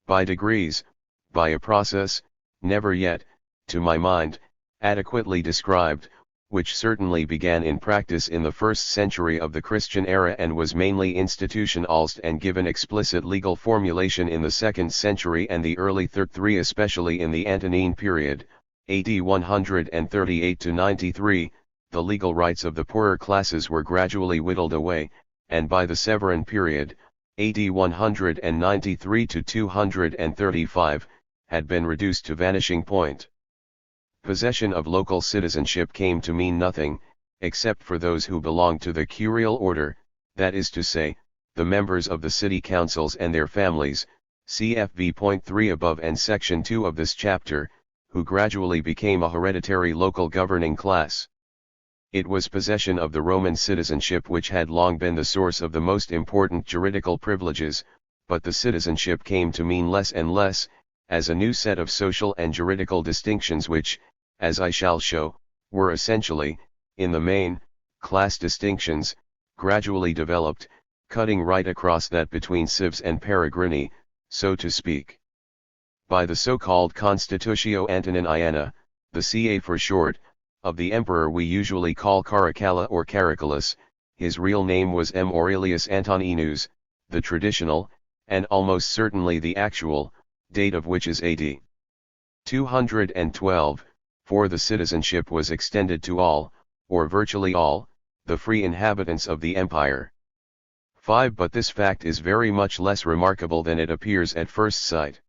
By degrees, by a process, never yet, to my mind, adequately described, which certainly began in practice in the 1st century of the Christian era and was mainly institutionalized and given explicit legal formulation in the 2nd century and the early 3rd, especially in the Antonine period, AD 138 to 93, the legal rights of the poorer classes were gradually whittled away, and by the Severan period, AD 193 to 235, had been reduced to vanishing point. Possession of local citizenship came to mean nothing, except for those who belonged to the curial order, that is to say, the members of the city councils and their families, CFV.3 above and section 2 of this chapter, who gradually became a hereditary local governing class. It was possession of the Roman citizenship which had long been the source of the most important juridical privileges, but the citizenship came to mean less and less, as a new set of social and juridical distinctions which, as I shall show, were essentially, in the main, class distinctions, gradually developed, cutting right across that between civs and peregrini, so to speak. By the so-called Constitutio Antoniniana, the CA for short, of the emperor we usually call Caracalla or Caracallus, his real name was M. Aurelius Antoninus, the traditional, and almost certainly the actual, date of which is AD 212, for the citizenship was extended to all, or virtually all, the free inhabitants of the empire. 5. But this fact is very much less remarkable than it appears at first sight.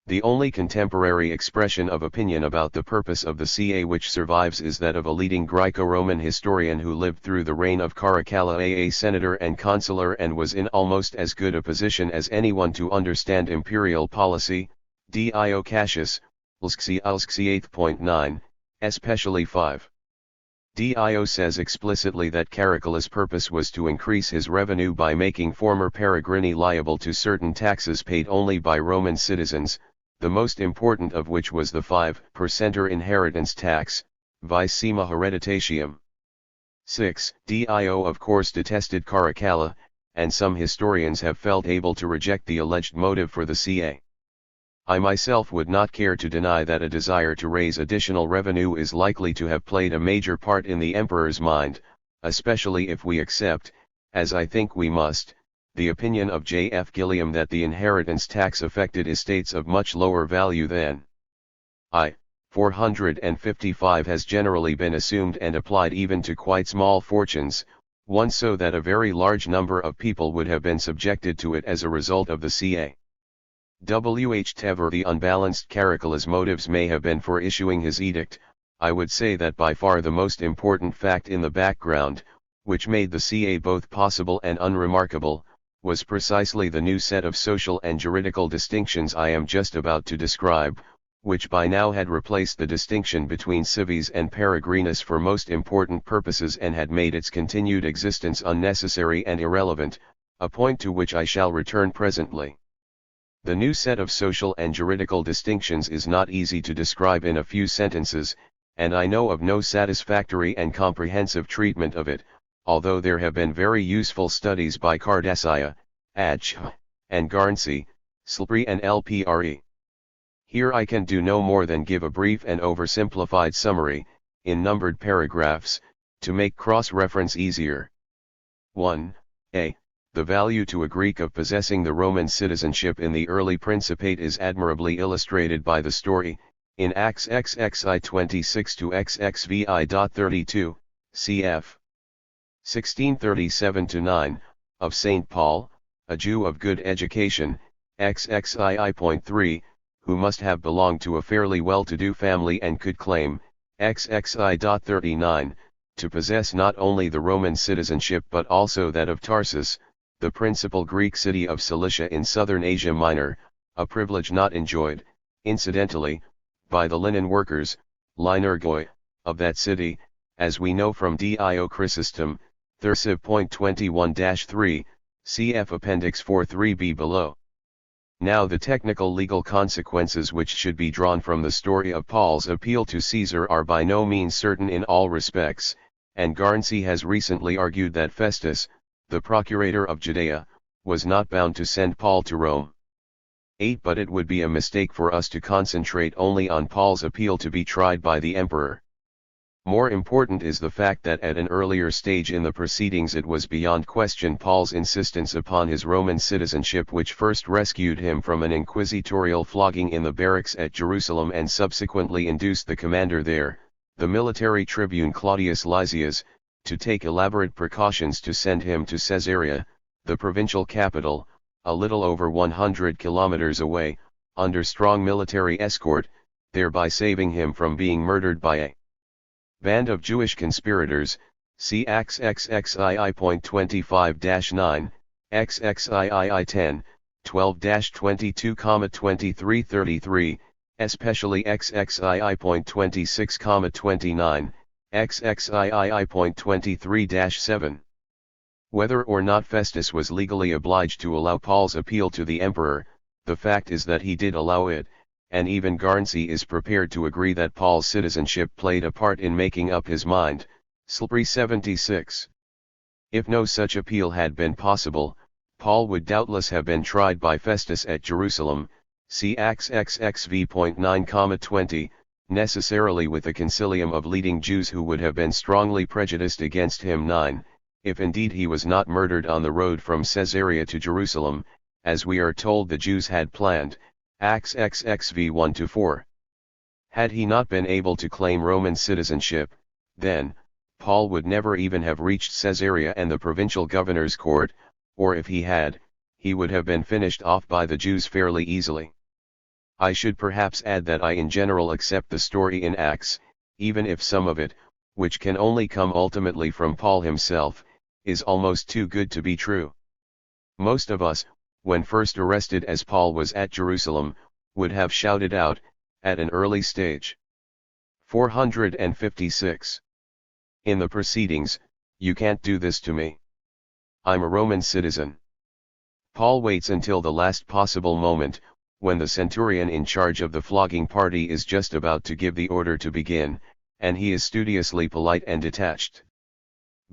The only contemporary expression of opinion about the purpose of the CA which survives is that of a leading Greco-Roman historian who lived through the reign of Caracalla, a senator and consular, and was in almost as good a position as anyone to understand imperial policy, Dio Cassius, Lsxi 8.9, especially 5. Dio says explicitly that Caracallus' purpose was to increase his revenue by making former peregrini liable to certain taxes paid only by Roman citizens, the most important of which was the 5% inheritance tax, vicema hereditatium. 6. Dio of course detested Caracalla, and some historians have felt able to reject the alleged motive for the CA. I myself would not care to deny that a desire to raise additional revenue is likely to have played a major part in the emperor's mind, especially if we accept, as I think we must, the opinion of J. F. Gilliam that the inheritance tax affected estates of much lower value than I. 455 has generally been assumed and applied even to quite small fortunes, one so that a very large number of people would have been subjected to it as a result of the CA. Whatever the unbalanced Caracalla's motives may have been for issuing his edict, I would say that by far the most important fact in the background, which made the CA both possible and unremarkable, was precisely the new set of social and juridical distinctions I am just about to describe, which by now had replaced the distinction between cives and peregrinus for most important purposes and had made its continued existence unnecessary and irrelevant, a point to which I shall return presently. The new set of social and juridical distinctions is not easy to describe in a few sentences, and I know of no satisfactory and comprehensive treatment of it, although there have been very useful studies by Cardassia, H. and Garnsey, Slpri and Lpre. Here I can do no more than give a brief and oversimplified summary, in numbered paragraphs, to make cross-reference easier. 1. A. The value to a Greek of possessing the Roman citizenship in the early Principate is admirably illustrated by the story, in Acts XXI 26 to XXVI.32, cf. 1637-9, of St. Paul, a Jew of good education, XXII.3, who must have belonged to a fairly well-to-do family and could claim, XXI.39, to possess not only the Roman citizenship but also that of Tarsus, the principal Greek city of Cilicia in southern Asia Minor, a privilege not enjoyed, incidentally, by the linen workers, linergoi, of that city, as we know from Dio Chrysostom, Thirsiv.21-3, cf. Appendix 4.3b below. Now the technical legal consequences which should be drawn from the story of Paul's appeal to Caesar are by no means certain in all respects, and Garnsey has recently argued that Festus, the procurator of Judea, was not bound to send Paul to Rome. 8. But it would be a mistake for us to concentrate only on Paul's appeal to be tried by the emperor. More important is the fact that at an earlier stage in the proceedings it was beyond question Paul's insistence upon his Roman citizenship which first rescued him from an inquisitorial flogging in the barracks at Jerusalem and subsequently induced the commander there, the military tribune Claudius Lysias, to take elaborate precautions to send him to Caesarea, the provincial capital, a little over 100 kilometers away, under strong military escort, thereby saving him from being murdered by a band of Jewish conspirators. See XXXII.25-9, XXIII 10, 12-22,2333, especially XXII.26,29, XXII.23-7. Whether or not Festus was legally obliged to allow Paul's appeal to the emperor, the fact is that he did allow it, and even Garnsey is prepared to agree that Paul's citizenship played a part in making up his mind. Slippery 76. If no such appeal had been possible, Paul would doubtless have been tried by Festus at Jerusalem, see Acts XXV.9,20, necessarily with a concilium of leading Jews who would have been strongly prejudiced against him. 9. If indeed he was not murdered on the road from Caesarea to Jerusalem, as we are told the Jews had planned, Acts XXV 1-4. Had he not been able to claim Roman citizenship, then, Paul would never even have reached Caesarea and the provincial governor's court, or if he had, he would have been finished off by the Jews fairly easily. I should perhaps add that I in general accept the story in Acts, even if some of it, which can only come ultimately from Paul himself, is almost too good to be true. Most of us, when first arrested as Paul was at Jerusalem, would have shouted out, at an early stage. 456. In the proceedings, you can't do this to me. I'm a Roman citizen. Paul waits until the last possible moment, when the centurion in charge of the flogging party is just about to give the order to begin, and he is studiously polite and detached.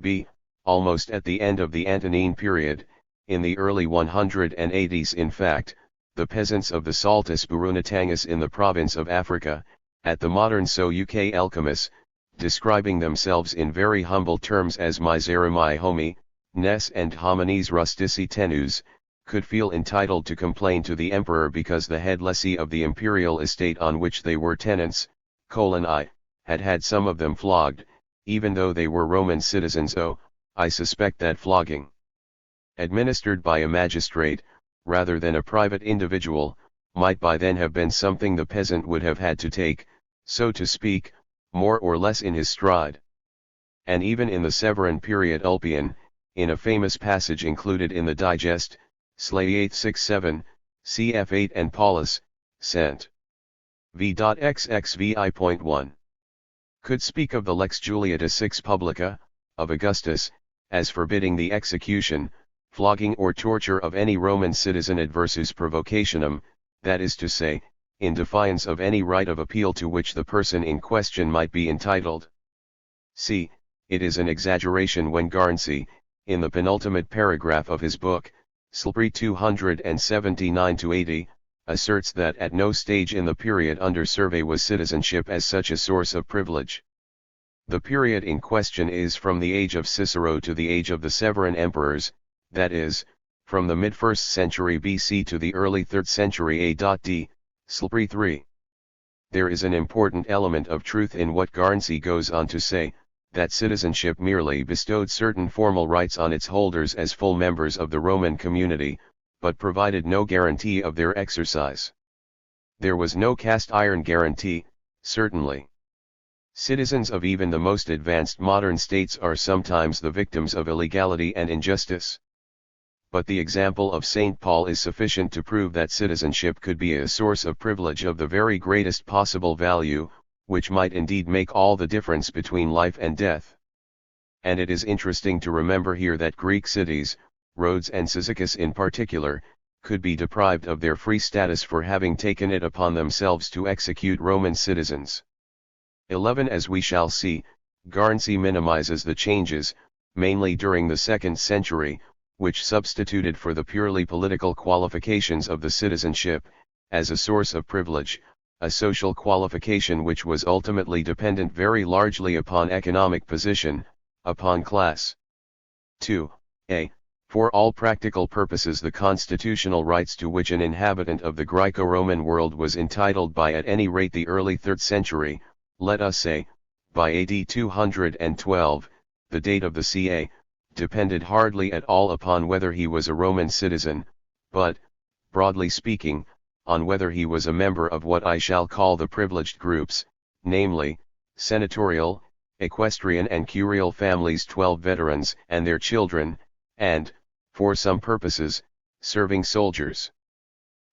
b. Almost at the end of the Antonine period, in the early 180s in fact, the peasants of the Saltus Burunatangus in the province of Africa, at the modern UK Elcamus, describing themselves in very humble terms as miserimi homi, nes and homines rustici tenus, could feel entitled to complain to the emperor because the head lessee of the imperial estate on which they were tenants, had had some of them flogged, even though they were Roman citizens. I suspect that flogging, administered by a magistrate, rather than a private individual, might by then have been something the peasant would have had to take, so to speak, more or less in his stride. And even in the Severan period Ulpian, in a famous passage included in the Digest, Slay 867, cf 8 and Paulus, Cent. v.xxvi.1. Could speak of the Lex Juliata 6 Publica, of Augustus, as forbidding the execution, flogging or torture of any Roman citizen adversus provocationem, that is to say, in defiance of any right of appeal to which the person in question might be entitled. See, it is an exaggeration when Garnsey, in the penultimate paragraph of his book, Slippery 279-80, asserts that at no stage in the period under survey was citizenship as such a source of privilege. The period in question is from the age of Cicero to the age of the Severan emperors, that is, from the mid-1st century BC to the early 3rd century A.D., Slippery 3. There is an important element of truth in what Garnsey goes on to say, that citizenship merely bestowed certain formal rights on its holders as full members of the Roman community, but provided no guarantee of their exercise. There was no cast-iron guarantee, certainly. Citizens of even the most advanced modern states are sometimes the victims of illegality and injustice. But the example of St. Paul is sufficient to prove that citizenship could be a source of privilege of the very greatest possible value, which might indeed make all the difference between life and death. And it is interesting to remember here that Greek cities, Rhodes and Cyzicus in particular, could be deprived of their free status for having taken it upon themselves to execute Roman citizens. 11. As we shall see, Garnsey minimizes the changes, mainly during the 2nd century, which substituted for the purely political qualifications of the citizenship, as a source of privilege, a social qualification which was ultimately dependent very largely upon economic position, upon class. 2a. For all practical purposes the constitutional rights to which an inhabitant of the Greco-Roman world was entitled by at any rate the early 3rd century, let us say, by AD 212, the date of the CA, depended hardly at all upon whether he was a Roman citizen, but, broadly speaking, on whether he was a member of what I shall call the privileged groups, namely, senatorial, equestrian and curial families, 12 veterans and their children, and, for some purposes, serving soldiers.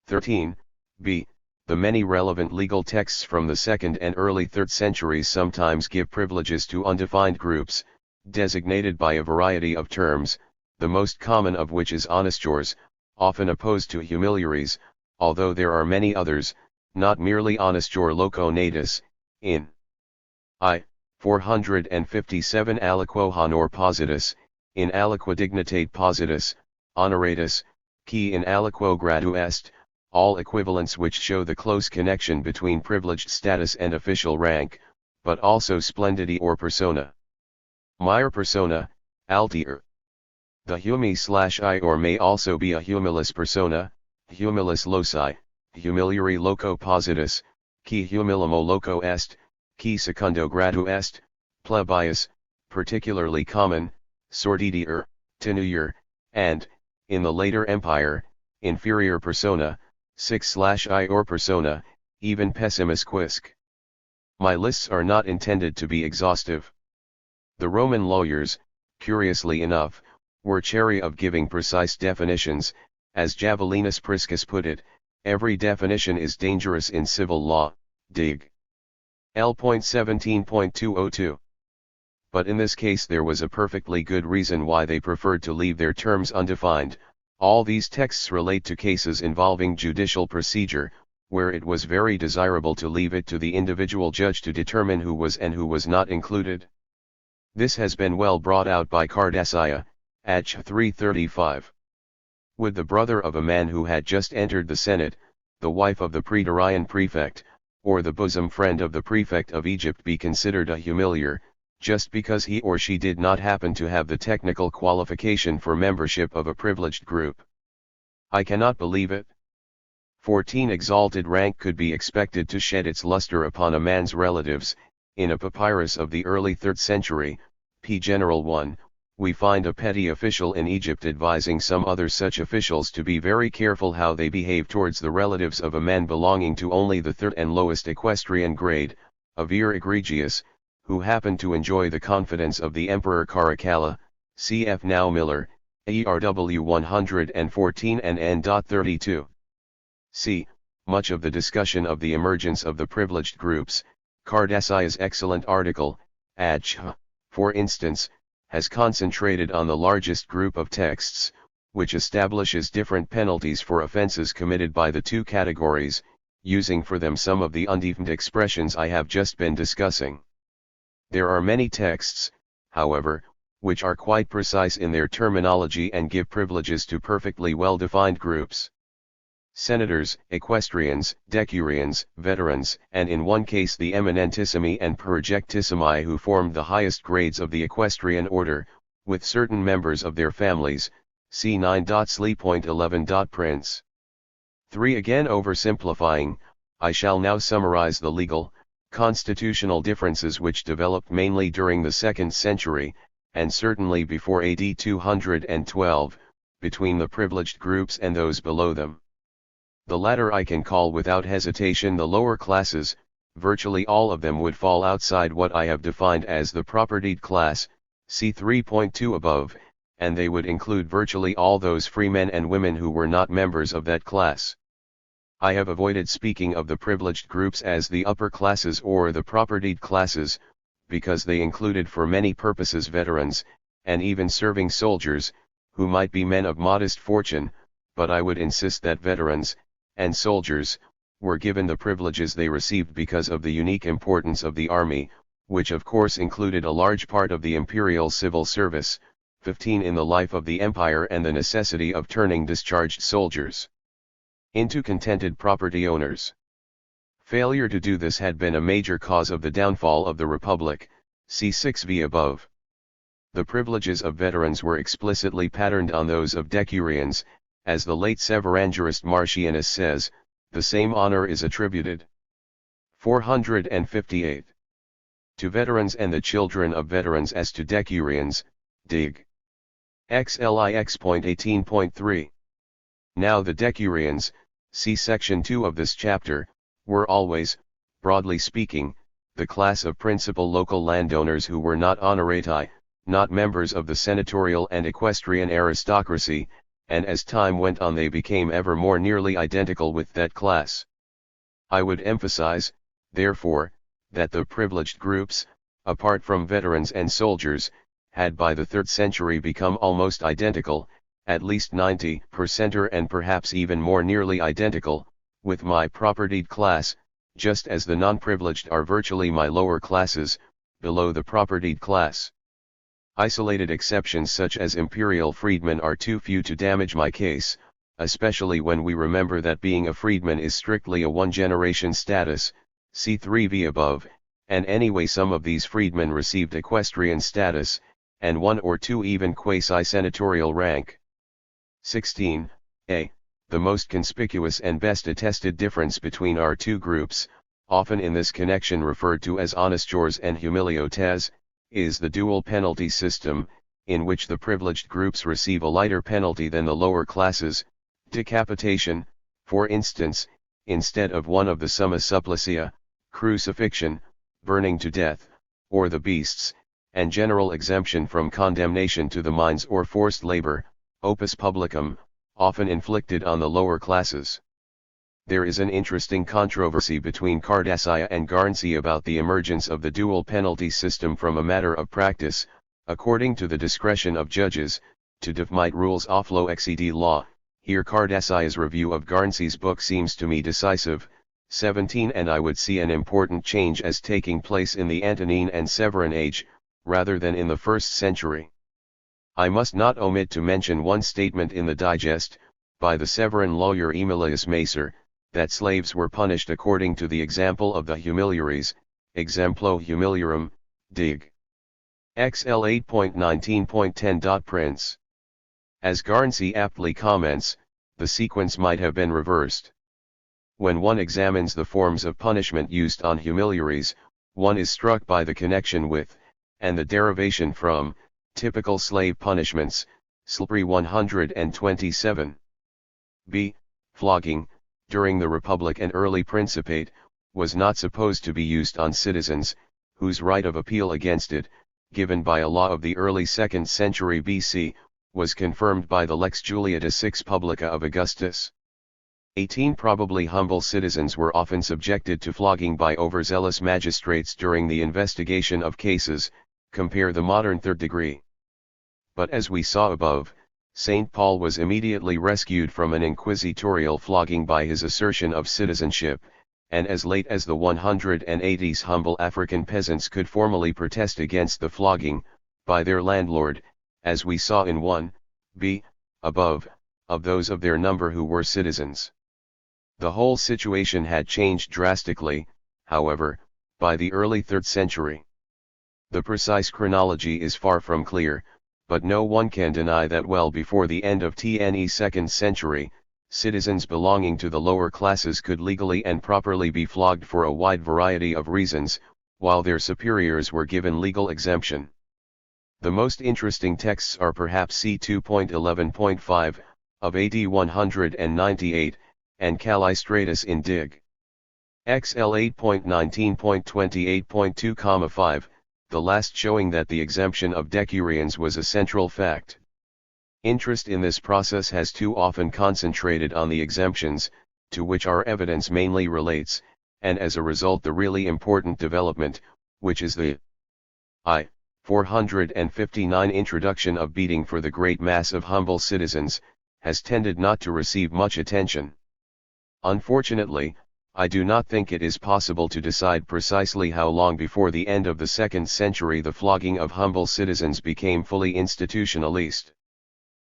13b. The many relevant legal texts from the 2nd and early 3rd centuries sometimes give privileges to undefined groups, designated by a variety of terms, the most common of which is honestores, often opposed to humiliaries, although there are many others, not merely honestore loco natus, in I. 457 aliquo honor positus, in aliqua dignitate positus, honoratus, qui in aliquo gradu est, all equivalents which show the close connection between privileged status and official rank, but also splendidi or persona. Mire persona, altier. The humi/I or may also be a humilis persona, humilis loci, humiliari loco positus, qui humilimo loco est, qui secundo gradu est, plebeius, particularly common, sordidier, tenuier, and, in the later empire, inferior persona, 6/I or persona, even pessimus quisque. My lists are not intended to be exhaustive. The Roman lawyers, curiously enough, were chary of giving precise definitions, as Javelinus Priscus put it, every definition is dangerous in civil law, dig. L.17.202. But in this case there was a perfectly good reason why they preferred to leave their terms undefined. All these texts relate to cases involving judicial procedure, where it was very desirable to leave it to the individual judge to determine who was and who was not included. This has been well brought out by Cardassiah, H. 335. Would the brother of a man who had just entered the Senate, the wife of the praetorian prefect, or the bosom friend of the prefect of Egypt be considered a humiliar, just because he or she did not happen to have the technical qualification for membership of a privileged group? I cannot believe it. 14. Exalted rank could be expected to shed its luster upon a man's relatives. In a papyrus of the early 3rd century, P. General 1, we find a petty official in Egypt advising some other such officials to be very careful how they behave towards the relatives of a man belonging to only the 3rd and lowest equestrian grade, a vir egregius, who happened to enjoy the confidence of the Emperor Caracalla, cf. Now Miller, ERW 114 and N.32. C. Much of the discussion of the emergence of the privileged groups, Cardassiah's excellent article, H. for instance, has concentrated on the largest group of texts, which establishes different penalties for offenses committed by the two categories, using for them some of the undefined expressions I have just been discussing. There are many texts, however, which are quite precise in their terminology and give privileges to perfectly well-defined groups. Senators, equestrians, decurions, veterans, and in one case the eminentissimi and projectissimi who formed the highest grades of the equestrian order, with certain members of their families, see 9.sli.11. Prince. 3. Again oversimplifying, I shall now summarize the legal, constitutional differences which developed mainly during the 2nd century, and certainly before AD 212, between the privileged groups and those below them. The latter I can call without hesitation the lower classes. Virtually all of them would fall outside what I have defined as the propertied class, see 3.2 above, and they would include virtually all those free men and women who were not members of that class. I have avoided speaking of the privileged groups as the upper classes or the propertied classes, because they included for many purposes veterans, and even serving soldiers, who might be men of modest fortune, but I would insist that veterans, and soldiers, were given the privileges they received because of the unique importance of the army, which of course included a large part of the imperial civil service, 15 in the life of the empire and the necessity of turning discharged soldiers into contented property owners. Failure to do this had been a major cause of the downfall of the Republic, see 6v above. The privileges of veterans were explicitly patterned on those of decurions, as the late Severangurist Martianus says, the same honor is attributed. 458. To veterans and the children of veterans as to decurions, dig. XLIX.18.3. Now the decurions, see section 2 of this chapter, were always, broadly speaking, the class of principal local landowners who were not honorati, not members of the senatorial and equestrian aristocracy, and as time went on they became ever more nearly identical with that class. I would emphasize, therefore, that the privileged groups, apart from veterans and soldiers, had by the 3rd century become almost identical, at least 90% and perhaps even more nearly identical, with my propertied class, just as the non-privileged are virtually my lower classes, below the propertied class. Isolated exceptions such as imperial freedmen are too few to damage my case, especially when we remember that being a freedman is strictly a one-generation status, see 3v above, and anyway some of these freedmen received equestrian status, and one or two even quasi-senatorial rank. 16. A. The most conspicuous and best attested difference between our two groups, often in this connection referred to as honestores and humiliotes, is the dual penalty system, in which the privileged groups receive a lighter penalty than the lower classes, decapitation, for instance, instead of one of the summa supplicia, crucifixion, burning to death, or the beasts, and general exemption from condemnation to the mines or forced labor, opus publicum, often inflicted on the lower classes. There is an interesting controversy between Cardassia and Garnsey about the emergence of the dual penalty system from a matter of practice, according to the discretion of judges, to defmite rules offlo exede law. Here Cardassia's review of Garnsey's book seems to me decisive. 17 And I would see an important change as taking place in the Antonine and Severan age, rather than in the 1st century. I must not omit to mention one statement in the digest, by the Severan lawyer Emilius Macer, that slaves were punished according to the example of the humiliaries, exemplo humiliarum, dig. XL 8.19.10. Prince. As Garnsey aptly comments, the sequence might have been reversed. When one examines the forms of punishment used on humiliaries, one is struck by the connection with, and the derivation from, typical slave punishments, Slippery 127. B. Flogging, during the Republic and early Principate, was not supposed to be used on citizens, whose right of appeal against it, given by a law of the early 2nd century BC, was confirmed by the Lex Juliata 6 Publica of Augustus. 18 Probably humble citizens were often subjected to flogging by overzealous magistrates during the investigation of cases, compare the modern 3rd degree. But as we saw above, St. Paul was immediately rescued from an inquisitorial flogging by his assertion of citizenship, and as late as the 180s humble African peasants could formally protest against the flogging, by their landlord, as we saw in 1b, above, of those of their number who were citizens. The whole situation had changed drastically, however, by the early 3rd century. The precise chronology is far from clear, but no one can deny that well before the end of the 2nd century, citizens belonging to the lower classes could legally and properly be flogged for a wide variety of reasons, while their superiors were given legal exemption. The most interesting texts are perhaps C2.11.5, of AD 198, and Callistratus in Dig. XL 8.19.28.2,5, the last showing that the exemption of decurions was a central fact. Interest in this process has too often concentrated on the exemptions, to which our evidence mainly relates, and as a result the really important development, which is the 459 introduction of beating for the great mass of humble citizens, has tended not to receive much attention. Unfortunately, I do not think it is possible to decide precisely how long before the end of the 2nd century the flogging of humble citizens became fully institutionalized.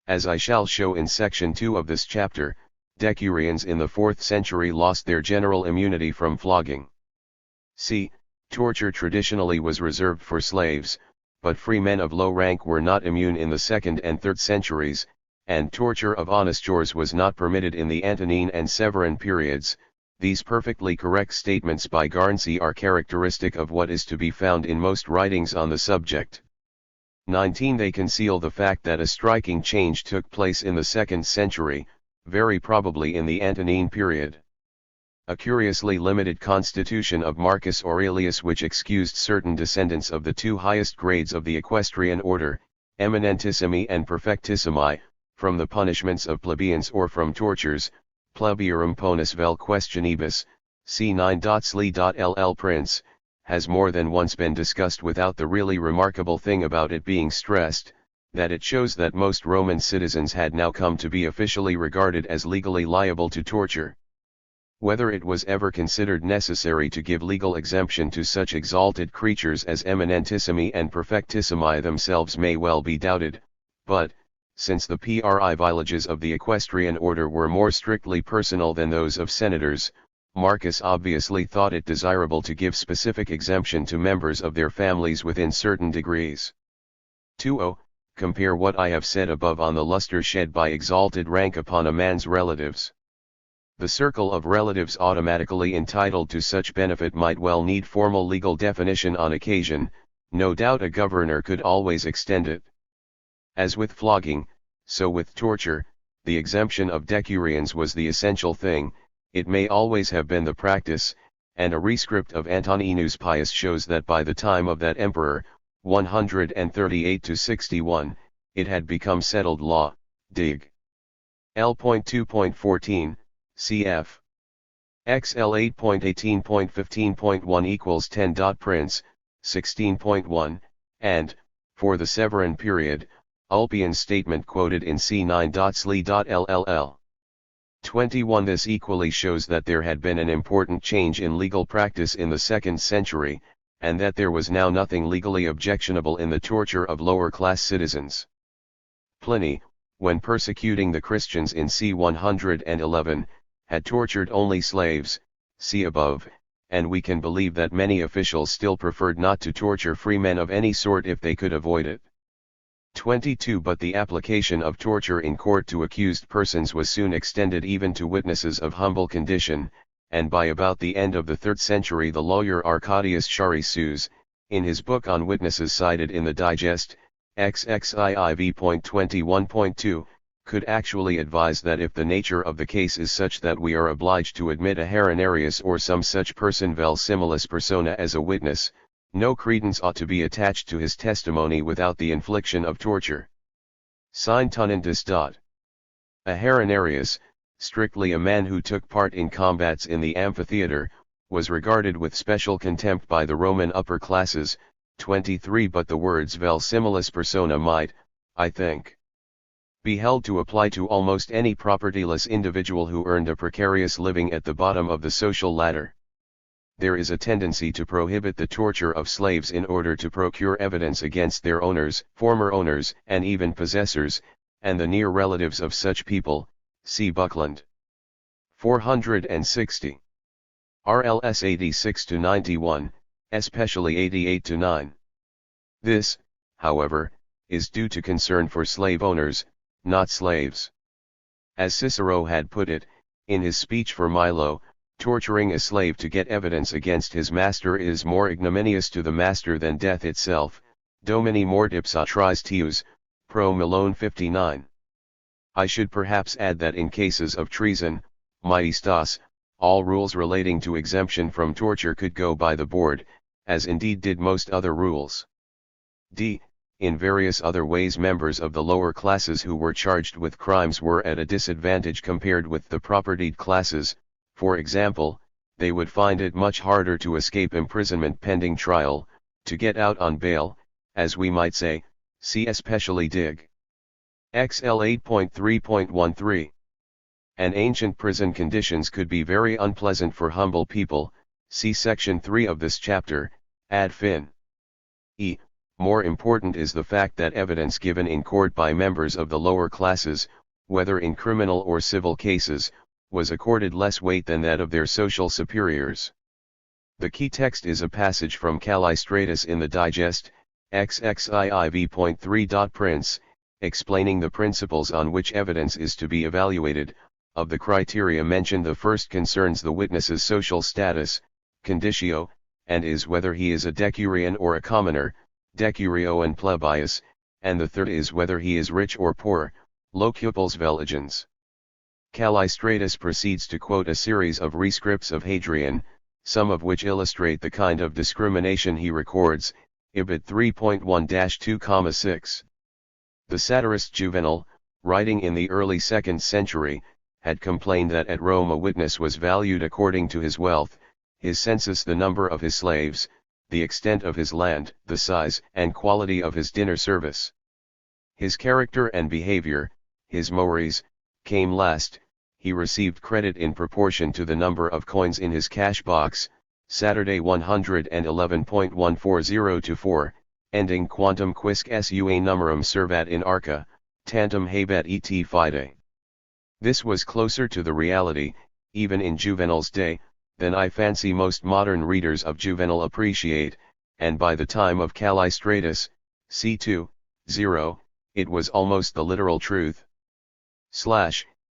As I shall show in section 2 of this chapter, decurions in the 4th century lost their general immunity from flogging. c. Torture traditionally was reserved for slaves, but free men of low rank were not immune in the 2nd and 3rd centuries, and torture of honestors was not permitted in the Antonine and Severan periods. These perfectly correct statements by Garnsey are characteristic of what is to be found in most writings on the subject. 19. They conceal the fact that a striking change took place in the 2nd century, very probably in the Antonine period. A curiously limited constitution of Marcus Aurelius which excused certain descendants of the 2 highest grades of the equestrian order, eminentissimi and perfectissimi, from the punishments of plebeians or from tortures, plebeiarum ponis vel questionibus, c. 9.sli.ll Prince, has more than once been discussed without the really remarkable thing about it being stressed, that it shows that most Roman citizens had now come to be officially regarded as legally liable to torture. Whether it was ever considered necessary to give legal exemption to such exalted creatures as eminentissimi and perfectissimi themselves may well be doubted, but, since the privileges of the equestrian order were more strictly personal than those of senators, Marcus obviously thought it desirable to give specific exemption to members of their families within certain degrees. 2. Compare what I have said above on the luster shed by exalted rank upon a man's relatives. The circle of relatives automatically entitled to such benefit might well need formal legal definition on occasion. No doubt a governor could always extend it. As with flogging, so with torture, the exemption of decurions was the essential thing. It may always have been the practice, and a rescript of Antoninus Pius shows that by the time of that emperor, 138-61, it had become settled law. Dig. L.2.14, cf. XL 8.18.15.1 equals 10. Prince, 16.1, and, for the Severan period, Ulpian's statement quoted in c9.sli.ll. 21. This equally shows that there had been an important change in legal practice in the 2nd century, and that there was now nothing legally objectionable in the torture of lower-class citizens. Pliny, when persecuting the Christians in c. 111, had tortured only slaves, see above, and we can believe that many officials still preferred not to torture free men of any sort if they could avoid it. 22. But the application of torture in court to accused persons was soon extended even to witnesses of humble condition, and by about the end of the 3rd century the lawyer Arcadius Charisus, in his book on witnesses cited in the Digest, XXIIV.21.2, could actually advise that if the nature of the case is such that we are obliged to admit a Herenarius or some such person vel similis persona as a witness, no credence ought to be attached to his testimony without the infliction of torture. Sine tunendis. A Herenarius, strictly a man who took part in combats in the amphitheater, was regarded with special contempt by the Roman upper classes. 23. But the words vel similis persona might, I think, be held to apply to almost any propertyless individual who earned a precarious living at the bottom of the social ladder. There is a tendency to prohibit the torture of slaves in order to procure evidence against their owners, former owners, and even possessors, and the near relatives of such people. See Buckland. 460. RLS 86-91, especially 88-9. This, however, is due to concern for slave owners, not slaves. As Cicero had put it, in his speech for Milo, torturing a slave to get evidence against his master is more ignominious to the master than death itself. Domini mort ipsa tris tius, pro Malone 59. I should perhaps add that in cases of treason, maestas, all rules relating to exemption from torture could go by the board, as indeed did most other rules. d. In various other ways members of the lower classes who were charged with crimes were at a disadvantage compared with the propertied classes. For example, they would find it much harder to escape imprisonment pending trial, to get out on bail, as we might say, see especially Dig. XL 8.3.13. and ancient prison conditions could be very unpleasant for humble people, see section 3 of this chapter, ad fin. More important is the fact that evidence given in court by members of the lower classes, whether in criminal or civil cases, was accorded less weight than that of their social superiors. The key text is a passage from Callistratus in the Digest, XXIIV.3. Explaining the principles on which evidence is to be evaluated. Of the criteria mentioned, the first concerns the witness's social status, conditio, and is whether he is a decurion or a commoner, decurio and plebeius, and the third is whether he is rich or poor, locubles veligens. Callistratus proceeds to quote a series of rescripts of Hadrian, some of which illustrate the kind of discrimination he records, Ibid 3.1-2,6. The satirist Juvenal, writing in the early 2nd century, had complained that at Rome a witness was valued according to his wealth, his census, the number of his slaves, the extent of his land, the size and quality of his dinner service. His character and behavior, his mores, came last. He received credit in proportion to the number of coins in his cash box, Saturday 111.140-4, ending quantum quisque sua numerum servat in arca, tantum habet et fide. This was closer to the reality, even in Juvenal's day, than I fancy most modern readers of Juvenal appreciate, and by the time of Callistratus, c. 0, it was almost the literal truth.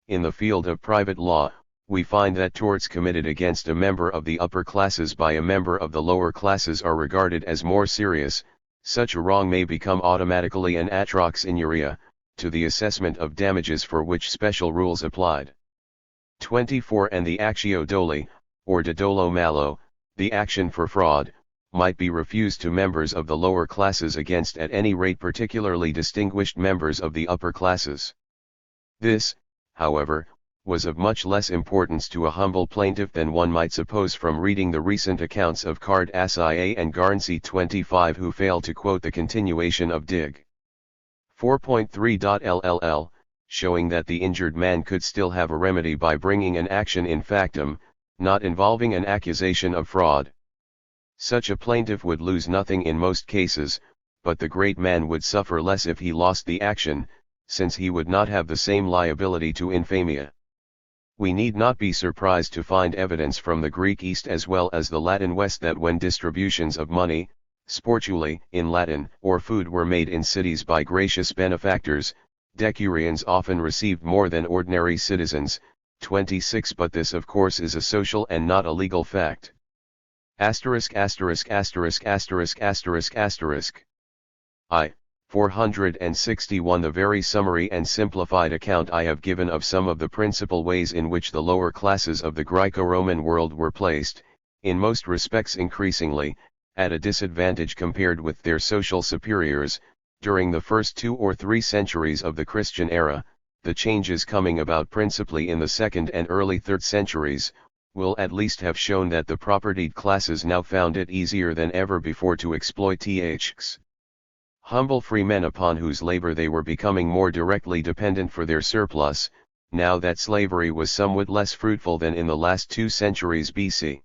In the field of private law, we find that torts committed against a member of the upper classes by a member of the lower classes are regarded as more serious. Such a wrong may become automatically an atrox injuria, to the assessment of damages for which special rules applied. 24. And the actio doli, or de dolo malo, the action for fraud, might be refused to members of the lower classes against at any rate particularly distinguished members of the upper classes. This, however, was of much less importance to a humble plaintiff than one might suppose from reading the recent accounts of Card Sia and Garnsey 25, who failed to quote the continuation of Dig. 4.3.LLL, showing that the injured man could still have a remedy by bringing an action in factum, not involving an accusation of fraud. Such a plaintiff would lose nothing in most cases, but the great man would suffer less if he lost the action, since he would not have the same liability to infamia. We need not be surprised to find evidence from the Greek East as well as the Latin West that when distributions of money, sportuli in Latin, or food were made in cities by gracious benefactors, decurions often received more than ordinary citizens. 26. But this of course is a social and not a legal fact. I. 461. The very summary and simplified account I have given of some of the principal ways in which the lower classes of the Greco-Roman world were placed, in most respects increasingly, at a disadvantage compared with their social superiors, during the first 2 or 3 centuries of the Christian era, the changes coming about principally in the 2nd and early 3rd centuries, will at least have shown that the propertied classes now found it easier than ever before to exploit ths. Humble free men upon whose labor they were becoming more directly dependent for their surplus, now that slavery was somewhat less fruitful than in the last 2 centuries BC.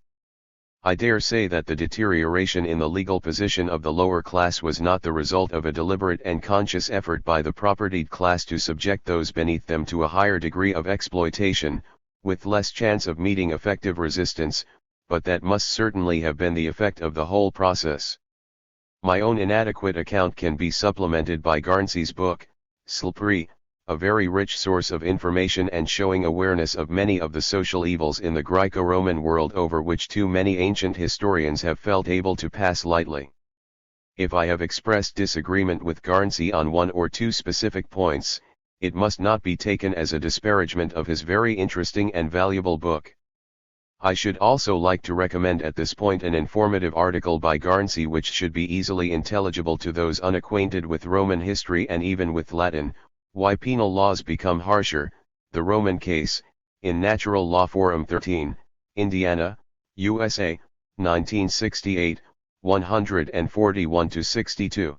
I dare say that the deterioration in the legal position of the lower class was not the result of a deliberate and conscious effort by the propertied class to subject those beneath them to a higher degree of exploitation, with less chance of meeting effective resistance, but that must certainly have been the effect of the whole process. My own inadequate account can be supplemented by Garnsey's book, Slippery, a very rich source of information and showing awareness of many of the social evils in the Greco-Roman world over which too many ancient historians have felt able to pass lightly. If I have expressed disagreement with Garnsey on 1 or 2 specific points, it must not be taken as a disparagement of his very interesting and valuable book. I should also like to recommend at this point an informative article by Garnsey which should be easily intelligible to those unacquainted with Roman history and even with Latin, Why Penal Laws Become Harsher, The Roman Case, in Natural Law Forum 13, Indiana, USA, 1968, 141-62.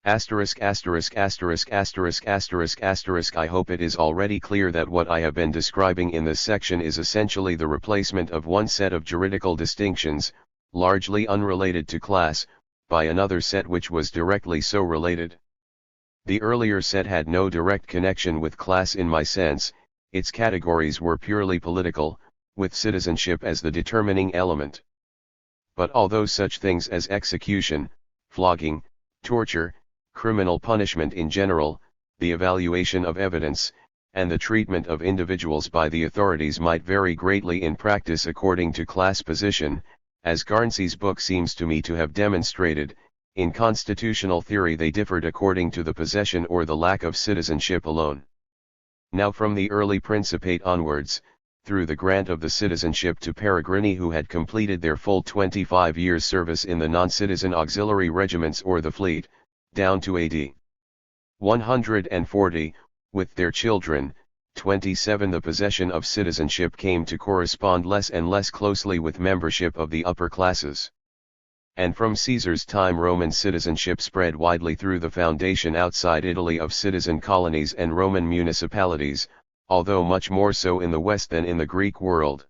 Asterisk asterisk asterisk asterisk asterisk asterisk. I hope it is already clear that what I have been describing in this section is essentially the replacement of one set of juridical distinctions, largely unrelated to class, by another set which was directly so related. The earlier set had no direct connection with class in my sense, its categories were purely political, with citizenship as the determining element. But although such things as execution, flogging, torture, criminal punishment in general, the evaluation of evidence, and the treatment of individuals by the authorities might vary greatly in practice according to class position, as Garnsey's book seems to me to have demonstrated, in constitutional theory they differed according to the possession or the lack of citizenship alone. Now from the early Principate onwards, through the grant of the citizenship to Peregrini who had completed their full 25 years' service in the non-citizen auxiliary regiments or the fleet, down to AD 140, with their children, 27, the possession of citizenship came to correspond less and less closely with membership of the upper classes. And from Caesar's time Roman citizenship spread widely through the foundation outside Italy of citizen colonies and Roman municipalities, although much more so in the West than in the Greek world.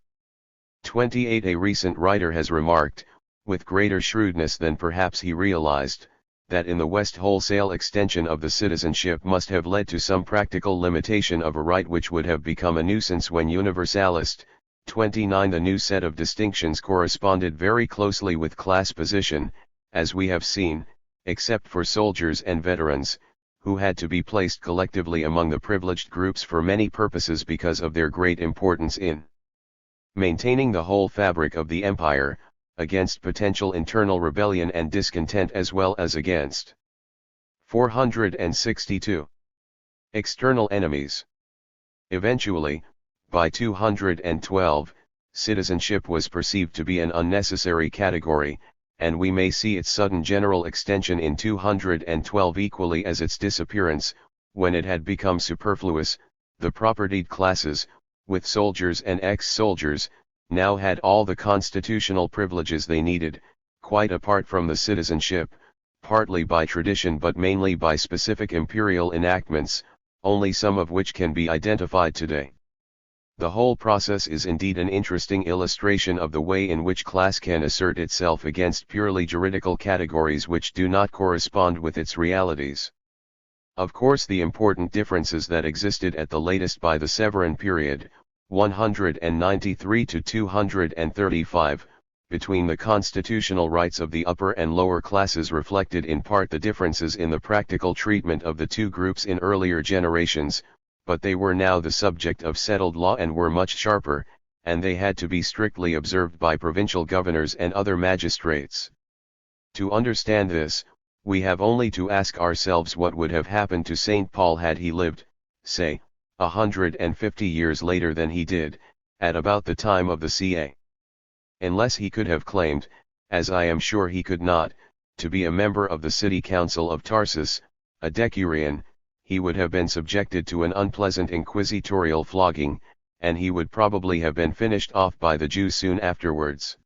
28. A recent writer has remarked, with greater shrewdness than perhaps he realized, that in the West wholesale extension of the citizenship must have led to some practical limitation of a right which would have become a nuisance when universalist. 29. The new set of distinctions corresponded very closely with class position, as we have seen, except for soldiers and veterans, who had to be placed collectively among the privileged groups for many purposes because of their great importance in maintaining the whole fabric of the empire, against potential internal rebellion and discontent as well as against 462 external enemies. Eventually, by 212, citizenship was perceived to be an unnecessary category, and we may see its sudden general extension in 212 equally as its disappearance, when it had become superfluous. The propertied classes, with soldiers and ex-soldiers, now had all the constitutional privileges they needed, quite apart from the citizenship, partly by tradition but mainly by specific imperial enactments, only some of which can be identified today. The whole process is indeed an interesting illustration of the way in which class can assert itself against purely juridical categories which do not correspond with its realities. Of course, the important differences that existed at the latest by the Severan period, 193 to 235, between the constitutional rights of the upper and lower classes reflected in part the differences in the practical treatment of the two groups in earlier generations, but they were now the subject of settled law and were much sharper, and they had to be strictly observed by provincial governors and other magistrates. To understand this, we have only to ask ourselves what would have happened to St. Paul had he lived, say, 150 years later than he did, at about the time of the CA. Unless he could have claimed, as I am sure he could not, to be a member of the city council of Tarsus, a decurion, he would have been subjected to an unpleasant inquisitorial flogging, and he would probably have been finished off by the Jews soon afterwards.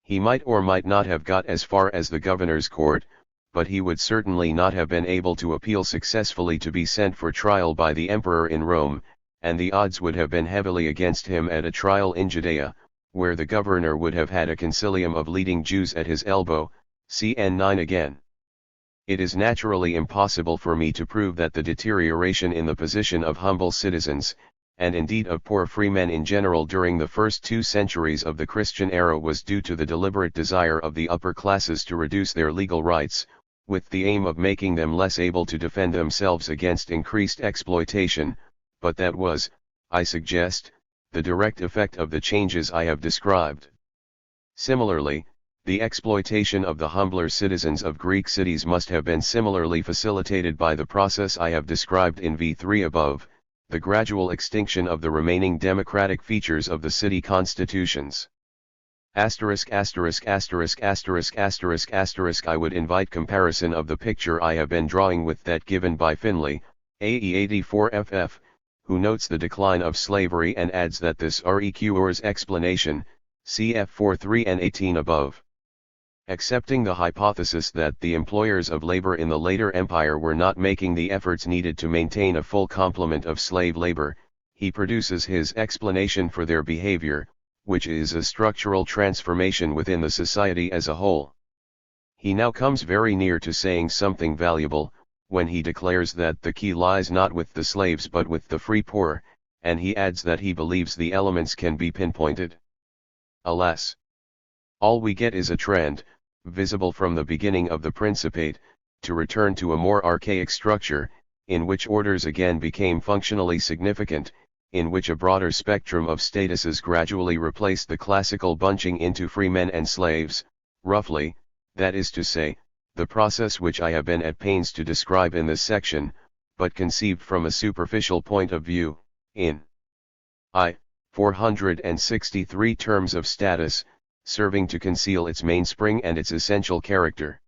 He might or might not have got as far as the governor's court, but he would certainly not have been able to appeal successfully to be sent for trial by the emperor in Rome, and the odds would have been heavily against him at a trial in Judea, where the governor would have had a concilium of leading Jews at his elbow. Cn 9 again. It is naturally impossible for me to prove that the deterioration in the position of humble citizens, and indeed of poor freemen in general during the first 2 centuries of the Christian era was due to the deliberate desire of the upper classes to reduce their legal rights, with the aim of making them less able to defend themselves against increased exploitation, but that was, I suggest, the direct effect of the changes I have described. Similarly, the exploitation of the humbler citizens of Greek cities must have been similarly facilitated by the process I have described in V3 above, the gradual extinction of the remaining democratic features of the city constitutions. Asterisk asterisk asterisk asterisk asterisk asterisk. I would invite comparison of the picture I have been drawing with that given by Finlay, AE 84FF, who notes the decline of slavery and adds that this requires explanation, cf 43 and 18 above. Accepting the hypothesis that the employers of labor in the later empire were not making the efforts needed to maintain a full complement of slave labor, he produces his explanation for their behavior, which is a structural transformation within the society as a whole. He now comes very near to saying something valuable, when he declares that the key lies not with the slaves but with the free poor, and he adds that he believes the elements can be pinpointed. Alas! All we get is a trend, visible from the beginning of the Principate, to return to a more archaic structure, in which orders again became functionally significant, in which a broader spectrum of statuses gradually replaced the classical bunching into free men and slaves, roughly, that is to say, the process which I have been at pains to describe in this section, but conceived from a superficial point of view, in 463 terms of status, serving to conceal its mainspring and its essential character.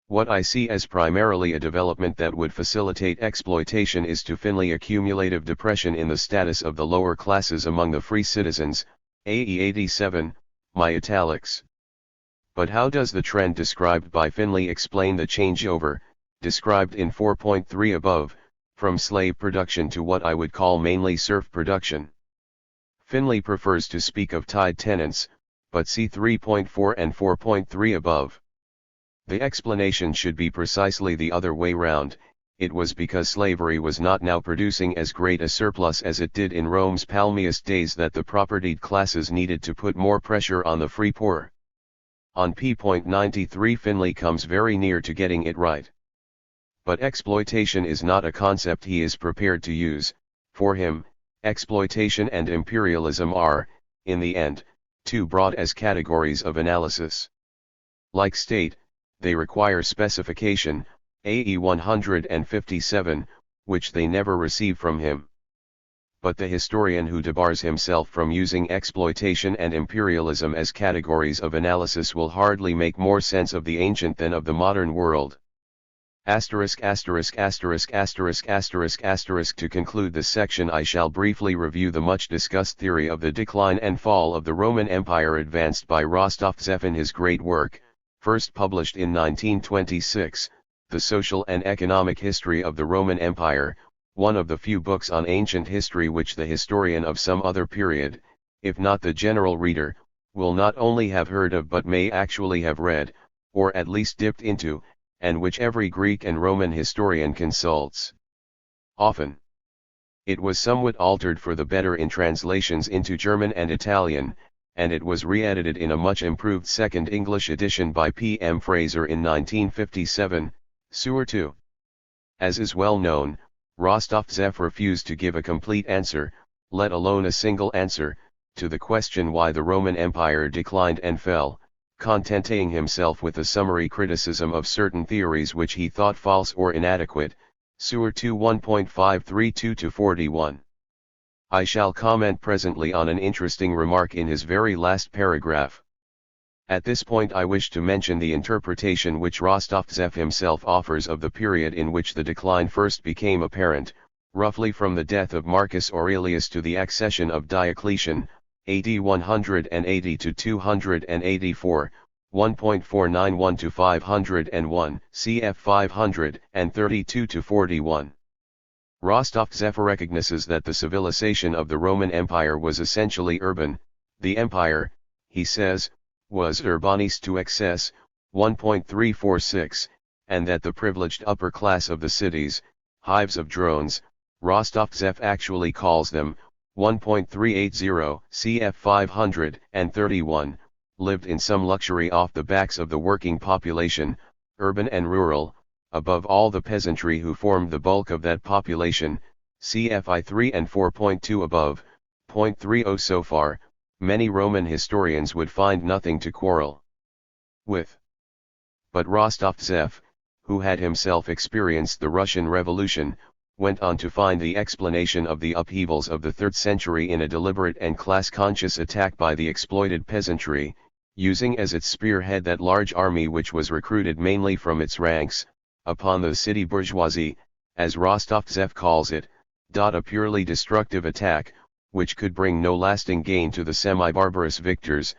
What I see as primarily a development that would facilitate exploitation is to finally accumulative depression in the status of the lower classes among the free citizens, AE 87, my italics. But how does the trend described by Finley explain the changeover, described in 4.3 above, from slave production to what I would call mainly serf production? Finley prefers to speak of tied tenants, but see 3.4 and 4.3 above. The explanation should be precisely the other way round. It was because slavery was not now producing as great a surplus as it did in Rome's palmiest days that the propertied classes needed to put more pressure on the free poor. On p.93 Finley comes very near to getting it right. But exploitation is not a concept he is prepared to use. For him, exploitation and imperialism are, in the end, too broad as categories of analysis. Like state, they require specification, AE 157, which they never receive from him. But the historian who debars himself from using exploitation and imperialism as categories of analysis will hardly make more sense of the ancient than of the modern world. To conclude this section, I shall briefly review the much discussed theory of the decline and fall of the Roman Empire advanced by Rostov-Zheff in his great work, first published in 1926, The Social and Economic History of the Roman Empire, one of the few books on ancient history which the historian of some other period, if not the general reader, will not only have heard of but may actually have read, or at least dipped into, and which every Greek and Roman historian consults. Often. It was somewhat altered for the better in translations into German and Italian, and it was re-edited in a much improved second English edition by P. M. Fraser in 1957, Sewer 2. As is well known, Rostov-Zheff refused to give a complete answer, let alone a single answer, to the question why the Roman Empire declined and fell, contenting himself with a summary criticism of certain theories which he thought false or inadequate, Sewer 2 1.532-41. I shall comment presently on an interesting remark in his very last paragraph. At this point I wish to mention the interpretation which Rostov-Zheff himself offers of the period in which the decline first became apparent, roughly from the death of Marcus Aurelius to the accession of Diocletian, AD 180 to 284, 1.491 to 501, cf 532 to 41. Rostov-Zheff recognizes that the civilization of the Roman Empire was essentially urban. The empire, he says, was urbanis to excess, 1.346, and that the privileged upper class of the cities, hives of drones, Rostov-Zheff actually calls them, 1.380, cf 531, lived in some luxury off the backs of the working population, urban and rural, above all the peasantry who formed the bulk of that population, cf 3 and 4.2 above, .30 so far. Many Roman historians would find nothing to quarrel with. But Rostov-Zheff, who had himself experienced the Russian Revolution, went on to find the explanation of the upheavals of the 3rd century in a deliberate and class-conscious attack by the exploited peasantry, using as its spearhead that large army which was recruited mainly from its ranks, upon the city bourgeoisie, as Rostov-Zheff calls it, a purely destructive attack, which could bring no lasting gain to the semi-barbarous victors,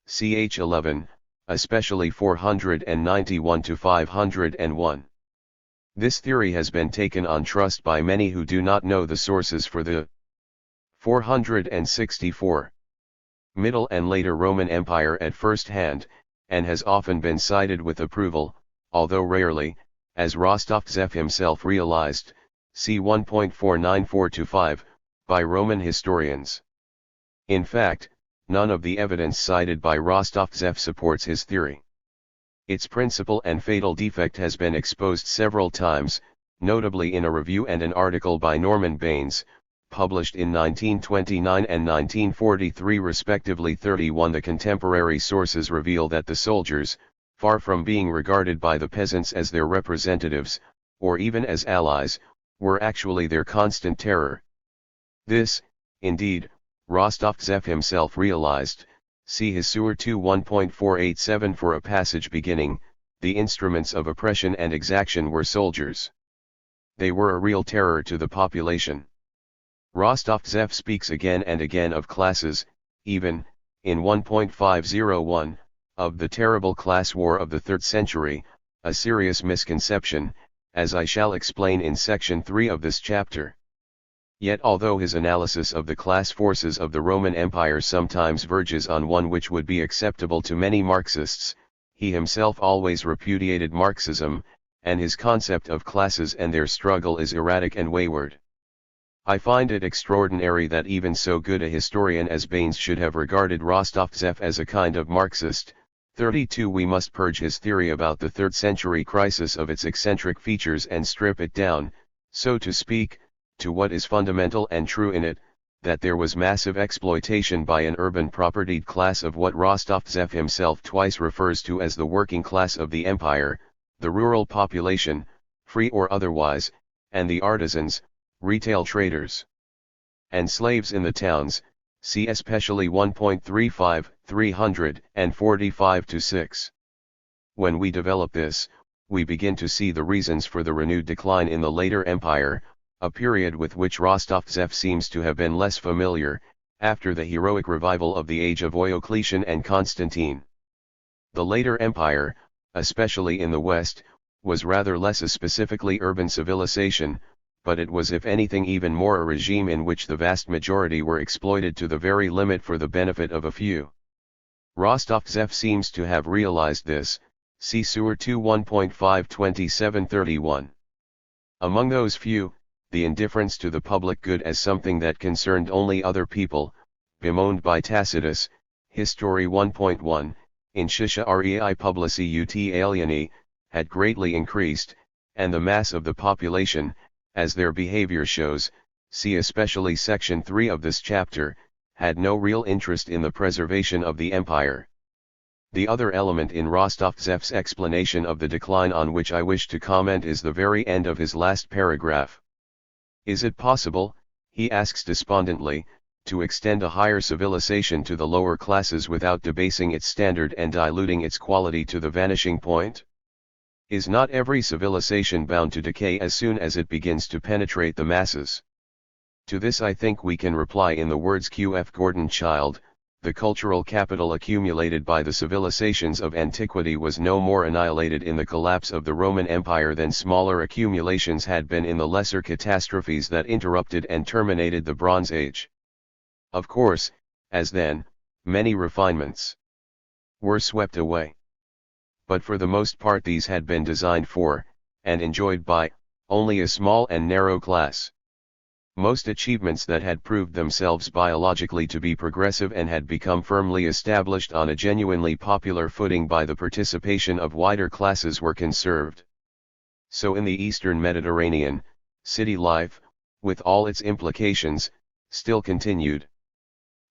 ch. 11, especially 491 to 501. This theory has been taken on trust by many who do not know the sources for the 464 Middle and later Roman Empire at first hand, and has often been cited with approval, although rarely, as Rostov-Zhev himself realized, c. 1.494-5, by Roman historians. In fact, none of the evidence cited by Rostov-Zhev supports his theory. Its principal and fatal defect has been exposed several times, notably in a review and an article by Norman Baines, published in 1929 and 1943 respectively. 31 The contemporary sources reveal that the soldiers, far from being regarded by the peasants as their representatives, or even as allies, were actually their constant terror. This, indeed, Rostov-Zhev himself realized. See his Sewer 2 1.487 for a passage beginning, "The instruments of oppression and exaction were soldiers. They were a real terror to the population." Rostov-Zhev speaks again and again of classes, even, in 1.501, of the terrible class war of the 3rd century, a serious misconception, as I shall explain in section 3 of this chapter. Yet although his analysis of the class forces of the Roman Empire sometimes verges on one which would be acceptable to many Marxists, he himself always repudiated Marxism, and his concept of classes and their struggle is erratic and wayward. I find it extraordinary that even so good a historian as Baines should have regarded Rostov-Zhev as a kind of Marxist. 32 We must purge his theory about the 3rd century crisis of its eccentric features and strip it down, so to speak, to what is fundamental and true in it, that there was massive exploitation by an urban propertied class of what Rostov-Zhev himself twice refers to as the working class of the empire, the rural population, free or otherwise, and the artisans, retail traders, and slaves in the towns, see especially 1.35, 345-6. When we develop this, we begin to see the reasons for the renewed decline in the later empire, a period with which Rostov-Zhev seems to have been less familiar, after the heroic revival of the age of Diocletian and Constantine. The later empire, especially in the West, was rather less a specifically urban civilization, but it was if anything even more a regime in which the vast majority were exploited to the very limit for the benefit of a few. Rostov-Zhev seems to have realized this, see Sewer 2 1.527-31. Among those few, the indifference to the public good as something that concerned only other people, bemoaned by Tacitus, History 1.1, in Shisha rei publici ut alieni, had greatly increased, and the mass of the population, as their behavior shows, see especially section 3 of this chapter, had no real interest in the preservation of the empire. The other element in Rostov-Zhev's explanation of the decline on which I wish to comment is the very end of his last paragraph. Is it possible, he asks despondently, to extend a higher civilization to the lower classes without debasing its standard and diluting its quality to the vanishing point? Is not every civilization bound to decay as soon as it begins to penetrate the masses? To this I think we can reply in the words Q. F. Gordon Childe: the cultural capital accumulated by the civilizations of antiquity was no more annihilated in the collapse of the Roman Empire than smaller accumulations had been in the lesser catastrophes that interrupted and terminated the Bronze Age. Of course, as then, many refinements were swept away. But for the most part these had been designed for, and enjoyed by, only a small and narrow class. Most achievements that had proved themselves biologically to be progressive and had become firmly established on a genuinely popular footing by the participation of wider classes were conserved. So in the Eastern Mediterranean, city life, with all its implications, still continued.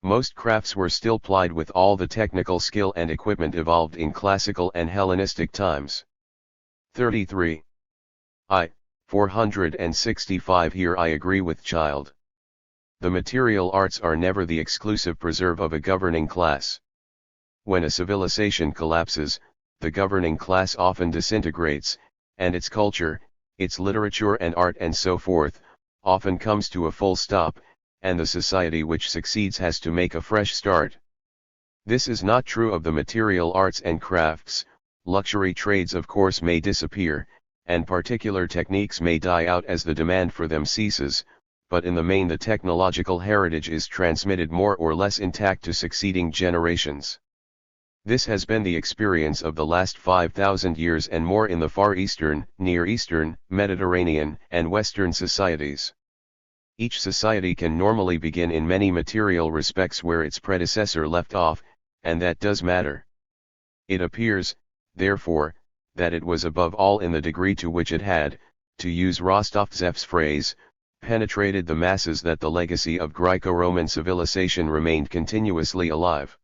Most crafts were still plied with all the technical skill and equipment evolved in classical and Hellenistic times. 33. 465 Here I agree with Childe. The material arts are never the exclusive preserve of a governing class. When a civilization collapses, the governing class often disintegrates, and its culture, its literature and art and so forth, often comes to a full stop, and the society which succeeds has to make a fresh start. This is not true of the material arts and crafts. Luxury trades of course may disappear, and particular techniques may die out as the demand for them ceases, but in the main the technological heritage is transmitted more or less intact to succeeding generations. This has been the experience of the last 5,000 years and more in the Far Eastern, Near Eastern, Mediterranean, and Western societies. Each society can normally begin in many material respects where its predecessor left off, and that does matter. It appears, therefore, that it was above all in the degree to which it had, to use Rostovtsev's phrase, penetrated the masses that the legacy of Greco-Roman civilization remained continuously alive.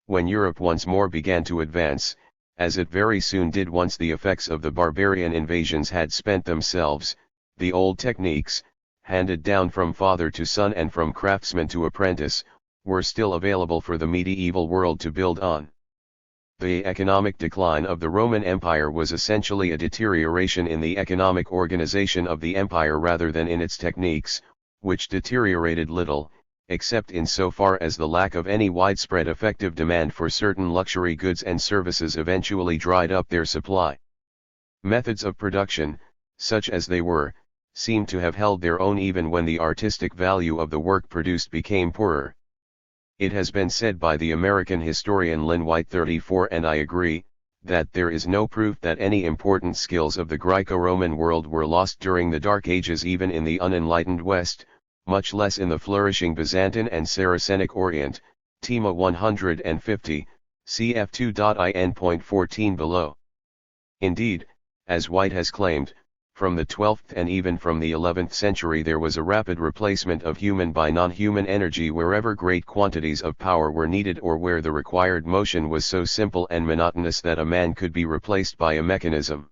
When Europe once more began to advance, as it very soon did once the effects of the barbarian invasions had spent themselves, the old techniques, handed down from father to son and from craftsman to apprentice, were still available for the medieval world to build on. The economic decline of the Roman Empire was essentially a deterioration in the economic organization of the empire rather than in its techniques, which deteriorated little, except in so far as the lack of any widespread effective demand for certain luxury goods and services eventually dried up their supply. Methods of production, such as they were, seemed to have held their own even when the artistic value of the work produced became poorer. It has been said by the American historian Lynn White 34, and I agree, that there is no proof that any important skills of the Greco-Roman world were lost during the Dark Ages even in the unenlightened West, much less in the flourishing Byzantine and Saracenic Orient, Tema 150, cf 2.in.14 below. Indeed, as White has claimed, from the 12th and even from the 11th century there was a rapid replacement of human by non-human energy wherever great quantities of power were needed or where the required motion was so simple and monotonous that a man could be replaced by a mechanism.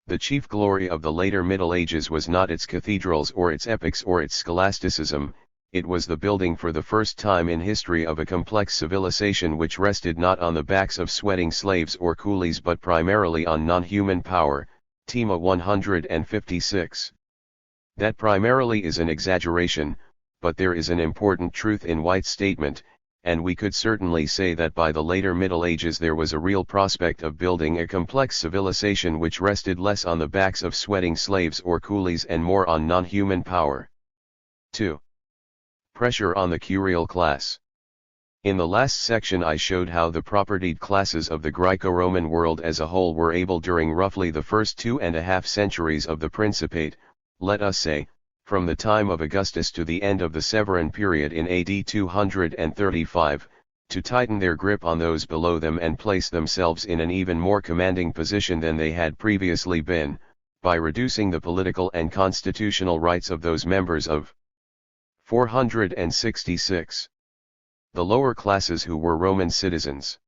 The chief glory of the later Middle Ages was not its cathedrals or its epics or its scholasticism, it was the building for the first time in history of a complex civilization which rested not on the backs of sweating slaves or coolies but primarily on non-human power, Tema 156. That primarily is an exaggeration, but there is an important truth in White's statement, and we could certainly say that by the later Middle Ages there was a real prospect of building a complex civilization which rested less on the backs of sweating slaves or coolies and more on non-human power. 2. Pressure on the curial class. In the last section I showed how the propertied classes of the Greco-Roman world as a whole were able during roughly the first 2.5 centuries of the Principate, let us say, from the time of Augustus to the end of the Severan period in AD 235, to tighten their grip on those below them and place themselves in an even more commanding position than they had previously been, by reducing the political and constitutional rights of those members of 466. The lower classes who were Roman citizens.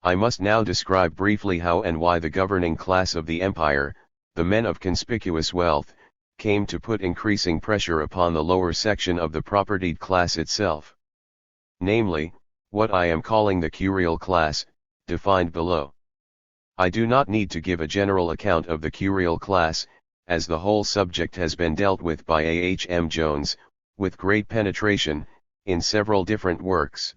I must now describe briefly how and why the governing class of the empire, the men of conspicuous wealth, came to put increasing pressure upon the lower section of the propertied class itself. Namely, what I am calling the curial class, defined below. I do not need to give a general account of the curial class, as the whole subject has been dealt with by A.H.M. Jones, with great penetration, in several different works.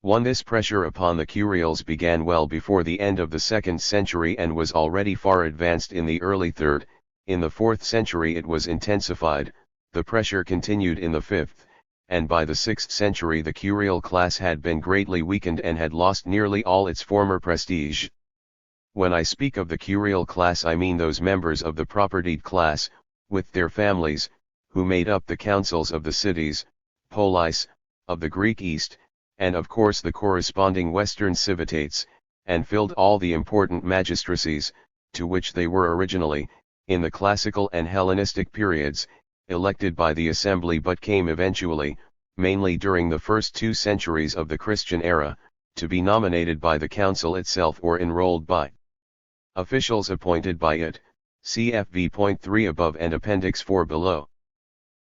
1. This pressure upon the curials began well before the end of the 2nd century and was already far advanced in the early 3rd, in the 4th century it was intensified, the pressure continued in the 5th, and by the 6th century the curial class had been greatly weakened and had lost nearly all its former prestige. When I speak of the curial class I mean those members of the propertied class, with their families, who made up the councils of the cities, polis, of the Greek East, and of course the corresponding Western civitates, and filled all the important magistracies, to which they were originally, in the classical and Hellenistic periods, elected by the assembly but came eventually, mainly during the first 2 centuries of the Christian era, to be nominated by the council itself or enrolled by officials appointed by it, cf.v.3 above and Appendix 4 below.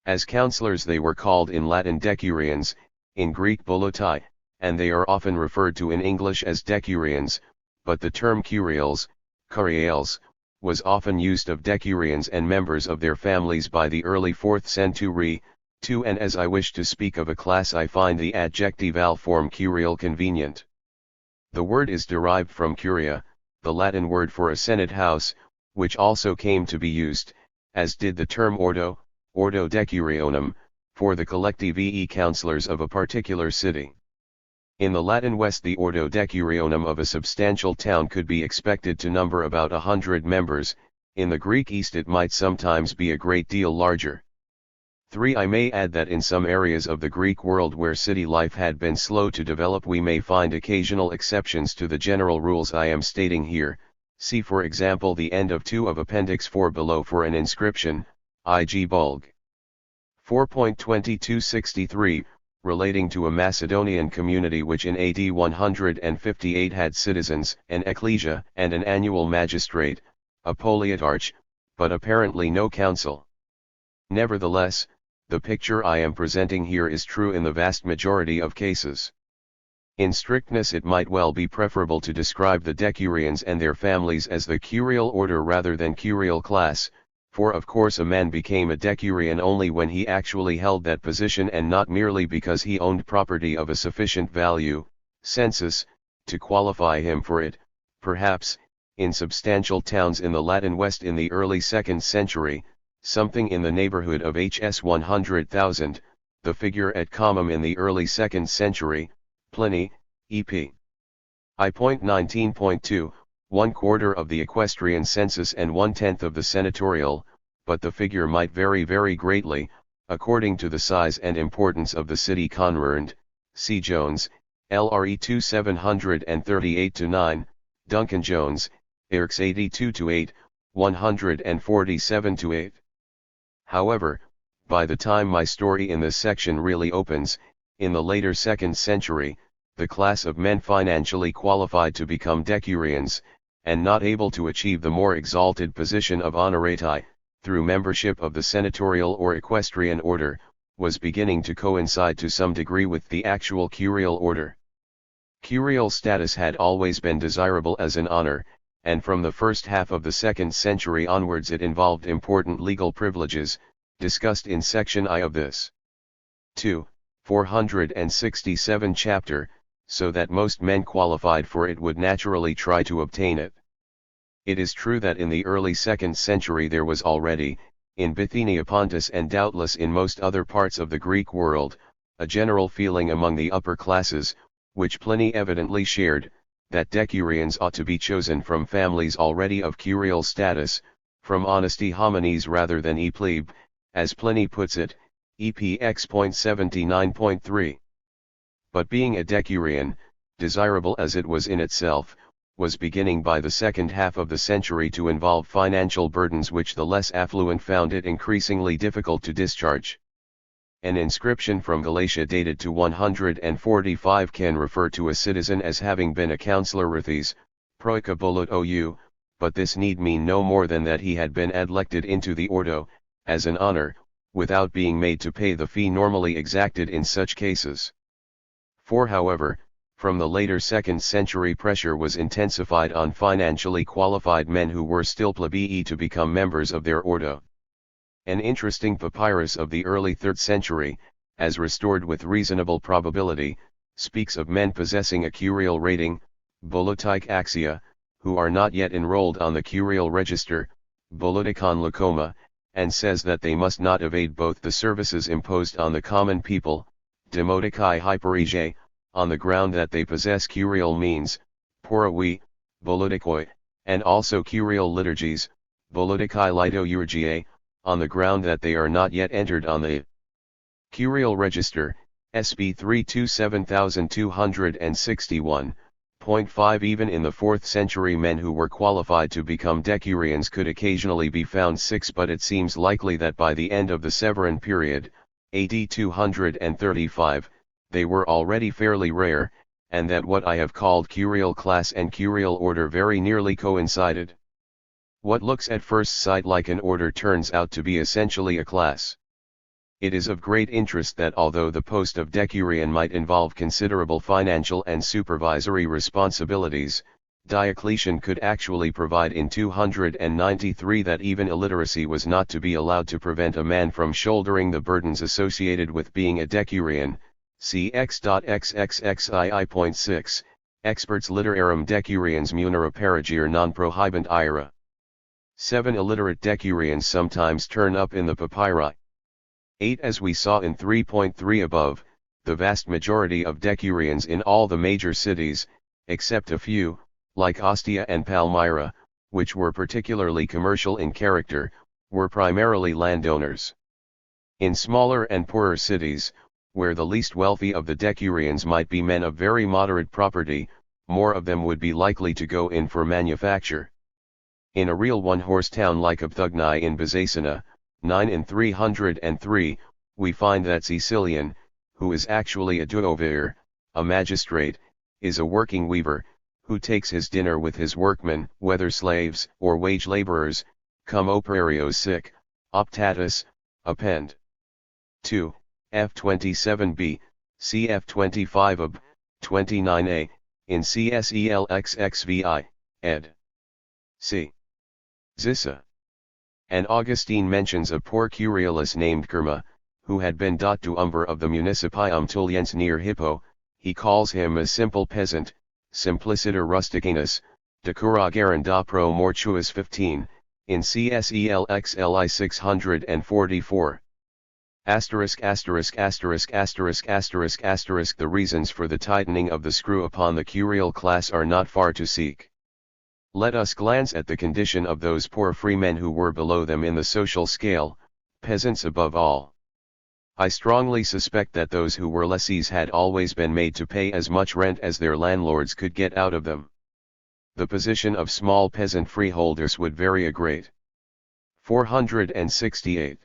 As councillors they were called in Latin decurions, in Greek bolotai, and they are often referred to in English as decurions, but the term curials, curiales, was often used of decurions and members of their families by the early 4th century, 2. And as I wish to speak of a class, I find the adjectival form curial convenient. The word is derived from curia, the Latin word for a senate house, which also came to be used, as did the term ordo decurionum, for the collective councillors of a particular city. In the Latin West, the ordo decurionum of a substantial town could be expected to number about 100 members, in the Greek East it might sometimes be a great deal larger. 3. I may add that in some areas of the Greek world where city life had been slow to develop, we may find occasional exceptions to the general rules I am stating here. See for example the end of 2 of Appendix 4 below for an inscription, I.G. Bulg. 4.2263, relating to a Macedonian community which in AD 158 had citizens, an ecclesia, and an annual magistrate, a poliarch, but apparently no council. Nevertheless, the picture I am presenting here is true in the vast majority of cases. In strictness it might well be preferable to describe the decurions and their families as the curial order rather than curial class, for of course a man became a decurion only when he actually held that position and not merely because he owned property of a sufficient value, census, to qualify him for it. Perhaps, in substantial towns in the Latin West in the early 2nd century, something in the neighborhood of HS 100,000, the figure at commum in the early 2nd century, Pliny, EP. I.19.2, 1/4 of the equestrian census and 1/10 of the senatorial, but the figure might vary very greatly, according to the size and importance of the city conurned. C. Jones, LRE 2738-9, Duncan Jones, IRX 82-8, 147-8. However, by the time my story in this section really opens, in the later 2nd century, the class of men financially qualified to become decurions, and not able to achieve the more exalted position of honorati, through membership of the senatorial or equestrian order, was beginning to coincide to some degree with the actual curial order. Curial status had always been desirable as an honor, and from the first half of the 2nd century onwards it involved important legal privileges, discussed in section I of this 467 chapter, so that most men qualified for it would naturally try to obtain it. It is true that in the early 2nd century there was already, in Bithynia Pontus and doubtless in most other parts of the Greek world, a general feeling among the upper classes, which Pliny evidently shared, that decurions ought to be chosen from families already of curial status, from honesty homines rather than e plebe, as Pliny puts it, EPX.79.3. But being a decurion, desirable as it was in itself, was beginning by the 2nd half of the century to involve financial burdens which the less affluent found it increasingly difficult to discharge. An inscription from Galatia dated to 145 can refer to a citizen as having been a councillor Ruthes, proika bulut ou, but this need mean no more than that he had been adlected into the ordo, as an honor, without being made to pay the fee normally exacted in such cases. For however, from the later 2nd century pressure was intensified on financially qualified men who were still plebei to become members of their ordo. An interesting papyrus of the early 3rd century, as restored with reasonable probability, speaks of men possessing a curial rating, bolotique axia, who are not yet enrolled on the curial register, bolotikon leucoma, and says that they must not evade both the services imposed on the common people, demotikai hyperige, on the ground that they possess curial means, porawi, bolotikoi, and also curial liturgies, bolotikai liturgiae, on the ground that they are not yet entered on the curial register, SB 327,261.5. Even in the 4th century men who were qualified to become decurions could occasionally be found 6, but it seems likely that by the end of the Severan period, AD 235, they were already fairly rare, and that what I have called curial class and curial order very nearly coincided. What looks at first sight like an order turns out to be essentially a class. It is of great interest that although the post of decurion might involve considerable financial and supervisory responsibilities, Diocletian could actually provide in 293 that even illiteracy was not to be allowed to prevent a man from shouldering the burdens associated with being a decurion, see x.xxxii.6, experts literarum decuriens munera perigere non prohibent ira. 7 illiterate decurions sometimes turn up in the papyri. 8 As we saw in 3.3 above, the vast majority of decurions in all the major cities, except a few, like Ostia and Palmyra, which were particularly commercial in character, were primarily landowners. In smaller and poorer cities, where the least wealthy of the decurions might be men of very moderate property, more of them would be likely to go in for manufacture. In a real one-horse town like Abthugni in Byzacina, 9 in 303, we find that Cecilian, who is actually a duovier, a magistrate, is a working weaver, who takes his dinner with his workmen, whether slaves or wage laborers, cum operarios sic, optatus, append. 2. F27b, cf 25 ab, 29a, in CSELXXVI, ed. C. Zissa. And Augustine mentions a poor Curiolus named Kerma, who had been dottuumver of the municipium Tulliense near Hippo. He calls him a simple peasant, simpliciter rusticanus, decuragaran da pro mortuus 15, in CSELXLI 644. The reasons for the tightening of the screw upon the curial class are not far to seek. Let us glance at the condition of those poor freemen who were below them in the social scale, peasants above all. I strongly suspect that those who were lessees had always been made to pay as much rent as their landlords could get out of them. The position of small peasant freeholders would vary a great. 468.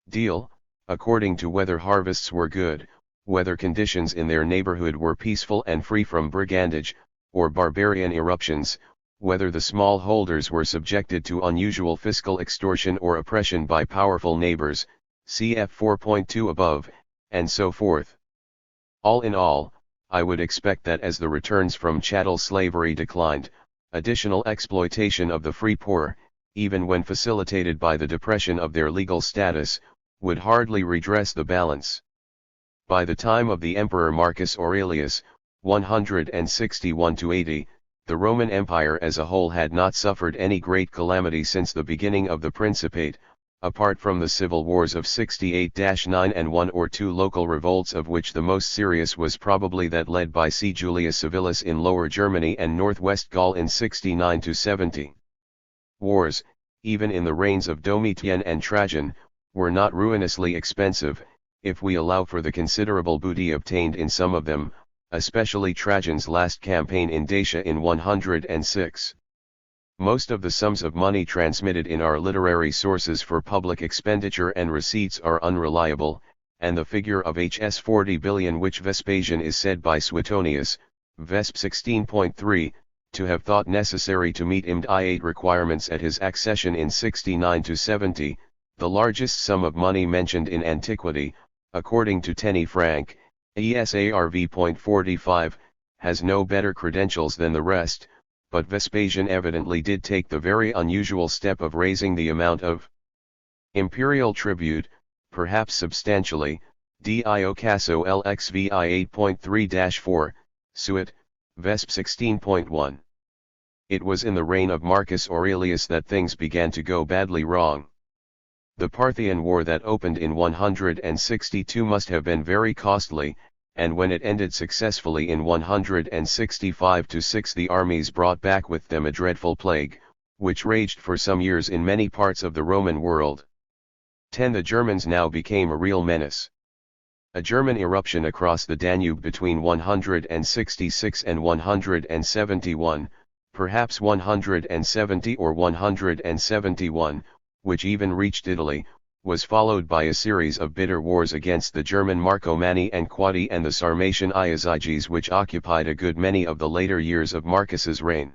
Deal, according to whether harvests were good, whether conditions in their neighborhood were peaceful and free from brigandage, or barbarian eruptions, whether the small holders were subjected to unusual fiscal extortion or oppression by powerful neighbors, cf 4.2 above, and so forth. All in all, I would expect that as the returns from chattel slavery declined, additional exploitation of the free poor, even when facilitated by the depression of their legal status, would hardly redress the balance. By the time of the Emperor Marcus Aurelius, 161–80, the Roman Empire as a whole had not suffered any great calamity since the beginning of the Principate, apart from the civil wars of 68–9 and 1 or 2 local revolts, of which the most serious was probably that led by C. Julius Civilis in Lower Germany and Northwest Gaul in 69–70. Wars, even in the reigns of Domitian and Trajan, were not ruinously expensive, if we allow for the considerable booty obtained in some of them, especially Trajan's last campaign in Dacia in 106. Most of the sums of money transmitted in our literary sources for public expenditure and receipts are unreliable, and the figure of Hs 40 billion which Vespasian is said by Suetonius, Vesp 16.3, to have thought necessary to meet IMD I-8 requirements at his accession in 69–70, the largest sum of money mentioned in antiquity, according to Tenny Frank, ESARV.45, has no better credentials than the rest, but Vespasian evidently did take the very unusual step of raising the amount of imperial tribute, perhaps substantially, Dio Casso LXVI 8.3-4, Suet, Vesp 16.1. It was in the reign of Marcus Aurelius that things began to go badly wrong. The Parthian War that opened in 162 must have been very costly, and when it ended successfully in 165–6 the armies brought back with them a dreadful plague, which raged for some years in many parts of the Roman world. 10. The Germans now became a real menace. A German eruption across the Danube between 166 and 171, perhaps 170 or 171, which even reached Italy, was followed by a series of bitter wars against the German Marcomanni and Quadi and the Sarmatian Iazyges, which occupied a good many of the later years of Marcus's reign.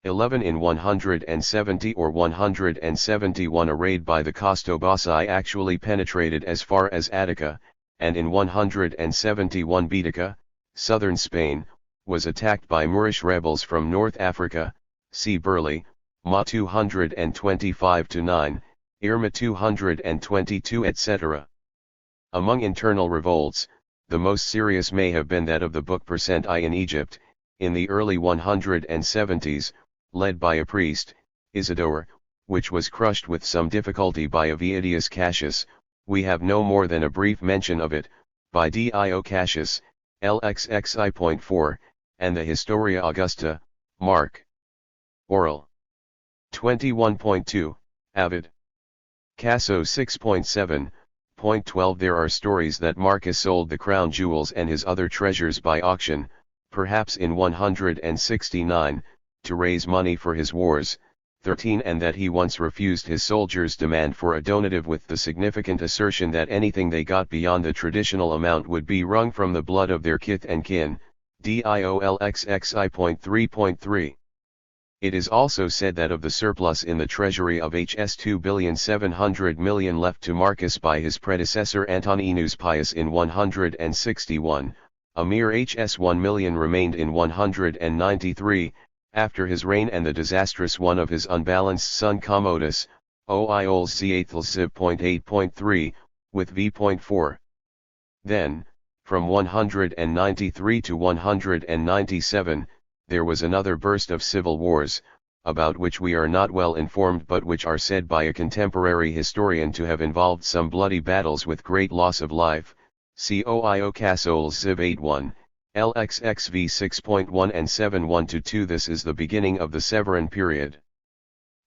11. In 170 or 171 a raid by the Costobosci actually penetrated as far as Attica, and in 171 Baetica, southern Spain, was attacked by Moorish rebels from North Africa, see Burley, Ma 225-9, Irma 222 etc. Among internal revolts, the most serious may have been that of the book Percent I in Egypt, in the early 170s, led by a priest, Isidore, which was crushed with some difficulty by Avidius Cassius. We have no more than a brief mention of it, by Dio Cassius, LXXI.4, and the Historia Augusta, Mark. Oral. 21.2, Avid. Casso 6.7.12. There are stories that Marcus sold the crown jewels and his other treasures by auction, perhaps in 169, to raise money for his wars. 13. And that he once refused his soldiers' demand for a donative with the significant assertion that anything they got beyond the traditional amount would be wrung from the blood of their kith and kin. DIOLXXI.3.3. It is also said that of the surplus in the treasury of Hs 2,700,000,000 left to Marcus by his predecessor Antoninus Pius in 161, a mere Hs 1,000,000 remained in 193, after his reign, and the disastrous one of his unbalanced son Commodus, Oiols C8.8.3, with v.4. Then, from 193 to 197, there was another burst of civil wars, about which we are not well informed but which are said by a contemporary historian to have involved some bloody battles with great loss of life, Coio Cassols Ziv 8.1. LXXV 6.1 and 7.1-2. This is the beginning of the Severan period.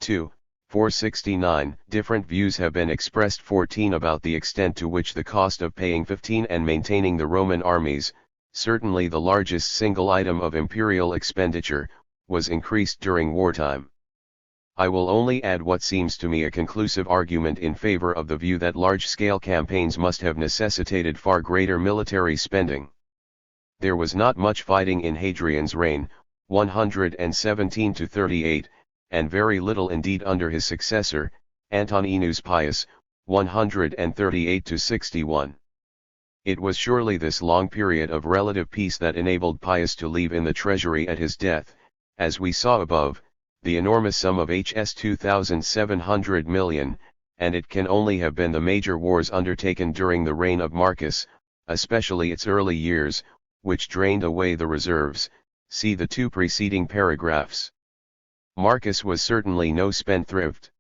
2. 469. Different views have been expressed. 14. About the extent to which the cost of paying 15 and maintaining the Roman armies, certainly the largest single item of imperial expenditure, was increased during wartime. I will only add what seems to me a conclusive argument in favor of the view that large-scale campaigns must have necessitated far greater military spending. There was not much fighting in Hadrian's reign, 117-38, and very little indeed under his successor, Antoninus Pius, 138-61. It was surely this long period of relative peace that enabled Pius to leave in the treasury at his death, as we saw above, the enormous sum of Hs 2,700 million, and it can only have been the major wars undertaken during the reign of Marcus, especially its early years, which drained away the reserves. See the two preceding paragraphs. Marcus was certainly no spendthrift.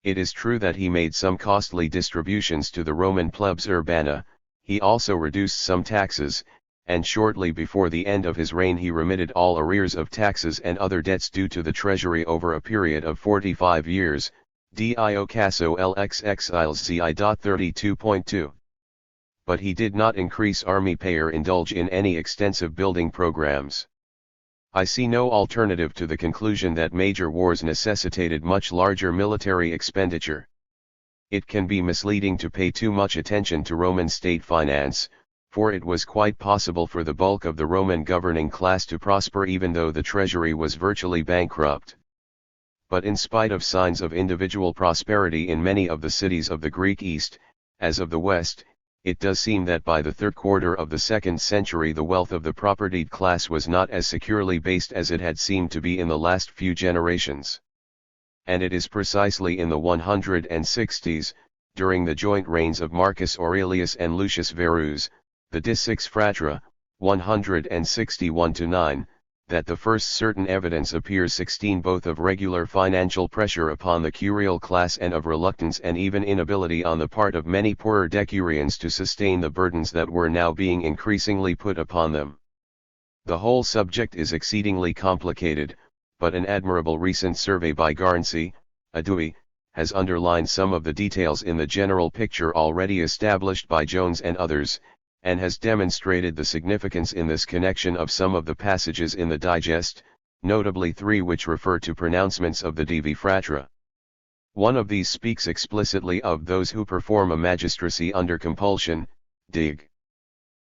It is true that he made some costly distributions to the Roman plebs urbana, he also reduced some taxes, and shortly before the end of his reign he remitted all arrears of taxes and other debts due to the treasury over a period of 45 years, Dio Casso LXXILs CI.32.2. But he did not increase army pay or indulge in any extensive building programs. I see no alternative to the conclusion that major wars necessitated much larger military expenditure. It can be misleading to pay too much attention to Roman state finance, for it was quite possible for the bulk of the Roman governing class to prosper even though the treasury was virtually bankrupt. But in spite of signs of individual prosperity in many of the cities of the Greek East, as of the West, it does seem that by the third quarter of the 2nd century the wealth of the propertied class was not as securely based as it had seemed to be in the last few generations. And it is precisely in the 160s, during the joint reigns of Marcus Aurelius and Lucius Verus, the De Six Fratra, 161-9, that the first certain evidence appears 16 both of regular financial pressure upon the curial class and of reluctance and even inability on the part of many poorer decurions to sustain the burdens that were now being increasingly put upon them. The whole subject is exceedingly complicated, but an admirable recent survey by Garnsey, Adui, has underlined some of the details in the general picture already established by Jones and others, and has demonstrated the significance in this connection of some of the passages in the digest, notably 3 which refer to pronouncements of the Divi Fratra. One of these speaks explicitly of those who perform a magistracy under compulsion, dig.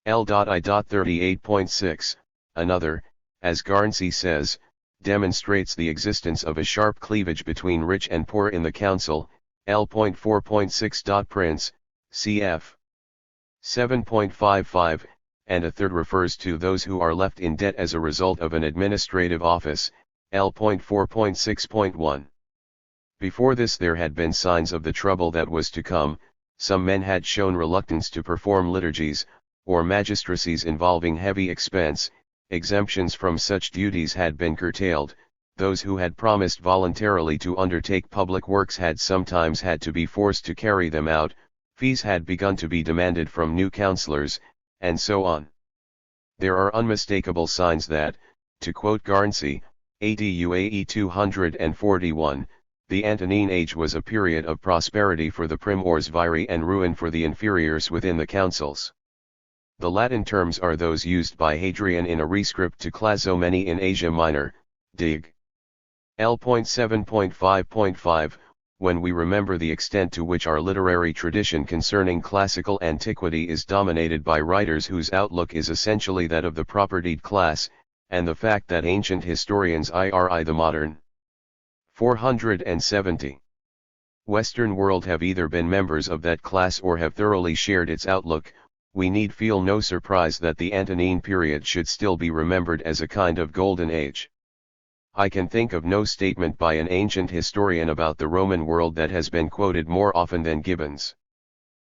L.I.38.6, another, as Garnsey says, demonstrates the existence of a sharp cleavage between rich and poor in the council, L.4.6. Prince, cf. 7.55, and a third refers to those who are left in debt as a result of an administrative office, L.4.6.1. Before this there had been signs of the trouble that was to come. Some men had shown reluctance to perform liturgies, or magistracies involving heavy expense. Exemptions from such duties had been curtailed. Those who had promised voluntarily to undertake public works had sometimes had to be forced to carry them out. Fees had begun to be demanded from new councillors, and so on. There are unmistakable signs that, to quote Garnsey, ADUAE 241, the Antonine age was a period of prosperity for the primors viri and ruin for the inferiors within the councils. The Latin terms are those used by Hadrian in a rescript to Clazomene in Asia Minor, dig. L.7.5.5, when we remember the extent to which our literary tradition concerning classical antiquity is dominated by writers whose outlook is essentially that of the propertied class, and the fact that ancient historians iri the modern 470 Western world have either been members of that class or have thoroughly shared its outlook, we need feel no surprise that the Antonine period should still be remembered as a kind of golden age. I can think of no statement by an ancient historian about the Roman world that has been quoted more often than Gibbon's.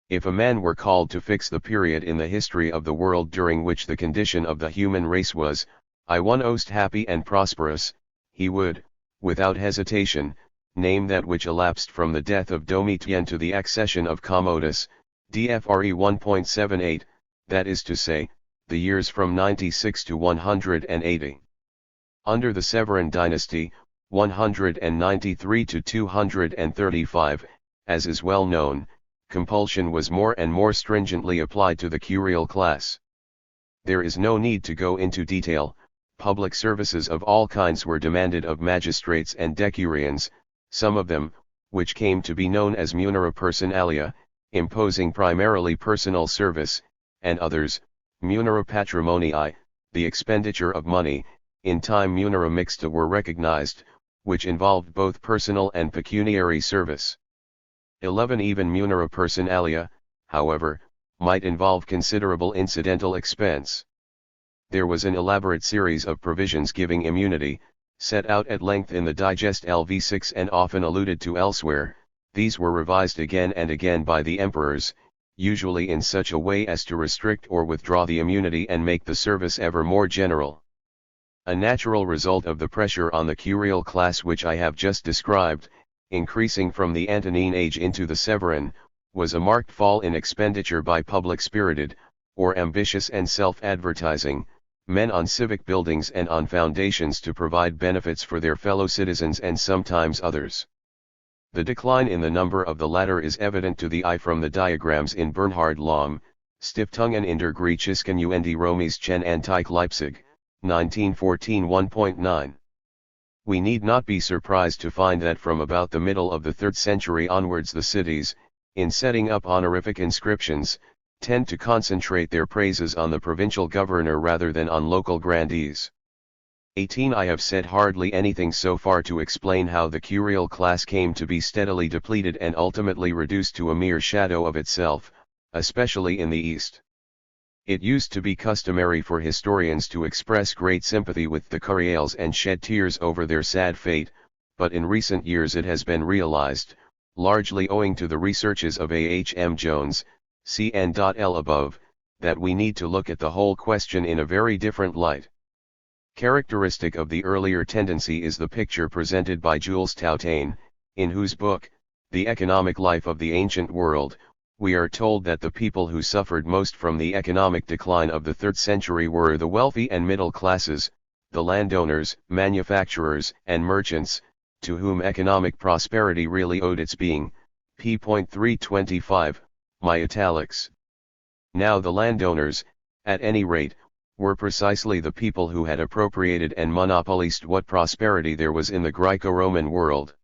If a man were called to fix the period in the history of the world during which the condition of the human race was, I one ost happy and prosperous, he would, without hesitation, name that which elapsed from the death of Domitian to the accession of Commodus, DFRE 1.78, that is to say, the years from 96 to 180. Under the Severan dynasty, 193 to 235, as is well known, compulsion was more and more stringently applied to the curial class. There is no need to go into detail. Public services of all kinds were demanded of magistrates and decurions, some of them, which came to be known as munera personalia, imposing primarily personal service, and others, munera patrimonii, the expenditure of money. In time munera mixta were recognized, which involved both personal and pecuniary service. 11 Even munera personalia, however, might involve considerable incidental expense. There was an elaborate series of provisions giving immunity, set out at length in the Digest LV6 and often alluded to elsewhere. These were revised again and again by the emperors, usually in such a way as to restrict or withdraw the immunity and make the service ever more general. A natural result of the pressure on the curial class which I have just described, increasing from the Antonine age into the Severan, was a marked fall in expenditure by public-spirited, or ambitious and self-advertising, men on civic buildings and on foundations to provide benefits for their fellow citizens and sometimes others. The decline in the number of the latter is evident to the eye from the diagrams in Bernhard Lahm, Stiftungen in der Griechischen und Römischen Antike Leipzig, 1914 1.9. We need not be surprised to find that from about the middle of the 3rd century onwards the cities, in setting up honorific inscriptions, tend to concentrate their praises on the provincial governor rather than on local grandees. 18 I have said hardly anything so far to explain how the curial class came to be steadily depleted and ultimately reduced to a mere shadow of itself, especially in the East. It used to be customary for historians to express great sympathy with the curiales and shed tears over their sad fate, but in recent years it has been realized, largely owing to the researches of A. H. M. Jones, CN.L. above, that we need to look at the whole question in a very different light. Characteristic of the earlier tendency is the picture presented by Jules Tautane, in whose book, The Economic Life of the Ancient World, we are told that the people who suffered most from the economic decline of the 3rd century were the wealthy and middle classes, the landowners, manufacturers, and merchants, to whom economic prosperity really owed its being, p.325, my italics. Now the landowners, at any rate, were precisely the people who had appropriated and monopolized what prosperity there was in the Greco-Roman world.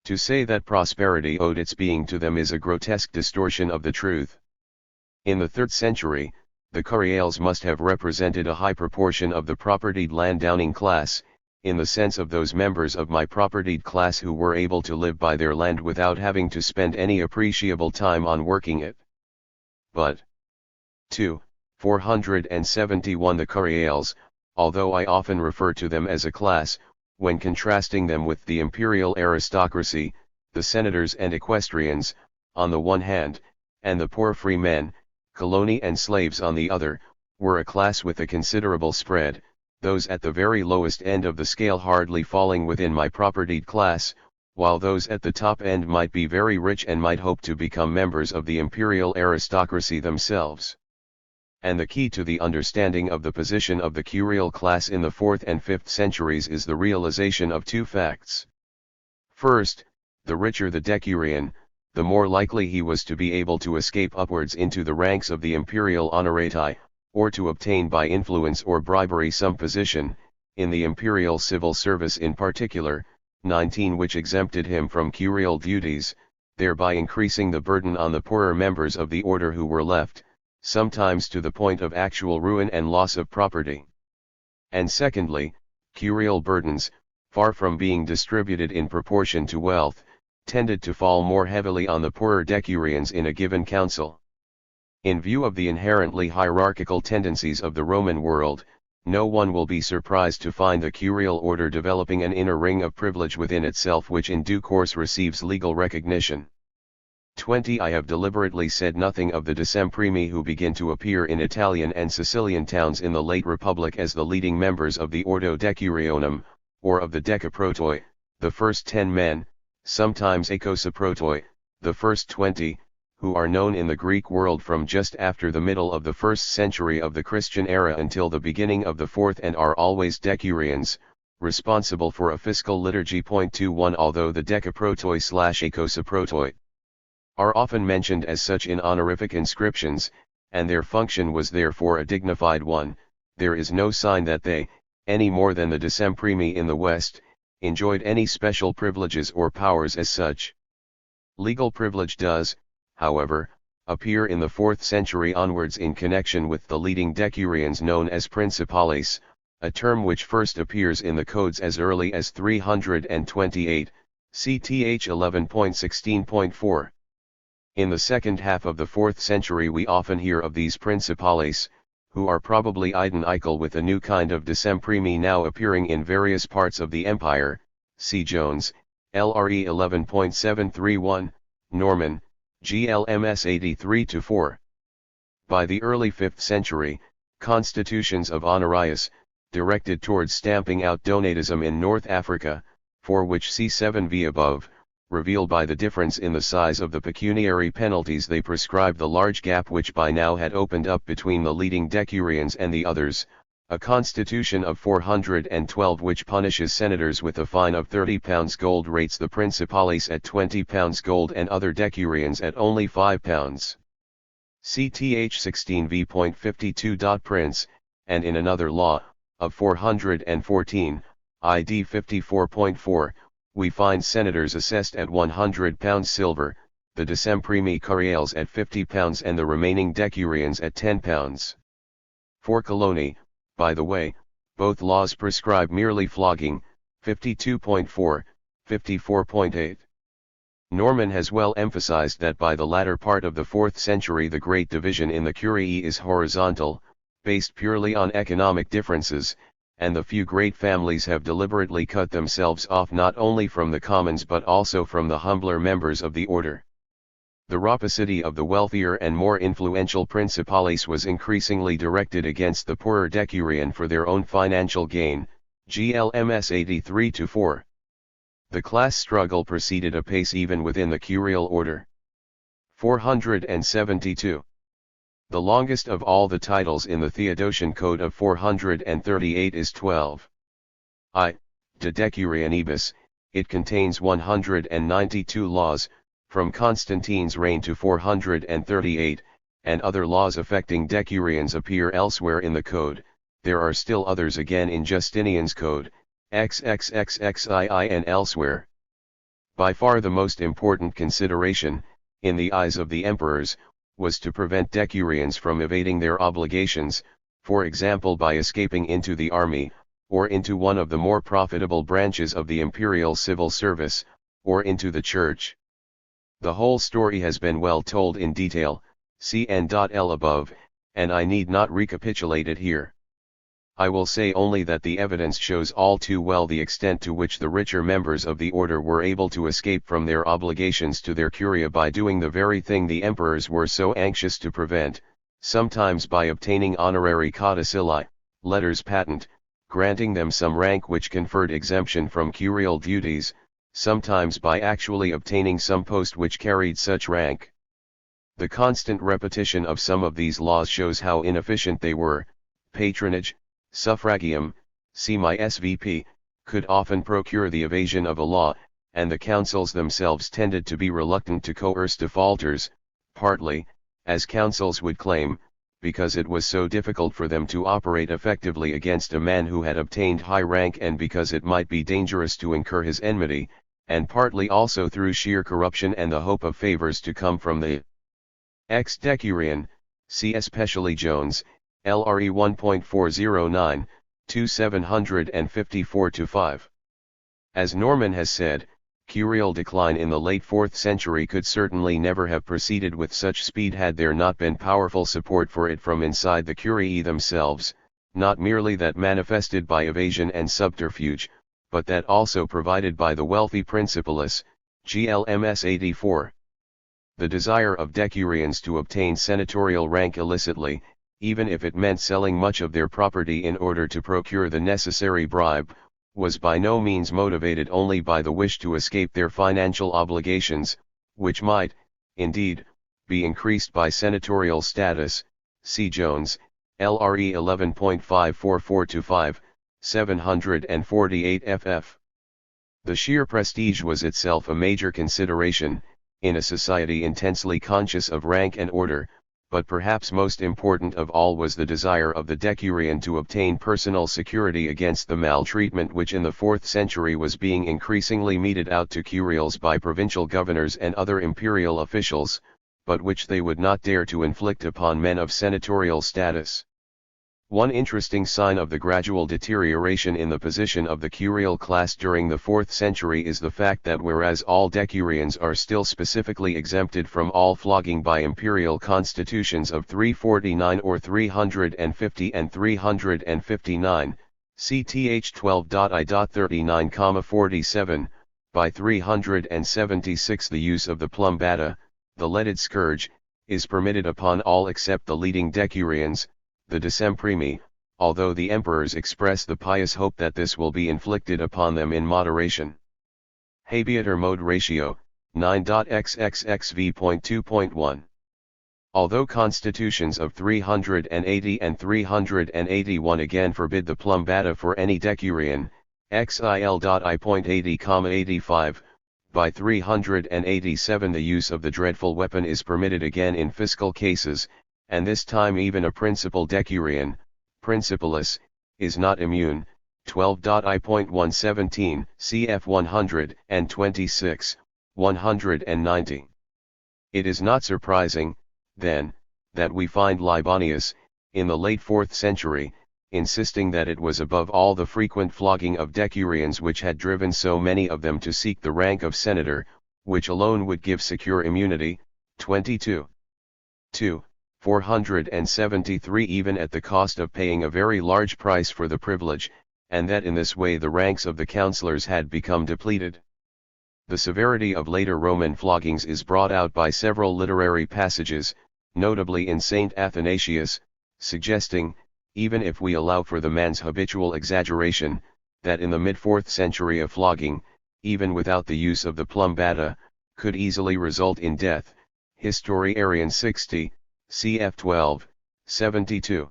To say that prosperity owed its being to them is a grotesque distortion of the truth. In the 3rd century, the curiales must have represented a high proportion of the propertied landowning class, in the sense of those members of my propertied class who were able to live by their land without having to spend any appreciable time on working it. But 2. 471 The CROIX, although I often refer to them as a class, when contrasting them with the imperial aristocracy, the senators and equestrians, on the one hand, and the poor free men, coloni and slaves on the other, were a class with a considerable spread, those at the very lowest end of the scale hardly falling within my propertied class, while those at the top end might be very rich and might hope to become members of the imperial aristocracy themselves. And the key to the understanding of the position of the curial class in the 4th and 5th centuries is the realization of two facts. First, the richer the decurion, the more likely he was to be able to escape upwards into the ranks of the imperial honorati, or to obtain by influence or bribery some position, in the imperial civil service in particular, 19 which exempted him from curial duties, thereby increasing the burden on the poorer members of the order who were left, sometimes to the point of actual ruin and loss of property. And secondly, curial burdens, far from being distributed in proportion to wealth, tended to fall more heavily on the poorer decurions in a given council. In view of the inherently hierarchical tendencies of the Roman world, no one will be surprised to find the curial order developing an inner ring of privilege within itself which in due course receives legal recognition. 20. I have deliberately said nothing of the decemprimi who begin to appear in Italian and Sicilian towns in the late Republic as the leading members of the Ordo Decurionum, or of the Decaprotoi, the first 10 men, sometimes Ecosaprotoi, the first 20, who are known in the Greek world from just after the middle of the 1st century of the Christian era until the beginning of the 4th and are always decurions, responsible for a fiscal liturgy. 21 Although the Decaprotoi/Ecosaprotoi are often mentioned as such in honorific inscriptions, and their function was therefore a dignified one, there is no sign that they, any more than the decemprimi in the West, enjoyed any special privileges or powers as such. Legal privilege does, however, appear in the 4th century onwards in connection with the leading decurions known as principales, a term which first appears in the codes as early as 328, cth 11.16.4. In the second half of the 4th century we often hear of these principales, who are probably identical with a new kind of decemprimi now appearing in various parts of the empire, see Jones, LRE 11.731, Norman, GLMS 83-4. By the early 5th century, constitutions of honorius, directed towards stamping out donatism in North Africa, for which see 7v above, reveal by the difference in the size of the pecuniary penalties they prescribe the large gap which by now had opened up between the leading decurions and the others, a constitution of 412 which punishes senators with a fine of £30 gold rates the principales at £20 gold and other decurions at only £5. CTH 16v.52. Prince, and in another law, of 414, ID 54.4, we find senators assessed at £100 silver, the decemprimi curiales at £50 and the remaining decurions at £10. For coloni, by the way, both laws prescribe merely flogging, 52.4, 54.8. Norman has well emphasized that by the latter part of the 4th century the great division in the curiae is horizontal, based purely on economic differences, and the few great families have deliberately cut themselves off not only from the commons but also from the humbler members of the order. The rapacity of the wealthier and more influential principales was increasingly directed against the poorer decurion for their own financial gain, GLMS 83-4. The class struggle proceeded apace even within the curial order. 472. The longest of all the titles in the Theodosian Code of 438 is 12. De Decurionibus, it contains 192 laws, from Constantine's reign to 438, and other laws affecting decurions appear elsewhere in the code. There are still others again in Justinian's code, XXXXII and elsewhere. By far the most important consideration, in the eyes of the emperors, was to prevent decurions from evading their obligations, for example by escaping into the army, or into one of the more profitable branches of the imperial civil service, or into the church. The whole story has been well told in detail, see N.L. above, and I need not recapitulate it here. I will say only that the evidence shows all too well the extent to which the richer members of the order were able to escape from their obligations to their curia by doing the very thing the emperors were so anxious to prevent, sometimes by obtaining honorary codicilli, letters patent, granting them some rank which conferred exemption from curial duties, sometimes by actually obtaining some post which carried such rank. The constant repetition of some of these laws shows how inefficient they were. Patronage, suffragium, see my SVP, could often procure the evasion of a law, and the councils themselves tended to be reluctant to coerce defaulters, partly, as councils would claim, because it was so difficult for them to operate effectively against a man who had obtained high rank and because it might be dangerous to incur his enmity, and partly also through sheer corruption and the hope of favors to come from the ex-decurion, see especially Jones, LRE 1.409, 2754-5. As Norman has said, curial decline in the late 4th century could certainly never have proceeded with such speed had there not been powerful support for it from inside the curiae themselves, not merely that manifested by evasion and subterfuge, but that also provided by the wealthy principalists, GLMS 84. The desire of decurions to obtain senatorial rank illicitly, even if it meant selling much of their property in order to procure the necessary bribe, was by no means motivated only by the wish to escape their financial obligations, which might, indeed, be increased by senatorial status, see Jones, LRE 11.544-5, 748 ff. The sheer prestige was itself a major consideration, in a society intensely conscious of rank and order, but perhaps most important of all was the desire of the decurion to obtain personal security against the maltreatment which in the 4th century was being increasingly meted out to curials by provincial governors and other imperial officials, but which they would not dare to inflict upon men of senatorial status. One interesting sign of the gradual deterioration in the position of the curial class during the 4th century is the fact that whereas all decurions are still specifically exempted from all flogging by imperial constitutions of 349 or 350 and 359, cth 12.I.39,47, by 376 the use of the plumbata, the leaded scourge, is permitted upon all except the leading decurions, the decemprimi, although the emperors express the pious hope that this will be inflicted upon them in moderation. Habeator mode ratio, 9.xxxv.2.1. Although constitutions of 380 and 381 again forbid the plumbata for any decurion, xil.I.80,85, by 387 the use of the dreadful weapon is permitted again in fiscal cases, and this time even a principal decurion, principalis, is not immune, 12.I.117, cf 126, 190. It is not surprising, then, that we find Libanius, in the late 4th century, insisting that it was above all the frequent flogging of decurions which had driven so many of them to seek the rank of senator, which alone would give secure immunity, 22. 2. 473 even at the cost of paying a very large price for the privilege, and that in this way the ranks of the councillors had become depleted. The severity of later Roman floggings is brought out by several literary passages, notably in Saint Athanasius, suggesting, even if we allow for the man's habitual exaggeration, that in the mid-4th century a flogging, even without the use of the plumbata, could easily result in death. Historiarian 60, cf 12, 72.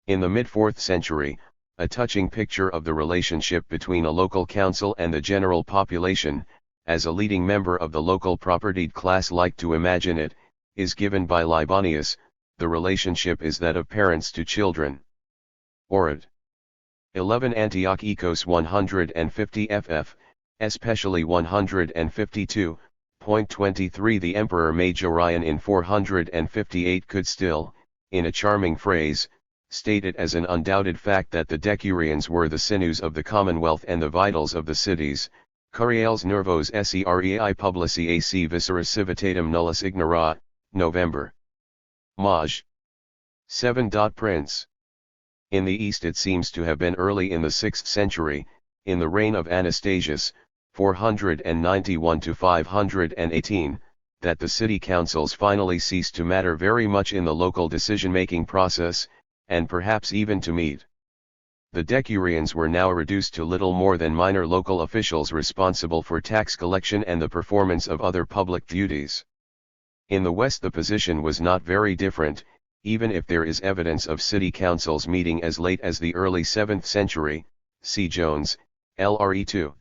In the mid-4th century, a touching picture of the relationship between a local council and the general population, as a leading member of the local propertied class liked to imagine it, is given by Libanius. The relationship is that of parents to children. Orid. 11 Antiochikos 150 ff, especially 152.23 The Emperor Majorian in 458 could still, in a charming phrase, state it as an undoubted fact that the decurions were the sinews of the commonwealth and the vitals of the cities. Curiales nervos serei publici ac viscera civitatem nullus ignora, November. Maj. 7. Prince. In the east it seems to have been early in the 6th century, in the reign of Anastasius, 491 to 518, that the city councils finally ceased to matter very much in the local decision-making process, and perhaps even to meet. The decurions were now reduced to little more than minor local officials responsible for tax collection and the performance of other public duties. In the West the position was not very different, even if there is evidence of city councils meeting as late as the early 7th century, see Jones, LRE 2.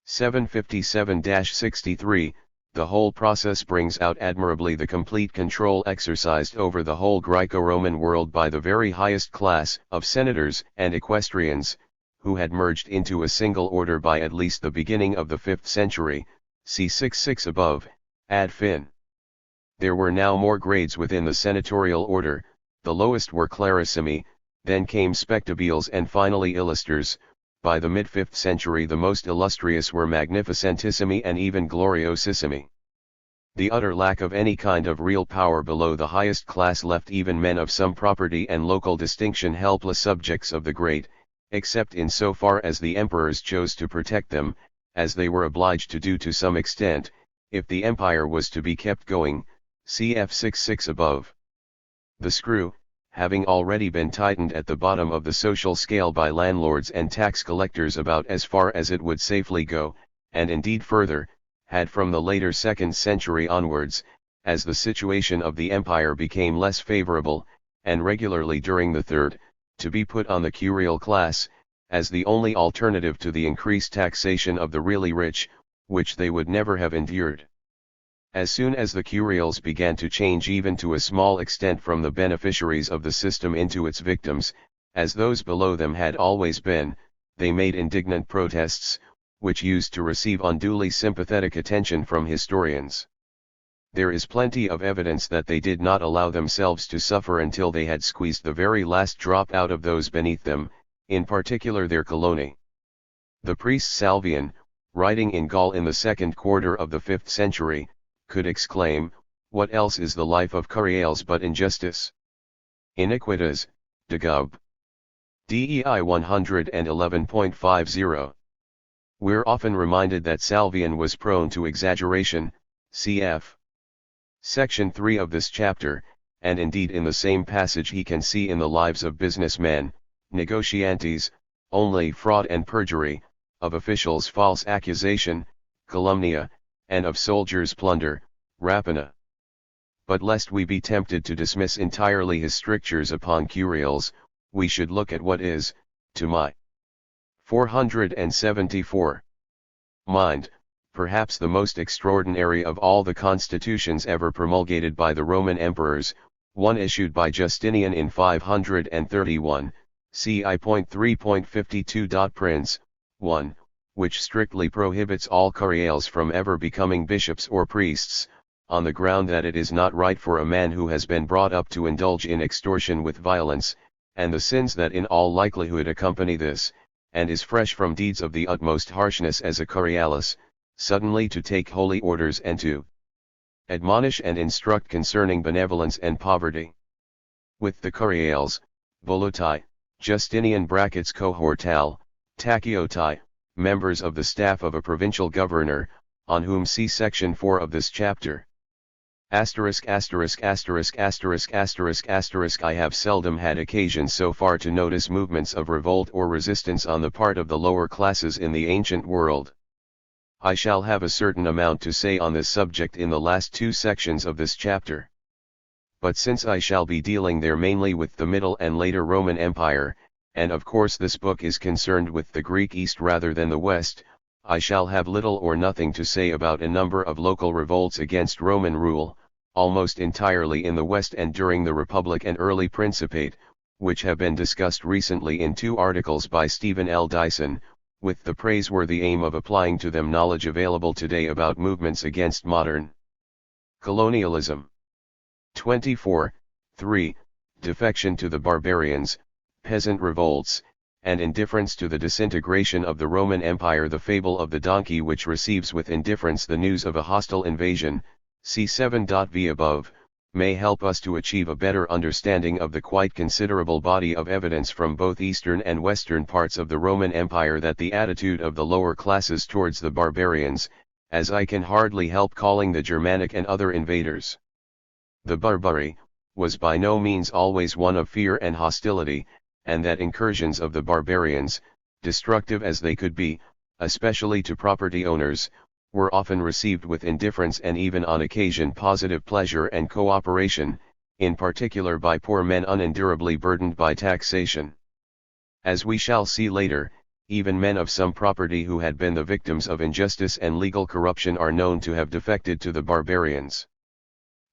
757-63, the whole process brings out admirably the complete control exercised over the whole Greco-Roman world by the very highest class of senators and equestrians, who had merged into a single order by at least the beginning of the 5th century, see 6.6 above, ad fin. There were now more grades within the senatorial order, the lowest were clarissimi, then came spectabiles and finally illusters. By the mid-5th century the most illustrious were magnificentissimi and even gloriosissimi. The utter lack of any kind of real power below the highest class left even men of some property and local distinction helpless subjects of the great, except in so far as the emperors chose to protect them, as they were obliged to do to some extent, if the empire was to be kept going, cf 6.6 above. The screw, having already been tightened at the bottom of the social scale by landlords and tax collectors about as far as it would safely go, and indeed further, had from the later 2nd century onwards, as the situation of the empire became less favorable, and regularly during the 3rd, to be put on the curial class, as the only alternative to the increased taxation of the really rich, which they would never have endured. As soon as the curials began to change even to a small extent from the beneficiaries of the system into its victims, as those below them had always been, they made indignant protests, which used to receive unduly sympathetic attention from historians. There is plenty of evidence that they did not allow themselves to suffer until they had squeezed the very last drop out of those beneath them, in particular their coloni. The priest Salvian, writing in Gaul in the 2nd quarter of the 5th century, could exclaim, "What else is the life of curiales but injustice? Iniquitas, de Gub." DEI 111.50. We're often reminded that Salvian was prone to exaggeration, cf. Section 3 of this chapter, and indeed in the same passage he can see in the lives of businessmen, negotiantes, only fraud and perjury, of officials false accusation, calumnia, and of soldiers plunder, rapina. But lest we be tempted to dismiss entirely his strictures upon curials, we should look at what is, to my 474 mind, perhaps the most extraordinary of all the constitutions ever promulgated by the Roman emperors, one issued by Justinian in 531, see I.3.52. Prince, 1, which strictly prohibits all curiales from ever becoming bishops or priests, on the ground that it is not right for a man who has been brought up to indulge in extortion with violence, and the sins that in all likelihood accompany this, and is fresh from deeds of the utmost harshness as a curialis, suddenly to take holy orders and to admonish and instruct concerning benevolence and poverty. With the curiales, volutai, Justinian (cohortal, tachiotai, members of the staff of a provincial governor, on whom see section 4 of this chapter. I have seldom had occasion so far to notice movements of revolt or resistance on the part of the lower classes in the ancient world. I shall have a certain amount to say on this subject in the last 2 sections of this chapter. But since I shall be dealing there mainly with the Middle and later Roman Empire, and of course this book is concerned with the Greek East rather than the West, I shall have little or nothing to say about a number of local revolts against Roman rule, almost entirely in the West and during the Republic and early Principate, which have been discussed recently in 2 articles by Stephen L. Dyson, with the praiseworthy aim of applying to them knowledge available today about movements against modern colonialism. 24. 3. Defection to the barbarians, peasant revolts, and indifference to the disintegration of the Roman Empire. The fable of the donkey which receives with indifference the news of a hostile invasion, see 7.v above, may help us to achieve a better understanding of the quite considerable body of evidence from both eastern and western parts of the Roman Empire that the attitude of the lower classes towards the barbarians, as I can hardly help calling the Germanic and other invaders, the barbari, was by no means always one of fear and hostility, and that incursions of the barbarians, destructive as they could be, especially to property owners, were often received with indifference and even on occasion positive pleasure and cooperation, in particular by poor men unendurably burdened by taxation. As we shall see later, even men of some property who had been the victims of injustice and legal corruption are known to have defected to the barbarians.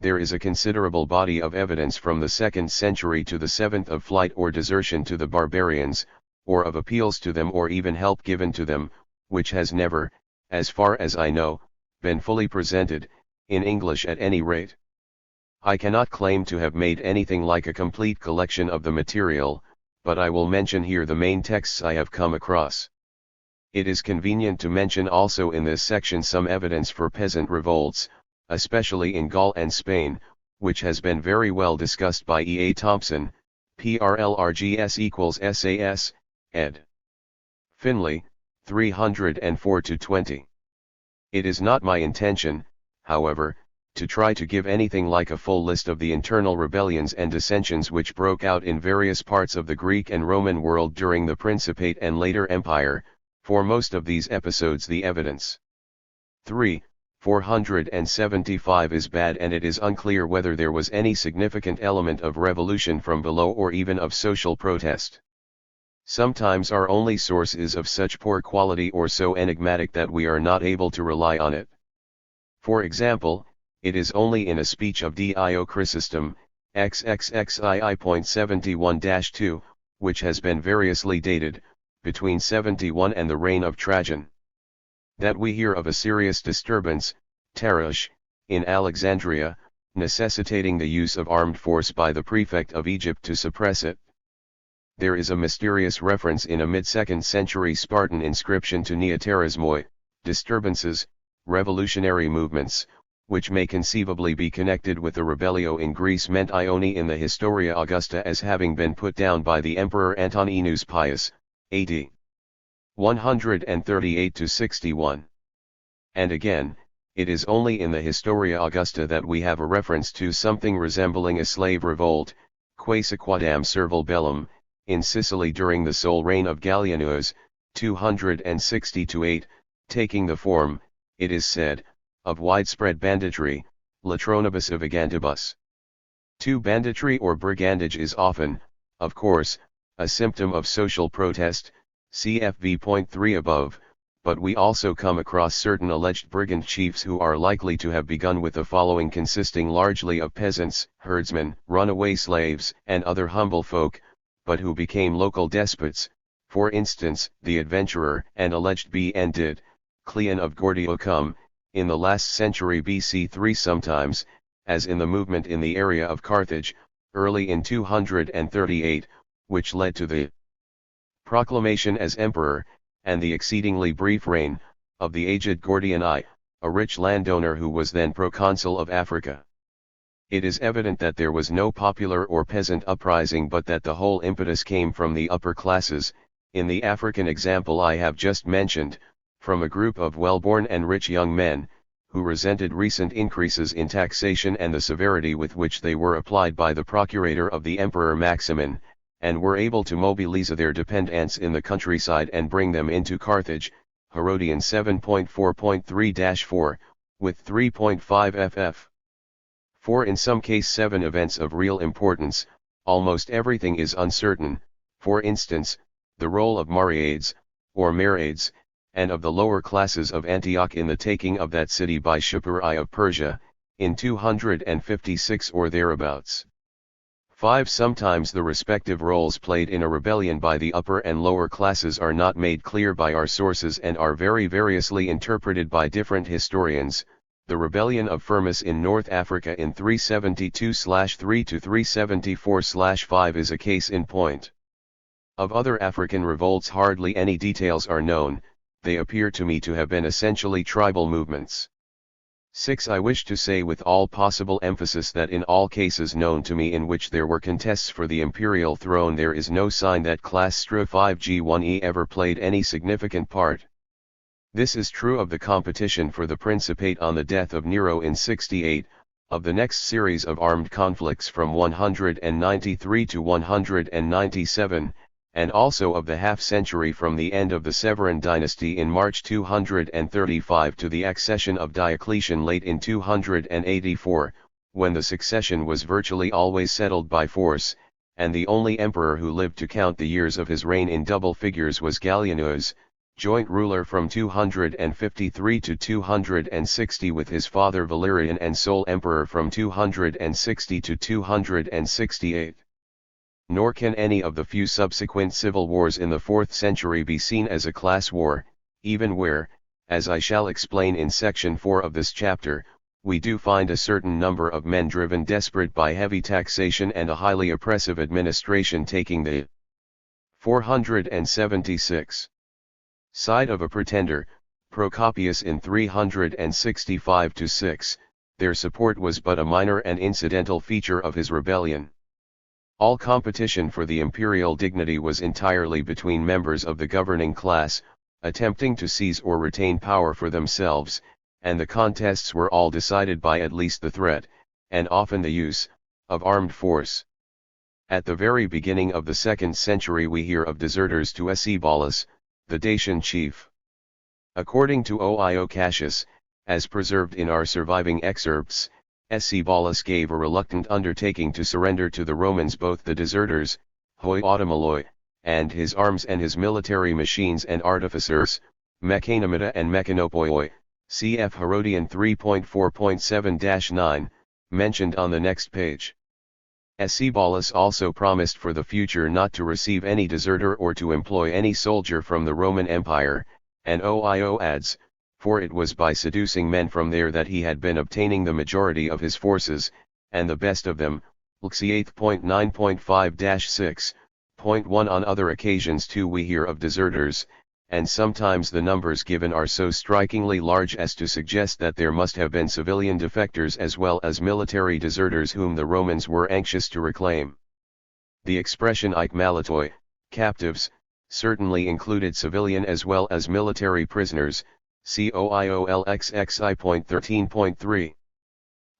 There is a considerable body of evidence from the 2nd century to the 7th of flight or desertion to the barbarians, or of appeals to them or even help given to them, which has never, as far as I know, been fully presented, in English at any rate. I cannot claim to have made anything like a complete collection of the material, but I will mention here the main texts I have come across. It is convenient to mention also in this section some evidence for peasant revolts, especially in Gaul and Spain, which has been very well discussed by E. A. Thompson, PRLRGS = SAS, ed. Finlay, 304-20. It is not my intention, however, to try to give anything like a full list of the internal rebellions and dissensions which broke out in various parts of the Greek and Roman world during the Principate and later Empire, for most of these episodes the evidence 475 is bad and it is unclear whether there was any significant element of revolution from below or even of social protest. Sometimes our only source is of such poor quality or so enigmatic that we are not able to rely on it. For example, it is only in a speech of Dio Chrysostom, XXXII.71-2, which has been variously dated, between 71 and the reign of Trajan, that we hear of a serious disturbance, Tarush, in Alexandria, necessitating the use of armed force by the prefect of Egypt to suppress it. There is a mysterious reference in a mid-2nd century Spartan inscription to neoterismoi, disturbances, revolutionary movements, which may conceivably be connected with the rebellio in Greece meant Ione in the Historia Augusta as having been put down by the Emperor Antoninus Pius, AD 138-61. And again, it is only in the Historia Augusta that we have a reference to something resembling a slave revolt, Quaesequadam serval bellum, in Sicily during the sole reign of Gallienus, 260-8, taking the form, it is said, of widespread banditry, latronibus evigantibus. Banditry or brigandage is often, of course, a symptom of social protest, cf.v.3 above, but we also come across certain alleged brigand chiefs who are likely to have begun with a following consisting largely of peasants, herdsmen, runaway slaves, and other humble folk, but who became local despots, for instance, the adventurer and alleged B.N. did, Cleon of Gordiocum, in the last century BC 3 sometimes, as in the movement in the area of Carthage, early in 238, which led to the proclamation as emperor, and the exceedingly brief reign, of the aged Gordian I, a rich landowner who was then proconsul of Africa. It is evident that there was no popular or peasant uprising but that the whole impetus came from the upper classes, in the African example I have just mentioned, from a group of well-born and rich young men, who resented recent increases in taxation and the severity with which they were applied by the procurator of the Emperor Maximin, and were able to mobilize their dependents in the countryside and bring them into Carthage, Herodian 7.4.3-4, with 3.5 ff. For in some case 7 events of real importance, almost everything is uncertain, for instance, the role of Mariades, or Merades, and of the lower classes of Antioch in the taking of that city by Shapur I of Persia, in 256 or thereabouts. 5. Sometimes the respective roles played in a rebellion by the upper and lower classes are not made clear by our sources and are very variously interpreted by different historians. The rebellion of Firmus in North Africa in 372-3 to 374-5 is a case in point. Of other African revolts hardly any details are known, they appear to me to have been essentially tribal movements. 6. I wish to say with all possible emphasis that in all cases known to me in which there were contests for the imperial throne there is no sign that class STRO 5G1E ever played any significant part. This is true of the competition for the Principate on the death of Nero in 68, of the next series of armed conflicts from 193 to 197, and also of the half-century from the end of the Severan dynasty in March 235 to the accession of Diocletian late in 284, when the succession was virtually always settled by force, and the only emperor who lived to count the years of his reign in double figures was Gallienus, joint ruler from 253 to 260 with his father Valerian and sole emperor from 260 to 268. Nor can any of the few subsequent civil wars in the 4th century be seen as a class war, even where, as I shall explain in section 4 of this chapter, we do find a certain number of men driven desperate by heavy taxation and a highly oppressive administration taking the 476 side of a pretender, Procopius in 365-6, their support was but a minor and incidental feature of his rebellion. All competition for the imperial dignity was entirely between members of the governing class, attempting to seize or retain power for themselves, and the contests were all decided by at least the threat, and often the use, of armed force. At the very beginning of the 2nd century we hear of deserters to Escebulus, the Dacian chief. According to Oio Cassius, as preserved in our surviving excerpts, Escebulus gave a reluctant undertaking to surrender to the Romans both the deserters, hoi automaloi, and his arms and his military machines and artificers, mechanomata and mechanopoioi, cf. Herodian 3.4.7-9, mentioned on the next page. Escebulus also promised for the future not to receive any deserter or to employ any soldier from the Roman Empire, and Oio adds, for it was by seducing men from there that he had been obtaining the majority of his forces, and the best of them, LXI 8.9.5-6.1. On other occasions too we hear of deserters, and sometimes the numbers given are so strikingly large as to suggest that there must have been civilian defectors as well as military deserters whom the Romans were anxious to reclaim. The expression ikmalatoi, captives, certainly included civilian as well as military prisoners, see OIOLXXI.13.3.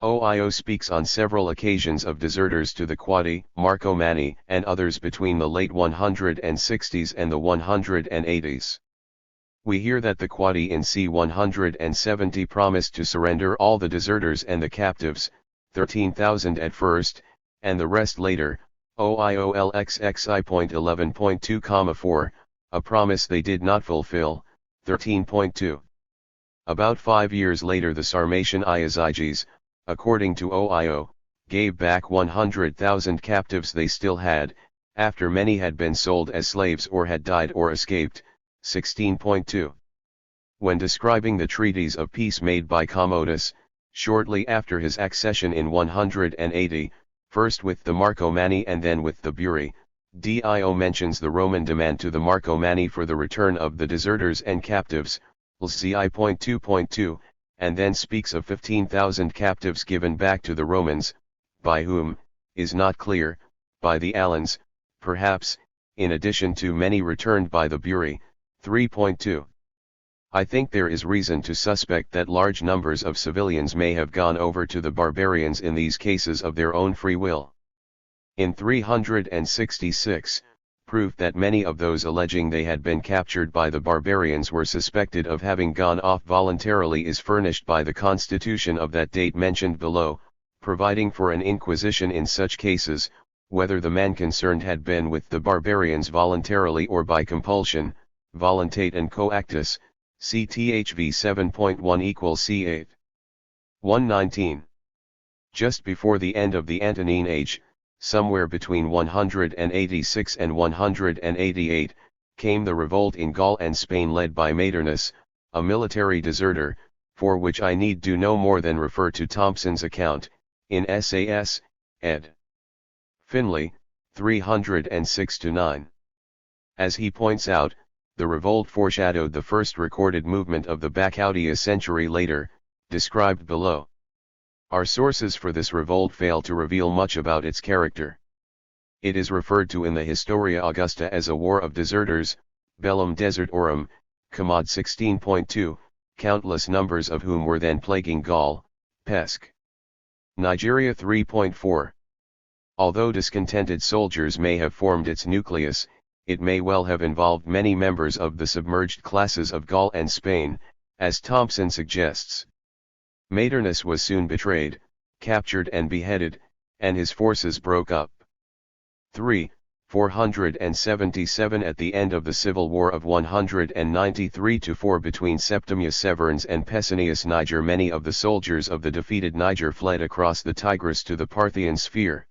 Oio speaks on several occasions of deserters to the Quadi, Marcomanni, and others between the late 160s and the 180s. We hear that the Quadi in c. 170 promised to surrender all the deserters and the captives, 13,000 at first, and the rest later, OIOLXXI.11.2,4, a promise they did not fulfill, 13.2. About 5 years later the Sarmatian Iazyges, according to Oio, gave back 100,000 captives they still had, after many had been sold as slaves or had died or escaped, 16.2. When describing the treaties of peace made by Commodus, shortly after his accession in 180, first with the Marcomanni and then with the Buri, Dio mentions the Roman demand to the Marcomanni for the return of the deserters and captives, LCI.2.2, and then speaks of 15,000 captives given back to the Romans, by whom, is not clear, by the Alans, perhaps, in addition to many returned by the Buri, 3.2. I think there is reason to suspect that large numbers of civilians may have gone over to the barbarians in these cases of their own free will. In 366, proof that many of those alleging they had been captured by the barbarians were suspected of having gone off voluntarily is furnished by the constitution of that date mentioned below, providing for an inquisition in such cases, whether the man concerned had been with the barbarians voluntarily or by compulsion, voluntate and coactus, CTHV 7.1 = C8. 119. Just before the end of the Antonine Age, somewhere between 186 and 188, came the revolt in Gaul and Spain led by Maternus, a military deserter, for which I need do no more than refer to Thompson's account, in SAS, ed. Finlay, 306-9. As he points out, the revolt foreshadowed the first recorded movement of the Bacchaudia a century later, described below. Our sources for this revolt fail to reveal much about its character. It is referred to in the Historia Augusta as a war of deserters, bellum desertorum, Commod 16.2, countless numbers of whom were then plaguing Gaul, Pesque. Nigeria 3.4. Although discontented soldiers may have formed its nucleus, it may well have involved many members of the submerged classes of Gaul and Spain, as Thompson suggests. Maternus was soon betrayed, captured and beheaded, and his forces broke up. 3. 477 At the end of the civil war of 193-4 between Septimius Severns and Pessinnius Niger, many of the soldiers of the defeated Niger fled across the Tigris to the Parthian sphere.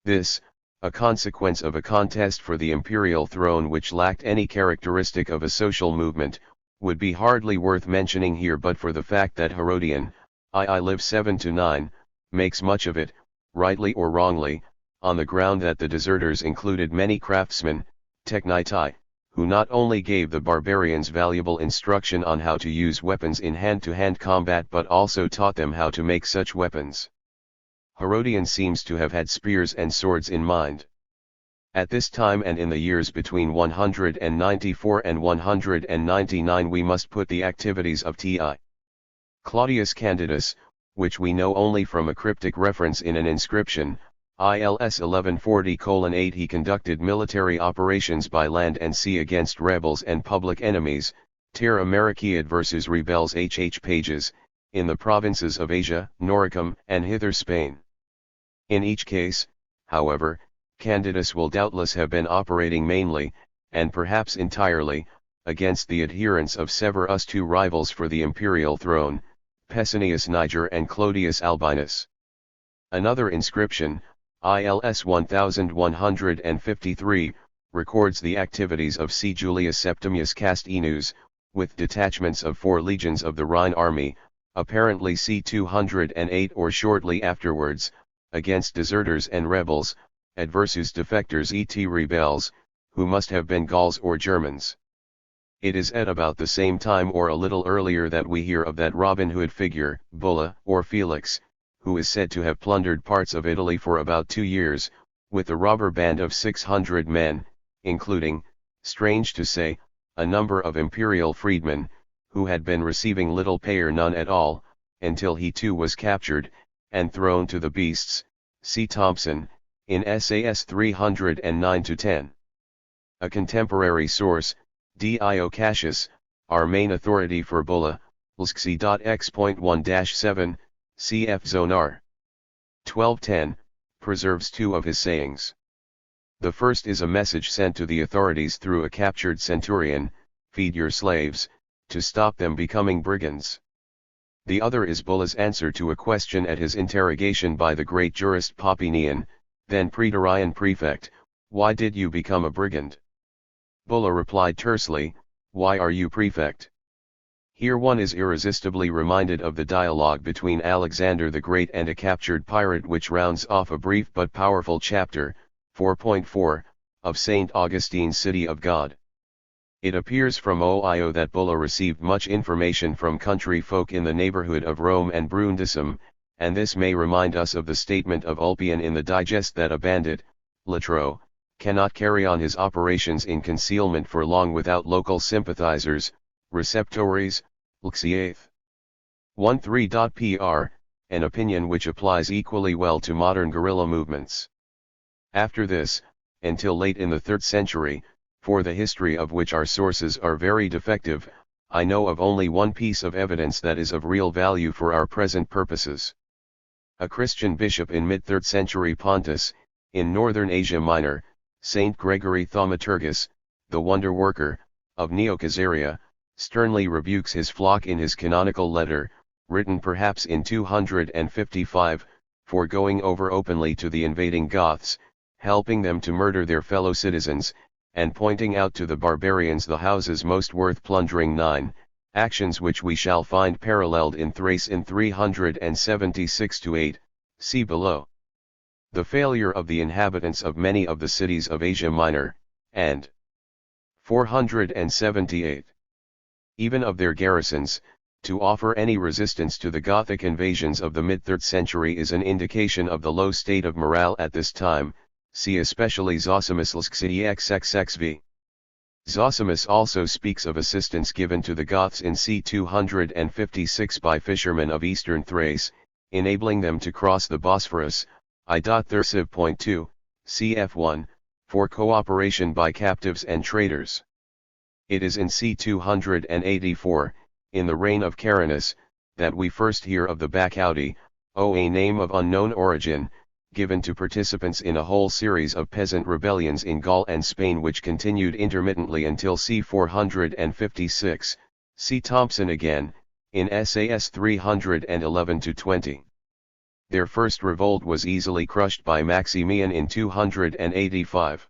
This, a consequence of a contest for the imperial throne which lacked any characteristic of a social movement, would be hardly worth mentioning here but for the fact that Herodian, I live 7-9, makes much of it, rightly or wrongly, on the ground that the deserters included many craftsmen, technitai, who not only gave the barbarians valuable instruction on how to use weapons in hand-to-hand combat but also taught them how to make such weapons. Herodian seems to have had spears and swords in mind. At this time and in the years between 194 and 199 we must put the activities of T.I. Claudius Candidus, which we know only from a cryptic reference in an inscription, ILS 1140:8. He conducted military operations by land and sea against rebels and public enemies, Terra Marichiad versus rebels pages, in the provinces of Asia, Noricum, and hither Spain. In each case, however, Candidus will doubtless have been operating mainly, and perhaps entirely, against the adherents of Severus, two rivals for the imperial throne, Pessinnius Niger and Clodius Albinus. Another inscription, ILS 1153, records the activities of C. Julius Septimius Castinus, with detachments of 4 legions of the Rhine army, apparently c. 208 or shortly afterwards, against deserters and rebels, adversus defectors et rebels, who must have been Gauls or Germans. It is at about the same time or a little earlier that we hear of that Robin Hood figure, Bulla or Felix, who is said to have plundered parts of Italy for about 2 years, with a robber band of 600 men, including, strange to say, a number of imperial freedmen, who had been receiving little pay or none at all, until he too was captured, and thrown to the beasts, see Thompson, in SAS 309-10. A contemporary source, Dio Cassius, our main authority for Bulla, lsxc.x.1-7, cf. Zonar. 1210, preserves 2 of his sayings. The first is a message sent to the authorities through a captured centurion, feed your slaves, to stop them becoming brigands. The other is Bulla's answer to a question at his interrogation by the great jurist Papinian, then praetorian prefect, why did you become a brigand? Bulla replied tersely, why are you prefect? Here one is irresistibly reminded of the dialogue between Alexander the Great and a captured pirate, which rounds off a brief but powerful chapter, 4.4, of St. Augustine's City of God. It appears from OIO that Bulla received much information from country folk in the neighborhood of Rome and Brundisium, and this may remind us of the statement of Ulpian in the Digest that a bandit, Latro, cannot carry on his operations in concealment for long without local sympathizers, receptores, lxiath. 13.pr, an opinion which applies equally well to modern guerrilla movements. After this, until late in the 3rd century, for the history of which our sources are very defective, I know of only one piece of evidence that is of real value for our present purposes. A Christian bishop in mid-3rd century Pontus, in northern Asia Minor, Saint Gregory Thaumaturgus, the wonder worker, of Neo-Caesarea, sternly rebukes his flock in his canonical letter, written perhaps in 255, for going over openly to the invading Goths, helping them to murder their fellow citizens, and pointing out to the barbarians the houses most worth plundering. 9, actions which we shall find paralleled in Thrace in 376-8, see below. The failure of the inhabitants of many of the cities of Asia Minor, and 478. Even of their garrisons, To offer any resistance to the Gothic invasions of the mid-3rd century is an indication of the low state of morale at this time, see especially Zosimus LXXXV. Zosimus also speaks of assistance given to the Goths in c. 256 by fishermen of eastern Thrace, enabling them to cross the Bosphorus, I.30.2, cf1, for cooperation by captives and traders. It is in c. 284, in the reign of Carinus, that we first hear of the Bacchaudi, a name of unknown origin, given to participants in a whole series of peasant rebellions in Gaul and Spain which continued intermittently until c. 456, see Thompson again, in SAS 311-20. Their first revolt was easily crushed by Maximian in 285.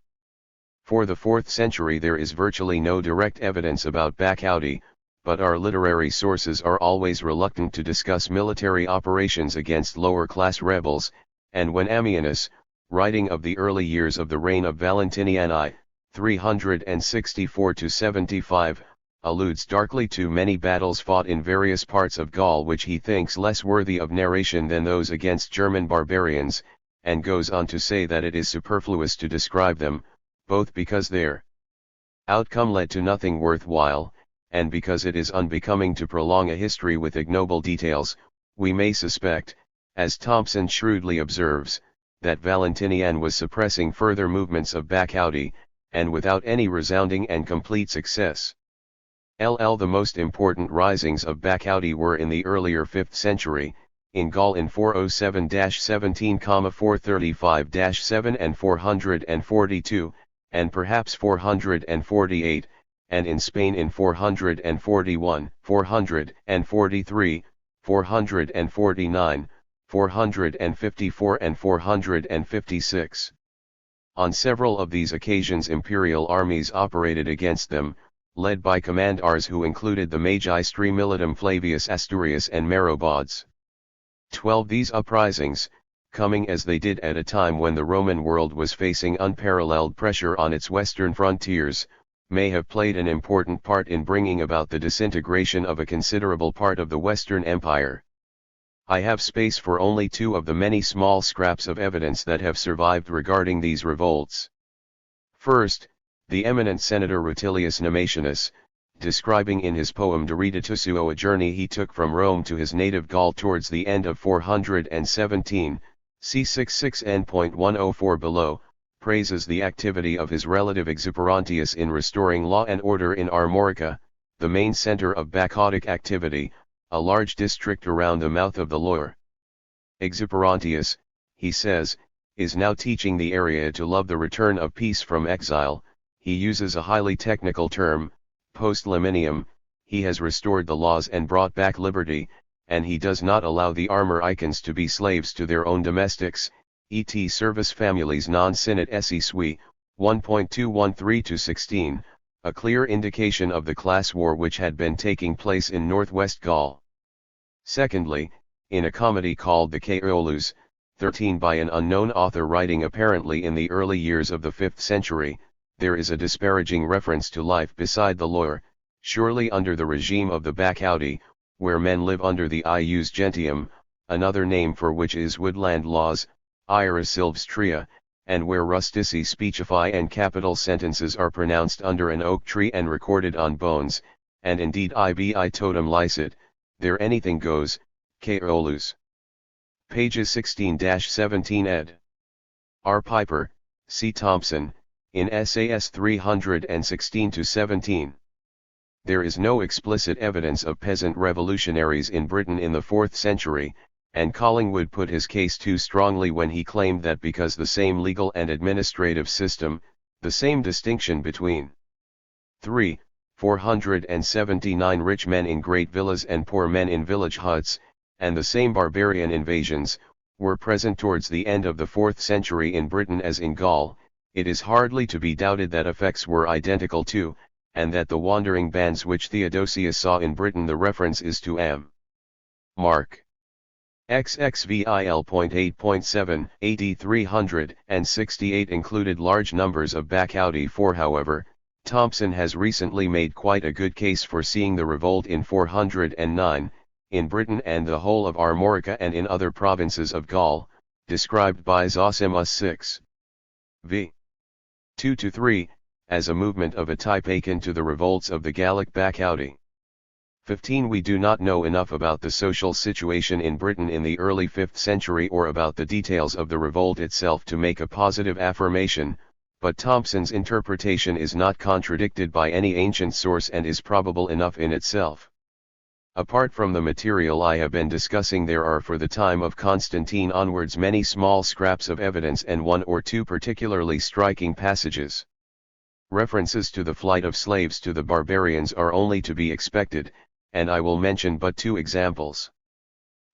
For the 4th century there is virtually no direct evidence about Bacchaudi, but our literary sources are always reluctant to discuss military operations against lower-class rebels, and when Ammianus, writing of the early years of the reign of Valentinian I, 364-75, alludes darkly to many battles fought in various parts of Gaul which he thinks less worthy of narration than those against German barbarians, and goes on to say that it is superfluous to describe them, both because their outcome led to nothing worthwhile, and because it is unbecoming to prolong a history with ignoble details. We may suspect, as Thompson shrewdly observes, that Valentinian was suppressing further movements of Bacchaudi, and without any resounding and complete success. The most important risings of Bacchaudi were in the earlier 5th century, in Gaul in 407-17, 435-7 and 442, and perhaps 448, and in Spain in 441, 443, 449, 454 and 456. On several of these occasions imperial armies operated against them, led by commandars who included the Magistri Militum Flavius Asturius and Marobods. 12 These uprisings, coming as they did at a time when the Roman world was facing unparalleled pressure on its western frontiers, may have played an important part in bringing about the disintegration of a considerable part of the Western Empire. I have space for only 2 of the many small scraps of evidence that have survived regarding these revolts. First, the eminent Senator Rutilius Nemesianus, describing in his poem De Reditutio a journey he took from Rome to his native Gaul towards the end of 417, c. 66n.104 below, praises the activity of his relative Exuperantius in restoring law and order in Armorica, the main center of Bacchaudic activity, a large district around the mouth of the Loire. Exuperantius, he says, is now teaching the area to love the return of peace from exile. He uses a highly technical term, post liminium. He has restored the laws and brought back liberty, and he does not allow the Armoricans to be slaves to their own domestics, et servus families non sinit esse sui, 1.213-16, a clear indication of the class war which had been taking place in northwest Gaul. Secondly, in a comedy called the Caeolus, 13 by an unknown author writing apparently in the early years of the 5th century, there is a disparaging reference to life beside the Loire, surely under the regime of the Bacchaudi, where men live under the ius gentium, another name for which is woodland laws, ira silvestria, and where rustici speechify and capital sentences are pronounced under an oak tree and recorded on bones, and indeed ibi totem licet, there anything goes, Caeolus. Pages 16-17 ed. R. Piper, C. Thompson, in SAS 316-17. There is no explicit evidence of peasant revolutionaries in Britain in the 4th century, and Collingwood put his case too strongly when he claimed that because the same legal and administrative system, the same distinction between 479 rich men in great villas and poor men in village huts, and the same barbarian invasions, were present towards the end of the 4th century in Britain as in Gaul, it is hardly to be doubted that effects were identical too, and that the wandering bands which Theodosius saw in Britain, the reference is to M. Mark. XXVIL.8.7, AD 368 included large numbers of Bacchaudi, for however, Thompson has recently made quite a good case for seeing the revolt in 409, in Britain and the whole of Armorica and in other provinces of Gaul, described by Zosimus 6. v. 2-3, as a movement of a type akin to the revolts of the Gallic Bacchaudi. 15. We do not know enough about the social situation in Britain in the early 5th century or about the details of the revolt itself to make a positive affirmation, but Thompson's interpretation is not contradicted by any ancient source and is probable enough in itself. Apart from the material I have been discussing, there are for the time of Constantine onwards many small scraps of evidence and one or two particularly striking passages. References to the flight of slaves to the barbarians are only to be expected, and I will mention but two examples.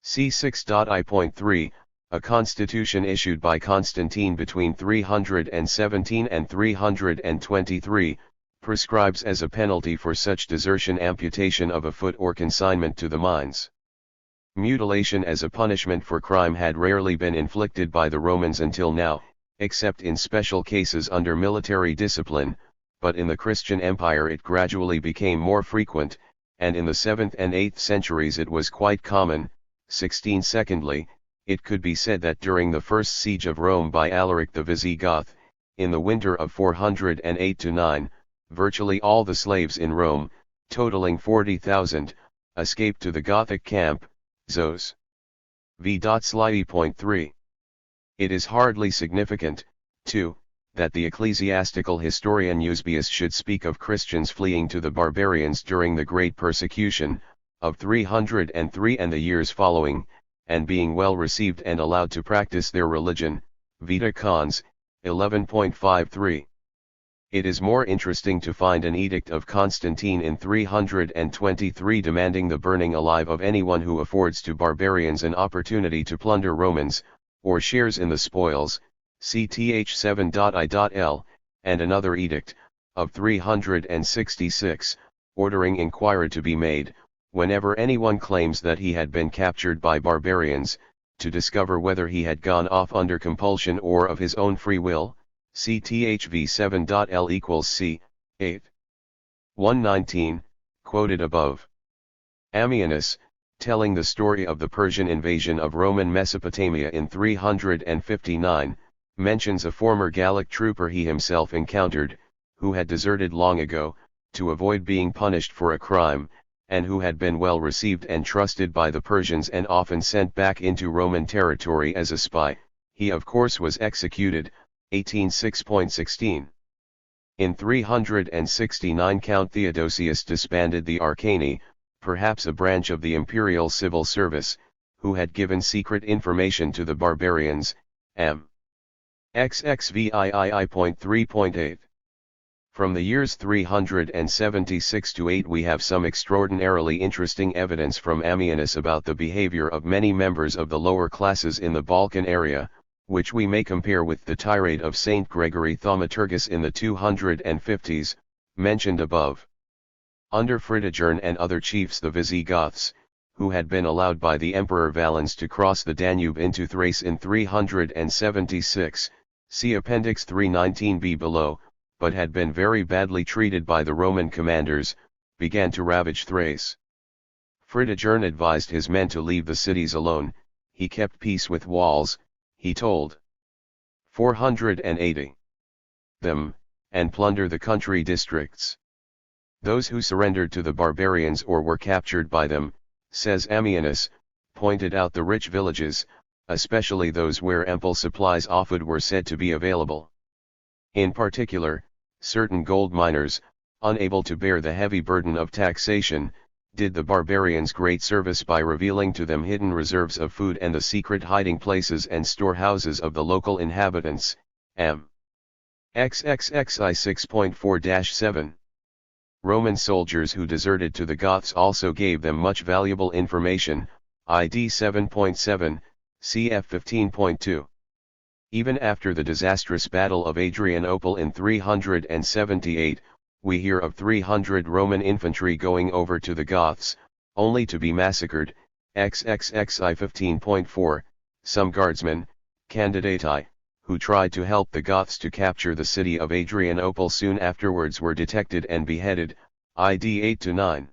See 6.I.3, a constitution issued by Constantine between 317 and 323, prescribes as a penalty for such desertion amputation of a foot or consignment to the mines. Mutilation as a punishment for crime had rarely been inflicted by the Romans until now, except in special cases under military discipline, but in the Christian Empire it gradually became more frequent, and in the 7th and 8th centuries it was quite common. 16. Secondly, it could be said that during the first siege of Rome by Alaric the Visigoth, in the winter of 408-9, virtually all the slaves in Rome, totaling 40,000, escaped to the Gothic camp, Zos. v.3. It is hardly significant, too, that the ecclesiastical historian Eusebius should speak of Christians fleeing to the barbarians during the great persecution, of 303 and the years following, and being well received and allowed to practice their religion, Vita Cons, 11.53. It is more interesting to find an edict of Constantine in 323 demanding the burning alive of anyone who affords to barbarians an opportunity to plunder Romans, or shares in the spoils, cth 7.I.L., and another edict, of 366, ordering inquiry to be made, whenever anyone claims that he had been captured by barbarians, to discover whether he had gone off under compulsion or of his own free will, cthv 7.L equals c. 8. 119, quoted above. Ammianus, telling the story of the Persian invasion of Roman Mesopotamia in 359, mentions a former Gallic trooper he himself encountered, who had deserted long ago, to avoid being punished for a crime, and who had been well received and trusted by the Persians and often sent back into Roman territory as a spy. He of course was executed, 18:6.16. In 369 Count Theodosius disbanded the Arcani, perhaps a branch of the imperial civil service, who had given secret information to the barbarians, m. XXVIII.3.8. From the years 376 to 8 we have some extraordinarily interesting evidence from Ammianus about the behavior of many members of the lower classes in the Balkan area, which we may compare with the tirade of Saint Gregory Thaumaturgus in the 250s, mentioned above. Under Fritigern and other chiefs the Visigoths, who had been allowed by the Emperor Valens to cross the Danube into Thrace in 376, see Appendix 319b below, but had been very badly treated by the Roman commanders, began to ravage Thrace. Fritigern advised his men to leave the cities alone. He kept peace with walls, he told 480 them, and plunder the country districts. Those who surrendered to the barbarians or were captured by them, says Ammianus, pointed out the rich villages, especially those where ample supplies of food were said to be available. In particular, certain gold miners, unable to bear the heavy burden of taxation, did the barbarians great service by revealing to them hidden reserves of food and the secret hiding places and storehouses of the local inhabitants, m. XXXI 6.4-7. Roman soldiers who deserted to the Goths also gave them much valuable information, ID 7.7, cf 15.2. Even after the disastrous Battle of Adrianople in 378, we hear of 300 Roman infantry going over to the Goths, only to be massacred, XXXI 15.4, some guardsmen, candidati, who tried to help the Goths to capture the city of Adrianople soon afterwards were detected and beheaded, ID 8-9.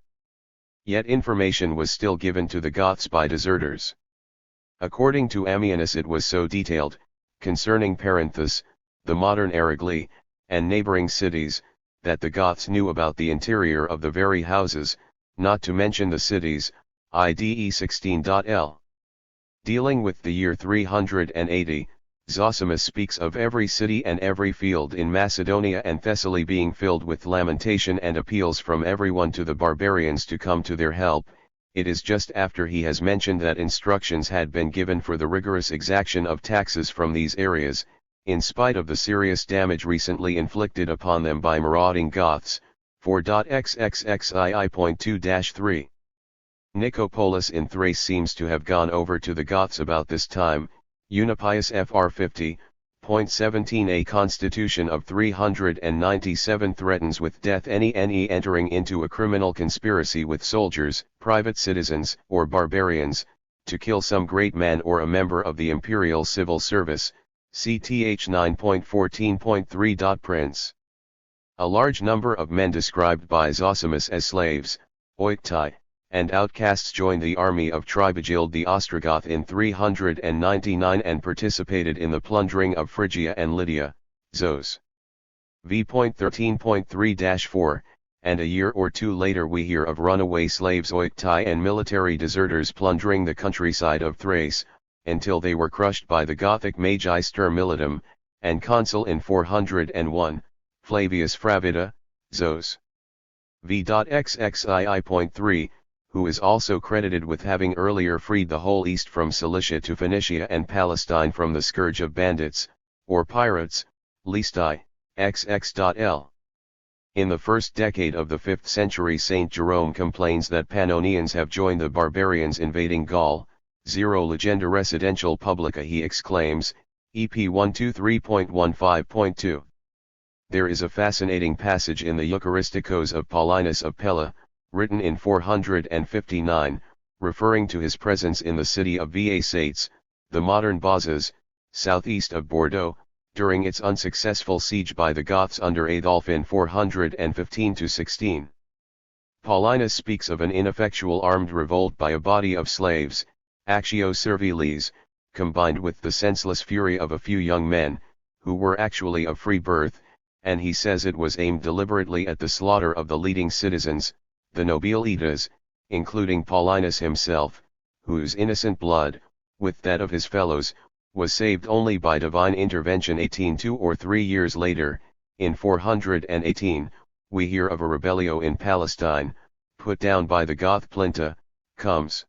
Yet information was still given to the Goths by deserters. According to Ammianus it was so detailed, concerning Perinthus, the modern Aragli, and neighboring cities, that the Goths knew about the interior of the very houses, not to mention the cities, IDE 16.L. Dealing with the year 380, Zosimus speaks of every city and every field in Macedonia and Thessaly being filled with lamentation and appeals from everyone to the barbarians to come to their help. It is just after he has mentioned that instructions had been given for the rigorous exaction of taxes from these areas, in spite of the serious damage recently inflicted upon them by marauding Goths, 4.xxxii.2-3. Nicopolis in Thrace seems to have gone over to the Goths about this time. Unipius Fr 50.17 A constitution of 397 threatens with death any entering into a criminal conspiracy with soldiers, private citizens, or barbarians, to kill some great man or a member of the imperial civil service, cth 9.14.3. Prince. A large number of men described by Zosimus as slaves, oiktai, and outcasts joined the army of Tribigild the Ostrogoth in 399 and participated in the plundering of Phrygia and Lydia, Zos. v.13.3-4, and a year or two later we hear of runaway slaves oiktai and military deserters plundering the countryside of Thrace, until they were crushed by the Gothic Magi Militum, and consul in 401, Flavius Fravida, Zos. v.xxii.3, who is also credited with having earlier freed the whole east from Cilicia to Phoenicia and Palestine from the scourge of bandits, or pirates, Listi, xx.l. In the first decade of the 5th century Saint Jerome complains that Pannonians have joined the barbarians invading Gaul, 0 Legenda Residential Publica he exclaims, EP 123.15.2. There is a fascinating passage in the Eucharisticos of Paulinus of Pella, written in 459, referring to his presence in the city of Vasates, the modern Bazas, southeast of Bordeaux, during its unsuccessful siege by the Goths under Adolf in 415-16. Paulinus speaks of an ineffectual armed revolt by a body of slaves, actio serviles, combined with the senseless fury of a few young men, who were actually of free birth, and he says it was aimed deliberately at the slaughter of the leading citizens, the nobilitas, including Paulinus himself, whose innocent blood, with that of his fellows, was saved only by divine intervention. 2 or 3 years later, in 418, we hear of a rebellio in Palestine, put down by the Goth Plinta, comes.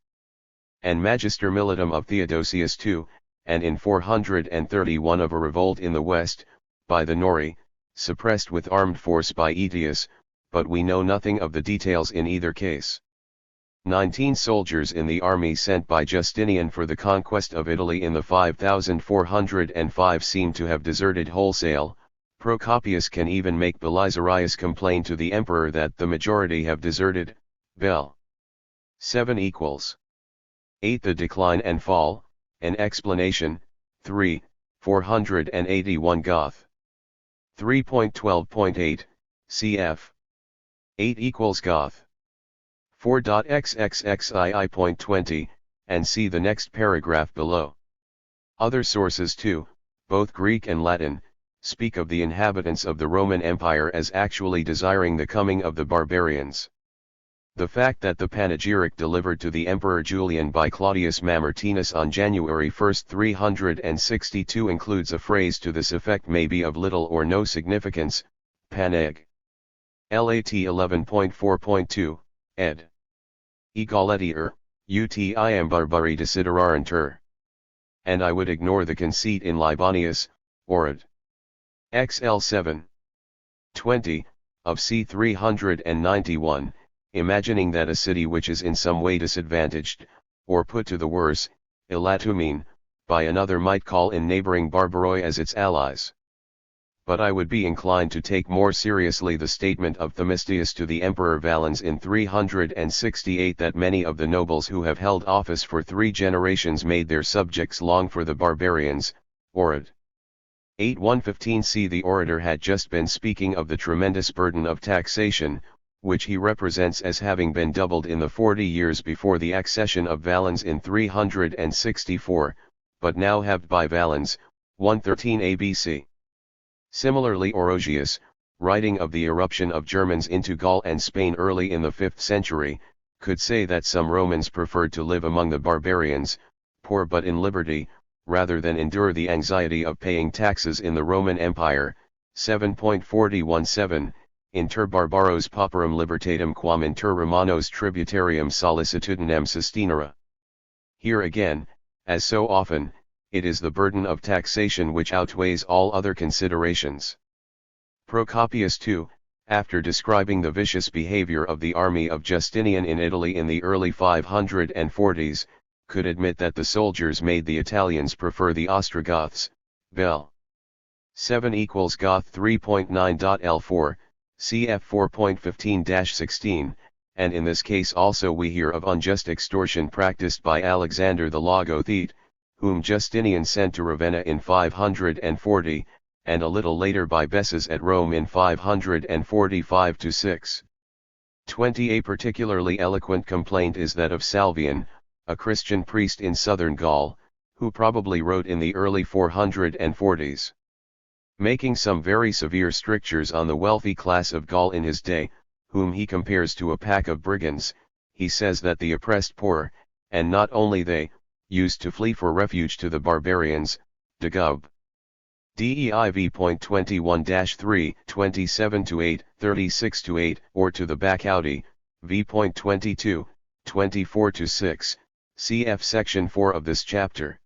And Magister Militum of Theodosius II, and in 431 of a revolt in the west, by the Nori, suppressed with armed force by Aetius, but we know nothing of the details in either case. 19 soldiers in the army sent by Justinian for the conquest of Italy in the 5405 seem to have deserted wholesale. Procopius can even make Belisarius complain to the emperor that the majority have deserted. Bell. 7 equals 8. The decline and fall, an explanation. 3, 481 Goth. 3.12.8, cf. 8 equals Goth. 4.xxxii.20, and see the next paragraph below. Other sources too, both Greek and Latin, speak of the inhabitants of the Roman Empire as actually desiring the coming of the barbarians. The fact that the panegyric delivered to the Emperor Julian by Claudius Mamertinus on January 1, 362 includes a phrase to this effect may be of little or no significance. Paneg. Lat 11.4.2, ed. Egaletier, utiam barbari desiderarentur. And I would ignore the conceit in Libanius, Orid. XL 7. 20, of c. 391, imagining that a city which is in some way disadvantaged, or put to the worse, Elatumene, by another might call in neighboring Barbaroi as its allies. But I would be inclined to take more seriously the statement of Themistius to the Emperor Valens in 368 that many of the nobles who have held office for 3 generations made their subjects long for the barbarians, Orid. 8:115 See, the orator had just been speaking of the tremendous burden of taxation, which he represents as having been doubled in the 40 years before the accession of Valens in 364, but now halved by Valens, 113 ABC. Similarly, Orosius, writing of the eruption of Germans into Gaul and Spain early in the 5th century, could say that some Romans preferred to live among the barbarians, poor but in liberty, rather than endure the anxiety of paying taxes in the Roman Empire. 7.417, Inter barbaros pauperum libertatem quam inter Romanos tributarium solicitudinem sustinere. Here again, as so often, it is the burden of taxation which outweighs all other considerations. Procopius too, after describing the vicious behavior of the army of Justinian in Italy in the early 540s, could admit that the soldiers made the Italians prefer the Ostrogoths. Bell. 7 equals Goth 3.9.L4, cf 4.15-16, and in this case also we hear of unjust extortion practiced by Alexander the Logothete, whom Justinian sent to Ravenna in 540, and a little later by Bessus at Rome in 545-6. 20. A particularly eloquent complaint is that of Salvian, a Christian priest in southern Gaul, who probably wrote in the early 440s. Making some very severe strictures on the wealthy class of Gaul in his day, whom he compares to a pack of brigands, he says that the oppressed poor, and not only they, used to flee for refuge to the barbarians, Dagub. DEIV.21-3, 27-8, 36-8, or to the Bacchaudi, v.22, 24-6, cf section 4 of this chapter.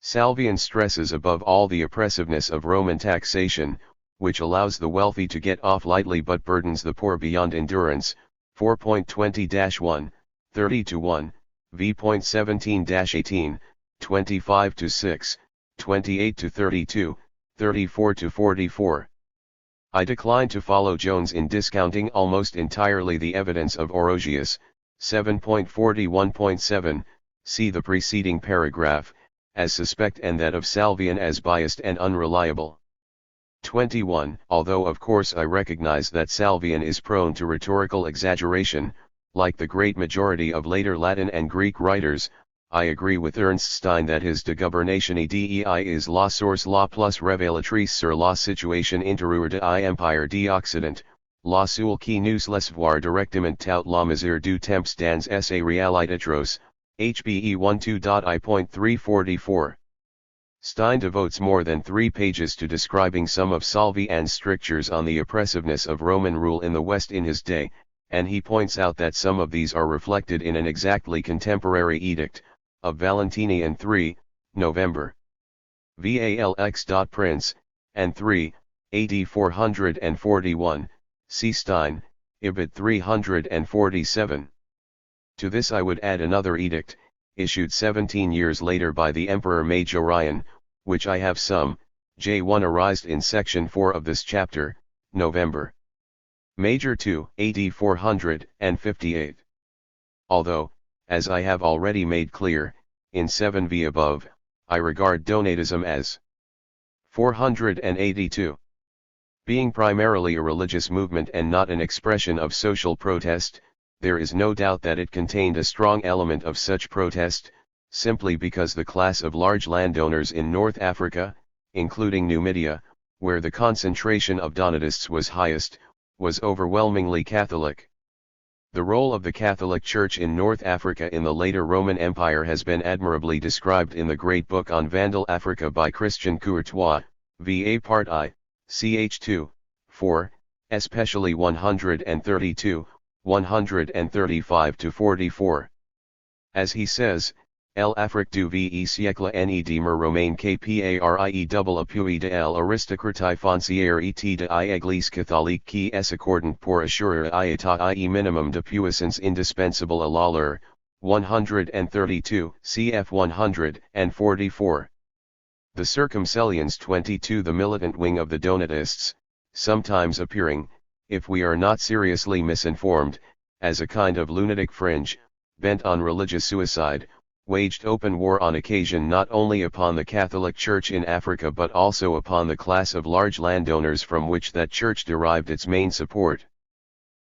Salvian stresses above all the oppressiveness of Roman taxation, which allows the wealthy to get off lightly but burdens the poor beyond endurance, 4.20-1, 30-1, v.17-18, 25-6, 28-32, 34-44. I decline to follow Jones in discounting almost entirely the evidence of Orosius, 7.41.7, see the preceding paragraph, as suspect, and that of Salvian as biased and unreliable. 21. Although of course I recognize that Salvian is prone to rhetorical exaggeration, like the great majority of later Latin and Greek writers, I agree with Ernst Stein that his De Gubernatione Dei is la source la plus revelatrice sur la situation intérieure de Empire d'Occident, la seule qui nous laisse voir directement tout la misère du temps dans sa réalité, HBE 12.I.344. Stein devotes more than 3 pages to describing some of Salvian's strictures on the oppressiveness of Roman rule in the West in his day, and he points out that some of these are reflected in an exactly contemporary edict, of Valentinian 3, November. Valx.Prince, and 3, AD 441, see Stein, Ibid 347. To this I would add another edict, issued 17 years later by the Emperor Majorian, which I have some, J1 arised in section 4 of this chapter, November. Major 2, AD 458. Although, as I have already made clear, in 7v above, I regard Donatism as 482. Being primarily a religious movement and not an expression of social protest, there is no doubt that it contained a strong element of such protest, simply because the class of large landowners in North Africa, including Numidia, where the concentration of Donatists was highest, was overwhelmingly Catholic. The role of the Catholic Church in North Africa in the later Roman Empire has been admirably described in the great book on Vandal Africa by Christian Courtois, VA Part I, ch. 2, 4, especially 132, 135-44. As he says, l'Afrique du VE siècle ned mer romaine kparie double appui de l'aristocratie foncière et de l'église catholique qui est accordant pour assurer l'état et minimum de puissance indispensable à l'allure, 132 cf 144. The Circumcellions 22. The militant wing of the Donatists, sometimes appearing, if we are not seriously misinformed, as a kind of lunatic fringe, bent on religious suicide, waged open war on occasion not only upon the Catholic Church in Africa but also upon the class of large landowners from which that church derived its main support.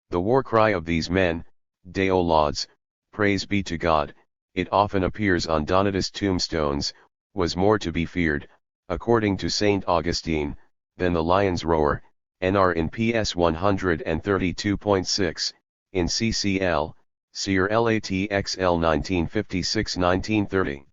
The war cry of these men, Deo lauds, praise be to God, it often appears on Donatist tombstones, was more to be feared, according to St. Augustine, than the lion's roar, nr in PS 132.6, in CCL, Seer LATXL 1956-1930.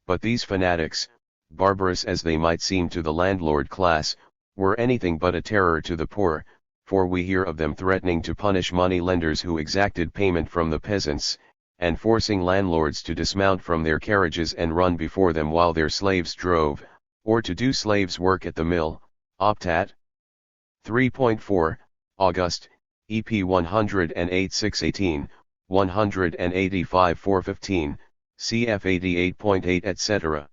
But these fanatics, barbarous as they might seem to the landlord class, were anything but a terror to the poor, for we hear of them threatening to punish money lenders who exacted payment from the peasants, and forcing landlords to dismount from their carriages and run before them while their slaves drove, or to do slaves' work at the mill, optat. 3.4, August, EP 108-618, 185-415, cf 88.8 etc.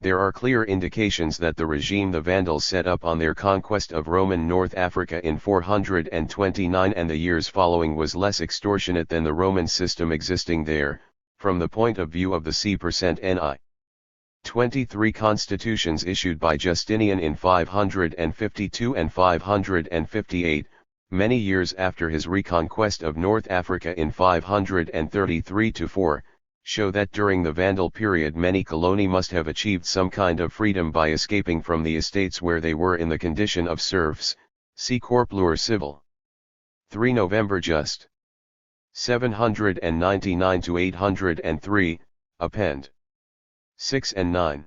There are clear indications that the regime the Vandals set up on their conquest of Roman North Africa in 429 and the years following was less extortionate than the Roman system existing there, from the point of view of the c%ni. 23 constitutions issued by Justinian in 552 and 558, many years after his reconquest of North Africa in 533-4, show that during the Vandal period many coloni must have achieved some kind of freedom by escaping from the estates where they were in the condition of serfs, see Corplure Civil. 3 November Just. 799-803, Append. 6 and 9.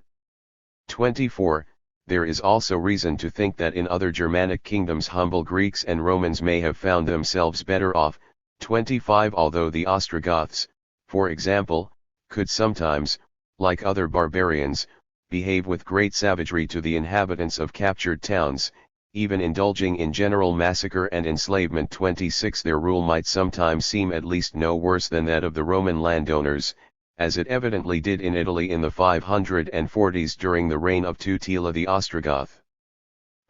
24. There is also reason to think that in other Germanic kingdoms humble Greeks and Romans may have found themselves better off. 25. Although the Ostrogoths, for example, could sometimes, like other barbarians, behave with great savagery to the inhabitants of captured towns, even indulging in general massacre and enslavement. 26. Their rule might sometimes seem at least no worse than that of the Roman landowners, as it evidently did in Italy in the 540s during the reign of Totila the Ostrogoth.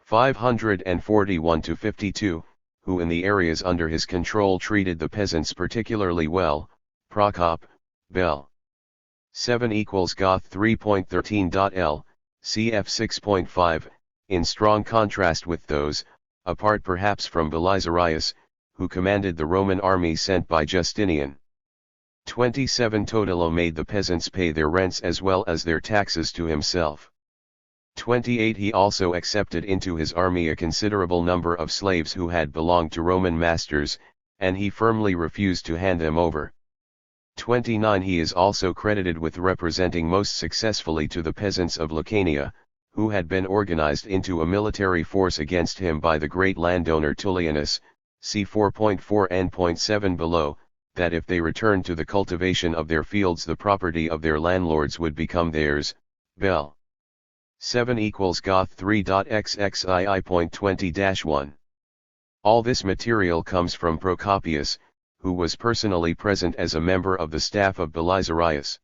541-52, who in the areas under his control treated the peasants particularly well, Procop, Bell. 7 equals Goth 3.13.L, cf 6.5, in strong contrast with those, apart perhaps from Belisarius, who commanded the Roman army sent by Justinian. 27 Totila made the peasants pay their rents as well as their taxes to himself. 28 He also accepted into his army a considerable number of slaves who had belonged to Roman masters, and he firmly refused to hand them over. 29 He is also credited with representing most successfully to the peasants of Lucania, who had been organized into a military force against him by the great landowner Tullianus, see 4.4 n.7 below, that if they returned to the cultivation of their fields the property of their landlords would become theirs. Bell. 7 equals Goth 3.xxii.20-1. All this material comes from Procopius, who was personally present as a member of the staff of Belisarius.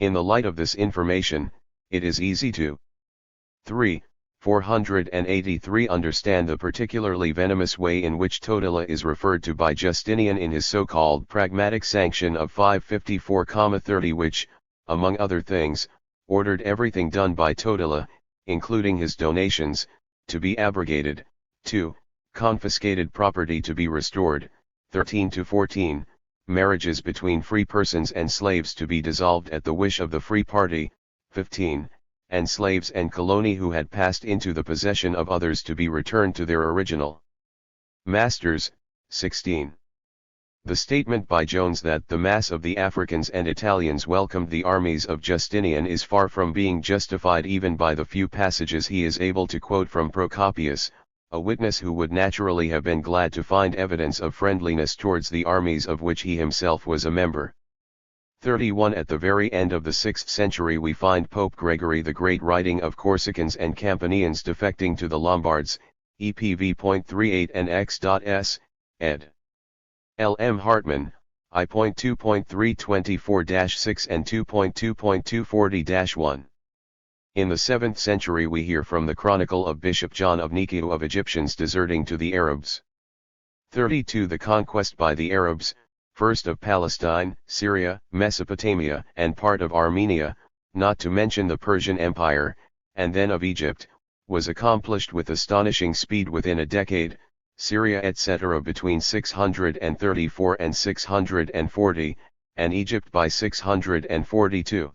In the light of this information, it is easy to 483 understand the particularly venomous way in which Totila is referred to by Justinian in his so-called pragmatic sanction of 554-30 which, among other things, ordered everything done by Totila, including his donations, to be abrogated, 2. Confiscated property to be restored, 13-14, marriages between free persons and slaves to be dissolved at the wish of the free party, 15, and slaves and coloni who had passed into the possession of others to be returned to their original masters, 16. The statement by Jones that the mass of the Africans and Italians welcomed the armies of Justinian is far from being justified even by the few passages he is able to quote from Procopius, a witness who would naturally have been glad to find evidence of friendliness towards the armies of which he himself was a member. 31 At the very end of the 6th century we find Pope Gregory the Great writing of Corsicans and Campanians defecting to the Lombards, EPV.38 and X.S, ed. L. M. Hartman, I.2.324-6 and 2.2.240-1. In the 7th century we hear from the chronicle of Bishop John of Nikiu of Egyptians deserting to the Arabs. 32 The conquest by the Arabs, first of Palestine, Syria, Mesopotamia, and part of Armenia, not to mention the Persian Empire, and then of Egypt, was accomplished with astonishing speed within a decade, Syria etc. between 634 and 640, and Egypt by 642.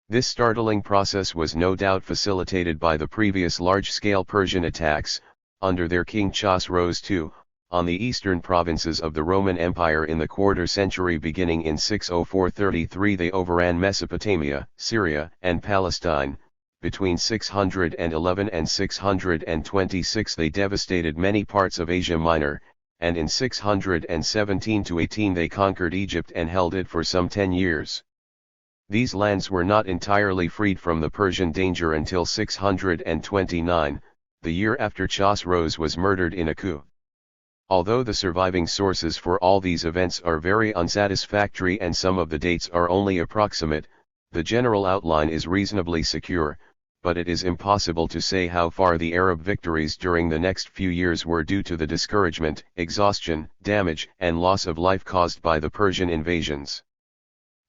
This startling process was no doubt facilitated by the previous large-scale Persian attacks, under their king Chosroes II, on the eastern provinces of the Roman Empire in the quarter century beginning in 604-33. They overran Mesopotamia, Syria, and Palestine. Between 611 and 626 they devastated many parts of Asia Minor, and in 617-18 they conquered Egypt and held it for some 10 years. These lands were not entirely freed from the Persian danger until 629, the year after Chosroes was murdered in a coup. Although the surviving sources for all these events are very unsatisfactory and some of the dates are only approximate, the general outline is reasonably secure, but it is impossible to say how far the Arab victories during the next few years were due to the discouragement, exhaustion, damage, and loss of life caused by the Persian invasions.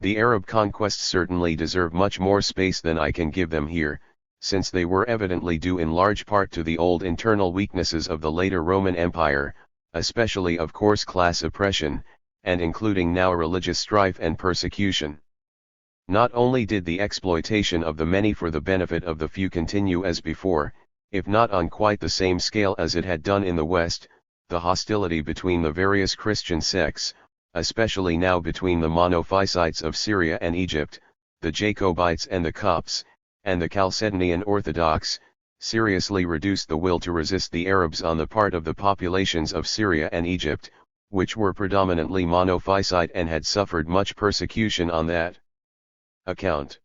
The Arab conquests certainly deserve much more space than I can give them here, since they were evidently due in large part to the old internal weaknesses of the later Roman Empire, especially of course class oppression, and including now religious strife and persecution. Not only did the exploitation of the many for the benefit of the few continue as before, if not on quite the same scale as it had done in the West, the hostility between the various Christian sects, especially now between the Monophysites of Syria and Egypt, the Jacobites and the Copts, and the Chalcedonian Orthodox, seriously reduced the will to resist the Arabs on the part of the populations of Syria and Egypt, which were predominantly Monophysite and had suffered much persecution on that account.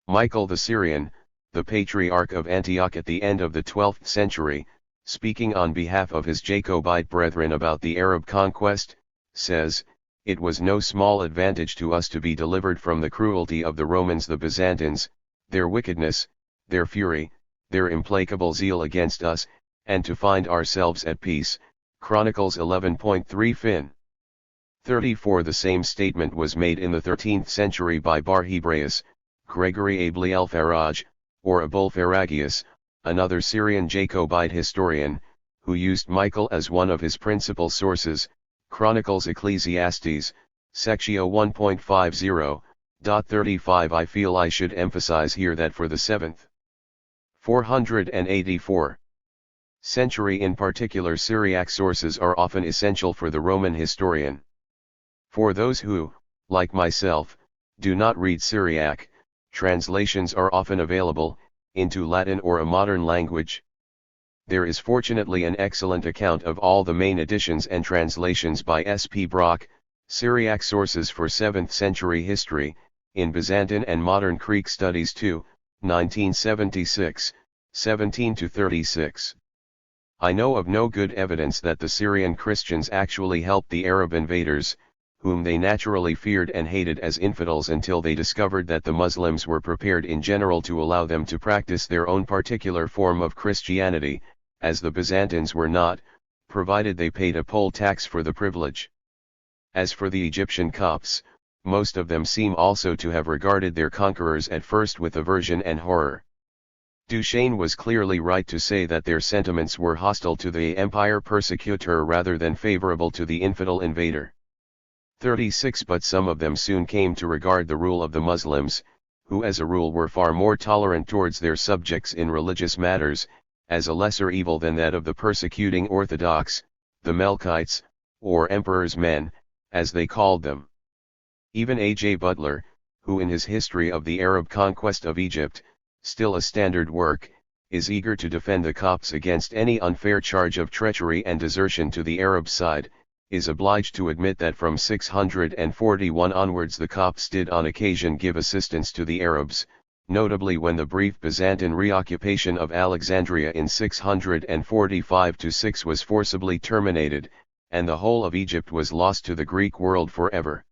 Michael the Syrian, the Patriarch of Antioch at the end of the 12th century, speaking on behalf of his Jacobite brethren about the Arab conquest, says, "It was no small advantage to us to be delivered from the cruelty of the Romans the Byzantines, their wickedness, their fury, their implacable zeal against us, and to find ourselves at peace." Chronicles 11.3 fin. 34. The same statement was made in the 13th century by Bar Hebraeus, Gregory Abli el-Faraj, or Abulpharagius, another Syrian Jacobite historian, who used Michael as one of his principal sources. Chronicles Ecclesiastes, Sectio 1.50.35. I feel I should emphasize here that for the 7th, 484 century in particular, Syriac sources are often essential for the Roman historian. For those who, like myself, do not read Syriac, translations are often available, into Latin or a modern language. There is fortunately an excellent account of all the main editions and translations by S. P. Brock, Syriac Sources for 7th Century History, in Byzantine and Modern Greek Studies 2, 1976, 17-36. I know of no good evidence that the Syrian Christians actually helped the Arab invaders, whom they naturally feared and hated as infidels until they discovered that the Muslims were prepared in general to allow them to practice their own particular form of Christianity, as the Byzantines were not, provided they paid a poll tax for the privilege. As for the Egyptian Copts, most of them seem also to have regarded their conquerors at first with aversion and horror. Duchesne was clearly right to say that their sentiments were hostile to the empire persecutor rather than favorable to the infidel invader. 36. But some of them soon came to regard the rule of the Muslims, who as a rule were far more tolerant towards their subjects in religious matters, as a lesser evil than that of the persecuting Orthodox, the Melkites, or Emperor's men, as they called them. Even A. J. Butler, who in his History of the Arab Conquest of Egypt, still a standard work, is eager to defend the Copts against any unfair charge of treachery and desertion to the Arab side, is obliged to admit that from 641 onwards the Copts did on occasion give assistance to the Arabs, notably when the brief Byzantine reoccupation of Alexandria in 645-6 was forcibly terminated, and the whole of Egypt was lost to the Greek world forever.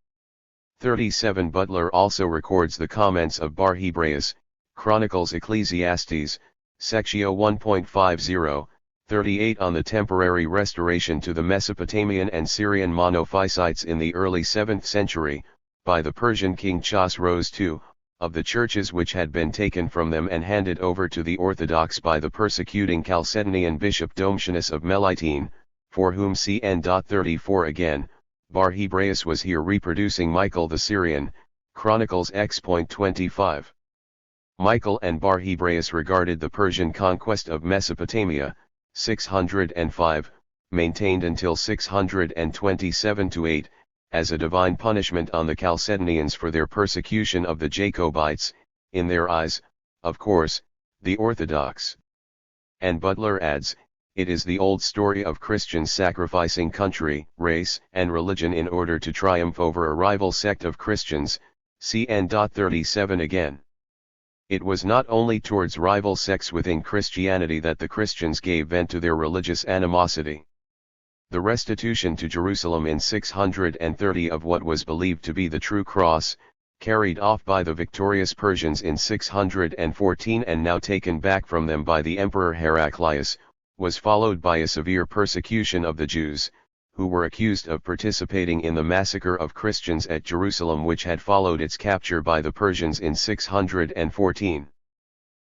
37. Butler also records the comments of Bar Hebraeus, Chronicles Ecclesiastes, Sectio 1.50, 38 On the temporary restoration to the Mesopotamian and Syrian monophysites in the early 7th century, by the Persian king Chosroes II, of the churches which had been taken from them and handed over to the Orthodox by the persecuting Chalcedonian bishop Domitianus of Melitene, for whom cn. 34 Again, Bar Hebraeus was here reproducing Michael the Syrian, Chronicles X.25. Michael and Bar Hebraeus regarded the Persian conquest of Mesopotamia, 605, maintained until 627-8, as a divine punishment on the Chalcedonians for their persecution of the Jacobites, in their eyes, of course, the Orthodox. And Butler adds, it is the old story of Christians sacrificing country, race, and religion in order to triumph over a rival sect of Christians, cn. 37 Again. It was not only towards rival sects within Christianity that the Christians gave vent to their religious animosity. The restitution to Jerusalem in 630 of what was believed to be the true cross, carried off by the victorious Persians in 614 and now taken back from them by the Emperor Heraclius, was followed by a severe persecution of the Jews, who were accused of participating in the massacre of Christians at Jerusalem which had followed its capture by the Persians in 614.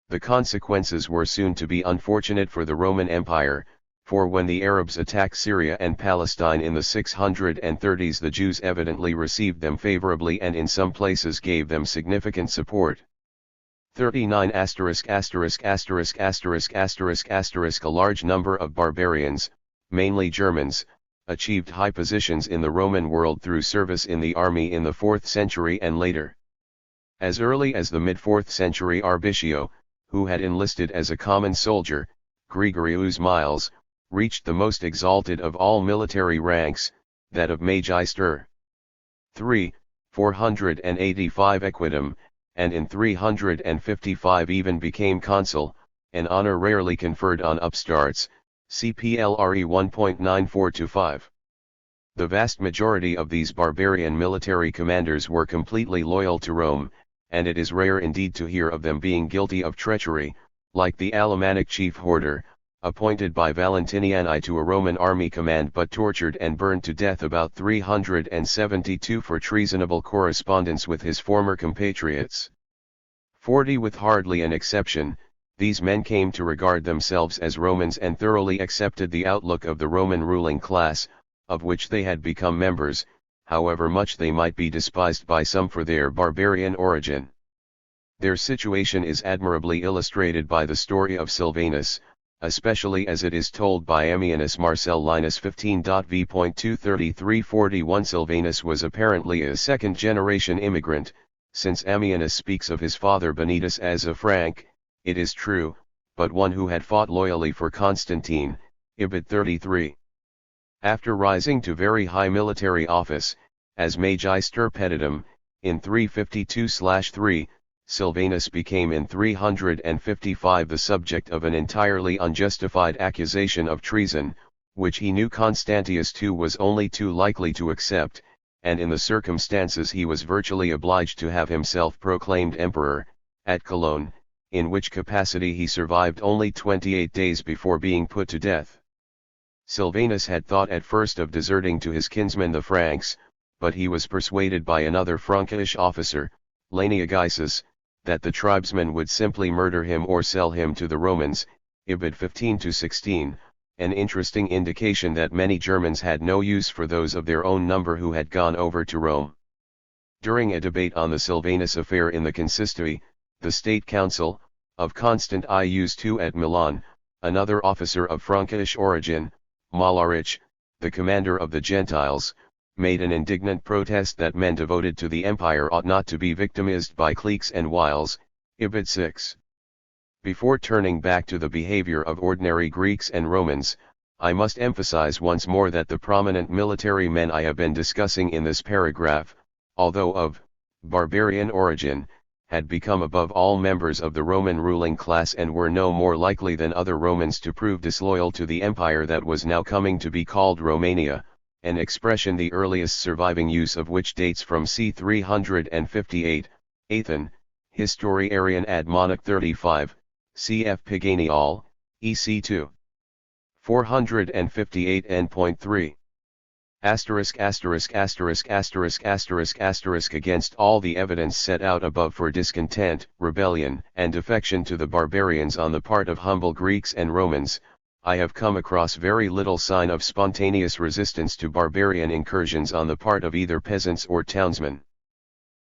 The consequences were soon to be unfortunate for the Roman Empire, for when the Arabs attacked Syria and Palestine in the 630s the Jews evidently received them favorably and in some places gave them significant support. 39 A large number of barbarians, mainly Germans, achieved high positions in the Roman world through service in the army in the 4th century and later. As early as the mid-4th century Arbitio, who had enlisted as a common soldier, Gregorius Miles, reached the most exalted of all military ranks, that of Magister. 3. 485 Equitum, and in 355 even became consul, an honor rarely conferred on upstarts, CPLRE 1.9425. The vast majority of these barbarian military commanders were completely loyal to Rome, and it is rare indeed to hear of them being guilty of treachery, like the Alemannic chief Horder, appointed by Valentinian I to a Roman army command but tortured and burned to death about 372 for treasonable correspondence with his former compatriots. 40 With hardly an exception, these men came to regard themselves as Romans and thoroughly accepted the outlook of the Roman ruling class, of which they had become members, however much they might be despised by some for their barbarian origin. Their situation is admirably illustrated by the story of Silvanus, especially as it is told by Ammianus Marcellinus 15.v.23341. Silvanus was apparently a second-generation immigrant, since Ammianus speaks of his father Benitus as a Frank, it is true, but one who had fought loyally for Constantine, Ibid 33. After rising to very high military office, as Magister Petitum, in 352/3, Silvanus became in 355 the subject of an entirely unjustified accusation of treason, which he knew Constantius II was only too likely to accept, and in the circumstances he was virtually obliged to have himself proclaimed emperor, at Cologne, in which capacity he survived only 28 days before being put to death. Silvanus had thought at first of deserting to his kinsmen the Franks, but he was persuaded by another Frankish officer, Laeniagisus, that the tribesmen would simply murder him or sell him to the Romans, Ibid 15-16, an interesting indication that many Germans had no use for those of their own number who had gone over to Rome. During a debate on the Silvanus affair in the consistory, the State Council, of Constantius II at Milan, another officer of Frankish origin, Malarich, the commander of the Gentiles, made an indignant protest that men devoted to the empire ought not to be victimized by cliques and wiles, Ibid 6. Before turning back to the behavior of ordinary Greeks and Romans, I must emphasize once more that the prominent military men I have been discussing in this paragraph, although of barbarian origin, had become above all members of the Roman ruling class and were no more likely than other Romans to prove disloyal to the empire that was now coming to be called Romania, an expression the earliest surviving use of which dates from c. 358, Athen, Historiarian ad Monach 35, cf. Pagani all, ec 2. 458 N.3. ********* Against all the evidence set out above for discontent, rebellion, and defection to the barbarians on the part of humble Greeks and Romans, I have come across very little sign of spontaneous resistance to barbarian incursions on the part of either peasants or townsmen.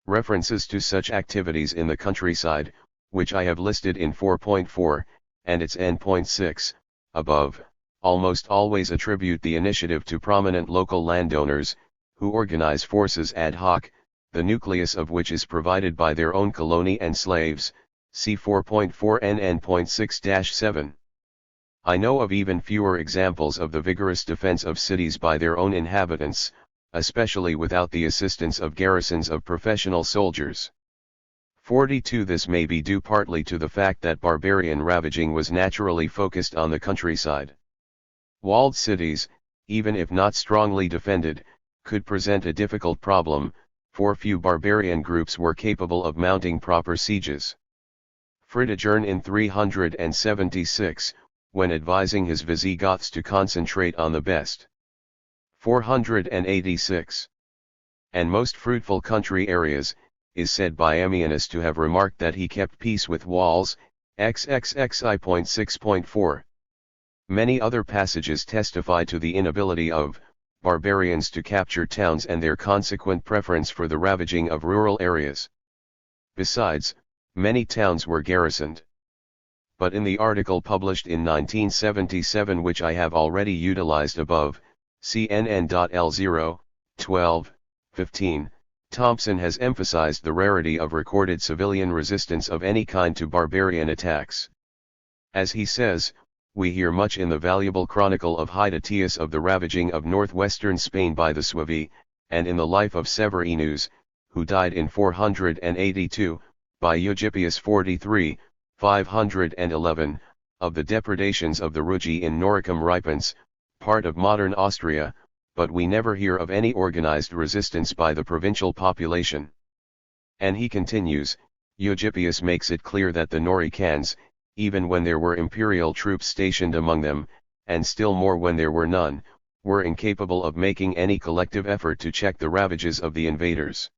References to such activities in the countryside, which I have listed in 4.4, and its N.6, above, almost always attribute the initiative to prominent local landowners, who organize forces ad hoc, the nucleus of which is provided by their own colony and slaves, see 4.4 and N.6-7. I know of even fewer examples of the vigorous defense of cities by their own inhabitants, especially without the assistance of garrisons of professional soldiers. 42. This may be due partly to the fact that barbarian ravaging was naturally focused on the countryside. Walled cities, even if not strongly defended, could present a difficult problem, for few barbarian groups were capable of mounting proper sieges. Fritigern in 376, when advising his Visigoths to concentrate on the best. 486. And most fruitful country areas, is said by Ammianus to have remarked that he kept peace with walls, XXXI.6.4. Many other passages testify to the inability of barbarians to capture towns and their consequent preference for the ravaging of rural areas. Besides, many towns were garrisoned. But in the article published in 1977 which I have already utilized above, CNN.L0, 12, 15, Thompson has emphasized the rarity of recorded civilian resistance of any kind to barbarian attacks. As he says, we hear much in the valuable chronicle of Hydateus of the ravaging of northwestern Spain by the Suevi, and in the life of Severinus, who died in 482, by Eugipius 43, 511, of the depredations of the Rugi in Noricum Ripens, part of modern Austria, but we never hear of any organized resistance by the provincial population. And he continues, Eugipius makes it clear that the Noricans, even when there were imperial troops stationed among them, and still more when there were none, were incapable of making any collective effort to check the ravages of the invaders.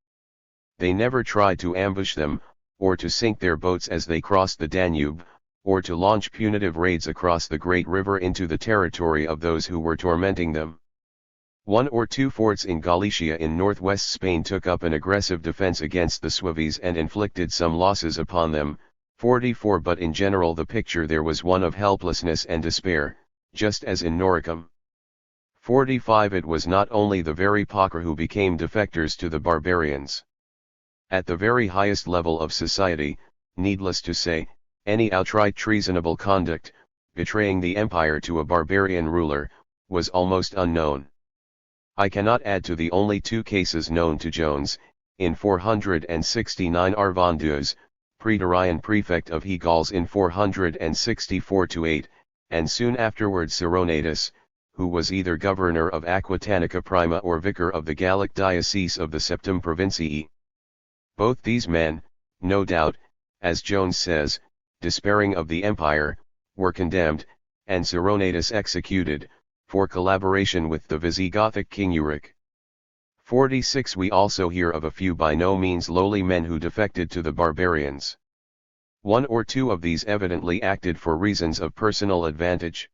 They never tried to ambush them, or to sink their boats as they crossed the Danube, or to launch punitive raids across the great river into the territory of those who were tormenting them. One or two forts in Galicia in northwest Spain took up an aggressive defense against the Sueves and inflicted some losses upon them, 44. But in general the picture there was one of helplessness and despair, just as in Noricum. 45. It was not only the very poor who became defectors to the barbarians. At the very highest level of society, needless to say, any outright treasonable conduct, betraying the empire to a barbarian ruler, was almost unknown. I cannot add to the only two cases known to Jones, in 469 Arvandus, Praetorian prefect of he Gauls in 464-8, and soon afterwards Cironatus, who was either governor of Aquitanica Prima or vicar of the Gallic diocese of the Septem Provincii. Both these men, no doubt, as Jones says, despairing of the empire, were condemned, and Cironatus executed, for collaboration with the Visigothic king Euric. 46. We also hear of a few by no means lowly men who defected to the barbarians. One or two of these evidently acted for reasons of personal advantage.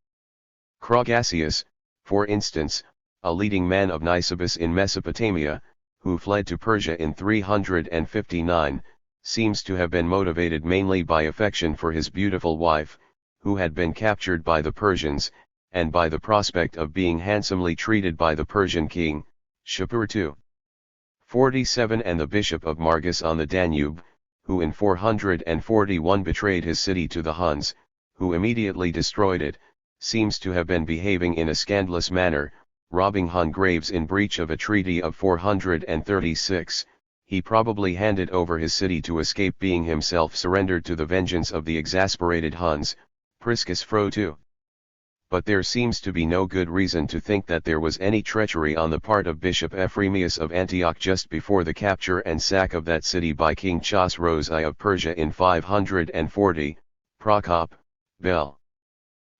Crogasius, for instance, a leading man of Nisibis in Mesopotamia, who fled to Persia in 359, seems to have been motivated mainly by affection for his beautiful wife, who had been captured by the Persians, and by the prospect of being handsomely treated by the Persian king, Shapur II. 47. And the bishop of Margus on the Danube, who in 441 betrayed his city to the Huns, who immediately destroyed it, seems to have been behaving in a scandalous manner, robbing Hun graves in breach of a treaty of 436, he probably handed over his city to escape being himself surrendered to the vengeance of the exasperated Huns, Priscus Fro II. But there seems to be no good reason to think that there was any treachery on the part of Bishop Ephraimius of Antioch just before the capture and sack of that city by King Chosroes I of Persia in 540, Procop, Bel.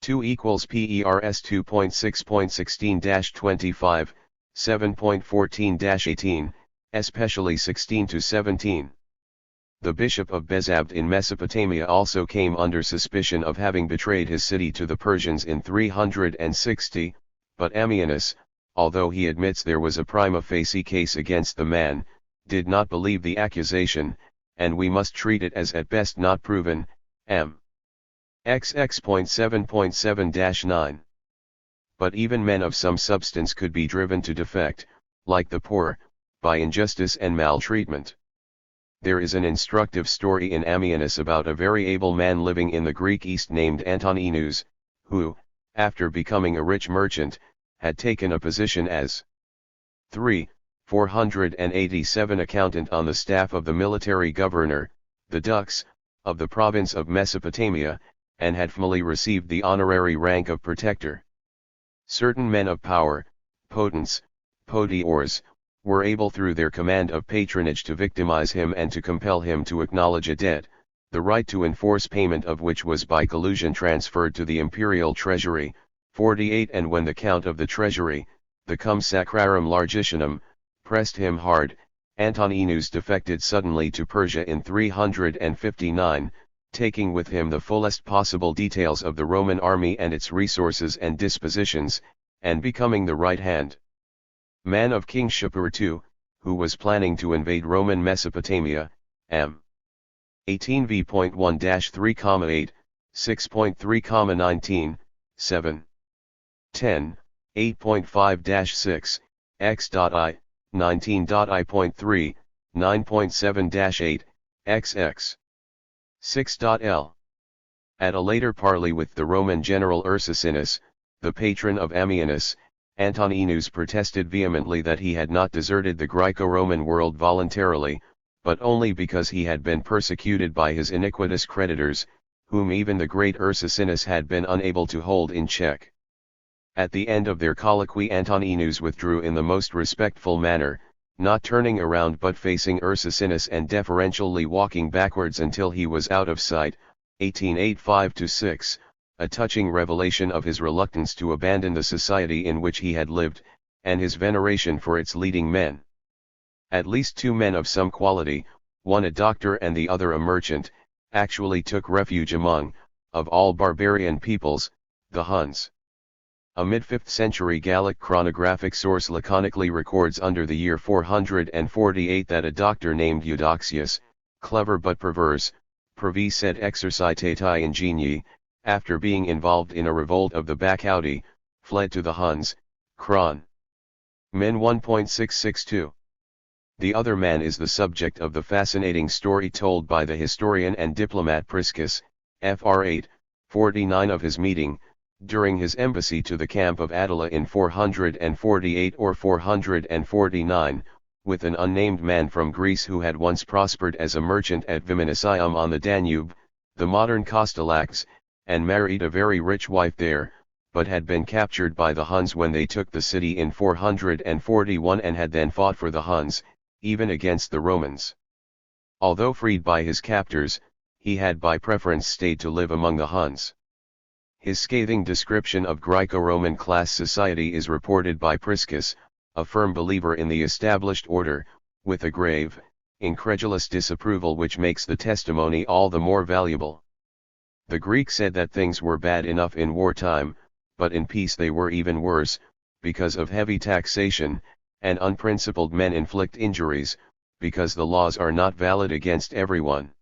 2 equals PERS 2.6.16-25, 7.14-18, especially 16 to 17. The bishop of Bezabd in Mesopotamia also came under suspicion of having betrayed his city to the Persians in 360, but Ammianus, although he admits there was a prima facie case against the man, did not believe the accusation, and we must treat it as at best not proven, m. XX.7.7-9. But even men of some substance could be driven to defect, like the poor, by injustice and maltreatment. There is an instructive story in Ammianus about a very able man living in the Greek East named Antoninus, who, after becoming a rich merchant, had taken a position as 487 accountant on the staff of the military governor, the Dux, of the province of Mesopotamia, and had formally received the honorary rank of protector. Certain men of power, potents, potiors, were able through their command of patronage to victimize him and to compel him to acknowledge a debt, the right to enforce payment of which was by collusion transferred to the imperial treasury. 48 And when the count of the treasury, the cum sacrarum largitionum, pressed him hard, Antoninus defected suddenly to Persia in 359, taking with him the fullest possible details of the Roman army and its resources and dispositions, and becoming the right-hand man of King Shapur II, who was planning to invade Roman Mesopotamia, m. 18 v.1-3,8, 6.3,19, 7. 10, 8.5-6, x.I, 19.I.3, 9.7-8, xx. 6.L. At a later parley with the Roman general Ursicinus, the patron of Ammianus, Antoninus protested vehemently that he had not deserted the Greco-Roman world voluntarily, but only because he had been persecuted by his iniquitous creditors, whom even the great Ursicinus had been unable to hold in check. At the end of their colloquy Antoninus withdrew in the most respectful manner, not turning around but facing Ursicinus and deferentially walking backwards until he was out of sight. 1885-6, a touching revelation of his reluctance to abandon the society in which he had lived, and his veneration for its leading men. At least two men of some quality, one a doctor and the other a merchant, actually took refuge among, of all barbarian peoples, the Huns. A mid-5th century Gallic chronographic source laconically records under the year 448 that a doctor named Eudoxius, clever but perverse, pravi sed exercitati ingenii, after being involved in a revolt of the Bacchaudi, fled to the Huns, Chron. Min 1.662. The other man is the subject of the fascinating story told by the historian and diplomat Priscus, Fr. 8, 49 of his meeting, during his embassy to the camp of Attila in 448 or 449, with an unnamed man from Greece who had once prospered as a merchant at Viminisium on the Danube, the modern Castalax, and married a very rich wife there, but had been captured by the Huns when they took the city in 441 and had then fought for the Huns, even against the Romans. Although freed by his captors, he had by preference stayed to live among the Huns. His scathing description of Greco-Roman class society is reported by Priscus, a firm believer in the established order, with a grave, incredulous disapproval which makes the testimony all the more valuable. The Greek said that things were bad enough in wartime, but in peace they were even worse, because of heavy taxation, and unprincipled men inflict injuries, because the laws are not valid against everyone.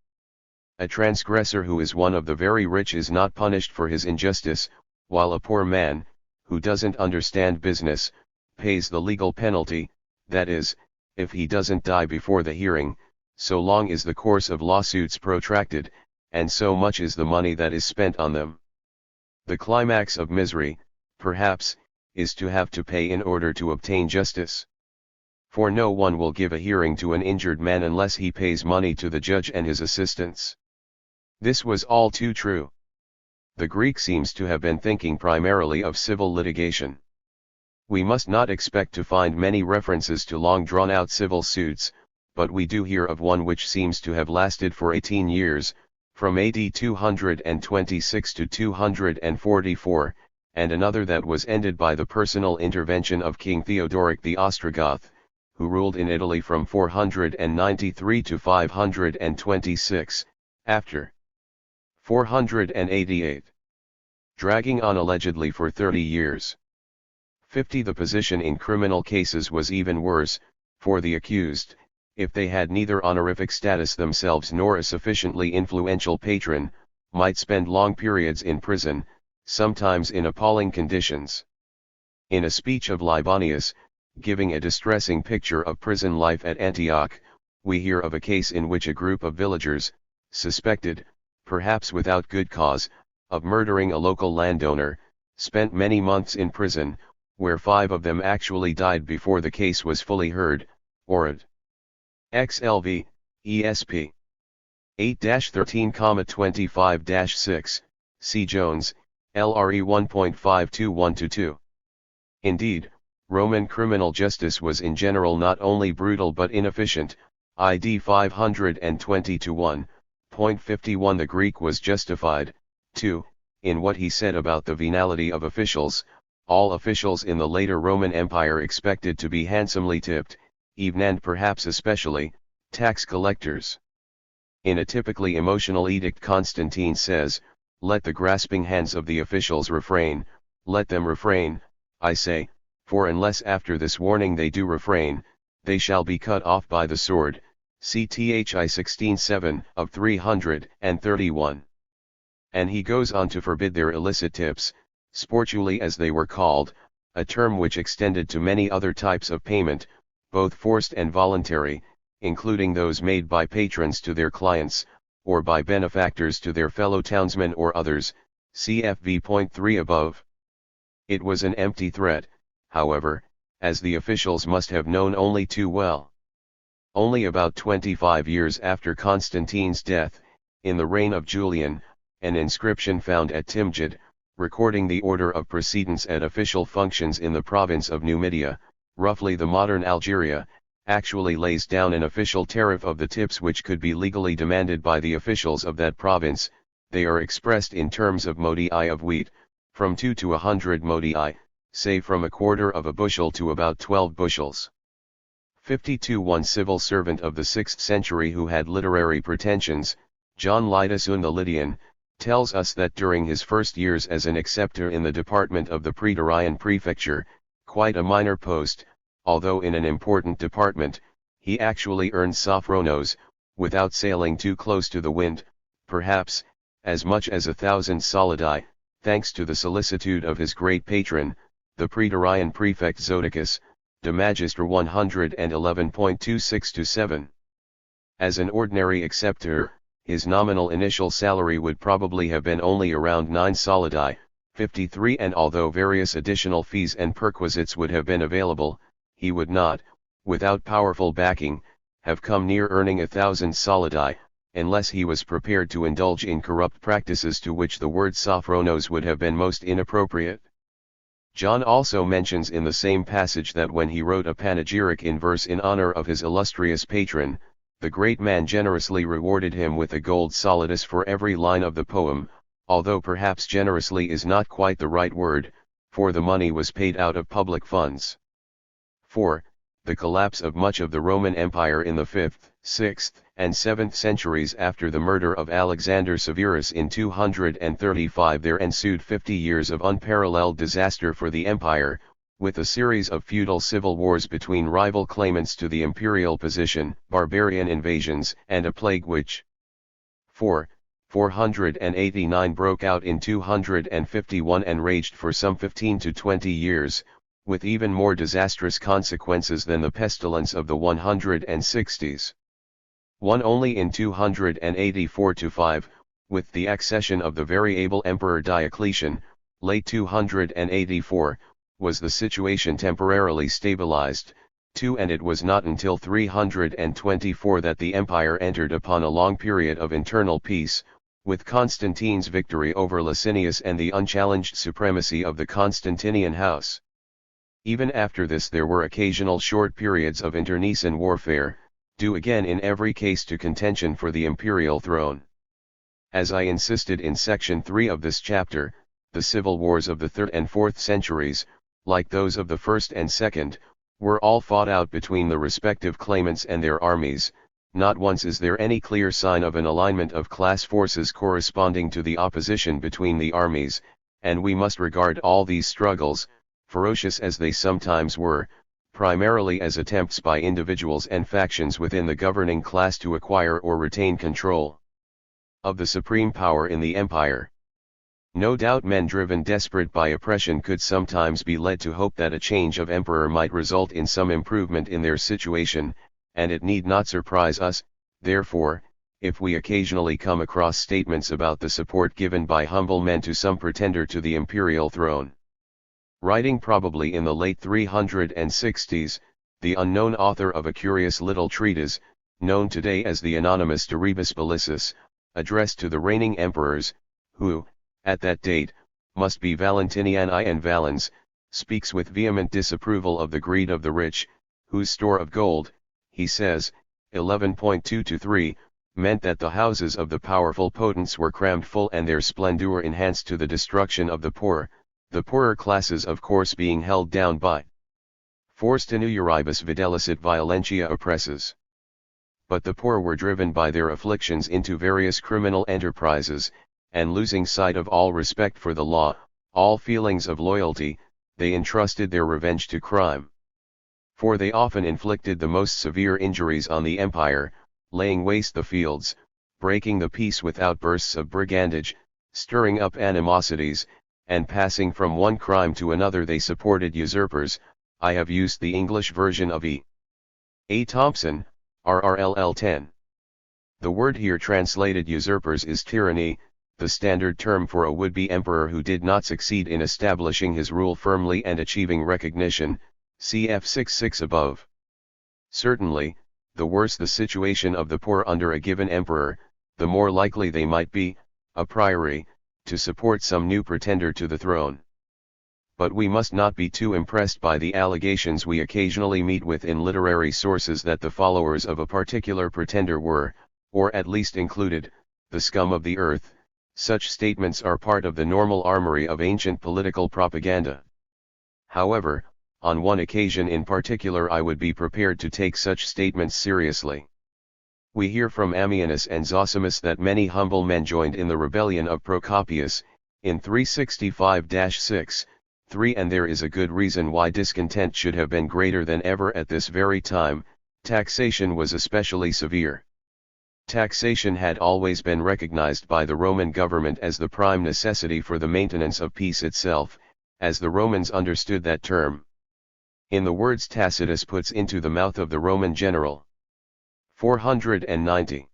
A transgressor who is one of the very rich is not punished for his injustice, while a poor man, who doesn't understand business, pays the legal penalty, that is, if he doesn't die before the hearing, so long is the course of lawsuits protracted, and so much is the money that is spent on them. The climax of misery, perhaps, is to have to pay in order to obtain justice. For no one will give a hearing to an injured man unless he pays money to the judge and his assistants. This was all too true. The Greek seems to have been thinking primarily of civil litigation. We must not expect to find many references to long drawn-out civil suits, but we do hear of one which seems to have lasted for 18 years, from AD 226 to 244, and another that was ended by the personal intervention of King Theodoric the Ostrogoth, who ruled in Italy from 493 to 526, after 488, dragging on allegedly for 30 years. 50. The position in criminal cases was even worse, for the accused, if they had neither honorific status themselves nor a sufficiently influential patron, might spend long periods in prison, sometimes in appalling conditions. In a speech of Libanius, giving a distressing picture of prison life at Antioch, we hear of a case in which a group of villagers, suspected, perhaps without good cause, of murdering a local landowner, spent many months in prison, where 5 of them actually died before the case was fully heard. Orad. XLV, ESP. 8-13,25-6, C. Jones, LRE 1.52122. Indeed, Roman criminal justice was in general not only brutal but inefficient, ID 520 to 1.51. The Greek was justified, too, in what he said about the venality of officials. All officials in the later Roman Empire expected to be handsomely tipped, even and perhaps especially, tax collectors. In a typically emotional edict, Constantine says, "Let the grasping hands of the officials refrain, let them refrain, I say, for unless after this warning they do refrain, they shall be cut off by the sword." CTHI 16:7 of 331. And he goes on to forbid their illicit tips, sportuli as they were called, a term which extended to many other types of payment, both forced and voluntary, including those made by patrons to their clients, or by benefactors to their fellow townsmen or others, cfv.3 above. It was an empty threat, however, as the officials must have known only too well. Only about 25 years after Constantine's death, in the reign of Julian, an inscription found at Timgad, recording the order of precedence at official functions in the province of Numidia, roughly the modern Algeria, actually lays down an official tariff of the tips which could be legally demanded by the officials of that province. They are expressed in terms of modii of wheat, from 2 to 100 modii, say from a quarter of a bushel to about 12 bushels. 52. One civil servant of the 6th century who had literary pretensions, John Lydusun the Lydian, tells us that during his first years as an acceptor in the department of the Praetorian prefecture, quite a minor post, although in an important department, he actually earned sophronos, without sailing too close to the wind, perhaps, as much as 1,000 solidi, thanks to the solicitude of his great patron, the Praetorian prefect Zodicus, De Magistra 111.26-7. As an ordinary acceptor, his nominal initial salary would probably have been only around 9 solidi, 53, and although various additional fees and perquisites would have been available, he would not, without powerful backing, have come near earning 1,000 solidi, unless he was prepared to indulge in corrupt practices to which the word sophronos would have been most inappropriate. John also mentions in the same passage that when he wrote a panegyric in verse in honor of his illustrious patron, the great man generously rewarded him with a gold solidus for every line of the poem, although perhaps generously is not quite the right word, for the money was paid out of public funds. 4. The collapse of much of the Roman Empire in the 5th, 6th, and 7th centuries after the murder of Alexander Severus in 235. There ensued 50 years of unparalleled disaster for the empire, with a series of feudal civil wars between rival claimants to the imperial position, barbarian invasions, and a plague which 489 broke out in 251 and raged for some 15 to 20 years, with even more disastrous consequences than the pestilence of the 160s. One only in 284-5, with the accession of the very able Emperor Diocletian, late 284, was the situation temporarily stabilized. 2. And it was not until 324 that the empire entered upon a long period of internal peace, with Constantine's victory over Licinius and the unchallenged supremacy of the Constantinian house. Even after this there were occasional short periods of internecine warfare, due again in every case to contention for the imperial throne. As I insisted in section 3 of this chapter, the civil wars of the 3rd and 4th centuries, like those of the 1st and 2nd, were all fought out between the respective claimants and their armies. Not once is there any clear sign of an alignment of class forces corresponding to the opposition between the armies, and we must regard all these struggles, ferocious as they sometimes were, primarily as attempts by individuals and factions within the governing class to acquire or retain control of the supreme power in the empire. No doubt men driven desperate by oppression could sometimes be led to hope that a change of emperor might result in some improvement in their situation, and it need not surprise us, therefore, if we occasionally come across statements about the support given by humble men to some pretender to the imperial throne. Writing probably in the late 360s, the unknown author of a curious little treatise, known today as the anonymous De Rebus Bellicis, addressed to the reigning emperors, who, at that date, must be Valentiniani and Valens, speaks with vehement disapproval of the greed of the rich, whose store of gold, he says, 11.2-3, meant that the houses of the powerful potents were crammed full and their splendor enhanced to the destruction of the poor, the poorer classes of course being held down by force tenuuribus videlicet violentia oppresses. But the poor were driven by their afflictions into various criminal enterprises, and losing sight of all respect for the law, all feelings of loyalty, they entrusted their revenge to crime. For they often inflicted the most severe injuries on the empire, laying waste the fields, breaking the peace with outbursts of brigandage, stirring up animosities, and passing from one crime to another they supported usurpers. I have used the English version of E. A. Thompson, RRLL 10. The word here translated usurpers is tyranny, the standard term for a would-be emperor who did not succeed in establishing his rule firmly and achieving recognition, cf 6.6 above. Certainly, the worse the situation of the poor under a given emperor, the more likely they might be, a priori, to support some new pretender to the throne. But we must not be too impressed by the allegations we occasionally meet with in literary sources that the followers of a particular pretender were, or at least included, the scum of the earth. Such statements are part of the normal armory of ancient political propaganda. However, on one occasion in particular I would be prepared to take such statements seriously. We hear from Ammianus and Zosimus that many humble men joined in the rebellion of Procopius, in 365-6, 3, and there is a good reason why discontent should have been greater than ever at this very time. Taxation was especially severe. Taxation had always been recognized by the Roman government as the prime necessity for the maintenance of peace itself, as the Romans understood that term. In the words Tacitus puts into the mouth of the Roman general. 490.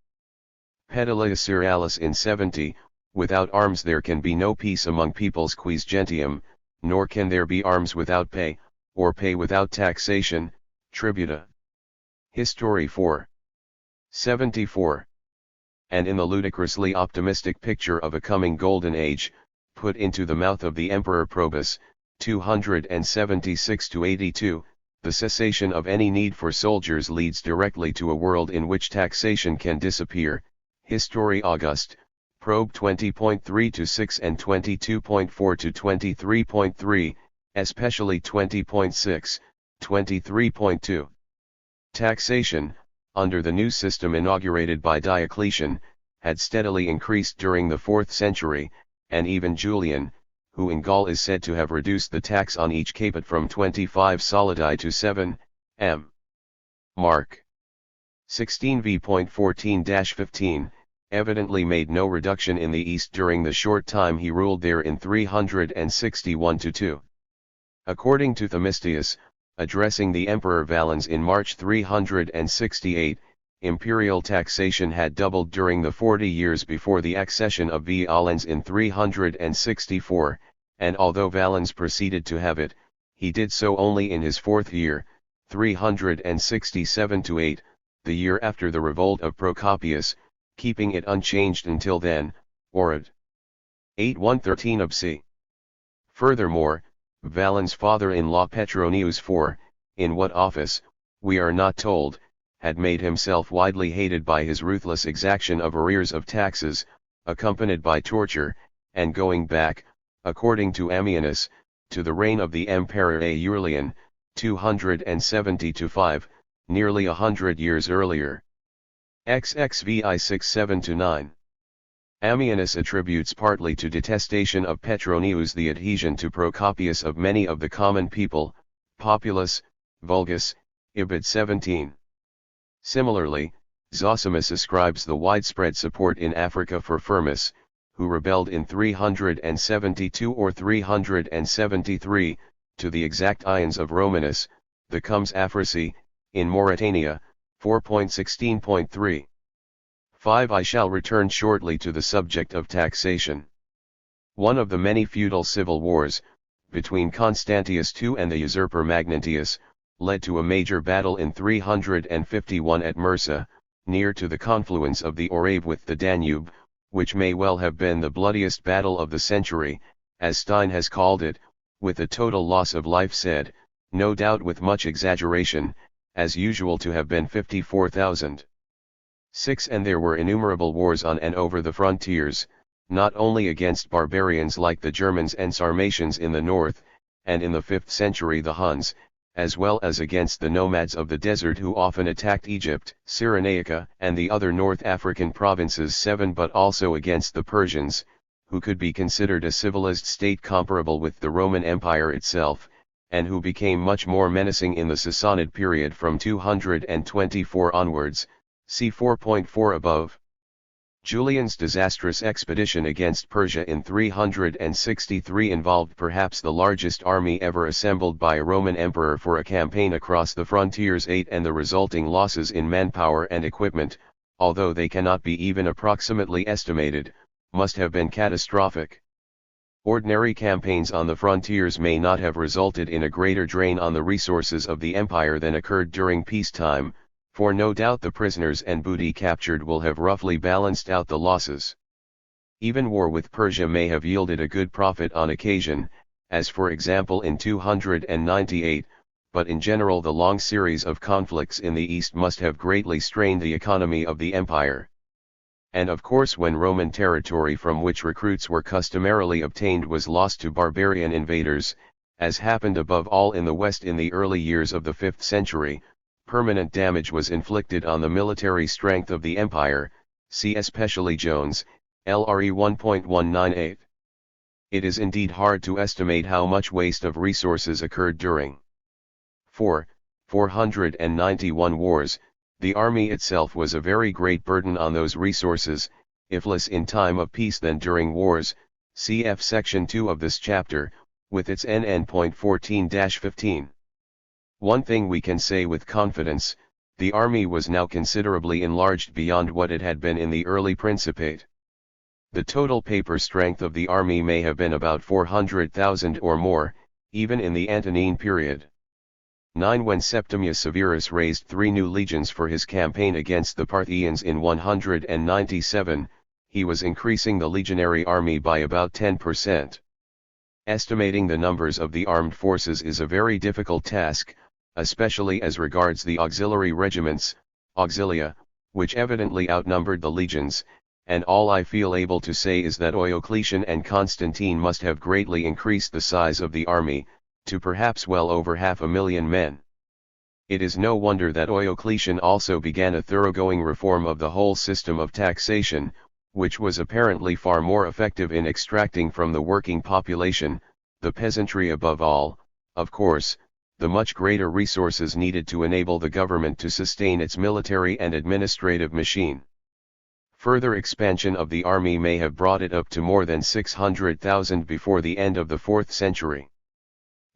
Pedalius Cerealis in 70, without arms there can be no peace among peoples quis gentium, nor can there be arms without pay, or pay without taxation, tributa. History 4. 74. And in the ludicrously optimistic picture of a coming golden age, put into the mouth of the Emperor Probus, 276-82, the cessation of any need for soldiers leads directly to a world in which taxation can disappear. History August, Probe 20.3-6 and 22.4-23.3, especially 20.6, 23.2. Taxation, under the new system inaugurated by Diocletian, had steadily increased during the 4th century, and even Julian, who in Gaul is said to have reduced the tax on each caput from 25 solidi to 7 m. Mark 16v.14-15, evidently made no reduction in the East during the short time he ruled there in 361-2. According to Themistius, addressing the Emperor Valens in March 368, imperial taxation had doubled during the 40 years before the accession of Valens in 364, and although Valens proceeded to have it, he did so only in his 4th year, 367-8, the year after the revolt of Procopius, keeping it unchanged until then. Orid 8:113 of c. Furthermore, Valens' father-in-law Petronius IV, in what office, we are not told, had made himself widely hated by his ruthless exaction of arrears of taxes, accompanied by torture, and going back, according to Ammianus, to the reign of the Emperor Aurelian, 270-5, nearly 100 years earlier. XXVI 6-7-9. Ammianus attributes partly to detestation of Petronius the adhesion to Procopius of many of the common people, populace, vulgus, Ibid 17. Similarly, Zosimus ascribes the widespread support in Africa for Firmus, who rebelled in 372 or 373, to the exact Ions of Romanus, the Comes Afrasi, in Mauritania, 4.16.3. 5. I shall return shortly to the subject of taxation. One of the many feudal civil wars, between Constantius II and the usurper Magnentius, led to a major battle in 351 at Mursa, near to the confluence of the Orave with the Danube, which may well have been the bloodiest battle of the century, as Stein has called it, with a total loss of life said, no doubt with much exaggeration, as usual to have been 54,000. 6. And there were innumerable wars on and over the frontiers, not only against barbarians like the Germans and Sarmatians in the north, and in the 5th century the Huns, as well as against the nomads of the desert who often attacked Egypt, Cyrenaica, and the other North African provinces. 7. But also against the Persians, who could be considered a civilized state comparable with the Roman Empire itself, and who became much more menacing in the Sassanid period from 224 onwards, see 4.4 above. Julian's disastrous expedition against Persia in 363 involved perhaps the largest army ever assembled by a Roman emperor for a campaign across the frontiers. 8. And the resulting losses in manpower and equipment, although they cannot be even approximately estimated, must have been catastrophic. Ordinary campaigns on the frontiers may not have resulted in a greater drain on the resources of the empire than occurred during peacetime, for no doubt the prisoners and booty captured will have roughly balanced out the losses. Even war with Persia may have yielded a good profit on occasion, as for example in 298, but in general the long series of conflicts in the east must have greatly strained the economy of the empire. And of course when Roman territory from which recruits were customarily obtained was lost to barbarian invaders, as happened above all in the west in the early years of the 5th century, permanent damage was inflicted on the military strength of the empire, see especially Jones, LRE 1.198. It is indeed hard to estimate how much waste of resources occurred during 491 wars. The army itself was a very great burden on those resources, if less in time of peace than during wars, cf. section 2 of this chapter, with its NN.14-15. One thing we can say with confidence, the army was now considerably enlarged beyond what it had been in the early Principate. The total paper strength of the army may have been about 400,000 or more, even in the Antonine period. 9. When Septimius Severus raised 3 new legions for his campaign against the Parthians in 197, he was increasing the legionary army by about 10%. Estimating the numbers of the armed forces is a very difficult task, especially as regards the auxiliary regiments, auxilia, which evidently outnumbered the legions, and all I feel able to say is that Diocletian and Constantine must have greatly increased the size of the army, to perhaps well over 500,000 men. It is no wonder that Diocletian also began a thoroughgoing reform of the whole system of taxation, which was apparently far more effective in extracting from the working population, the peasantry above all, of course, the much greater resources needed to enable the government to sustain its military and administrative machine. Further expansion of the army may have brought it up to more than 600,000 before the end of the 4th century.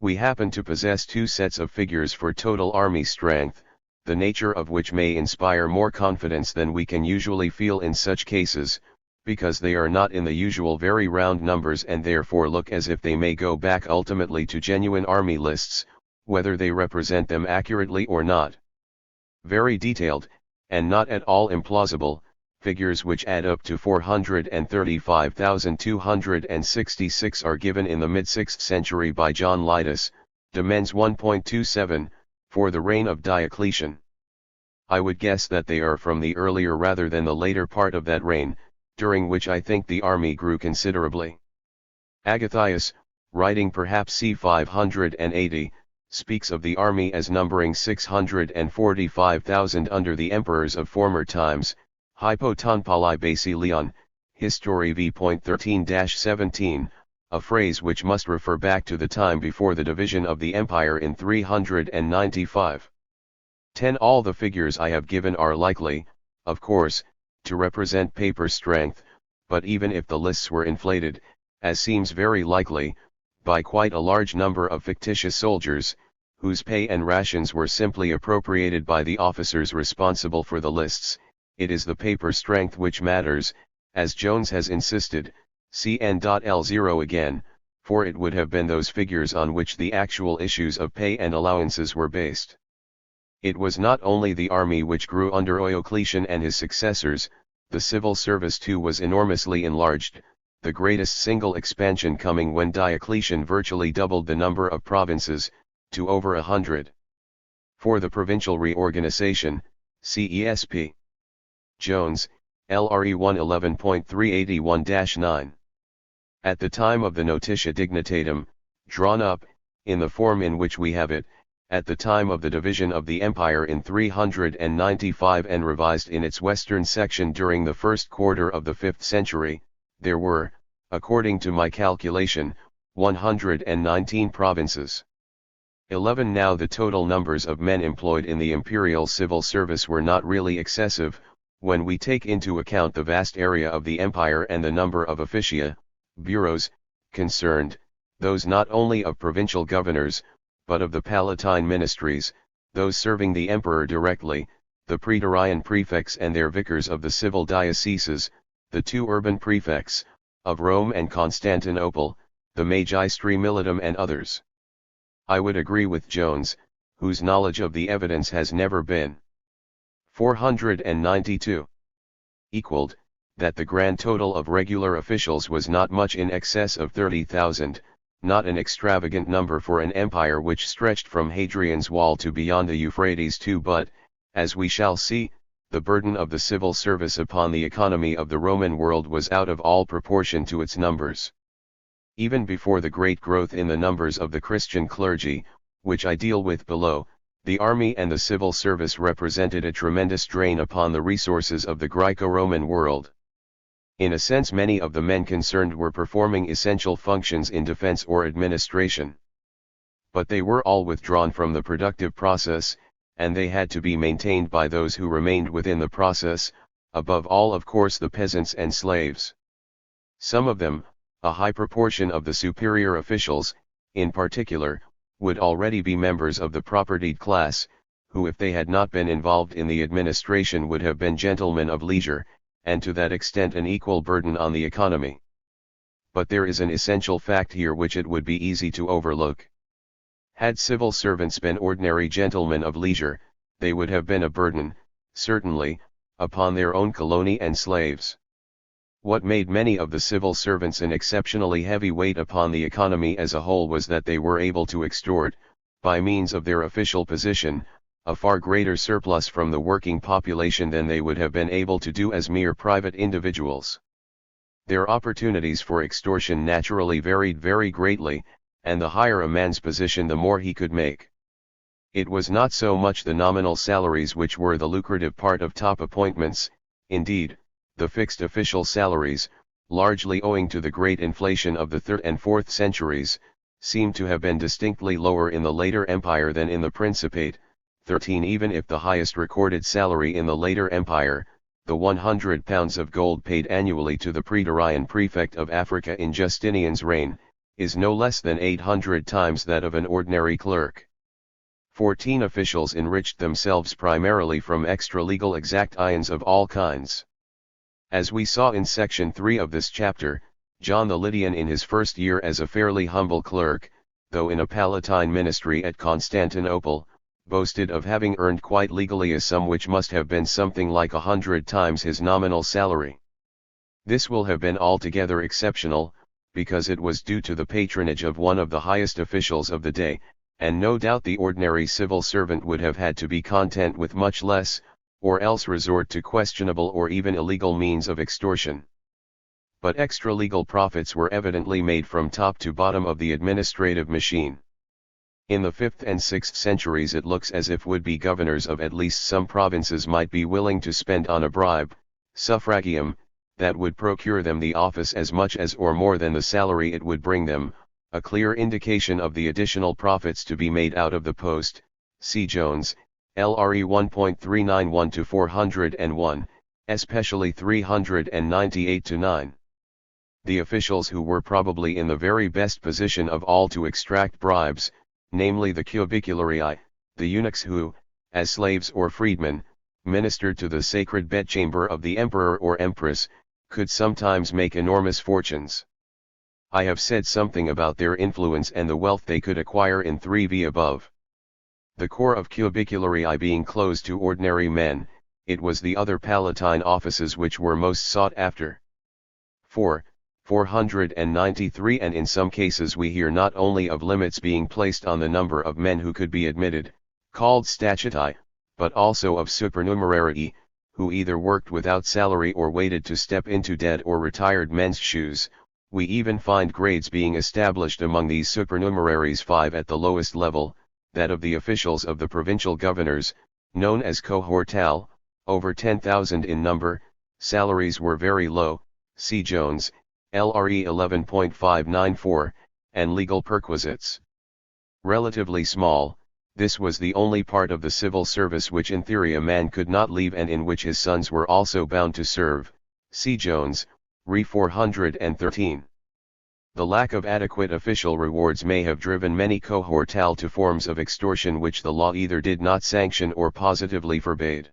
We happen to possess 2 sets of figures for total army strength, the nature of which may inspire more confidence than we can usually feel in such cases, because they are not in the usual very round numbers and therefore look as if they may go back ultimately to genuine army lists, whether they represent them accurately or not. Very detailed, and not at all implausible, figures which add up to 435,266 are given in the mid-6th century by John Litus, de Mens 1.27, for the reign of Diocletian. I would guess that they are from the earlier rather than the later part of that reign, during which I think the army grew considerably. Agathias, writing perhaps c. 580, speaks of the army as numbering 645,000 under the emperors of former times, hypoton Basilion, History v.13-17, a phrase which must refer back to the time before the division of the empire in 395. 10. All the figures I have given are likely, of course, to represent paper strength, but even if the lists were inflated, as seems very likely, by quite a large number of fictitious soldiers, whose pay and rations were simply appropriated by the officers responsible for the lists, it is the paper strength which matters, as Jones has insisted, see N.L0 again, for it would have been those figures on which the actual issues of pay and allowances were based. It was not only the army which grew under Diocletian and his successors, the civil service too was enormously enlarged, the greatest single expansion coming when Diocletian virtually doubled the number of provinces, to over 100. For the provincial reorganization, CESP. Jones, LRE 111.381-9. At the time of the Notitia Dignitatum, drawn up, in the form in which we have it, at the time of the division of the empire in 395 and revised in its western section during the first quarter of the 5th century, there were, according to my calculation, 119 provinces. 11. Now the total numbers of men employed in the imperial civil service were not really excessive, when we take into account the vast area of the empire and the number of officia, bureaus, concerned, those not only of provincial governors, but of the Palatine ministries, those serving the emperor directly, the praetorian prefects and their vicars of the civil dioceses, the 2 urban prefects, of Rome and Constantinople, the magistri militum and others. I would agree with Jones, whose knowledge of the evidence has never been 492 equaled, that the grand total of regular officials was not much in excess of 30,000, not an extravagant number for an empire which stretched from Hadrian's Wall to beyond the Euphrates too, but, as we shall see, the burden of the civil service upon the economy of the Roman world was out of all proportion to its numbers. Even before the great growth in the numbers of the Christian clergy, which I deal with below, the army and the civil service represented a tremendous drain upon the resources of the Greco-Roman world. In a sense, many of the men concerned were performing essential functions in defense or administration. But they were all withdrawn from the productive process, and they had to be maintained by those who remained within the process, above all of course the peasants and slaves. Some of them, a high proportion of the superior officials, in particular, would already be members of the propertied class, who if they had not been involved in the administration would have been gentlemen of leisure, and to that extent an equal burden on the economy. But there is an essential fact here which it would be easy to overlook. Had civil servants been ordinary gentlemen of leisure, they would have been a burden, certainly, upon their own colony and slaves. What made many of the civil servants an exceptionally heavy weight upon the economy as a whole was that they were able to extort, by means of their official position, a far greater surplus from the working population than they would have been able to do as mere private individuals. Their opportunities for extortion naturally varied very greatly, and the higher a man's position the more he could make. It was not so much the nominal salaries which were the lucrative part of top appointments, indeed, the fixed official salaries, largely owing to the great inflation of the 3rd and 4th centuries, seem to have been distinctly lower in the later empire than in the Principate. 13. Even if the highest recorded salary in the later empire, the £100 of gold paid annually to the praetorian prefect of Africa in Justinian's reign, is no less than 800 times that of an ordinary clerk. 14. Officials enriched themselves primarily from extra-legal exactions of all kinds. As we saw in section 3 of this chapter, John the Lydian in his first year as a fairly humble clerk, though in a Palatine ministry at Constantinople, boasted of having earned quite legally a sum which must have been something like 100 times his nominal salary. This will have been altogether exceptional, because it was due to the patronage of one of the highest officials of the day, and no doubt the ordinary civil servant would have had to be content with much less, or else resort to questionable or even illegal means of extortion. but extra-legal profits were evidently made from top to bottom of the administrative machine. In the 5th and 6th centuries it looks as if would-be governors of at least some provinces might be willing to spend on a bribe, suffragium, that would procure them the office as much as or more than the salary it would bring them, a clear indication of the additional profits to be made out of the post. See Jones, LRE 1.391-401, especially 398-9. The officials who were probably in the very best position of all to extract bribes, namely the cubicularii, the eunuchs who, as slaves or freedmen, ministered to the sacred bedchamber of the emperor or empress, could sometimes make enormous fortunes. I have said something about their influence and the wealth they could acquire in 3v above. The core of cubicularii being closed to ordinary men, it was the other palatine offices which were most sought after. 493 And in some cases we hear not only of limits being placed on the number of men who could be admitted, called statutae, but also of supernumerarii, who either worked without salary or waited to step into dead or retired men's shoes. We even find grades being established among these supernumeraries, 5 at the lowest level, that of the officials of the provincial governors, known as cohortal, over 10,000 in number. Salaries were very low, see Jones, LRE 11.594, and legal perquisites. Relatively small, this was the only part of the civil service which in theory a man could not leave and in which his sons were also bound to serve, see Jones, Re 413. The lack of adequate official rewards may have driven many cohortal to forms of extortion which the law either did not sanction or positively forbade.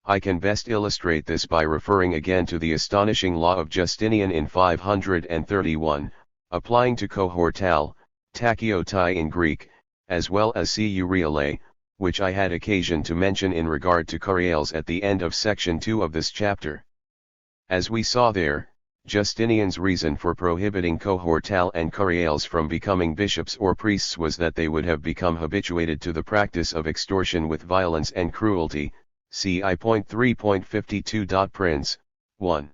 I can best illustrate this by referring again to the astonishing law of Justinian in 531, applying to cohortal, tachiotai in Greek, as well as curiale, which I had occasion to mention in regard to curiales at the end of section 2 of this chapter. As we saw there, Justinian's reason for prohibiting cohortal and curiales from becoming bishops or priests was that they would have become habituated to the practice of extortion with violence and cruelty. See I.3.52. Prince. 1.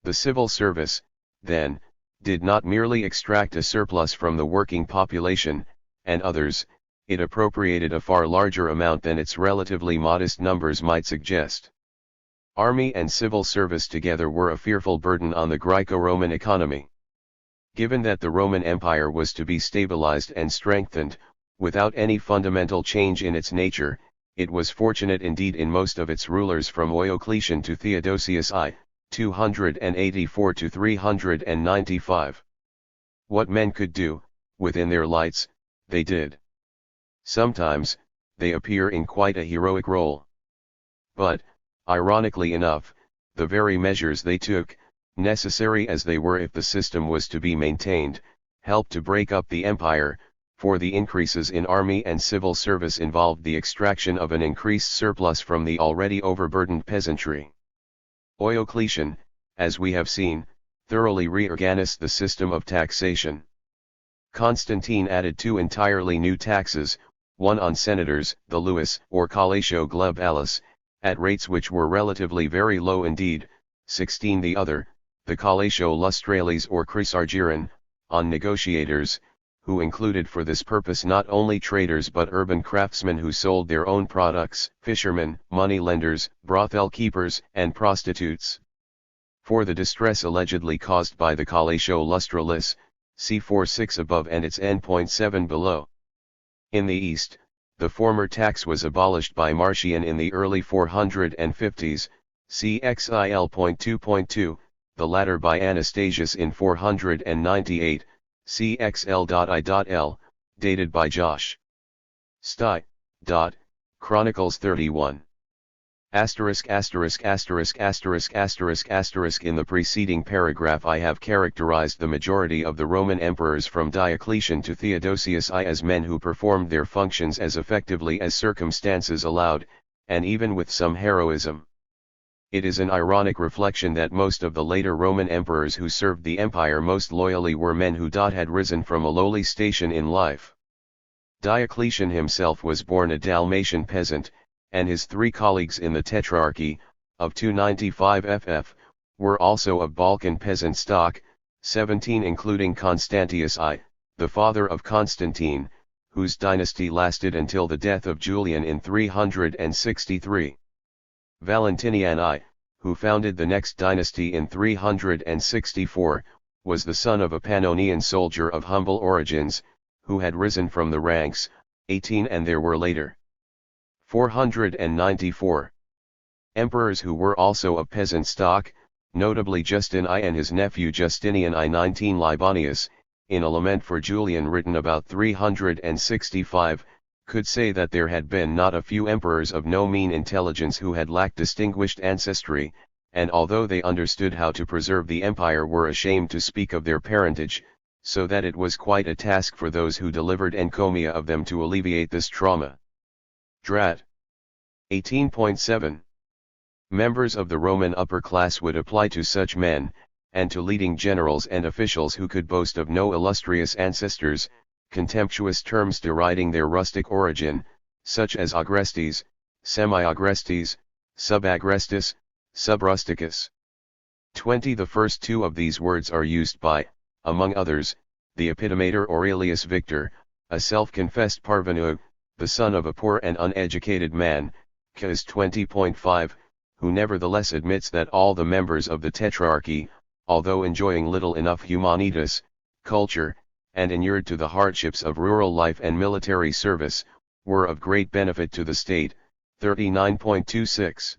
The civil service, then, did not merely extract a surplus from the working population, and others, it appropriated a far larger amount than its relatively modest numbers might suggest. Army and civil service together were a fearful burden on the Greco-Roman economy. Given that the Roman Empire was to be stabilized and strengthened, without any fundamental change in its nature, it was fortunate indeed in most of its rulers from Diocletian to Theodosius I, 284 to 395. What men could do, within their lights, they did. Sometimes, they appear in quite a heroic role. But, ironically enough, the very measures they took, necessary as they were if the system was to be maintained, helped to break up the empire, for the increases in army and civil service involved the extraction of an increased surplus from the already overburdened peasantry. Diocletian, as we have seen, thoroughly reorganized the system of taxation. Constantine added 2 entirely new taxes, one on senators, the luis or collatio globalis, at rates which were relatively very low indeed, 16 the other, the collatio lustralis or chrysargyron, on negotiators, who included for this purpose not only traders but urban craftsmen who sold their own products, fishermen, money-lenders, brothel-keepers, and prostitutes. For the distress allegedly caused by the collatio lustralis, see 4.6 above and its n.7 below. In the East, the former tax was abolished by Marcian in the early 450s, see XIL.2.2, the latter by Anastasius in 498, see XL.I.L, dated by Josh. Sti. Chronicles 31. In the preceding paragraph I have characterized the majority of the Roman emperors from Diocletian to Theodosius I as men who performed their functions as effectively as circumstances allowed, and even with some heroism. It is an ironic reflection that most of the later Roman emperors who served the empire most loyally were men who had risen from a lowly station in life. Diocletian himself was born a Dalmatian peasant, and his 3 colleagues in the Tetrarchy, of 295 ff., were also of Balkan peasant stock, 17 including Constantius I, the father of Constantine, whose dynasty lasted until the death of Julian in 363. Valentinian I, who founded the next dynasty in 364, was the son of a Pannonian soldier of humble origins, who had risen from the ranks, 18 and there were later 494 emperors who were also of peasant stock, notably Justin I and his nephew Justinian I. 19 Libanius, in a lament for Julian written about 365, could say that there had been not a few emperors of no mean intelligence who had lacked distinguished ancestry, and although they understood how to preserve the empire were ashamed to speak of their parentage, so that it was quite a task for those who delivered encomia of them to alleviate this trauma. Drat. 18.7. Members of the Roman upper class would apply to such men, and to leading generals and officials who could boast of no illustrious ancestors, contemptuous terms deriding their rustic origin, such as agrestes, semi-agrestes, sub-agrestis, sub-rusticus. 20. The first two of these words are used by, among others, the epitomator Aurelius Victor, a self-confessed parvenu, the son of a poor and uneducated man, Caz 20.5, who nevertheless admits that all the members of the Tetrarchy, although enjoying little enough humanitas, culture, and inured to the hardships of rural life and military service, were of great benefit to the state, 39.26.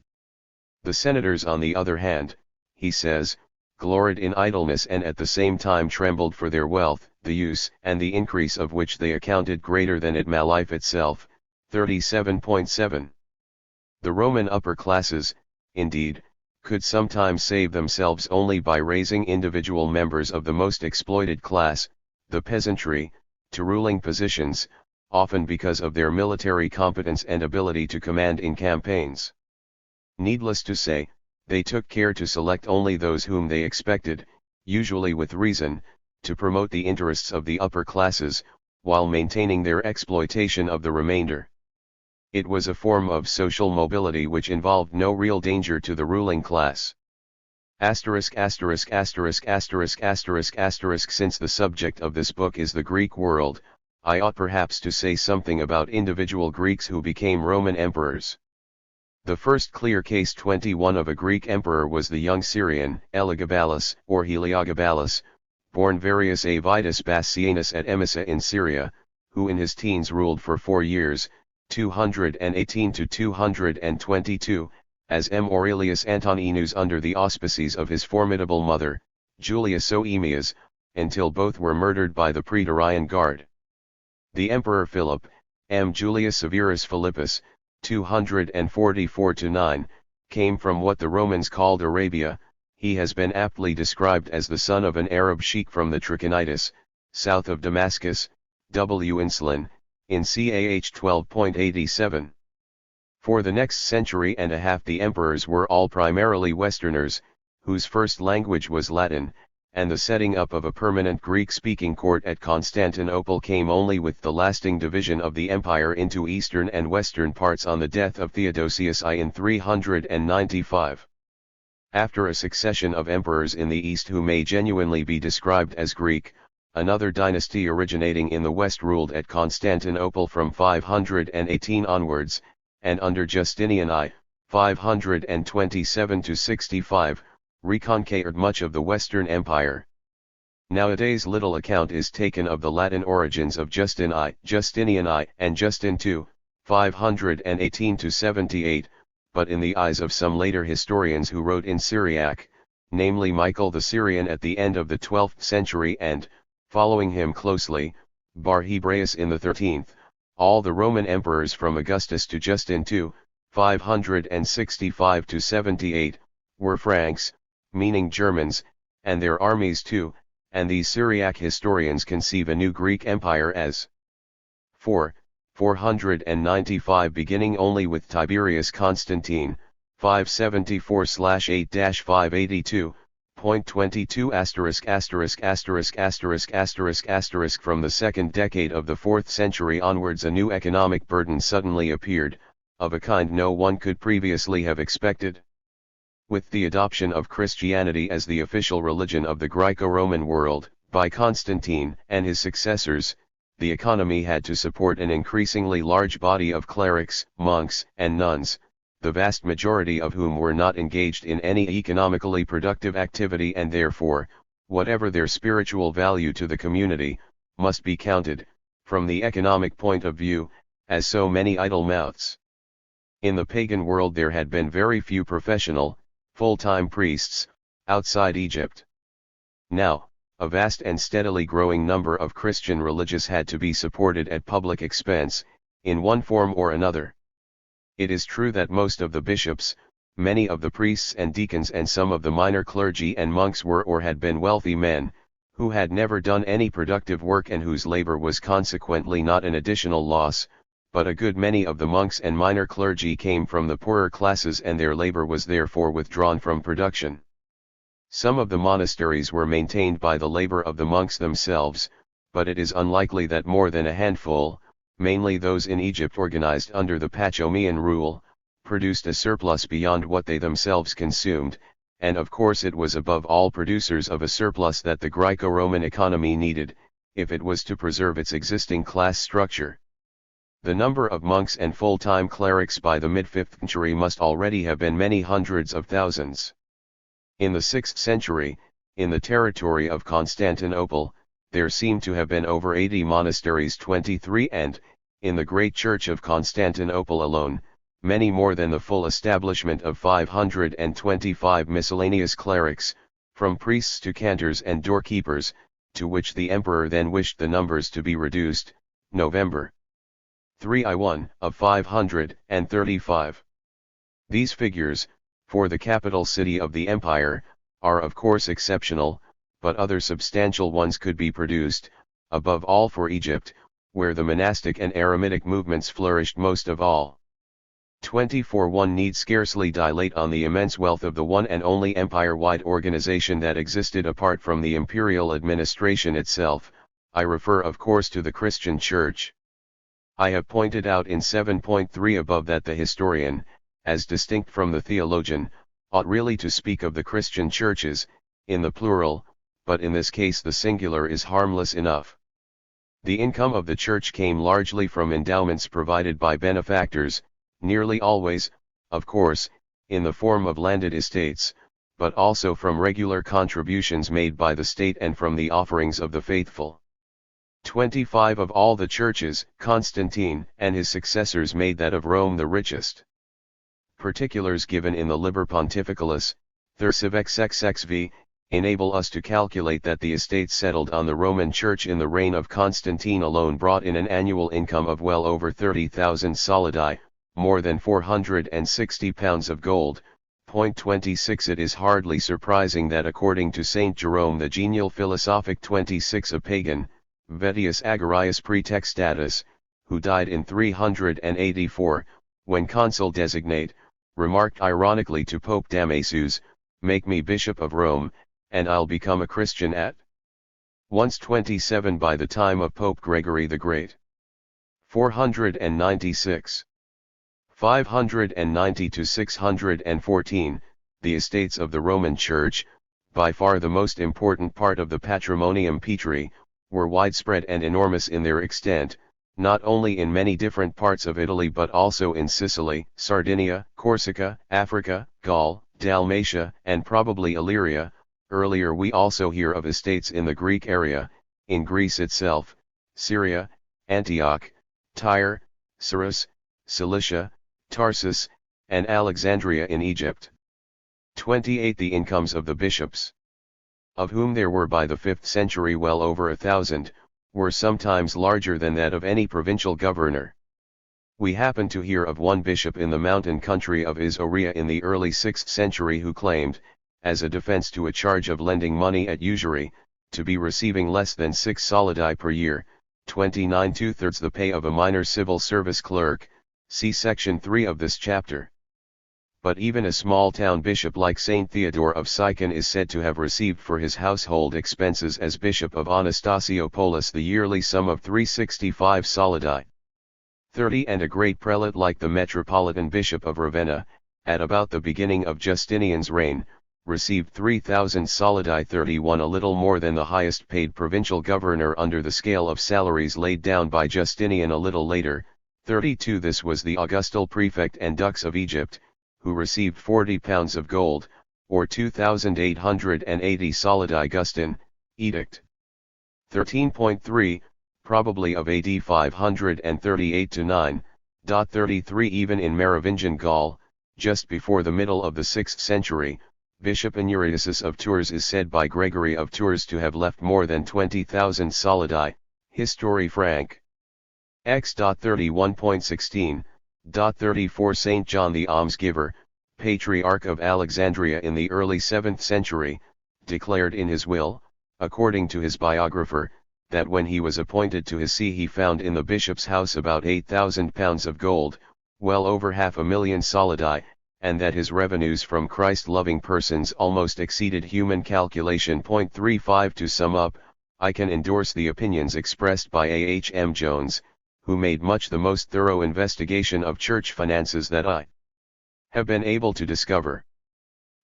The senators on the other hand, he says, gloried in idleness and at the same time trembled for their wealth, the use and the increase of which they accounted greater than it life itself, 37.7. The Roman upper classes, indeed, could sometimes save themselves only by raising individual members of the most exploited class, the peasantry, to ruling positions, often because of their military competence and ability to command in campaigns. Needless to say, they took care to select only those whom they expected, usually with reason, to promote the interests of the upper classes, while maintaining their exploitation of the remainder. It was a form of social mobility which involved no real danger to the ruling class. Since the subject of this book is the Greek world, I ought perhaps to say something about individual Greeks who became Roman emperors. The first clear case 21 of a Greek emperor was the young Syrian, Elagabalus, or Heliogabalus, born Varius Avitus Bassianus at Emesa in Syria, who in his teens ruled for 4 years, 218 to 222, as M. Aurelius Antoninus under the auspices of his formidable mother, Julia Soaemias, until both were murdered by the Praetorian Guard. The Emperor Philip, M. Julius Severus Philippus, 244 to 9, came from what the Romans called Arabia. He has been aptly described as the son of an Arab sheik from the Trachonitis, south of Damascus, W. Insulin, in CAH 12.87. For the next century and a half the emperors were all primarily Westerners, whose first language was Latin, and the setting up of a permanent Greek-speaking court at Constantinople came only with the lasting division of the empire into eastern and western parts on the death of Theodosius I in 395. After a succession of emperors in the east who may genuinely be described as Greek, another dynasty originating in the west ruled at Constantinople from 518 onwards, and under Justinian I, 527 to 65, reconquered much of the Western Empire. Nowadays little account is taken of the Latin origins of Justinian I, and Justin II, 518 to 78, but in the eyes of some later historians who wrote in Syriac, namely Michael the Syrian at the end of the 12th century and, following him closely, Bar Hebraeus in the 13th, all the Roman emperors from Augustus to Justin II, 565 to 78, were Franks, meaning Germans, and their armies too, and these Syriac historians conceive a new Greek empire as 495 beginning only with Tiberius Constantine, 574/8-582. Point 22 ****** From the second decade of the 4th century onwards a new economic burden suddenly appeared, of a kind no one could previously have expected. With the adoption of Christianity as the official religion of the Greco-Roman world, by Constantine and his successors, the economy had to support an increasingly large body of clerics, monks, and nuns, the vast majority of whom were not engaged in any economically productive activity and therefore, whatever their spiritual value to the community, must be counted, from the economic point of view, as so many idle mouths. In the pagan world there had been very few professional, full-time priests, outside Egypt. Now, a vast and steadily growing number of Christian religious had to be supported at public expense, in one form or another. It is true that most of the bishops, many of the priests and deacons and some of the minor clergy and monks were or had been wealthy men, who had never done any productive work and whose labor was consequently not an additional loss, but a good many of the monks and minor clergy came from the poorer classes and their labor was therefore withdrawn from production. Some of the monasteries were maintained by the labor of the monks themselves, but it is unlikely that more than a handful, mainly those in Egypt organized under the Ptolemean rule, produced a surplus beyond what they themselves consumed, and of course it was above all producers of a surplus that the Greco-Roman economy needed, if it was to preserve its existing class structure. The number of monks and full-time clerics by the mid-5th century must already have been many hundreds of thousands. In the 6th century, in the territory of Constantinople, there seem to have been over 80 monasteries 23 and, in the great church of Constantinople alone, many more than the full establishment of 525 miscellaneous clerics, from priests to cantors and doorkeepers, to which the emperor then wished the numbers to be reduced, November 3 of 535. These figures, for the capital city of the empire, are of course exceptional, but other substantial ones could be produced, above all for Egypt, where the monastic and eremitic movements flourished most of all. 24 One need scarcely dilate on the immense wealth of the one and only empire-wide organization that existed apart from the imperial administration itself. I refer of course to the Christian Church. I have pointed out in 7.3 above that the historian, as distinct from the theologian, ought really to speak of the Christian churches, in the plural, but in this case the singular is harmless enough. The income of the church came largely from endowments provided by benefactors, nearly always, of course, in the form of landed estates, but also from regular contributions made by the state and from the offerings of the faithful. 25 of all the churches, Constantine and his successors made that of Rome the richest. Particulars given in the Liber Pontificalis, XXXV, enable us to calculate that the estates settled on the Roman Church in the reign of Constantine alone brought in an annual income of well over 30,000 solidi, more than 460 pounds of gold. 26 It is hardly surprising that according to Saint Jerome the genial philosophic 26 a pagan, Vettius Agarius Praetextatus, who died in 384, when consul designate, remarked ironically to Pope Damasus, "Make me Bishop of Rome, and I'll become a Christian at once." 27 By the time of Pope Gregory the Great. 496. 590 to 614, the estates of the Roman Church, by far the most important part of the Patrimonium Petri, were widespread and enormous in their extent, not only in many different parts of Italy but also in Sicily, Sardinia, Corsica, Africa, Gaul, Dalmatia, and probably Illyria. Earlier we also hear of estates in the Greek area, in Greece itself, Syria, Antioch, Tyre, Cyrus, Cilicia, Tarsus, and Alexandria in Egypt. 28 The incomes of the bishops, of whom there were by the 5th century well over 1,000, were sometimes larger than that of any provincial governor. We happen to hear of one bishop in the mountain country of Isauria in the early 6th century who claimed, as a defense to a charge of lending money at usury, to be receiving less than 6 solidi per year, 29 2/3 the pay of a minor civil service clerk, see section 3 of this chapter. But even a small-town bishop like Saint Theodore of Sicyon is said to have received for his household expenses as bishop of Anastasiopolis the yearly sum of 365 solidi. 30 And a great prelate like the metropolitan bishop of Ravenna, at about the beginning of Justinian's reign, received 3,000 solidi 31, a little more than the highest paid provincial governor under the scale of salaries laid down by Justinian a little later, 32. This was the Augustal prefect and dux of Egypt, who received 40 pounds of gold, or 2,880 solidi Augustan, edict. 13.3, probably of AD 538 to 9.33. Even in Merovingian Gaul, just before the middle of the 6th century, Bishop Eurydices of Tours is said by Gregory of Tours to have left more than 20,000 solidi, Histoire Franque. X. 31.16. 34. Saint John the Almsgiver, Patriarch of Alexandria in the early 7th century, declared in his will, according to his biographer, that when he was appointed to his see he found in the bishop's house about 8,000 pounds of gold, well over 500,000 solidi, and that his revenues from Christ-loving persons almost exceeded human calculation. 35. To sum up, I can endorse the opinions expressed by A.H.M. Jones, who made much the most thorough investigation of church finances that I have been able to discover.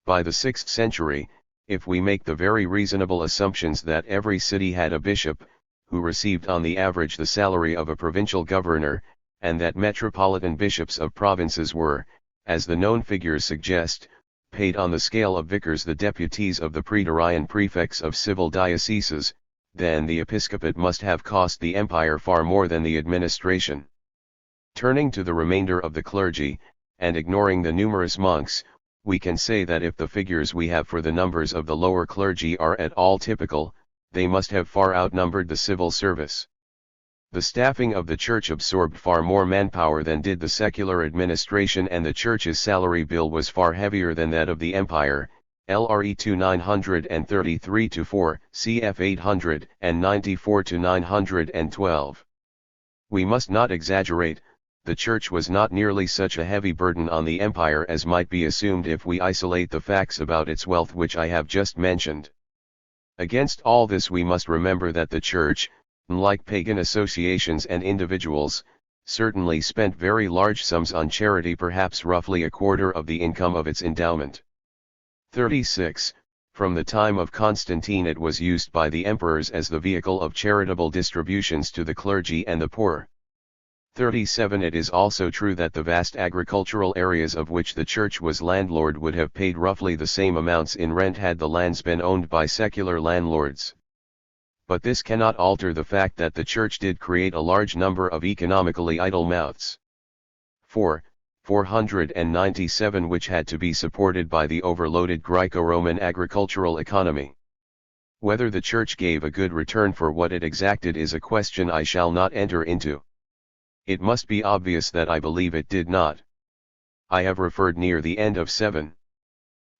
By the 6th century, if we make the very reasonable assumptions that every city had a bishop, who received on the average the salary of a provincial governor, and that metropolitan bishops of provinces were, as the known figures suggest, paid on the scale of vicars the deputies of the praetorian prefects of civil dioceses, then the episcopate must have cost the empire far more than the administration. Turning to the remainder of the clergy, and ignoring the numerous monks, we can say that if the figures we have for the numbers of the lower clergy are at all typical, they must have far outnumbered the civil service. The staffing of the church absorbed far more manpower than did the secular administration, and the church's salary bill was far heavier than that of the empire. LRE 2933-4, CF 894-912. We must not exaggerate. The church was not nearly such a heavy burden on the empire as might be assumed if we isolate the facts about its wealth which I have just mentioned. Against all this we must remember that the church, like pagan associations and individuals, certainly spent very large sums on charity, perhaps roughly a quarter of the income of its endowment. 36. From the time of Constantine it was used by the emperors as the vehicle of charitable distributions to the clergy and the poor. 37. It is also true that the vast agricultural areas of which the church was landlord would have paid roughly the same amounts in rent had the lands been owned by secular landlords. But this cannot alter the fact that the church did create a large number of economically idle mouths. 497 which had to be supported by the overloaded Greco-Roman agricultural economy. Whether the church gave a good return for what it exacted is a question I shall not enter into. It must be obvious that I believe it did not. I have referred near the end of 7.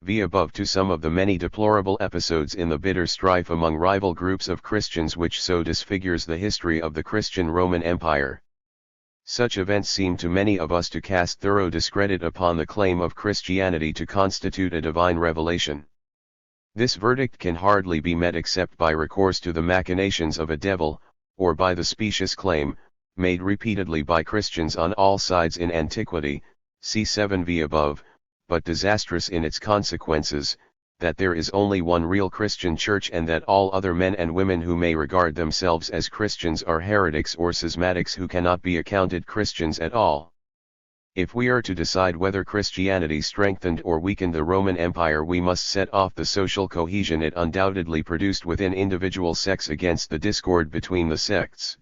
V above to some of the many deplorable episodes in the bitter strife among rival groups of Christians which so disfigures the history of the Christian Roman Empire. Such events seem to many of us to cast thorough discredit upon the claim of Christianity to constitute a divine revelation. This verdict can hardly be met except by recourse to the machinations of a devil, or by the specious claim, made repeatedly by Christians on all sides in antiquity, see 7v above, but disastrous in its consequences, that there is only one real Christian church and that all other men and women who may regard themselves as Christians are heretics or schismatics who cannot be accounted Christians at all. If we are to decide whether Christianity strengthened or weakened the Roman Empire, we must set off the social cohesion it undoubtedly produced within individual sects against the discord between the sects.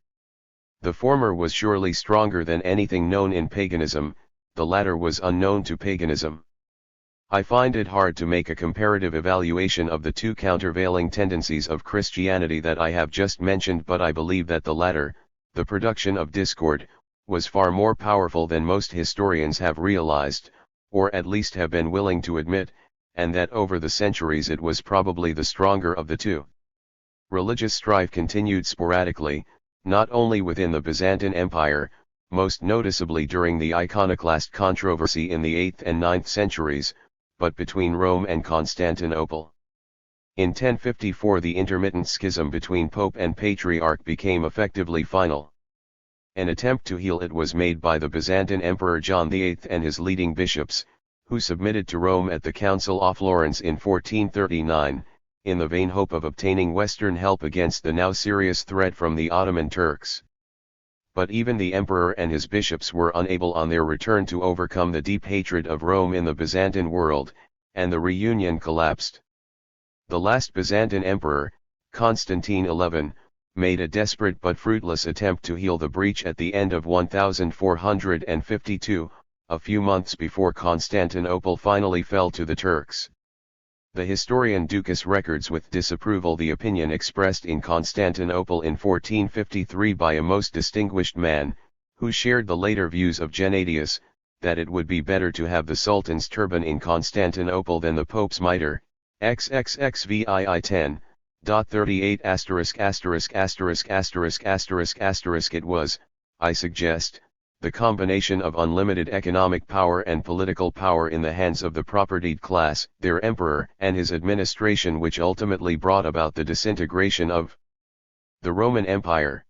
The former was surely stronger than anything known in paganism, the latter was unknown to paganism. I find it hard to make a comparative evaluation of the two countervailing tendencies of Christianity that I have just mentioned, but I believe that the latter, the production of discord, was far more powerful than most historians have realized, or at least have been willing to admit, and that over the centuries it was probably the stronger of the two. Religious strife continued sporadically, not only within the Byzantine Empire, most noticeably during the iconoclast controversy in the 8th and 9th centuries, but between Rome and Constantinople. In 1054 the intermittent schism between Pope and Patriarch became effectively final. An attempt to heal it was made by the Byzantine Emperor John VIII and his leading bishops, who submitted to Rome at the Council of Florence in 1439, in the vain hope of obtaining Western help against the now serious threat from the Ottoman Turks. But even the emperor and his bishops were unable on their return to overcome the deep hatred of Rome in the Byzantine world, and the reunion collapsed. The last Byzantine emperor, Constantine XI, made a desperate but fruitless attempt to heal the breach at the end of 1452, a few months before Constantinople finally fell to the Turks. The historian Ducas records with disapproval the opinion expressed in Constantinople in 1453 by a most distinguished man, who shared the later views of Gennadius, that it would be better to have the Sultan's turban in Constantinople than the Pope's mitre, XXXVII 10.38**************. It was, I suggest, the combination of unlimited economic power and political power in the hands of the propertied class, their emperor and his administration, which ultimately brought about the disintegration of the Roman Empire.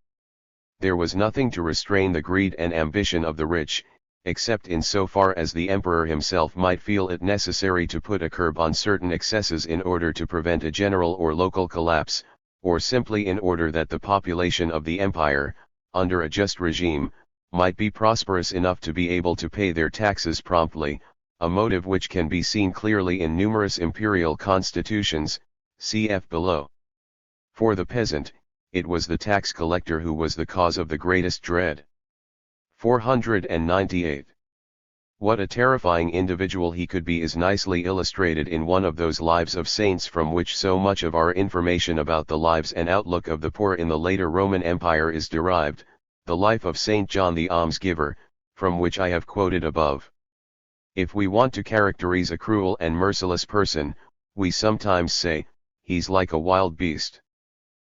There was nothing to restrain the greed and ambition of the rich, except in so far as the emperor himself might feel it necessary to put a curb on certain excesses in order to prevent a general or local collapse, or simply in order that the population of the empire, under a just regime, might be prosperous enough to be able to pay their taxes promptly, a motive which can be seen clearly in numerous imperial constitutions, cf. below. For the peasant, it was the tax collector who was the cause of the greatest dread. 498. What a terrifying individual he could be is nicely illustrated in one of those lives of saints from which so much of our information about the lives and outlook of the poor in the later Roman Empire is derived, the life of Saint John the Almsgiver, from which I have quoted above. If we want to characterize a cruel and merciless person, we sometimes say, he's like a wild beast.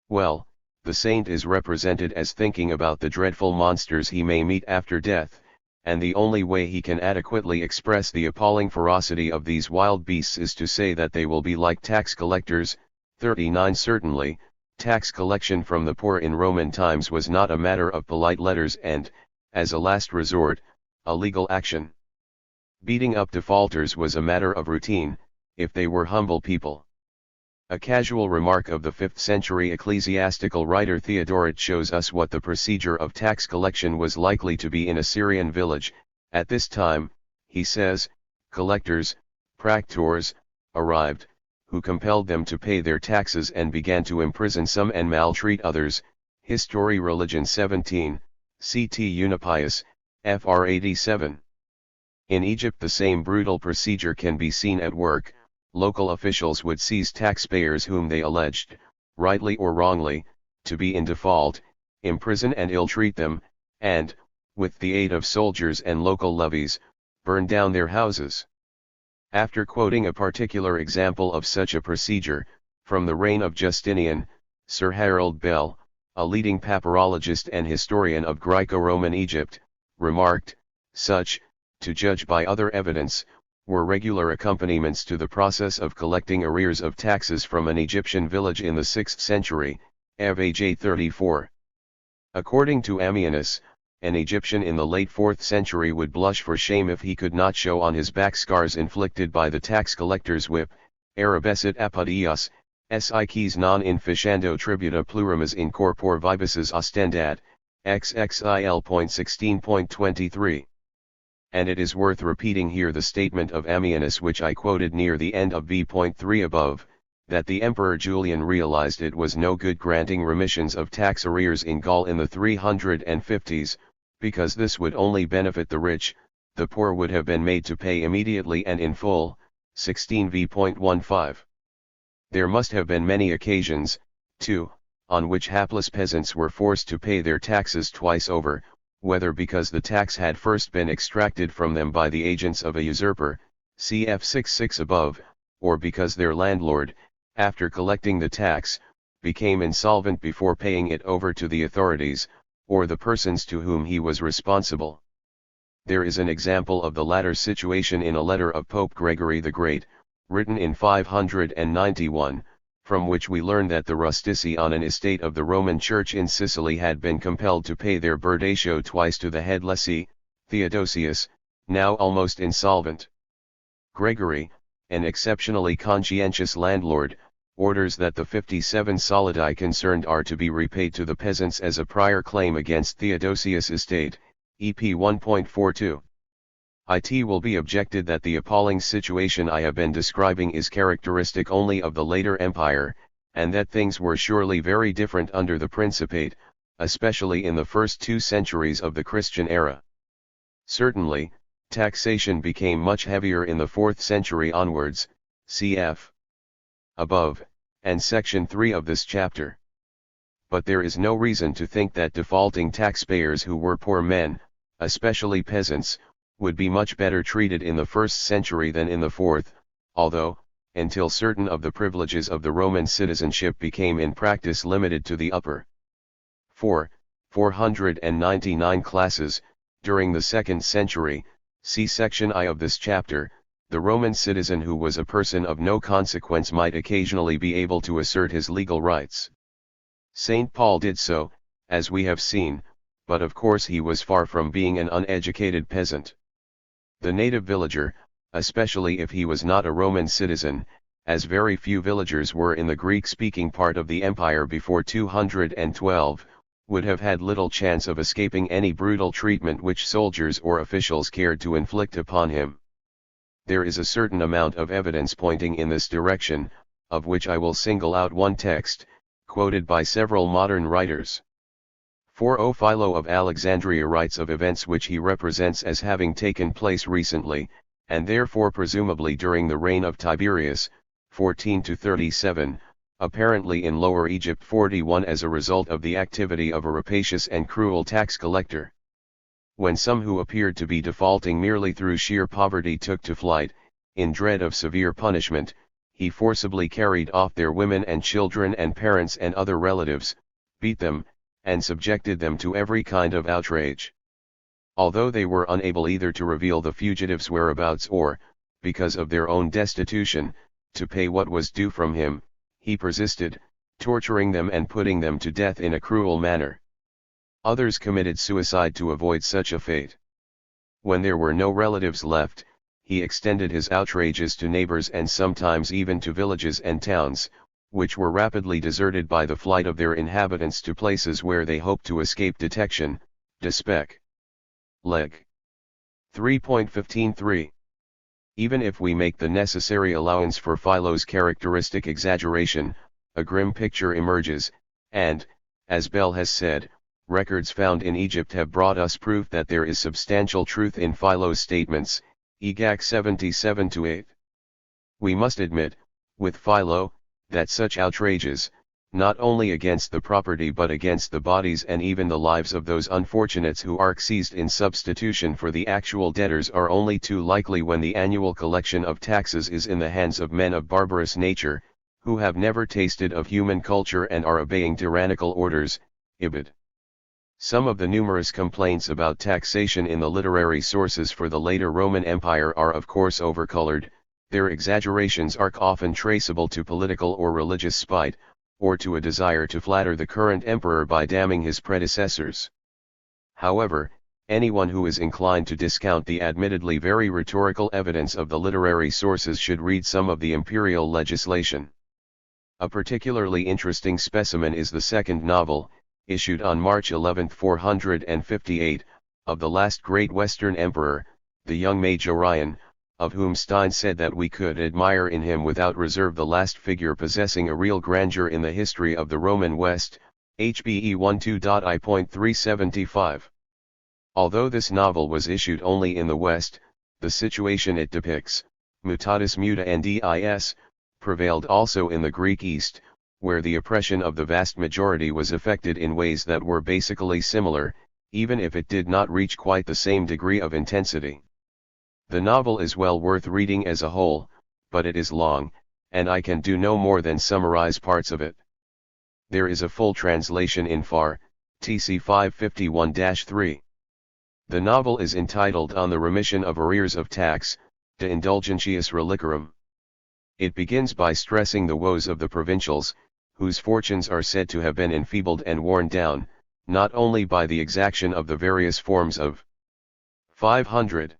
Well, the saint is represented as thinking about the dreadful monsters he may meet after death, and the only way he can adequately express the appalling ferocity of these wild beasts is to say that they will be like tax collectors. 39 Certainly, tax collection from the poor in Roman times was not a matter of polite letters and, as a last resort, a legal action. Beating up defaulters was a matter of routine, if they were humble people. A casual remark of the 5th century ecclesiastical writer Theodoret shows us what the procedure of tax collection was likely to be in a Syrian village. At this time, he says, collectors, praetors, arrived, who compelled them to pay their taxes and began to imprison some and maltreat others. History Religion 17, CT Unipius, Fr 87. In Egypt the same brutal procedure can be seen at work. Local officials would seize taxpayers whom they alleged, rightly or wrongly, to be in default, imprison and ill-treat them, and, with the aid of soldiers and local levies, burn down their houses. After quoting a particular example of such a procedure, from the reign of Justinian, Sir Harold Bell, a leading papyrologist and historian of Greco-Roman Egypt, remarked, such, to judge by other evidence, were regular accompaniments to the process of collecting arrears of taxes from an Egyptian village in the 6th century, Avj 34. According to Ammianus, an Egyptian in the late 4th century would blush for shame if he could not show on his back scars inflicted by the tax collector's whip, Arabescit apodios, sicis non inficiando tributa plurimis in corpore vibices ostendat, XXIL.16.23. And it is worth repeating here the statement of Ammianus which I quoted near the end of v.3 above, that the Emperor Julian realized it was no good granting remissions of tax arrears in Gaul in the 350s, because this would only benefit the rich. The poor would have been made to pay immediately and in full. 16 v.15. There must have been many occasions, too, on which hapless peasants were forced to pay their taxes twice over, whether because the tax had first been extracted from them by the agents of a usurper, cf 6.6 above, or because their landlord, after collecting the tax, became insolvent before paying it over to the authorities, or the persons to whom he was responsible. There is an example of the latter situation in a letter of Pope Gregory the Great, written in 591, from which we learn that the rustici on an estate of the Roman Church in Sicily had been compelled to pay their burdatio twice to the head lessee, Theodosius, now almost insolvent. Gregory, an exceptionally conscientious landlord, orders that the 57 solidi concerned are to be repaid to the peasants as a prior claim against Theodosius' estate, EP 1.42. It will be objected that the appalling situation I have been describing is characteristic only of the later empire, and that things were surely very different under the Principate, especially in the first 2 centuries of the Christian era. Certainly, taxation became much heavier in the 4th century onwards, cf. above, and section 3 of this chapter. But there is no reason to think that defaulting taxpayers who were poor men, especially peasants, would be much better treated in the 1st century than in the 4th, although, until certain of the privileges of the Roman citizenship became in practice limited to the upper 499 classes, during the 2nd century, see section I of this chapter, the Roman citizen who was a person of no consequence might occasionally be able to assert his legal rights. St. Paul did so, as we have seen, but of course he was far from being an uneducated peasant. The native villager, especially if he was not a Roman citizen, as very few villagers were in the Greek-speaking part of the empire before 212, would have had little chance of escaping any brutal treatment which soldiers or officials cared to inflict upon him. There is a certain amount of evidence pointing in this direction, of which I will single out one text, quoted by several modern writers. For O Philo of Alexandria writes of events which he represents as having taken place recently, and therefore presumably during the reign of Tiberius, 14-37, apparently in Lower Egypt 41 as a result of the activity of a rapacious and cruel tax collector. When some who appeared to be defaulting merely through sheer poverty took to flight, in dread of severe punishment, he forcibly carried off their women and children and parents and other relatives, beat them, and subjected them to every kind of outrage. Although they were unable either to reveal the fugitives' whereabouts or, because of their own destitution, to pay what was due from him, he persisted, torturing them and putting them to death in a cruel manner. Others committed suicide to avoid such a fate. When there were no relatives left, he extended his outrages to neighbors and sometimes even to villages and towns, which were rapidly deserted by the flight of their inhabitants to places where they hoped to escape detection. Despec. Leg. 3.15.3. Even if we make the necessary allowance for Philo's characteristic exaggeration, a grim picture emerges, and, as Bell has said, records found in Egypt have brought us proof that there is substantial truth in Philo's statements, EGAC 77-8. We must admit, with Philo, that such outrages, not only against the property but against the bodies and even the lives of those unfortunates who are seized in substitution for the actual debtors are only too likely when the annual collection of taxes is in the hands of men of barbarous nature, who have never tasted of human culture and are obeying tyrannical orders. Ibid. Some of the numerous complaints about taxation in the literary sources for the later Roman Empire are of course overcolored, their exaggerations are often traceable to political or religious spite, or to a desire to flatter the current emperor by damning his predecessors. However, anyone who is inclined to discount the admittedly very rhetorical evidence of the literary sources should read some of the imperial legislation. A particularly interesting specimen is the second novel, issued on March 11, 458, of the last great Western emperor, the young Majorian, of whom Stein said that we could admire in him without reserve the last figure possessing a real grandeur in the history of the Roman West, HBE 12.I.375. Although this novel was issued only in the West, the situation it depicts, mutatis mutandis, prevailed also in the Greek East, where the oppression of the vast majority was effected in ways that were basically similar, even if it did not reach quite the same degree of intensity. The novel is well worth reading as a whole, but it is long, and I can do no more than summarize parts of it. There is a full translation in Far, TC 551-3. The novel is entitled On the Remission of Arrears of Tax, De Indulgentias Reliquarum. It begins by stressing the woes of the provincials, whose fortunes are said to have been enfeebled and worn down, not only by the exaction of the various forms of 500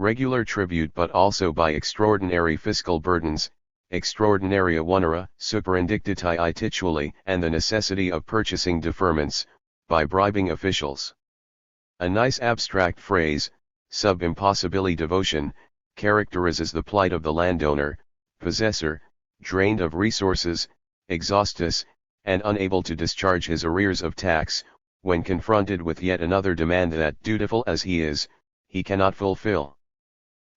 regular tribute but also by extraordinary fiscal burdens, extraordinaria onera, superindictati titually, and the necessity of purchasing deferments, by bribing officials. A nice abstract phrase, sub impossibili devotion, characterizes the plight of the landowner, possessor, drained of resources, exhaustus, and unable to discharge his arrears of tax, when confronted with yet another demand that, dutiful as he is, he cannot fulfill.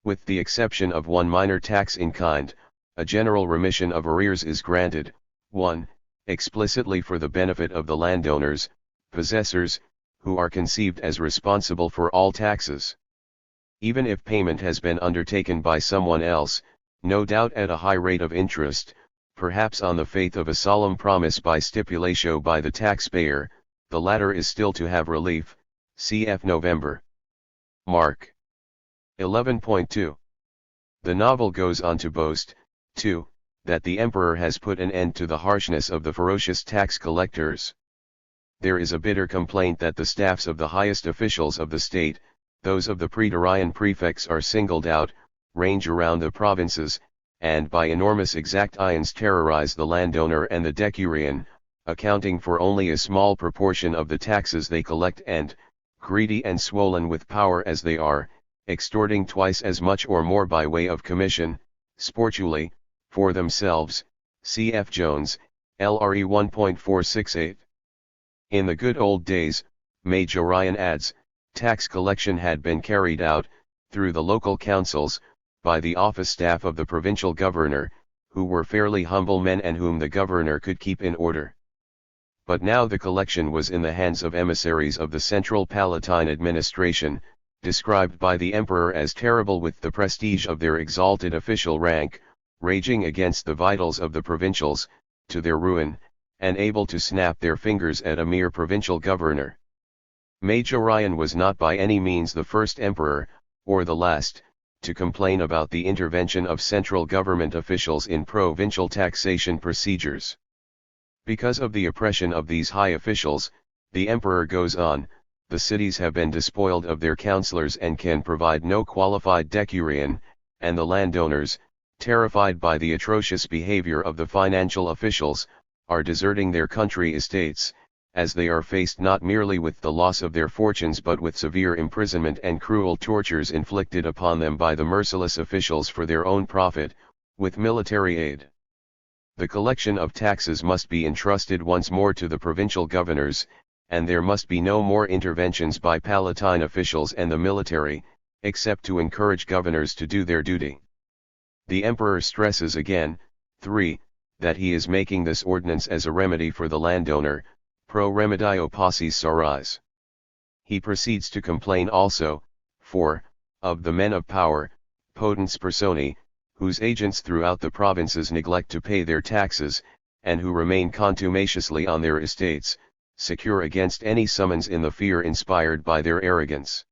With the exception of one minor tax in kind, a general remission of arrears is granted, 1. Explicitly for the benefit of the landowners, possessors, who are conceived as responsible for all taxes. Even if payment has been undertaken by someone else, no doubt at a high rate of interest, perhaps on the faith of a solemn promise by stipulatio by the taxpayer, the latter is still to have relief, cf. November. Mark 11.2. The novel goes on to boast, too, that the emperor has put an end to the harshness of the ferocious tax collectors. There is a bitter complaint that the staffs of the highest officials of the state, those of the praetorian prefects, are singled out, range around the provinces, and by enormous exactions terrorize the landowner and the decurion, accounting for only a small proportion of the taxes they collect and, greedy and swollen with power as they are, extorting twice as much or more by way of commission, sportuli, for themselves, cf. Jones, LRE 1.468. In the good old days, Major Ryan adds, tax collection had been carried out, through the local councils, by the office staff of the provincial governor, who were fairly humble men and whom the governor could keep in order. But now the collection was in the hands of emissaries of the central Palatine administration, described by the emperor as terrible with the prestige of their exalted official rank, raging against the vitals of the provincials, to their ruin, and able to snap their fingers at a mere provincial governor. Major Ryan was not by any means the first emperor, or the last, to complain about the intervention of central government officials in provincial taxation procedures. Because of the oppression of these high officials, the emperor goes on, the cities have been despoiled of their councillors and can provide no qualified decurion, and the landowners, terrified by the atrocious behavior of the financial officials, are deserting their country estates, as they are faced not merely with the loss of their fortunes but with severe imprisonment and cruel tortures inflicted upon them by the merciless officials for their own profit, with military aid. The collection of taxes must be entrusted once more to the provincial governors, and there must be no more interventions by Palatine officials and the military, except to encourage governors to do their duty. The emperor stresses again, 3, that he is making this ordinance as a remedy for the landowner, pro remedio possis saurais. He proceeds to complain also, 4, of the men of power, potens personae, whose agents throughout the provinces neglect to pay their taxes, and who remain contumaciously on their estates, secure against any summons in the fear inspired by their arrogance.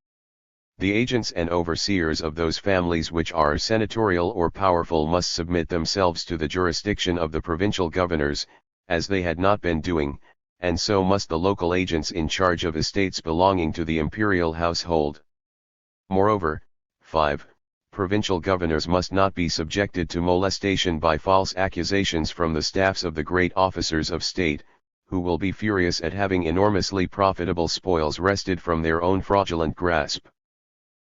The agents and overseers of those families which are senatorial or powerful must submit themselves to the jurisdiction of the provincial governors, as they had not been doing, and so must the local agents in charge of estates belonging to the imperial household. Moreover, 5. Provincial governors must not be subjected to molestation by false accusations from the staffs of the great officers of state, who will be furious at having enormously profitable spoils wrested from their own fraudulent grasp.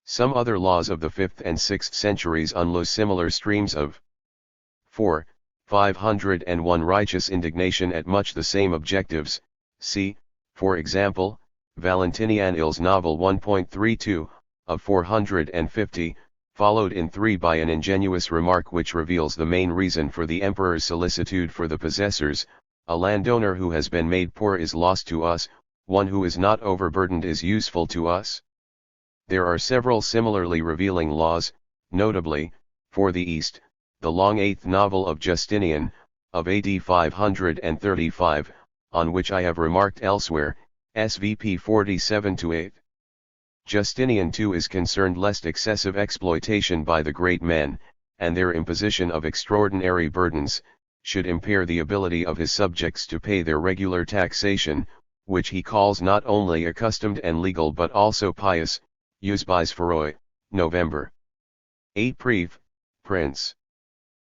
Some other laws of the 5th and 6th centuries unloose similar streams of 4. 501 righteous indignation at much the same objectives, see, for example, Valentinian Il's novel 1.32, of 450, followed in 3 by an ingenuous remark which reveals the main reason for the emperor's solicitude for the possessors: a landowner who has been made poor is lost to us, one who is not overburdened is useful to us. There are several similarly revealing laws, notably, for the East, the long 8th novel of Justinian, of AD 535, on which I have remarked elsewhere, SVP 47-8. Justinian too is concerned lest excessive exploitation by the great men, and their imposition of extraordinary burdens, should impair the ability of his subjects to pay their regular taxation, which he calls not only accustomed and legal but also pious, Eusebis Feroi, November. 8 Pref, Prince.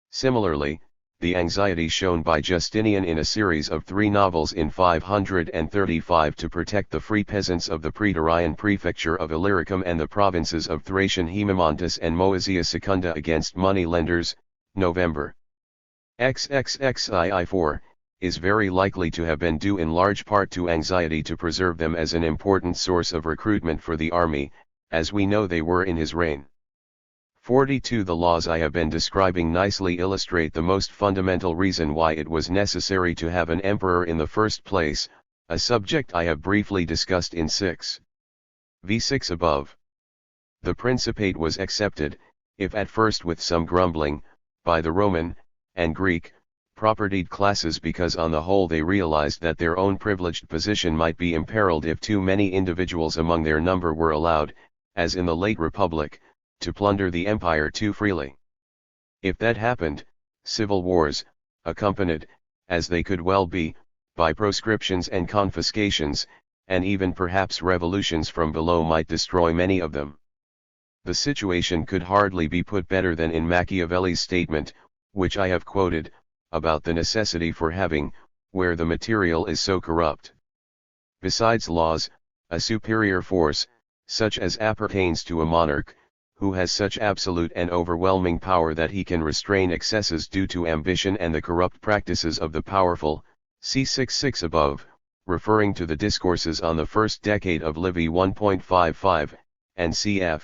Similarly, the anxiety shown by Justinian in a series of 3 novels in 535 to protect the free peasants of the Praetorian prefecture of Illyricum and the provinces of Thracian Haemomontus and Moesia Secunda against money lenders, November XXXII, is very likely to have been due in large part to anxiety to preserve them as an important source of recruitment for the army, as we know they were in his reign. 42 The laws I have been describing nicely illustrate the most fundamental reason why it was necessary to have an emperor in the first place, a subject I have briefly discussed in 6. v6 above. The Principate was accepted, if at first with some grumbling, by the Roman, and Greek, propertied classes because on the whole they realized that their own privileged position might be imperiled if too many individuals among their number were allowed, as in the late Republic, to plunder the empire too freely. If that happened, civil wars, accompanied, as they could well be, by proscriptions and confiscations, and even perhaps revolutions from below might destroy many of them. The situation could hardly be put better than in Machiavelli's statement, which I have quoted, about the necessity for having, where the material is so corrupt, besides laws, a superior force, such as appertains to a monarch, who has such absolute and overwhelming power that he can restrain excesses due to ambition and the corrupt practices of the powerful, see 6.6 above, referring to the discourses on the first decade of Livy 1.55, and cf.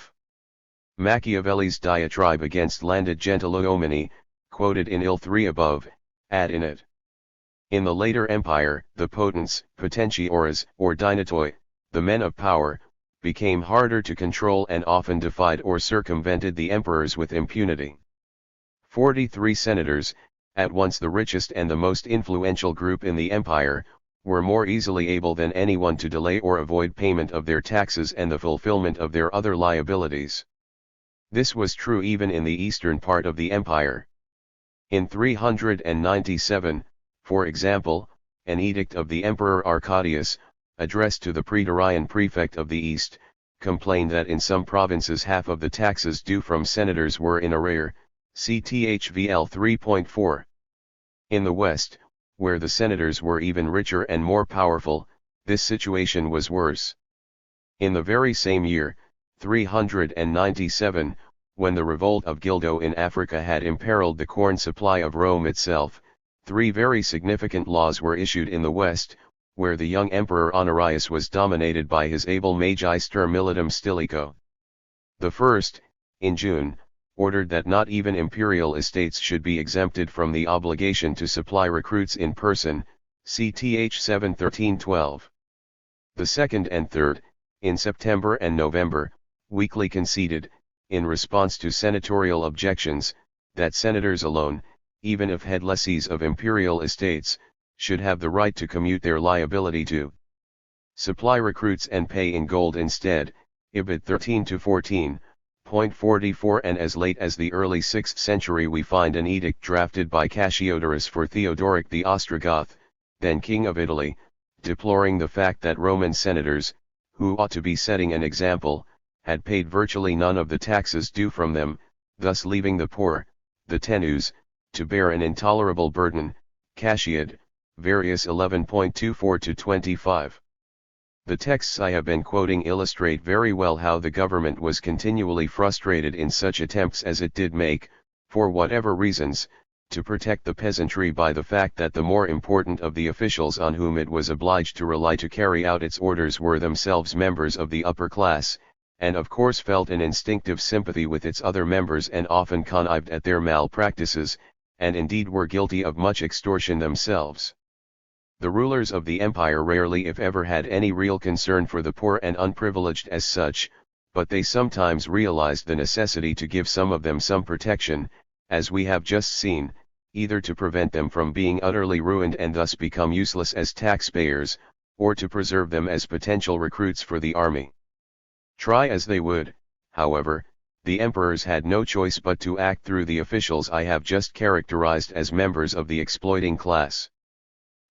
Machiavelli's diatribe against landed gentileomany, quoted in Il 3 above, add in it. In the later empire, the potents, potentiores, or dinatoi, the men of power, became harder to control and often defied or circumvented the emperors with impunity. 43 senators, at once the richest and the most influential group in the empire, were more easily able than anyone to delay or avoid payment of their taxes and the fulfillment of their other liabilities. This was true even in the eastern part of the empire. In 397, for example, an edict of the Emperor Arcadius, addressed to the Praetorian prefect of the East, complained that in some provinces half of the taxes due from senators were in arrear, CTHVL 3.4. In the West, where the senators were even richer and more powerful, this situation was worse. In the very same year, 397, when the revolt of Gildo in Africa had imperiled the corn supply of Rome itself, 3 very significant laws were issued in the West, where the young Emperor Honorius was dominated by his able Magister Militum Stilicho. The first, in June, ordered that not even imperial estates should be exempted from the obligation to supply recruits in person, CTH 7-13-12. The second and third, in September and November, weakly conceded, in response to senatorial objections, that senators alone, even if head lessees of imperial estates, should have the right to commute their liability to supply recruits and pay in gold instead, Ibid 13-14.44. And as late as the early 6th century we find an edict drafted by Cassiodorus for Theodoric the Ostrogoth, then king of Italy, deploring the fact that Roman senators, who ought to be setting an example, had paid virtually none of the taxes due from them, thus leaving the poor, the tenus, to bear an intolerable burden, Cassiod, Various 11.24-25. The texts I have been quoting illustrate very well how the government was continually frustrated in such attempts as it did make, for whatever reasons, to protect the peasantry by the fact that the more important of the officials on whom it was obliged to rely to carry out its orders were themselves members of the upper class, and of course felt an instinctive sympathy with its other members and often connived at their malpractices, and indeed were guilty of much extortion themselves. The rulers of the empire rarely if ever had any real concern for the poor and unprivileged as such, but they sometimes realized the necessity to give some of them some protection, as we have just seen, either to prevent them from being utterly ruined and thus become useless as taxpayers, or to preserve them as potential recruits for the army. Try as they would, however, the emperors had no choice but to act through the officials I have just characterized as members of the exploiting class.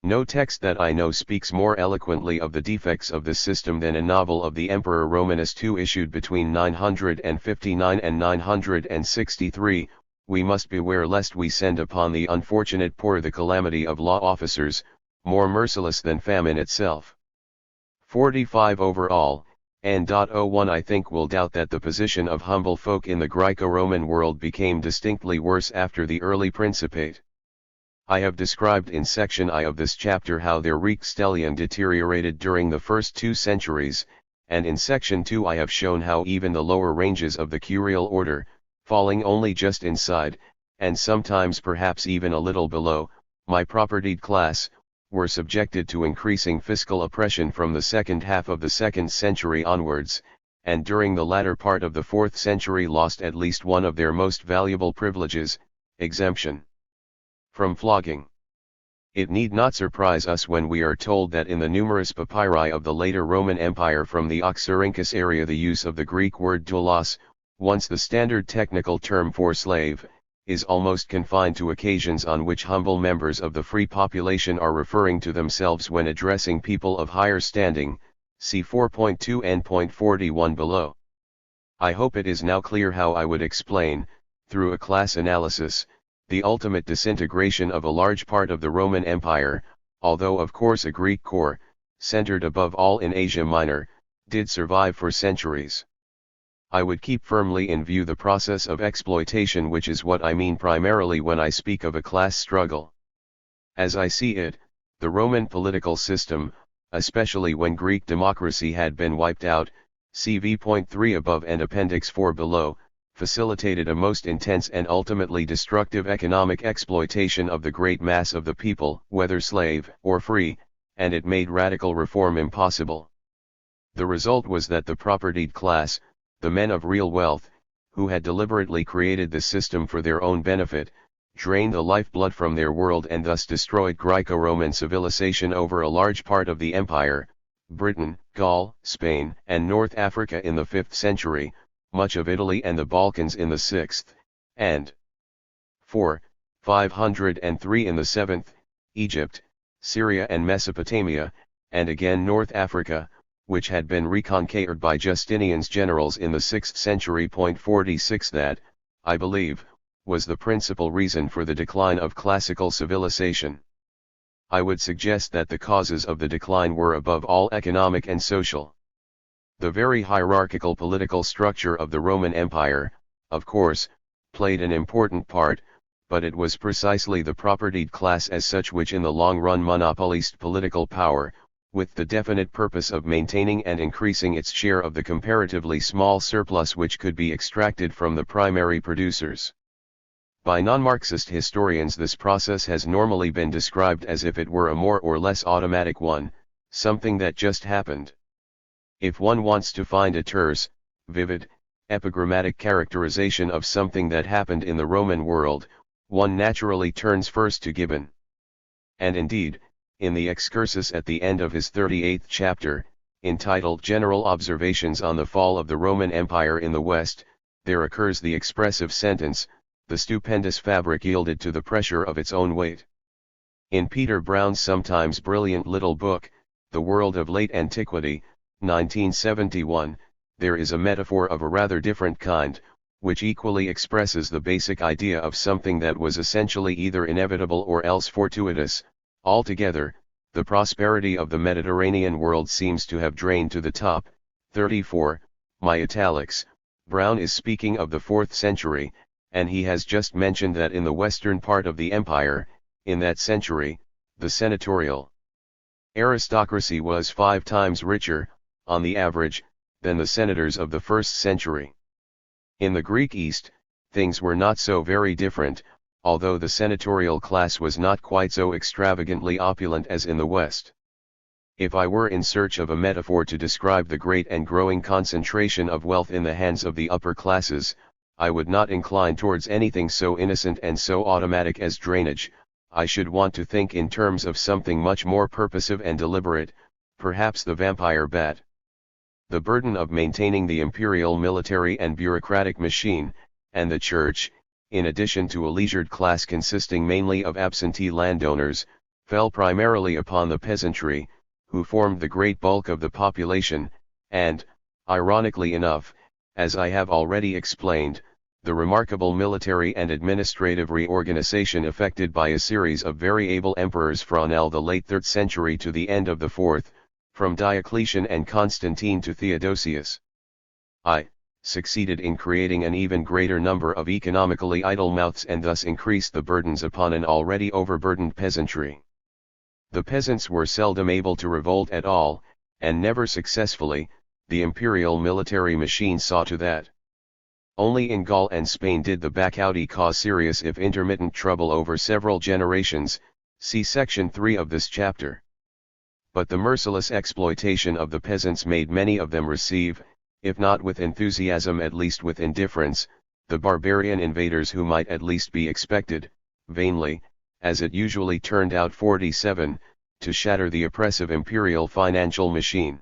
No text that I know speaks more eloquently of the defects of this system than a novel of the Emperor Romanus II issued between 959 and 963. We must beware lest we send upon the unfortunate poor the calamity of law officers, more merciless than famine itself. 45 overall, N.01 I think will doubt that the position of humble folk in the Greco-Roman world became distinctly worse after the early Principate. I have described in section I of this chapter how their Reichsstellung deteriorated during the first 2 centuries, and in section 2 I have shown how even the lower ranges of the curial order, falling only just inside, and sometimes perhaps even a little below, my propertied class, were subjected to increasing fiscal oppression from the second half of the 2nd century onwards, and during the latter part of the 4th century lost at least one of their most valuable privileges, exemption from flogging. It need not surprise us when we are told that in the numerous papyri of the later Roman Empire from the Oxyrhynchus area the use of the Greek word doulos, once the standard technical term for slave, is almost confined to occasions on which humble members of the free population are referring to themselves when addressing people of higher standing, see 4.2 n.41 below. I hope it is now clear how I would explain, through a class analysis, the ultimate disintegration of a large part of the Roman Empire, although of course a Greek core, centered above all in Asia Minor, did survive for centuries. I would keep firmly in view the process of exploitation, which is what I mean primarily when I speak of a class struggle. As I see it, the Roman political system, especially when Greek democracy had been wiped out, CV.3 above and Appendix 4 below, facilitated a most intense and ultimately destructive economic exploitation of the great mass of the people, whether slave or free, and it made radical reform impossible. The result was that the propertied class, the men of real wealth, who had deliberately created the system for their own benefit, drained the lifeblood from their world and thus destroyed Greco-Roman civilization over a large part of the empire, Britain, Gaul, Spain, and North Africa in the 5th century, much of Italy and the Balkans in the 6th, and 503 in the 7th, Egypt, Syria and Mesopotamia, and again North Africa, which had been reconquered by Justinian's generals in the 6th century. 46 That, I believe, was the principal reason for the decline of classical civilization. I would suggest that the causes of the decline were above all economic and social. The very hierarchical political structure of the Roman Empire, of course, played an important part, but it was precisely the propertied class as such which in the long run monopolized political power, with the definite purpose of maintaining and increasing its share of the comparatively small surplus which could be extracted from the primary producers. By non-Marxist historians this process has normally been described as if it were a more or less automatic one, something that just happened. If one wants to find a terse, vivid, epigrammatic characterization of something that happened in the Roman world, one naturally turns first to Gibbon. And indeed, in the excursus at the end of his 38th chapter, entitled General Observations on the Fall of the Roman Empire in the West, there occurs the expressive sentence, "The stupendous fabric yielded to the pressure of its own weight." In Peter Brown's sometimes brilliant little book, The World of Late Antiquity, 1971, there is a metaphor of a rather different kind, which equally expresses the basic idea of something that was essentially either inevitable or else fortuitous. Altogether, the prosperity of the Mediterranean world seems to have drained to the top. 34, my italics. Brown is speaking of the 4th century, and he has just mentioned that in the western part of the empire, in that century, the senatorial aristocracy was 5 times richer, on the average, than the senators of the 1st century. In the Greek East, things were not so very different, although the senatorial class was not quite so extravagantly opulent as in the West. If I were in search of a metaphor to describe the great and growing concentration of wealth in the hands of the upper classes, I would not incline towards anything so innocent and so automatic as drainage. I should want to think in terms of something much more purposive and deliberate, perhaps the vampire bat. The burden of maintaining the imperial military and bureaucratic machine, and the church, in addition to a leisured class consisting mainly of absentee landowners, fell primarily upon the peasantry, who formed the great bulk of the population, and, ironically enough, as I have already explained, the remarkable military and administrative reorganization effected by a series of very able emperors from the late 3rd century to the end of the 4th, from Diocletian and Constantine to Theodosius, succeeded in creating an even greater number of economically idle mouths and thus increased the burdens upon an already overburdened peasantry. The peasants were seldom able to revolt at all, and never successfully. The imperial military machine saw to that. Only in Gaul and Spain did the Bacchaudi cause serious if intermittent trouble over several generations, see section 3 of this chapter. But the merciless exploitation of the peasants made many of them receive, if not with enthusiasm at least with indifference, the barbarian invaders who might at least be expected, vainly, as it usually turned out 47, to shatter the oppressive imperial financial machine.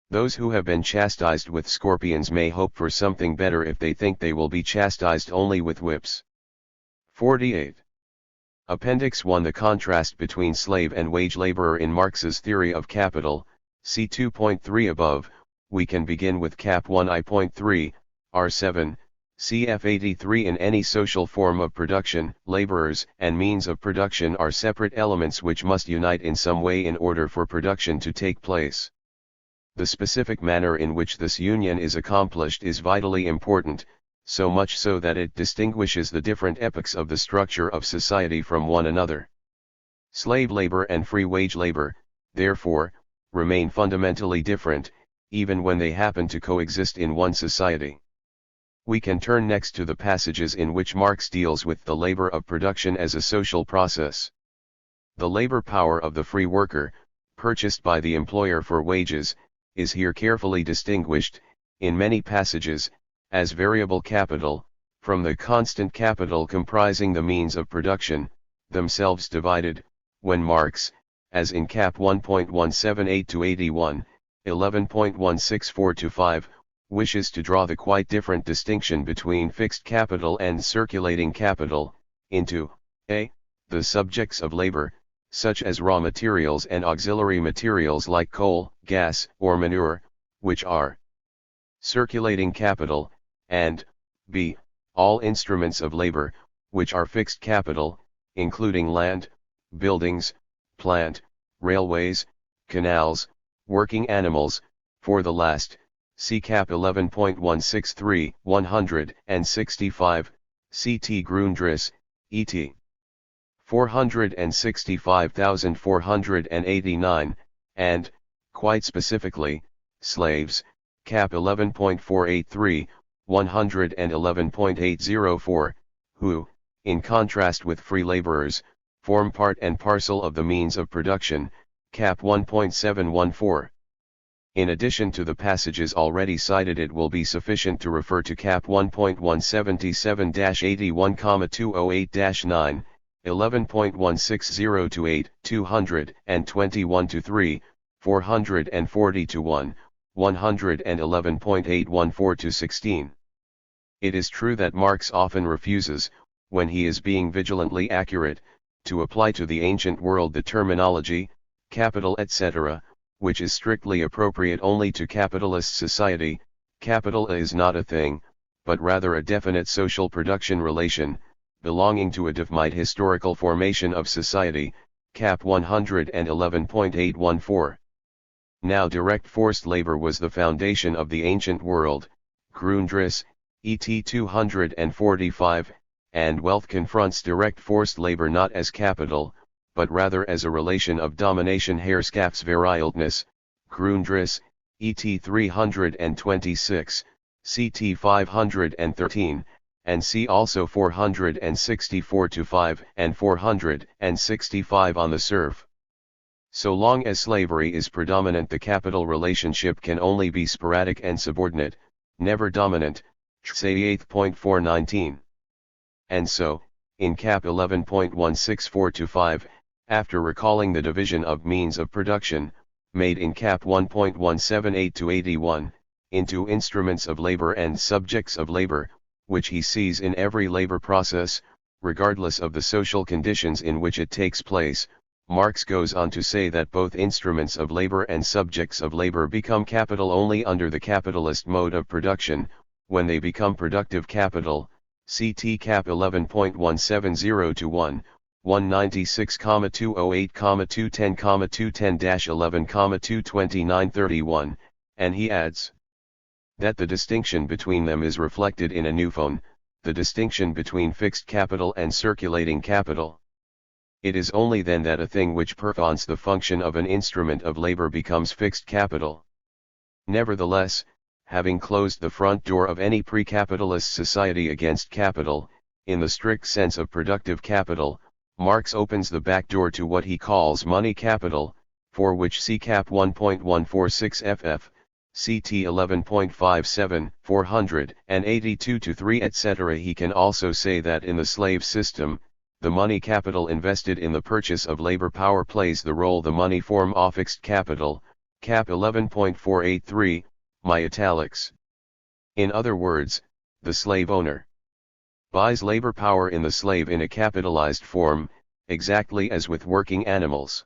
Those who have been chastised with scorpions may hope for something better if they think they will be chastised only with whips. 48. Appendix 1. The contrast between slave and wage laborer in Marx's theory of capital, see 2.3 above. We can begin with Cap 1I.3, R7, cf 83. In any social form of production, laborers and means of production are separate elements which must unite in some way in order for production to take place. The specific manner in which this union is accomplished is vitally important, so much so that it distinguishes the different epochs of the structure of society from one another. Slave labor and free wage labor, therefore, remain fundamentally different, even when they happen to coexist in one society. We can turn next to the passages in which Marx deals with the labor of production as a social process. The labor power of the free worker, purchased by the employer for wages, is here carefully distinguished, in many passages, as variable capital, from the constant capital comprising the means of production, themselves divided, when Marx, as in Cap 1.178-81, 11.164-5, wishes to draw the quite different distinction between fixed capital and circulating capital, into a. the subjects of labor, such as raw materials and auxiliary materials like coal, gas, or manure, which are circulating capital, and b. all instruments of labor, which are fixed capital, including land, buildings, plant, railways, canals, working animals. For the last, see Cap 11.163, 165, CT Grundriss, et. 465,489, and, quite specifically, slaves, Cap 11.483, 111.804, who, in contrast with free laborers, form part and parcel of the means of production, Cap 1.714. In addition to the passages already cited, it will be sufficient to refer to Cap 1.177-81,208-9, 11.160-8, 221-3, 440-1, 111.814-16. It is true that Marx often refuses, when he is being vigilantly accurate, to apply to the ancient world the terminology, capital etc., which is strictly appropriate only to capitalist society. Capital is not a thing, but rather a definite social production relation, belonging to a definite historical formation of society, Cap 111.814. Now direct forced labor was the foundation of the ancient world, Grundriss, et 245, and wealth confronts direct forced labor not as capital, but rather as a relation of domination. Herrschaftsverhältnis, Grundriss, et 326, ct 513, and see also 464-5 and 465 on the serf. So long as slavery is predominant, the capital relationship can only be sporadic and subordinate, never dominant, say 8.419. And so, in Cap 11.164-5, after recalling the division of means of production, made in Cap 1.178-81, into instruments of labor and subjects of labor, which he sees in every labor process, regardless of the social conditions in which it takes place, Marx goes on to say that both instruments of labor and subjects of labor become capital only under the capitalist mode of production, when they become productive capital, CT Cap 11.170 196,208,210,210-11,22931, and he adds that the distinction between them is reflected in a new phone, the distinction between fixed capital and circulating capital. It is only then that a thing which performs the function of an instrument of labor becomes fixed capital. Nevertheless, having closed the front door of any pre-capitalist society against capital, in the strict sense of productive capital, Marx opens the back door to what he calls money capital, for which see Cap 1.146 ff, CT 11.57, 482-3 etc. He can also say that in the slave system, the money capital invested in the purchase of labor power plays the role the money form of fixed capital, Cap 11.483, my italics. In other words, the slave owner buys labor power in the slave in a capitalized form, exactly as with working animals.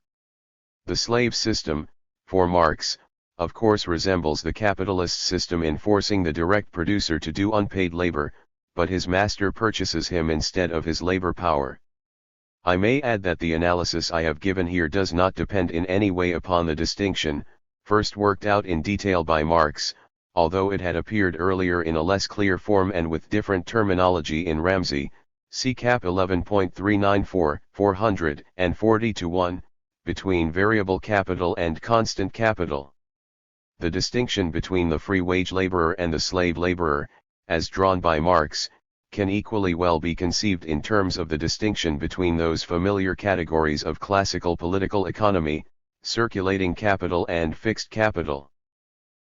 The slave system, for Marx, of course resembles the capitalist system in forcing the direct producer to do unpaid labor, but his master purchases him instead of his labor power. I may add that the analysis I have given here does not depend in any way upon the distinction, first worked out in detail by Marx, although it had appeared earlier in a less clear form and with different terminology in Ramsey, see Cap 11.394, 440-1, between variable capital and constant capital. The distinction between the free wage laborer and the slave laborer, as drawn by Marx, can equally well be conceived in terms of the distinction between those familiar categories of classical political economy, circulating capital and fixed capital.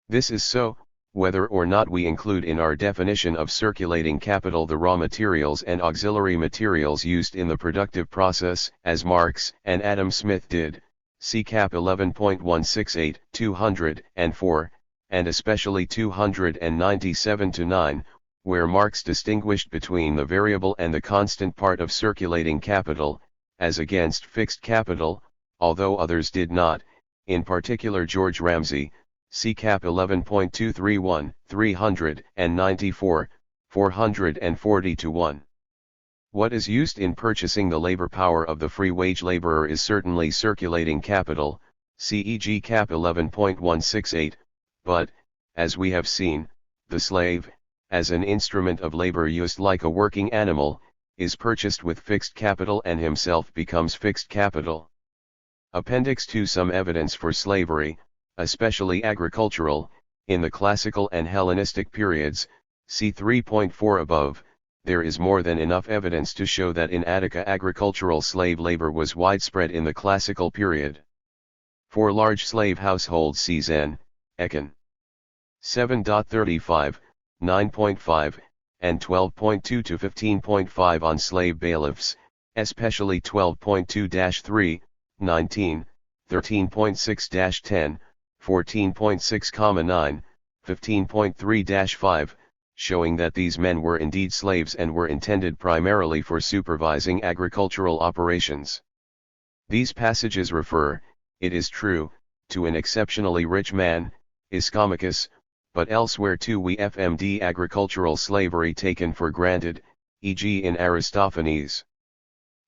This is so, whether or not we include in our definition of circulating capital the raw materials and auxiliary materials used in the productive process, as Marx and Adam Smith did, see Cap 11.168, 204, and especially 297-9, where Marx distinguished between the variable and the constant part of circulating capital, as against fixed capital, although others did not, in particular George Ramsey, see Cap 11.231, 394, 440-1. What is used in purchasing the labor power of the free wage laborer is certainly circulating capital, CEG Cap 11.168, but, as we have seen, the slave, as an instrument of labor used like a working animal, is purchased with fixed capital and himself becomes fixed capital. Appendix 2 Some evidence for slavery, especially agricultural, in the classical and Hellenistic periods, see 3.4 above. There is more than enough evidence to show that in Attica agricultural slave labor was widespread in the classical period. For large slave households see Zen, Econ. 7.35, 9.5, and 12.2 to 15.5 on slave bailiffs, especially 12.2-3, 19, 13.6-10, 14.6,9, 15.3-5, showing that these men were indeed slaves and were intended primarily for supervising agricultural operations. These passages refer, it is true, to an exceptionally rich man, Ischomachus, but elsewhere too we find agricultural slavery taken for granted, e.g. in Aristophanes.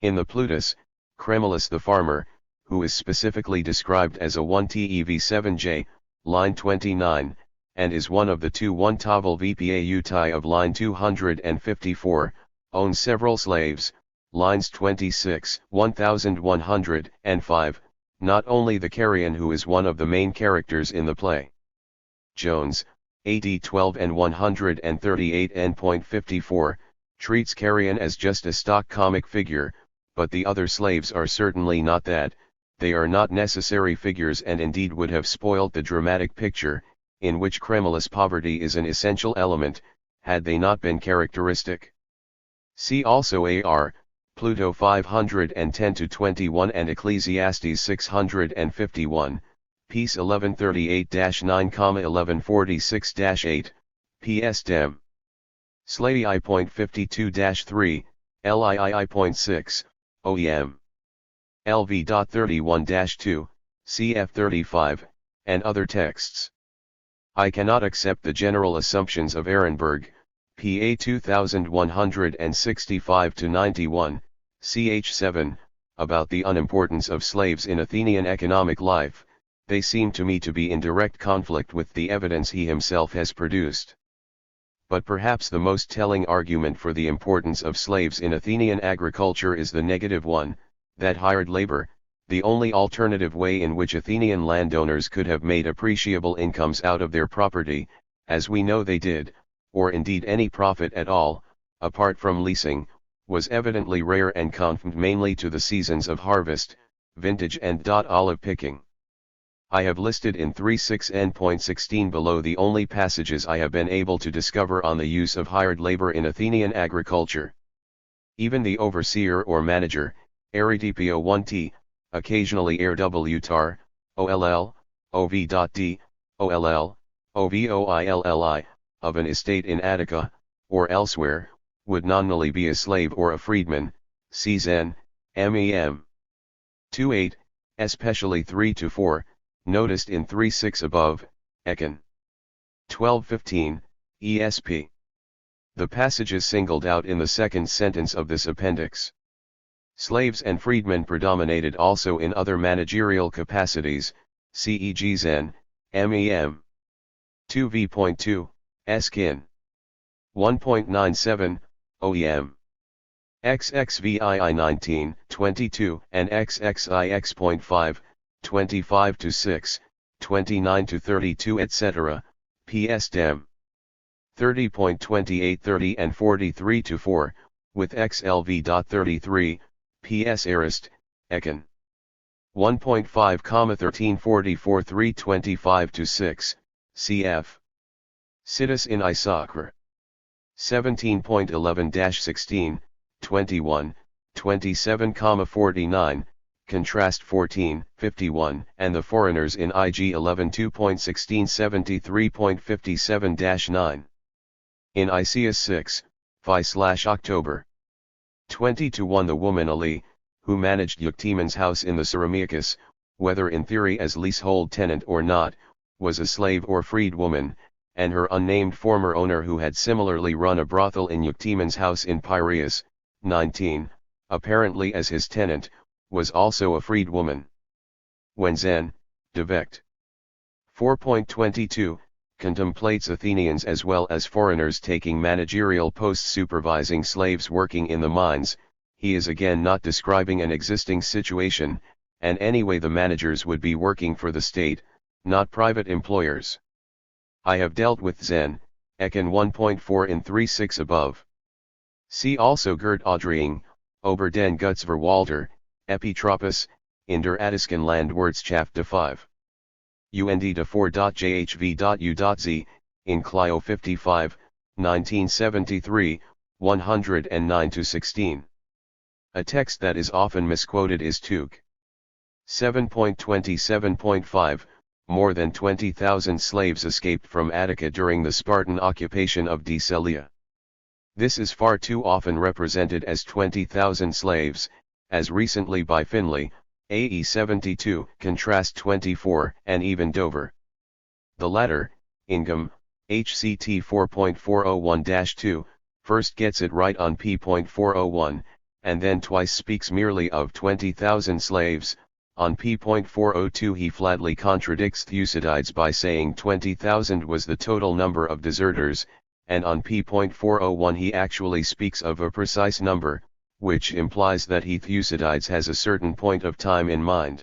In the Plutus, Cremulus the farmer, who is specifically described as a 1TeV7J, line 29, and is one of the 2 Tavel VPA Utai of line 254, owns several slaves, lines 26, 1105, not only the Carian who is one of the main characters in the play. Jones, AD 12 and 138 N.54, treats Carian as just a stock comic figure, but the other slaves are certainly not that, they are not necessary figures and indeed would have spoilt the dramatic picture, in which Cremulus' poverty is an essential element, had they not been characteristic. See also AR, Pluto 510-21 and Ecclesiastes 651, Piece 1138-9,1146-8, PS Dem. Slay.52-3, LII.6, OEM. LV.31-2, cf 35, and other texts. I cannot accept the general assumptions of Ehrenberg, PA 2165-91, ch 7, about the unimportance of slaves in Athenian economic life. They seem to me to be in direct conflict with the evidence he himself has produced. But perhaps the most telling argument for the importance of slaves in Athenian agriculture is the negative one, that hired labor, the only alternative way in which Athenian landowners could have made appreciable incomes out of their property, as we know they did, or indeed any profit at all, apart from leasing, was evidently rare and confined mainly to the seasons of harvest, vintage and olive picking. I have listed in 3.6n.16 below the only passages I have been able to discover on the use of hired labor in Athenian agriculture. Even the overseer or manager, Eritpo 1t, occasionally Rw-tar, OLL, OV.d, OLL, OVOILLI, of an estate in Attica, or elsewhere, would nominally be a slave or a freedman, Czen, MEM. 2.8, especially 3-4, noticed in 3.6 above, Econ. 12.15, ESP. The passages singled out in the second sentence of this appendix. Slaves and freedmen predominated also in other managerial capacities, CEG Zen, MEM. 2v.2, Skin. 1.97, OEM. XXVII 19, 22 and XXIX.5, 25-6, 29-32 etc., PS Dem. 30.28-30 and 43-4, with XLV.33, PS Arist, Econ. 1.5, 1344 325-6, cf. Citus in Isocr. 17.11-16, 21, 27,49, contrast 14, 51, and the foreigners in IG 11 2.16 73.57-9. In Icaeus 6, Phi/October. 20-1 the woman Ali, who managed Euctemon's house in the Ceramicus, whether in theory as leasehold tenant or not, was a slave or freed woman, and her unnamed former owner who had similarly run a brothel in Euctemon's house in Piraeus, 19, apparently as his tenant, was also a freed woman. When Zen, Devect. 4.22, contemplates Athenians as well as foreigners taking managerial posts supervising slaves working in the mines, he is again not describing an existing situation, and anyway the managers would be working for the state, not private employers. I have dealt with Zen, Econ 1.4 in 3.6 above. See also Gert Audreying, Ober den Gutsverwalter, Epitropus, in der Attiskan Landwirtschaft 5. UND de 4.jhv.u.z, in Clio 55, 1973, 109-16. A text that is often misquoted is Tuke. 7.27.5, more than 20,000 slaves escaped from Attica during the Spartan occupation of Decelia. This is far too often represented as 20,000 slaves, as recently by Finlay, AE 72, contrast 24, and even Dover. The latter, Ingham, HCT 4.401-2, first gets it right on p.401, and then twice speaks merely of 20,000 slaves. On p.402 he flatly contradicts Thucydides by saying 20,000 was the total number of deserters, and on p.401 he actually speaks of a precise number, which implies that Thucydides has a certain point of time in mind.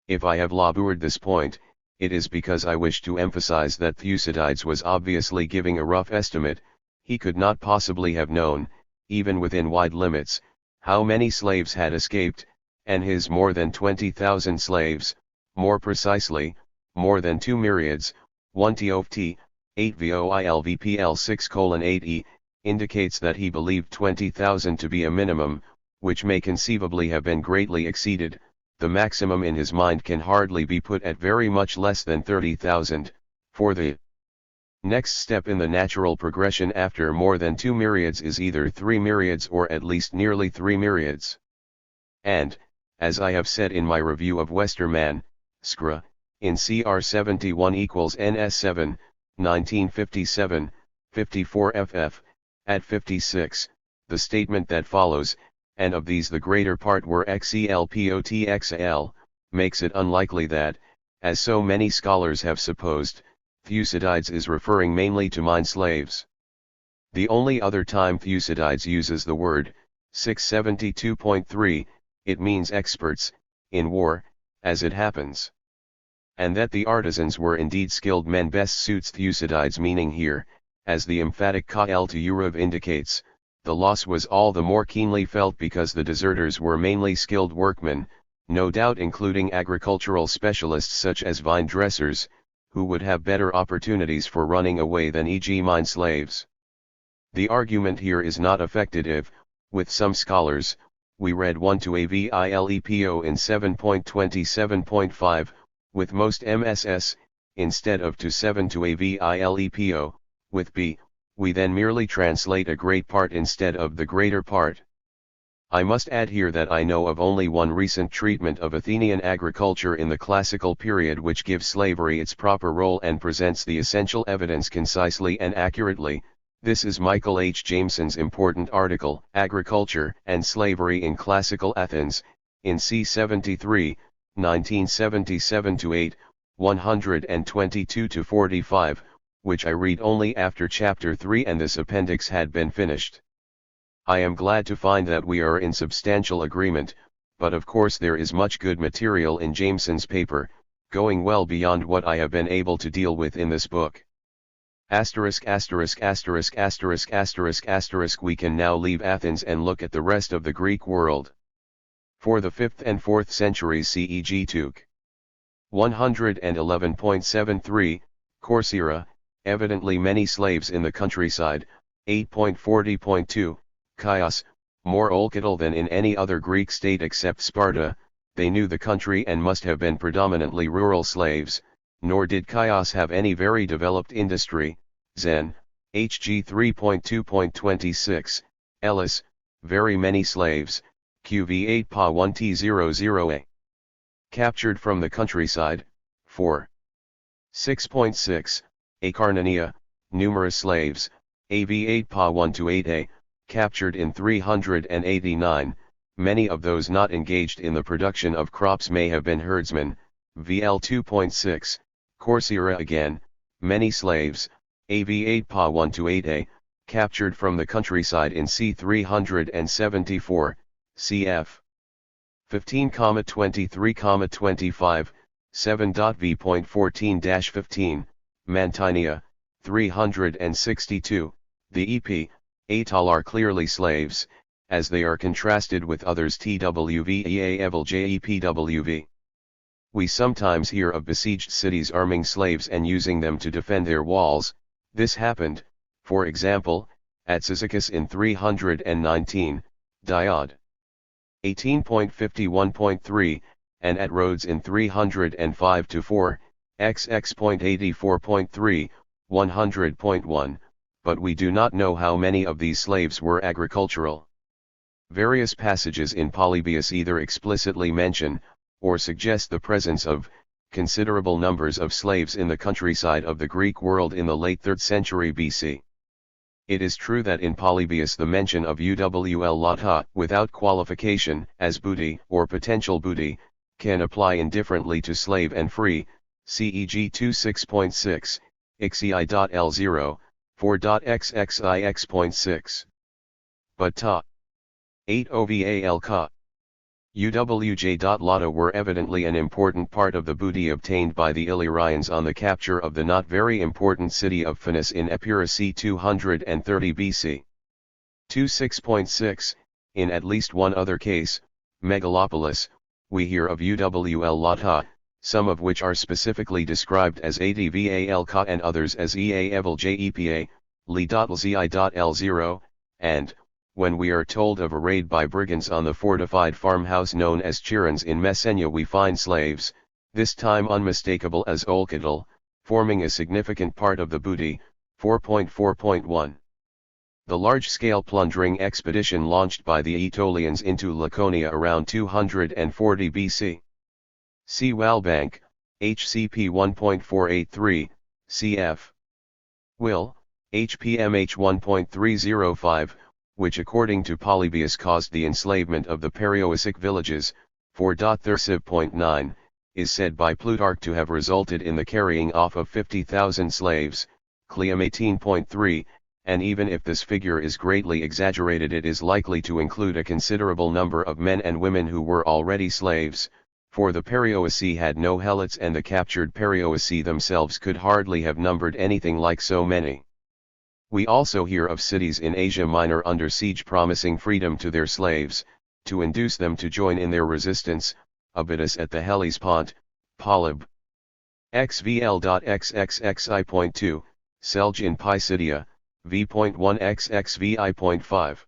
If I have labored this point, it is because I wish to emphasize that Thucydides was obviously giving a rough estimate. He could not possibly have known, even within wide limits, how many slaves had escaped, and his more than 20,000 slaves, more precisely, more than 2 myriads, 1 toft, 8 voilvpl 6:8e, indicates that he believed 20,000 to be a minimum, which may conceivably have been greatly exceeded. The maximum in his mind can hardly be put at very much less than 30,000, for the next step in the natural progression after more than 2 myriads is either 3 myriads or at least nearly 3 myriads. And, as I have said in my review of Westermann, SCRA, in CR 71 equals NS7, 1957, 54 FF, at 56, the statement that follows, and of these the greater part were XELPOTXL, makes it unlikely that, as so many scholars have supposed, Thucydides is referring mainly to mine slaves. The only other time Thucydides uses the word, 672.3, it means experts, in war, as it happens. And that the artisans were indeed skilled men best suits Thucydides' meaning here, as the emphatic Ka-el to Urav indicates, the loss was all the more keenly felt because the deserters were mainly skilled workmen, no doubt including agricultural specialists such as vine dressers, who would have better opportunities for running away than e.g. mine slaves. The argument here is not affected if, with some scholars, we read 1 to AVILEPO in 7.27.5, with most MSS, instead of to 7 to AVILEPO, with B, we then merely translate a great part instead of the greater part. I must add here that I know of only one recent treatment of Athenian agriculture in the classical period which gives slavery its proper role and presents the essential evidence concisely and accurately. This is Michael H. Jameson's important article, Agriculture and Slavery in Classical Athens, in C73, 1977-8, 122-45, which I read only after Chapter 3 and this appendix had been finished. I am glad to find that we are in substantial agreement, but of course there is much good material in Jameson's paper, going well beyond what I have been able to deal with in this book. We can now leave Athens and look at the rest of the Greek world. For the 5th and 4th centuries CEG Tuc. 111.73, Corcyra, evidently many slaves in the countryside, 8.40.2, Chios, more Olcatal than in any other Greek state except Sparta, they knew the country and must have been predominantly rural slaves, nor did Chios have any very developed industry. Zen, HG 3.2.26, Ellis, very many slaves, QV 8 Pa 1 T00A. Captured from the countryside, 4. 6.6, Acarnania, numerous slaves, AV 8 Pa 1 to 8A, captured in 389, many of those not engaged in the production of crops may have been herdsmen, VL 2.6, Corcyra again, many slaves, AV 8 Pa 1 to 8A, captured from the countryside in C 374, cf. 15,23,25, 7.v.14-15, Mantinea, 362, the EP, Atal are clearly slaves, as they are contrasted with others TWVEA Evil JEPWV. We sometimes hear of besieged cities arming slaves and using them to defend their walls. This happened, for example, at Cyzicus in 319, Diod. 18.51.3, and at Rhodes in 305-4, XX.84.3, 100.1, but we do not know how many of these slaves were agricultural. Various passages in Polybius either explicitly mention, or suggest the presence of, considerable numbers of slaves in the countryside of the Greek world in the late 3rd century BC. It is true that in Polybius the mention of uwl latha without qualification as booty or potential booty, can apply indifferently to slave and free, CEG 26.6, XEI.L0, 4.XXIX.6. But ta. 8 OVAL ka. UWJ.Lata were evidently an important part of the booty obtained by the Illyrians on the capture of the not very important city of Phoenice in Epirus c. 230 BC. 26.6, in at least one other case, Megalopolis, we hear of UWL Lata, some of which are specifically described as ADVAL Ka and others as EA Evil JEPA, Li.Zi.L0, and, when we are told of a raid by brigands on the fortified farmhouse known as Chirons in Messenia we find slaves, this time unmistakable as Olcatal, forming a significant part of the booty. 4.4.1. The large-scale plundering expedition launched by the Aetolians into Laconia around 240 BC. See Walbank, HCP 1.483, cf. Will, HPMH 1.305, which according to Polybius caused the enslavement of the Perioecic villages, 4.30.9, is said by Plutarch to have resulted in the carrying off of 50,000 slaves, Cleum 18.3, and even if this figure is greatly exaggerated, it is likely to include a considerable number of men and women who were already slaves, for the Perioeci had no helots and the captured Perioeci themselves could hardly have numbered anything like so many. We also hear of cities in Asia Minor under siege promising freedom to their slaves, to induce them to join in their resistance, Abydos at the Hellespont, Polyb. XVL.XXXI.2, Selj in Pisidia, v.1xxvi.5.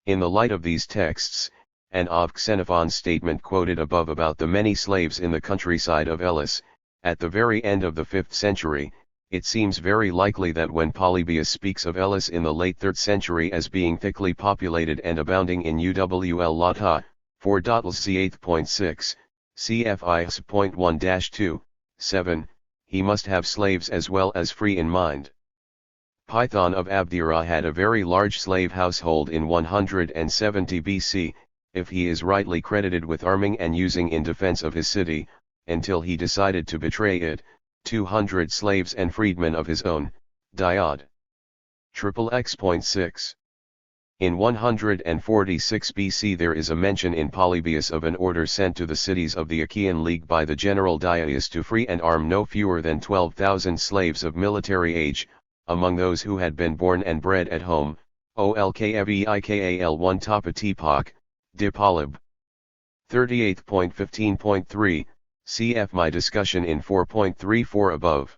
In the light of these texts, and of Xenophon's statement quoted above about the many slaves in the countryside of Elis, at the very end of the 5th century, it seems very likely that when Polybius speaks of Elis in the late 3rd century as being thickly populated and abounding in UWL Lata, 4.8.6, CFIS.1-2, 7, he must have slaves as well as free in mind. Python of Abdera had a very large slave household in 170 BC, if he is rightly credited with arming and using in defense of his city, until he decided to betray it, 200 slaves and freedmen of his own, Diod. XXX.6. In 146 BC there is a mention in Polybius of an order sent to the cities of the Achaean League by the general Diaius to free and arm no fewer than 12,000 slaves of military age, among those who had been born and bred at home, OLKVEIKAL1 Topatipok, de Polyb. 38.15.3, cf. my discussion in 4.34 above.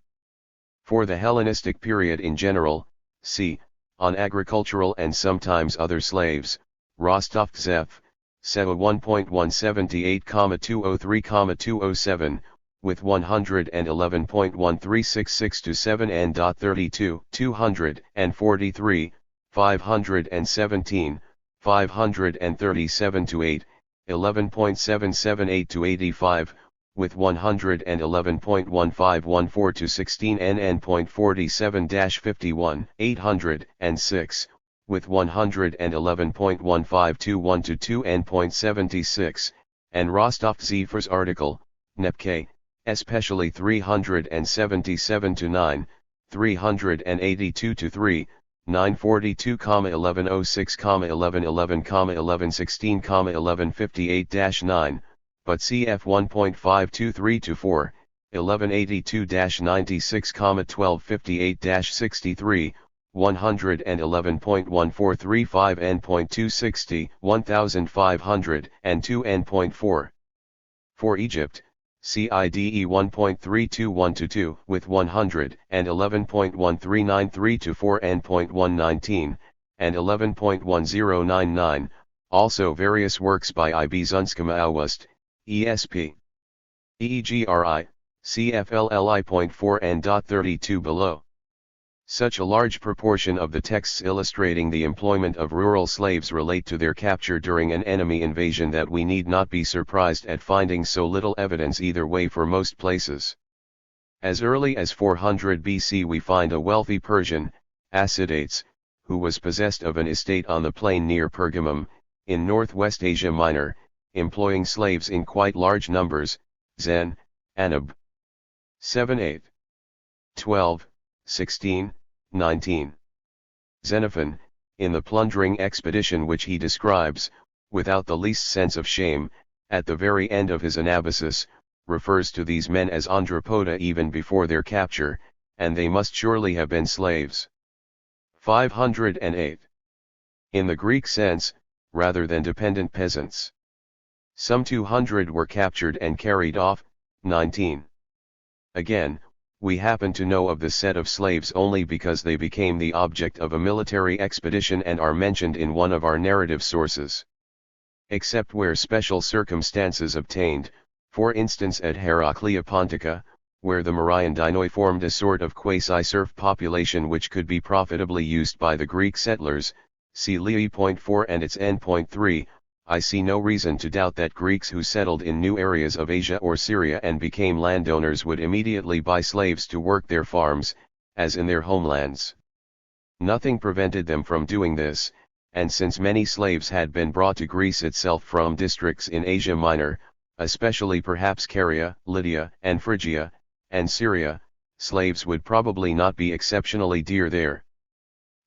For the Hellenistic period in general, see, on agricultural and sometimes other slaves, Rostov Zeph, SEA 1.178,203,207, with 111.1366 to 7n.32, 243, 517, 537 to 8, 11.778 to 85, with 111.1514 to 16 nn.47-51, 806, with 111.1521 to 2 n.76, and Rostov Zephyr's article, Nepke, especially 377 to 9, 382 to 3, 942, 1106, 1111, 1116, 1158-9, but cf 1.523 to 4, 1182-96, 1258-63, 111.1435 n.260, 1500 and 2 n.4. For Egypt, CIDE 1.321 to 2 with 111.1393 to 4 n.119, and 11.1099, also various works by IB Zunskama August, ESP. EEGRI, CFLLI.4 n.32 below. Such a large proportion of the texts illustrating the employment of rural slaves relate to their capture during an enemy invasion that we need not be surprised at finding so little evidence either way for most places. As early as 400 BC we find a wealthy Persian, Asidates, who was possessed of an estate on the plain near Pergamum, in northwest Asia Minor, employing slaves in quite large numbers, Zen, Anab. 7, 8. 12, 16, 19. Xenophon, in the plundering expedition which he describes, without the least sense of shame, at the very end of his Anabasis, refers to these men as andropoda even before their capture, and they must surely have been slaves. 508. In the Greek sense, rather than dependent peasants. Some 200 were captured and carried off, 19. Again, we happen to know of this set of slaves only because they became the object of a military expedition and are mentioned in one of our narrative sources. Except where special circumstances obtained, for instance at Heraclea Pontica, where the Mariandinoi formed a sort of quasi-serf population which could be profitably used by the Greek settlers, see Lea.4 and its N.3, I see no reason to doubt that Greeks who settled in new areas of Asia or Syria and became landowners would immediately buy slaves to work their farms, as in their homelands. Nothing prevented them from doing this, and since many slaves had been brought to Greece itself from districts in Asia Minor, especially perhaps Caria, Lydia, and Phrygia, and Syria, slaves would probably not be exceptionally dear there.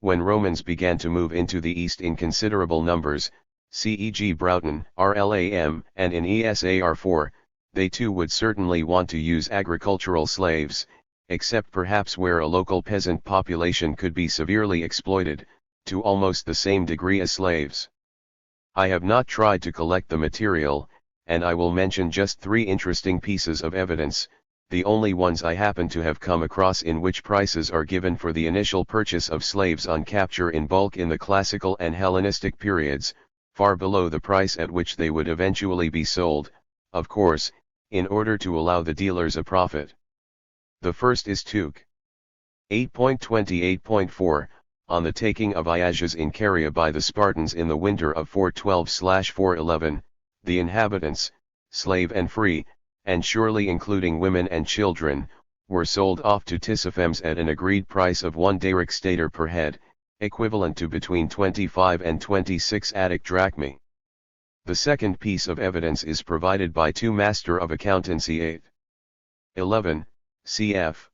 When Romans began to move into the East in considerable numbers, C.E.G. Broughton, RLAM, and in ESAR4, they too would certainly want to use agricultural slaves, except perhaps where a local peasant population could be severely exploited, to almost the same degree as slaves. I have not tried to collect the material, and I will mention just 3 interesting pieces of evidence, the only ones I happen to have come across in which prices are given for the initial purchase of slaves on capture in bulk in the classical and Hellenistic periods, far below the price at which they would eventually be sold, of course, in order to allow the dealers a profit. The first is Tuque. 8.28.4, on the taking of Iasus in Caria by the Spartans in the winter of 412/411, the inhabitants, slave and free, and surely including women and children, were sold off to Tissaphems at an agreed price of 1 dairic stater per head, equivalent to between 25 and 26 Attic drachmae. The second piece of evidence is provided by 2 Master of Accountancy 8.11, cf.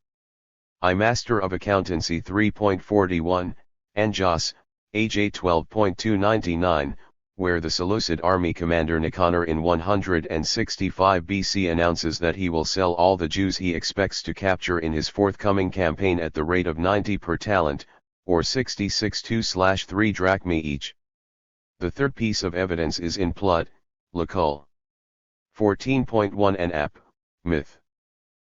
I Master of Accountancy 3.41, and Jos, AJ 12.299, where the Seleucid army commander Nicanor in 165 BC announces that he will sell all the Jews he expects to capture in his forthcoming campaign at the rate of 90 per talent, or 66/2/3 drachmae each. The third piece of evidence is in Plut, Lucull. 14.1 and Ap. Myth.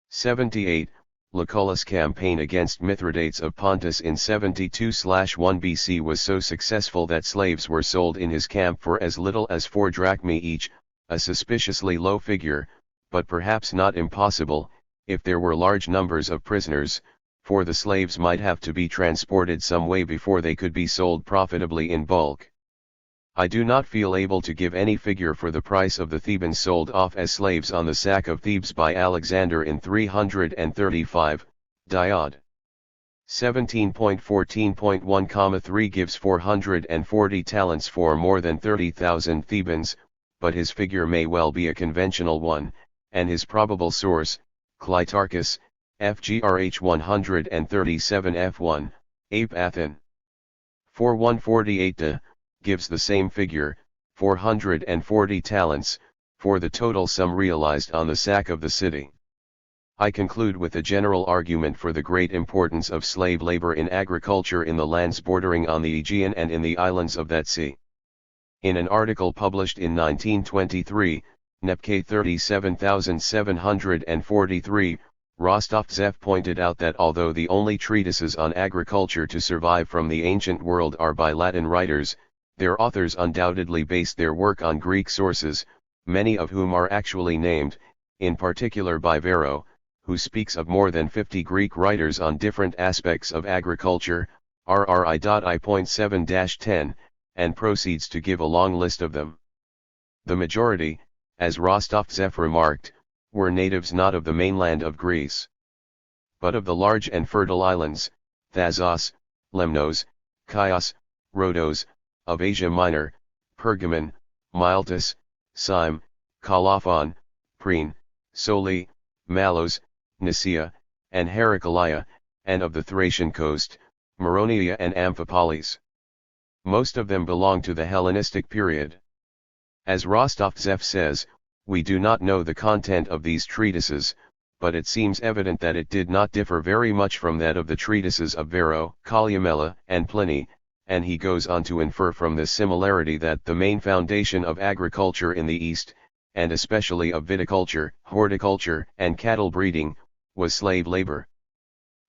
78, Lucullus' campaign against Mithridates of Pontus in 72/1 BC was so successful that slaves were sold in his camp for as little as 4 drachmae each, a suspiciously low figure, but perhaps not impossible, if there were large numbers of prisoners, for the slaves might have to be transported some way before they could be sold profitably in bulk. I do not feel able to give any figure for the price of the Thebans sold off as slaves on the sack of Thebes by Alexander in 335, Diod. 17.14.1,3 gives 440 talents for more than 30,000 Thebans, but his figure may well be a conventional one, and his probable source, Clitarchus, FGRH 137 F1, Ape Athen. 4148 gives the same figure, 440 talents, for the total sum realized on the sack of the city. I conclude with a general argument for the great importance of slave labor in agriculture in the lands bordering on the Aegean and in the islands of that sea. In an article published in 1923, Nepke 37743, Rostovtsev pointed out that although the only treatises on agriculture to survive from the ancient world are by Latin writers, their authors undoubtedly based their work on Greek sources, many of whom are actually named, in particular by Varro, who speaks of more than 50 Greek writers on different aspects of agriculture, RRI.I.7-10, and proceeds to give a long list of them. The majority, as Rostovtsev remarked, were natives not of the mainland of Greece, but of the large and fertile islands, Thazos, Lemnos, Chios, Rhodos, of Asia Minor, Pergamon, Miletus, Syme, Colophon, Priene, Soli, Malos, Nicaea, and Heraclea, and of the Thracian coast, Maroneia and Amphipolis. Most of them belong to the Hellenistic period. As Rostovtsev says, we do not know the content of these treatises, but it seems evident that it did not differ very much from that of the treatises of Varro, Columella, and Pliny, and he goes on to infer from this similarity that the main foundation of agriculture in the East, and especially of viticulture, horticulture, and cattle breeding, was slave labor.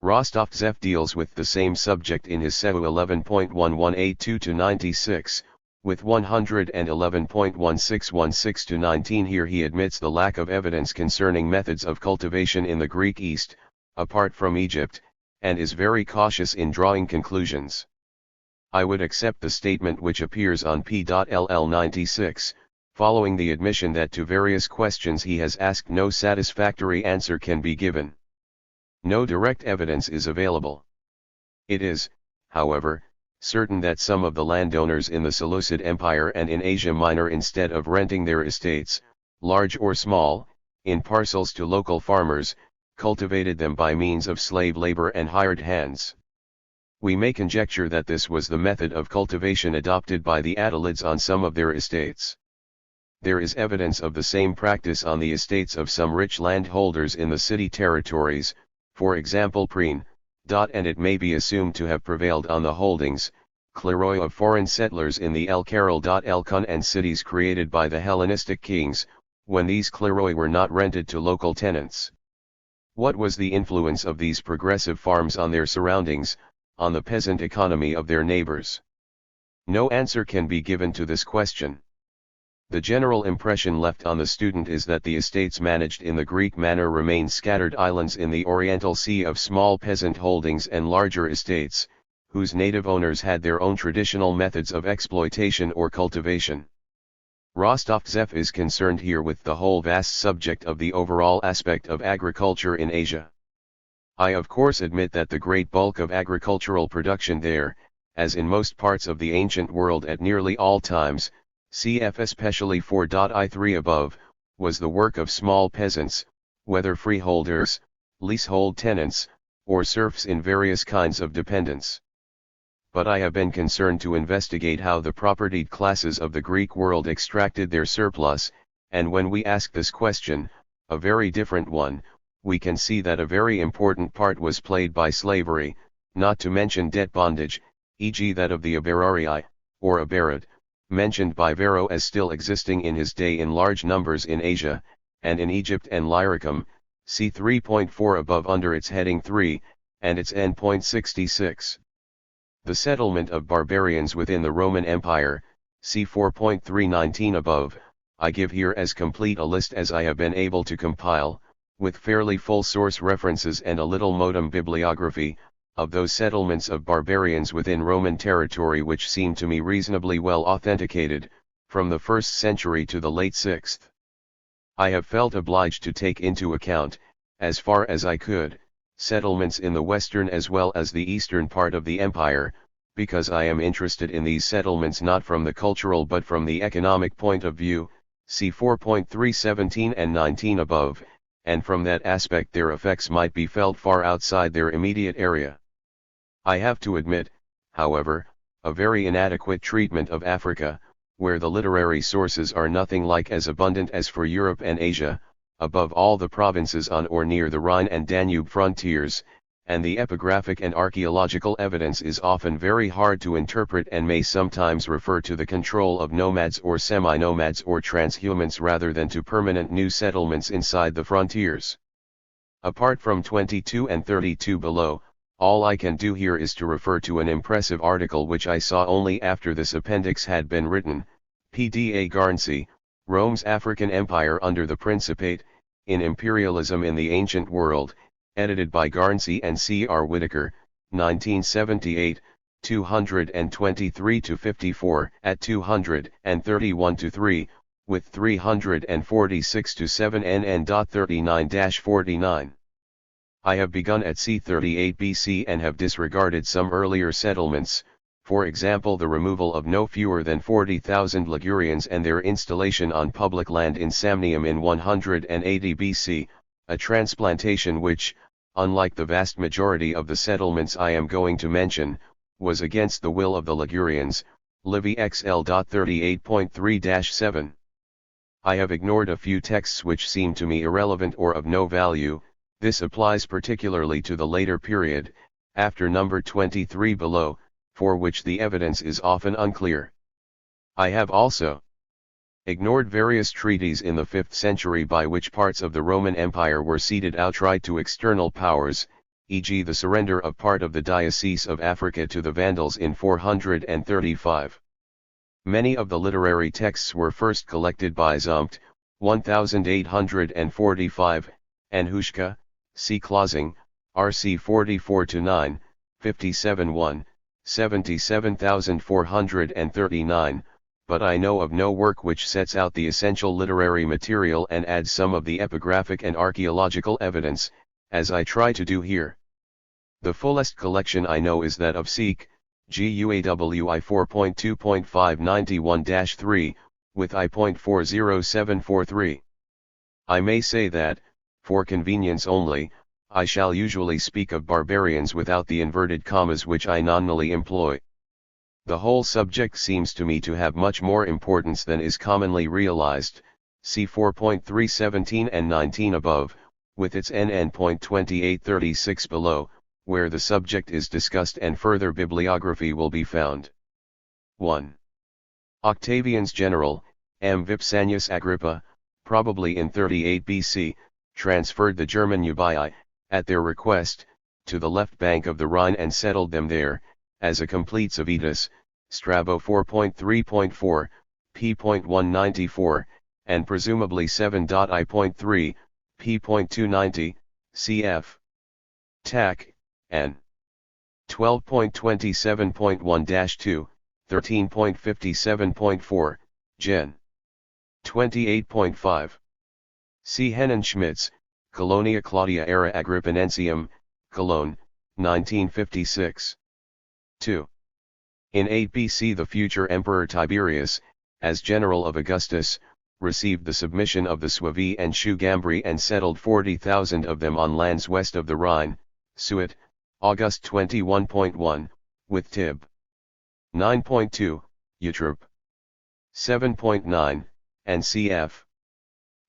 Rostovtsev deals with the same subject in his Seu 11.1182-96, With 111.1616 to 19 here he admits the lack of evidence concerning methods of cultivation in the Greek East, apart from Egypt, and is very cautious in drawing conclusions. I would accept the statement which appears on p.ll 96, following the admission that to various questions he has asked no satisfactory answer can be given. No direct evidence is available. It is, however, certain that some of the landowners in the Seleucid Empire and in Asia Minor, instead of renting their estates, large or small, in parcels to local farmers, cultivated them by means of slave labor and hired hands. We may conjecture that this was the method of cultivation adopted by the Attalids on some of their estates. There is evidence of the same practice on the estates of some rich landholders in the city territories, for example Preen, and it may be assumed to have prevailed on the holdings, cleroi of foreign settlers in the El Caral. Elkon and cities created by the Hellenistic kings, when these cleroi were not rented to local tenants. What was the influence of these progressive farms on their surroundings, on the peasant economy of their neighbors? No answer can be given to this question. The general impression left on the student is that the estates managed in the Greek manner remain scattered islands in the Oriental Sea of small peasant holdings and larger estates, whose native owners had their own traditional methods of exploitation or cultivation. Rostovtsev is concerned here with the whole vast subject of the overall aspect of agriculture in Asia. I of course admit that the great bulk of agricultural production there, as in most parts of the ancient world at nearly all times, cf. especially 4.I3 above, was the work of small peasants, whether freeholders, leasehold tenants, or serfs in various kinds of dependence. But I have been concerned to investigate how the propertied classes of the Greek world extracted their surplus, and when we ask this question, a very different one, we can see that a very important part was played by slavery, not to mention debt bondage, e.g. that of the Aberarii, or Aberad, mentioned by Varro as still existing in his day in large numbers in Asia, and in Egypt and Illyricum, see 3.4 above under its heading 3, and its n.66. The settlement of barbarians within the Roman Empire, see 4.319 above, I give here as complete a list as I have been able to compile, with fairly full source references and a little modem bibliography, of those settlements of barbarians within Roman territory which seem to me reasonably well authenticated, from the 1st century to the late 6th. I have felt obliged to take into account, as far as I could, settlements in the western as well as the eastern part of the empire, because I am interested in these settlements not from the cultural but from the economic point of view, see 4.317 and 19 above, and from that aspect their effects might be felt far outside their immediate area. I have to admit, however, a very inadequate treatment of Africa, where the literary sources are nothing like as abundant as for Europe and Asia, above all the provinces on or near the Rhine and Danube frontiers, and the epigraphic and archaeological evidence is often very hard to interpret and may sometimes refer to the control of nomads or semi-nomads or transhumans rather than to permanent new settlements inside the frontiers. Apart from 22 and 32 below, all I can do here is to refer to an impressive article which I saw only after this appendix had been written, Pda Garnsey, Rome's African Empire under the Principate, in Imperialism in the Ancient World, edited by Garnsey and C.R. Whitaker, 1978, 223-54 at 231-3, with 346-7 NN.39-49. I have begun at c38 BC and have disregarded some earlier settlements, for example the removal of no fewer than 40,000 Ligurians and their installation on public land in Samnium in 180 BC, a transplantation which, unlike the vast majority of the settlements I am going to mention, was against the will of the Ligurians, Livy XL.38.3-7. I have ignored a few texts which seem to me irrelevant or of no value. This applies particularly to the later period, after number 23 below, for which the evidence is often unclear. I have also ignored various treaties in the 5th century by which parts of the Roman Empire were ceded outright to external powers, e.g. the surrender of part of the Diocese of Africa to the Vandals in 435. Many of the literary texts were first collected by Zumpt, 1845, and Huschka, C. Clausing, RC 44-9, 57-1, 77,439, but I know of no work which sets out the essential literary material and adds some of the epigraphic and archaeological evidence, as I try to do here. The fullest collection I know is that of Sikh, GUAWI 4.2.591-3, with I.40743. I may say that, for convenience only, I shall usually speak of barbarians without the inverted commas which I nominally employ. The whole subject seems to me to have much more importance than is commonly realized, see 4.317 and 19 above, with its NN.2836 below, where the subject is discussed and further bibliography will be found. 1. Octavian's general, M. Vipsanius Agrippa, probably in 38 BC, transferred the German Ubii, at their request, to the left bank of the Rhine and settled them there, as a complete civitas, Strabo 4.3.4, p.194, and presumably 7.I.3, p.290, cf. Tac. N. 12.27.1-2, 13.57.4, Gen. 28.5. C. Hennen Schmitz, Colonia Claudia Era Agrippinensium, Cologne, 1956. 2. In 8 BC the future Emperor Tiberius, as general of Augustus, received the submission of the Suevi and Sugambri and settled 40,000 of them on lands west of the Rhine, Suet, August 21.1, with Tib. 9.2, Eutrope. 7.9, and cf.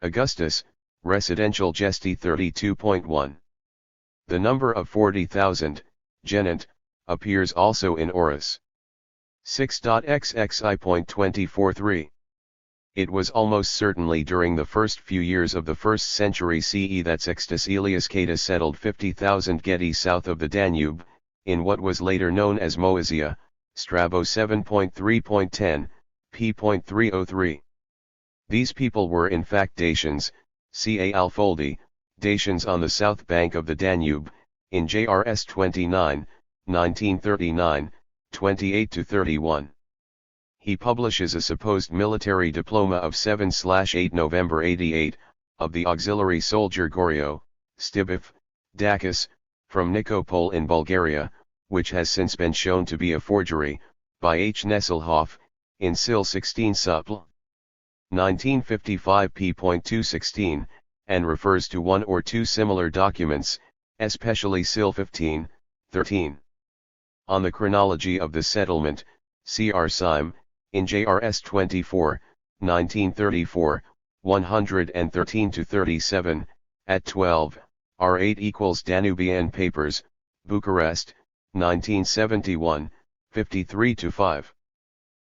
Augustus, Residential Gesti 32.1. The number of 40,000, genant, appears also in Orus. 6.xxi.243. It was almost certainly during the first few years of the 1st century CE that Sextus Aelius Catus settled 50,000 Geti south of the Danube, in what was later known as Moesia, Strabo 7.3.10, p.303. These people were in fact Dacians, ca. Alfoldi, Dacians on the south bank of the Danube, in JRS 29, 1939, 28-31. He publishes a supposed military diploma of 7/8 November 88, of the auxiliary soldier Gorio, Stibov, Dakis, from Nikopol in Bulgaria, which has since been shown to be a forgery, by H. Nesselhoff, in Sil 16 Supple. 1955 p.216, and refers to one or two similar documents, especially Sil 15, 13. On the chronology of the settlement, Cr. Syme, in JRS 24, 1934, 113-37, at 12, R8 equals Danubian Papers, Bucharest, 1971, 53-5.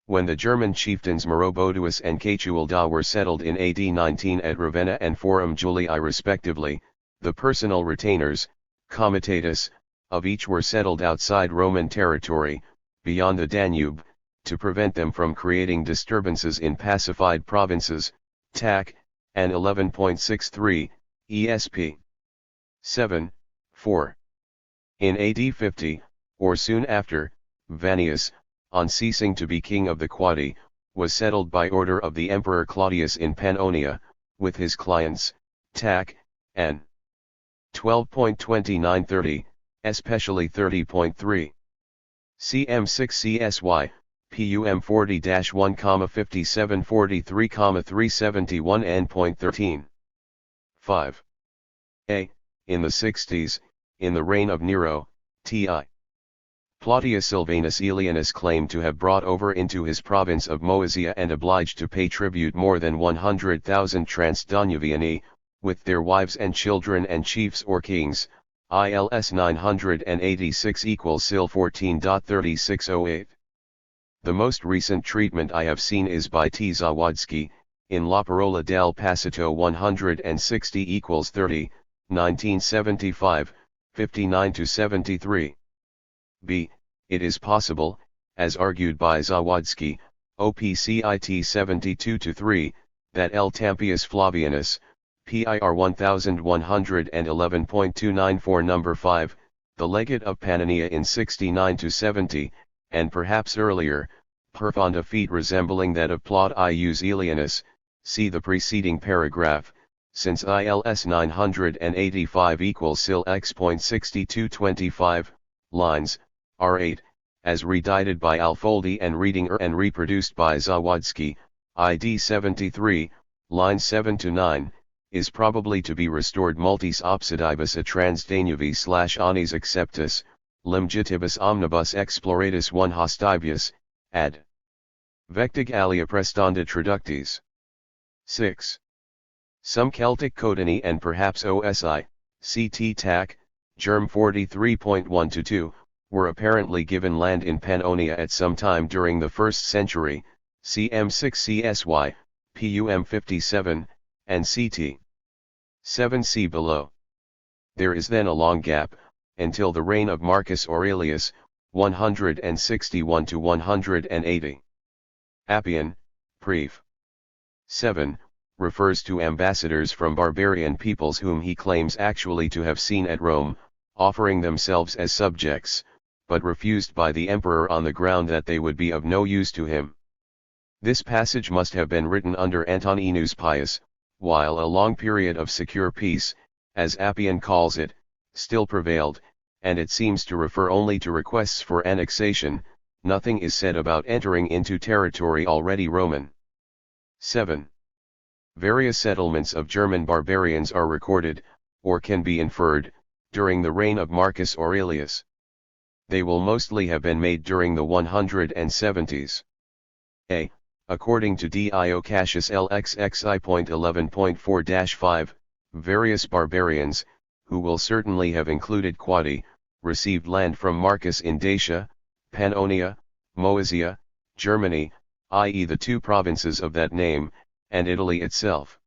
When the German chieftains Maroboduus and Cachualda were settled in AD 19 at Ravenna and Forum Julii respectively, the personal retainers, comitatus, of each were settled outside Roman territory, beyond the Danube, to prevent them from creating disturbances in pacified provinces, TAC, and 11.63, ESP. 7, 4. In AD 50, or soon after, Vannius, on ceasing to be king of the Quadi, was settled by order of the Emperor Claudius in Pannonia, with his clients, TAC, and 12.2930, especially 30.3. CM6 CSY, PUM 40-1, 5743, 371 N.13. 5. A. In the 60s, in the reign of Nero, T.I. Plautius Silvanus Aelianus claimed to have brought over into his province of Moesia and obliged to pay tribute more than 100,000 Transdanuviani, with their wives and children and chiefs or kings, ILS 986 equals Sil 14.3608. The most recent treatment I have seen is by T. Zawadzki, in La Parola del Passito 160 equals 30, 1975, 59-73. B. It is possible, as argued by Zawadzki, OPCIT 72-3, that L. Tampius Flavianus, PIR 1111.294 number 5, the legate of Pannonia in 69-70, and perhaps earlier, performed a feat resembling that of Plaudius Aelianus, see the preceding paragraph, since ILS 985 equals SIL x.6225, lines, R8, as redited by Alfoldi and Readinger and reproduced by Zawadzki, ID 73, lines 7-9, is probably to be restored multis obsidibus a transdanuvii / anis acceptus, limgitibus omnibus exploratus 1 hostibius, ad. Vectig alia prestanda traductis. 6. Some Celtic Codini and perhaps OSI, CT TAC, Germ 43.1-2, were apparently given land in Pannonia at some time during the 1st century, CM 6 CSY, PUM 57, and CT 7 see below. There is then a long gap, until the reign of Marcus Aurelius, 161-180. Appian, Pref. 7, refers to ambassadors from barbarian peoples whom he claims actually to have seen at Rome, offering themselves as subjects, but refused by the emperor on the ground that they would be of no use to him. This passage must have been written under Antoninus Pius, while a long period of secure peace, as Appian calls it, still prevailed, and it seems to refer only to requests for annexation. Nothing is said about entering into territory already Roman. 7. Various settlements of German barbarians are recorded, or can be inferred, during the reign of Marcus Aurelius. They will mostly have been made during the 170s. A. According to Dio Cassius LXXI.11.4-5, various barbarians, who will certainly have included Quadi, received land from Marcus in Dacia, Pannonia, Moesia, Germany, i.e. the 2 provinces of that name, and Italy itself.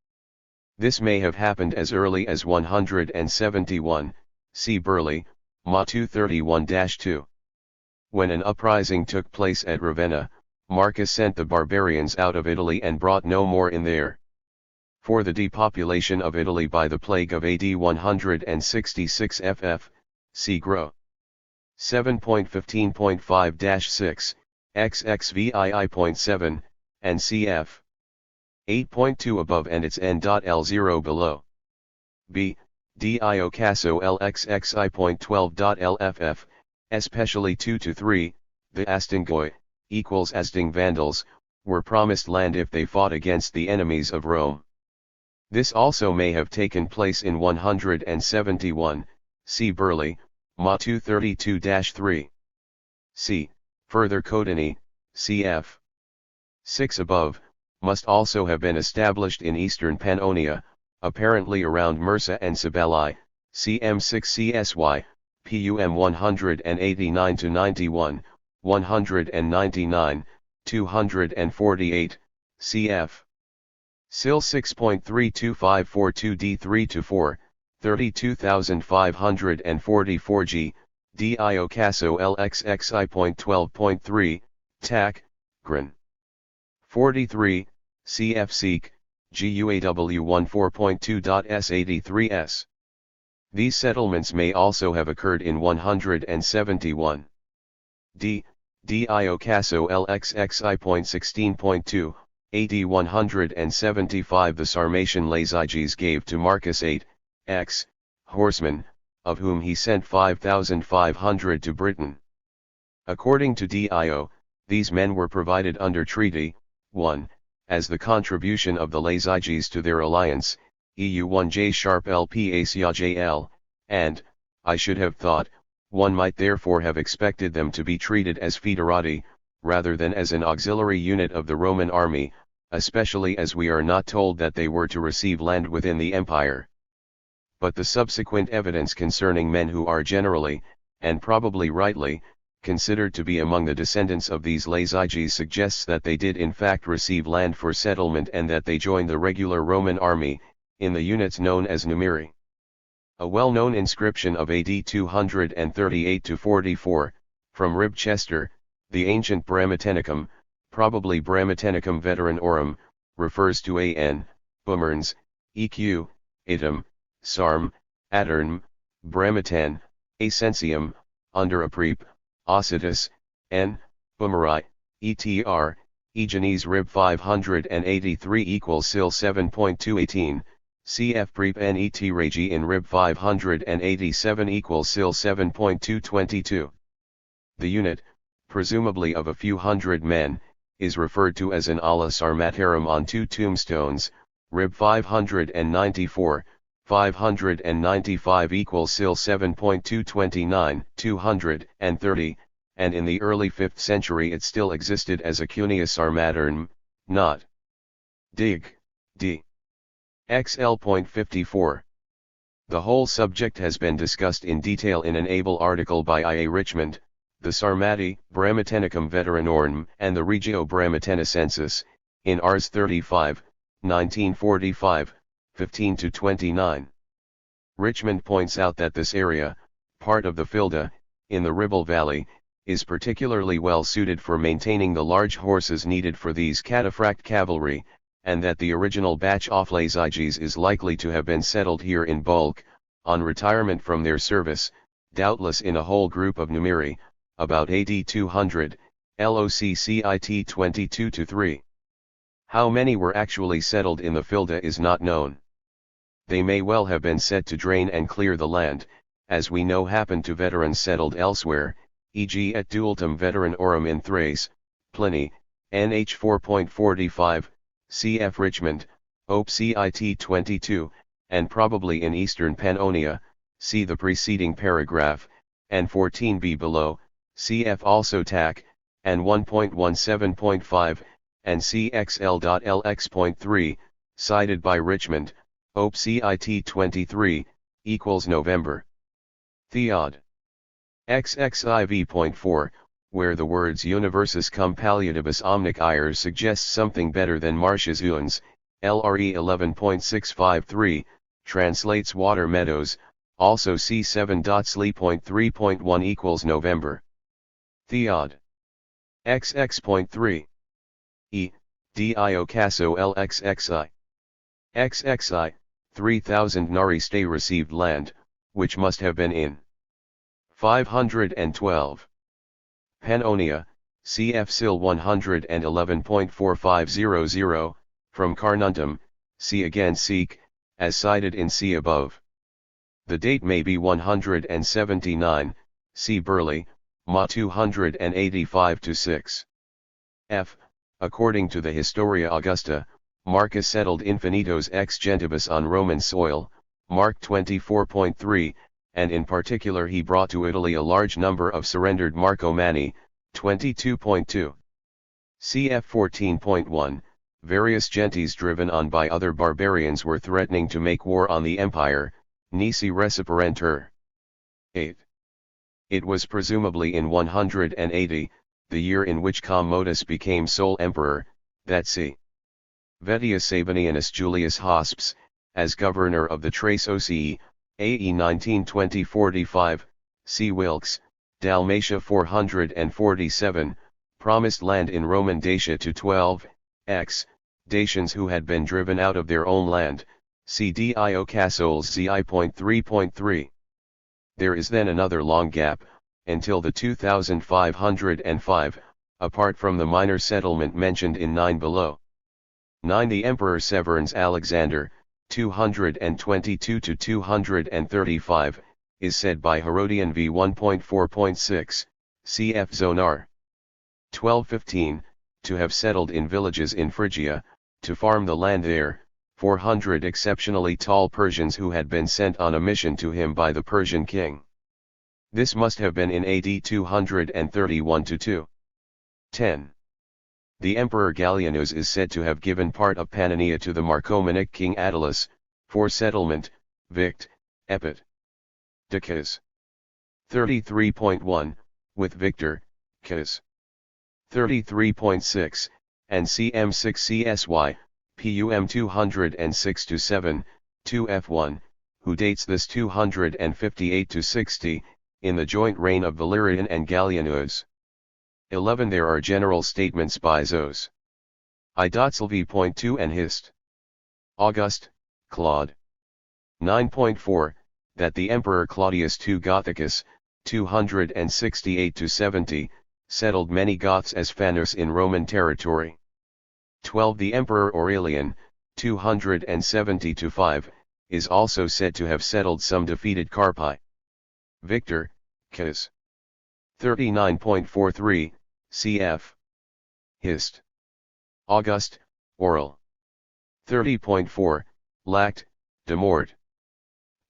This may have happened as early as 171, see Burley, Ma 231-2. When an uprising took place at Ravenna, Marcus sent the barbarians out of Italy and brought no more in there. For the depopulation of Italy by the plague of AD 166 FF, see Gro. 7.15.5-6, XXVII.7, and cf. 8.2 above and its n.L0 below. B. Dio Casso LXXI.12.LFF, especially 2-3, the Astingoi, equals Asting Vandals, were promised land if they fought against the enemies of Rome. This also may have taken place in 171, see Burley, Ma 232-3. C. Further Codini, cf. 6 above, must also have been established in eastern Pannonia, apparently around Mursa and Cibalae, cm 6 CSY, PUM 189-91, 199, 248, cf. SIL 6.32542D3-4, 32544 G, Dio Casso LXXI.12.3, TAC, Grin. 43, cf. Seek, GUAW 14.2.S83S. These settlements may also have occurred in 171. D. Dio Casso LXXI.16.2, AD 175. The Sarmatian Lazyges gave to Marcus 8, X, horsemen, of whom he sent 5,500 to Britain. According to Dio, these men were provided under treaty, 1, as the contribution of the Lazyges to their alliance, EU 1J sharp LPACIAJL, and, I should have thought, one might therefore have expected them to be treated as foederati, rather than as an auxiliary unit of the Roman army, especially as we are not told that they were to receive land within the empire. But the subsequent evidence concerning men who are generally, and probably rightly, considered to be among the descendants of these Lazyges suggests that they did in fact receive land for settlement and that they joined the regular Roman army, in the units known as numeri. A well-known inscription of AD 238-44, from Ribchester, the ancient Bremetenicum, probably Bramatinicum veteranorum, refers to A.N., Bumerns, E.Q., Itum, Sarm, Adern, Bramatan, Ascensium, under a preep, Ossitus, N, Bumeri, ETR, Egenes rib 583 equals sil 7.218, cf preep net regi in rib 587 equals sil 7.222. The unit, presumably of a few hundred men, is referred to as an ala sarmatarum on 2 tombstones, rib 594, 595 equals sil 7.229, 230, and in the early 5th century it still existed as a cuneus sarmatarm, not dig. D. XL.54. The whole subject has been discussed in detail in an able article by I.A. Richmond, The Sarmati, Bramatinicum veteranorum and the Regio Bramatenicensis, in Ars 35, 1945, 15-29. Richmond points out that this area, part of the Filda, in the Ribble Valley, is particularly well suited for maintaining the large horses needed for these cataphract cavalry, and that the original batch of Lazyges is likely to have been settled here in bulk, on retirement from their service, doubtless in a whole group of numeri, about AD 200, LOCCIT 22-3. How many were actually settled in the Filda is not known. They may well have been set to drain and clear the land, as we know happened to veterans settled elsewhere, e.g. at Dualtum veteranorum in Thrace, Pliny, NH 4.45, cf. Richmond, Op. Cit 22, and probably in eastern Pannonia, see the preceding paragraph, and 14b below, cf. also TAC, and 1.17.5, and CXL.LX.3, cited by Richmond, Op. Cit 23, equals November. Theod. XXIV.4, where the words universis cum palliatibus omnic ires suggests something better than marshes uans, LRE 11.653, translates water meadows, also C7.3.1 equals November. Theod. XX.3. E. Dio caso LXXI. XXI, 3,000 nari stay received land, which must have been in 512. Pannonia, cf. Sil 111.4500, from Carnuntum, see again Seek, as cited in C above. The date may be 179, see Burley, Ma 285-6. F. According to the Historia Augusta, Marcus settled infinitos ex gentibus on Roman soil, Mark 24.3, and in particular he brought to Italy a large number of surrendered Marcomanni, 22.2. Cf 14.1, various gentes driven on by other barbarians were threatening to make war on the empire, nisi reciperentur. 8. It was presumably in 180, the year in which Commodus became sole emperor, that c. Vettius Sabinianus Julius Hosps, as governor of the Trace Ocii, AE 1920-45, C. Wilkes, Dalmatia 447, promised land in Roman Dacia to 12, X, Dacians who had been driven out of their own land, see Dio Cassoles ZI.3.3. There is then another long gap, until the 2505, apart from the minor settlement mentioned in 9 below. 9. The Emperor Severns Alexander, 222-235, is said by Herodian v 1.4.6, cf. Zonar. 1215, to have settled in villages in Phrygia, to farm the land there, 400 exceptionally tall Persians who had been sent on a mission to him by the Persian king. This must have been in AD 231-2. 10. The Emperor Gallienus is said to have given part of Pannonia to the Marcomannic king Attalus, for settlement, Vict, Epit. Decas. 33.1, with Victor, Cas. 33.6, and CM6CSY, PUM 206-7, 2F1, who dates this 258-60, in the joint reign of Valerian and Gallienus. 11. There are general statements by Zos. I.Sylvie.2 and Hist. August, Claude. 9.4, that the Emperor Claudius II Gothicus, 268-70, settled many Goths as Phanos in Roman territory. 12. The Emperor Aurelian, 270-5, is also said to have settled some defeated Carpi. Victor, Caz. 39.43, cf. Hist. August, Oral. 30.4, Lact, de Mort.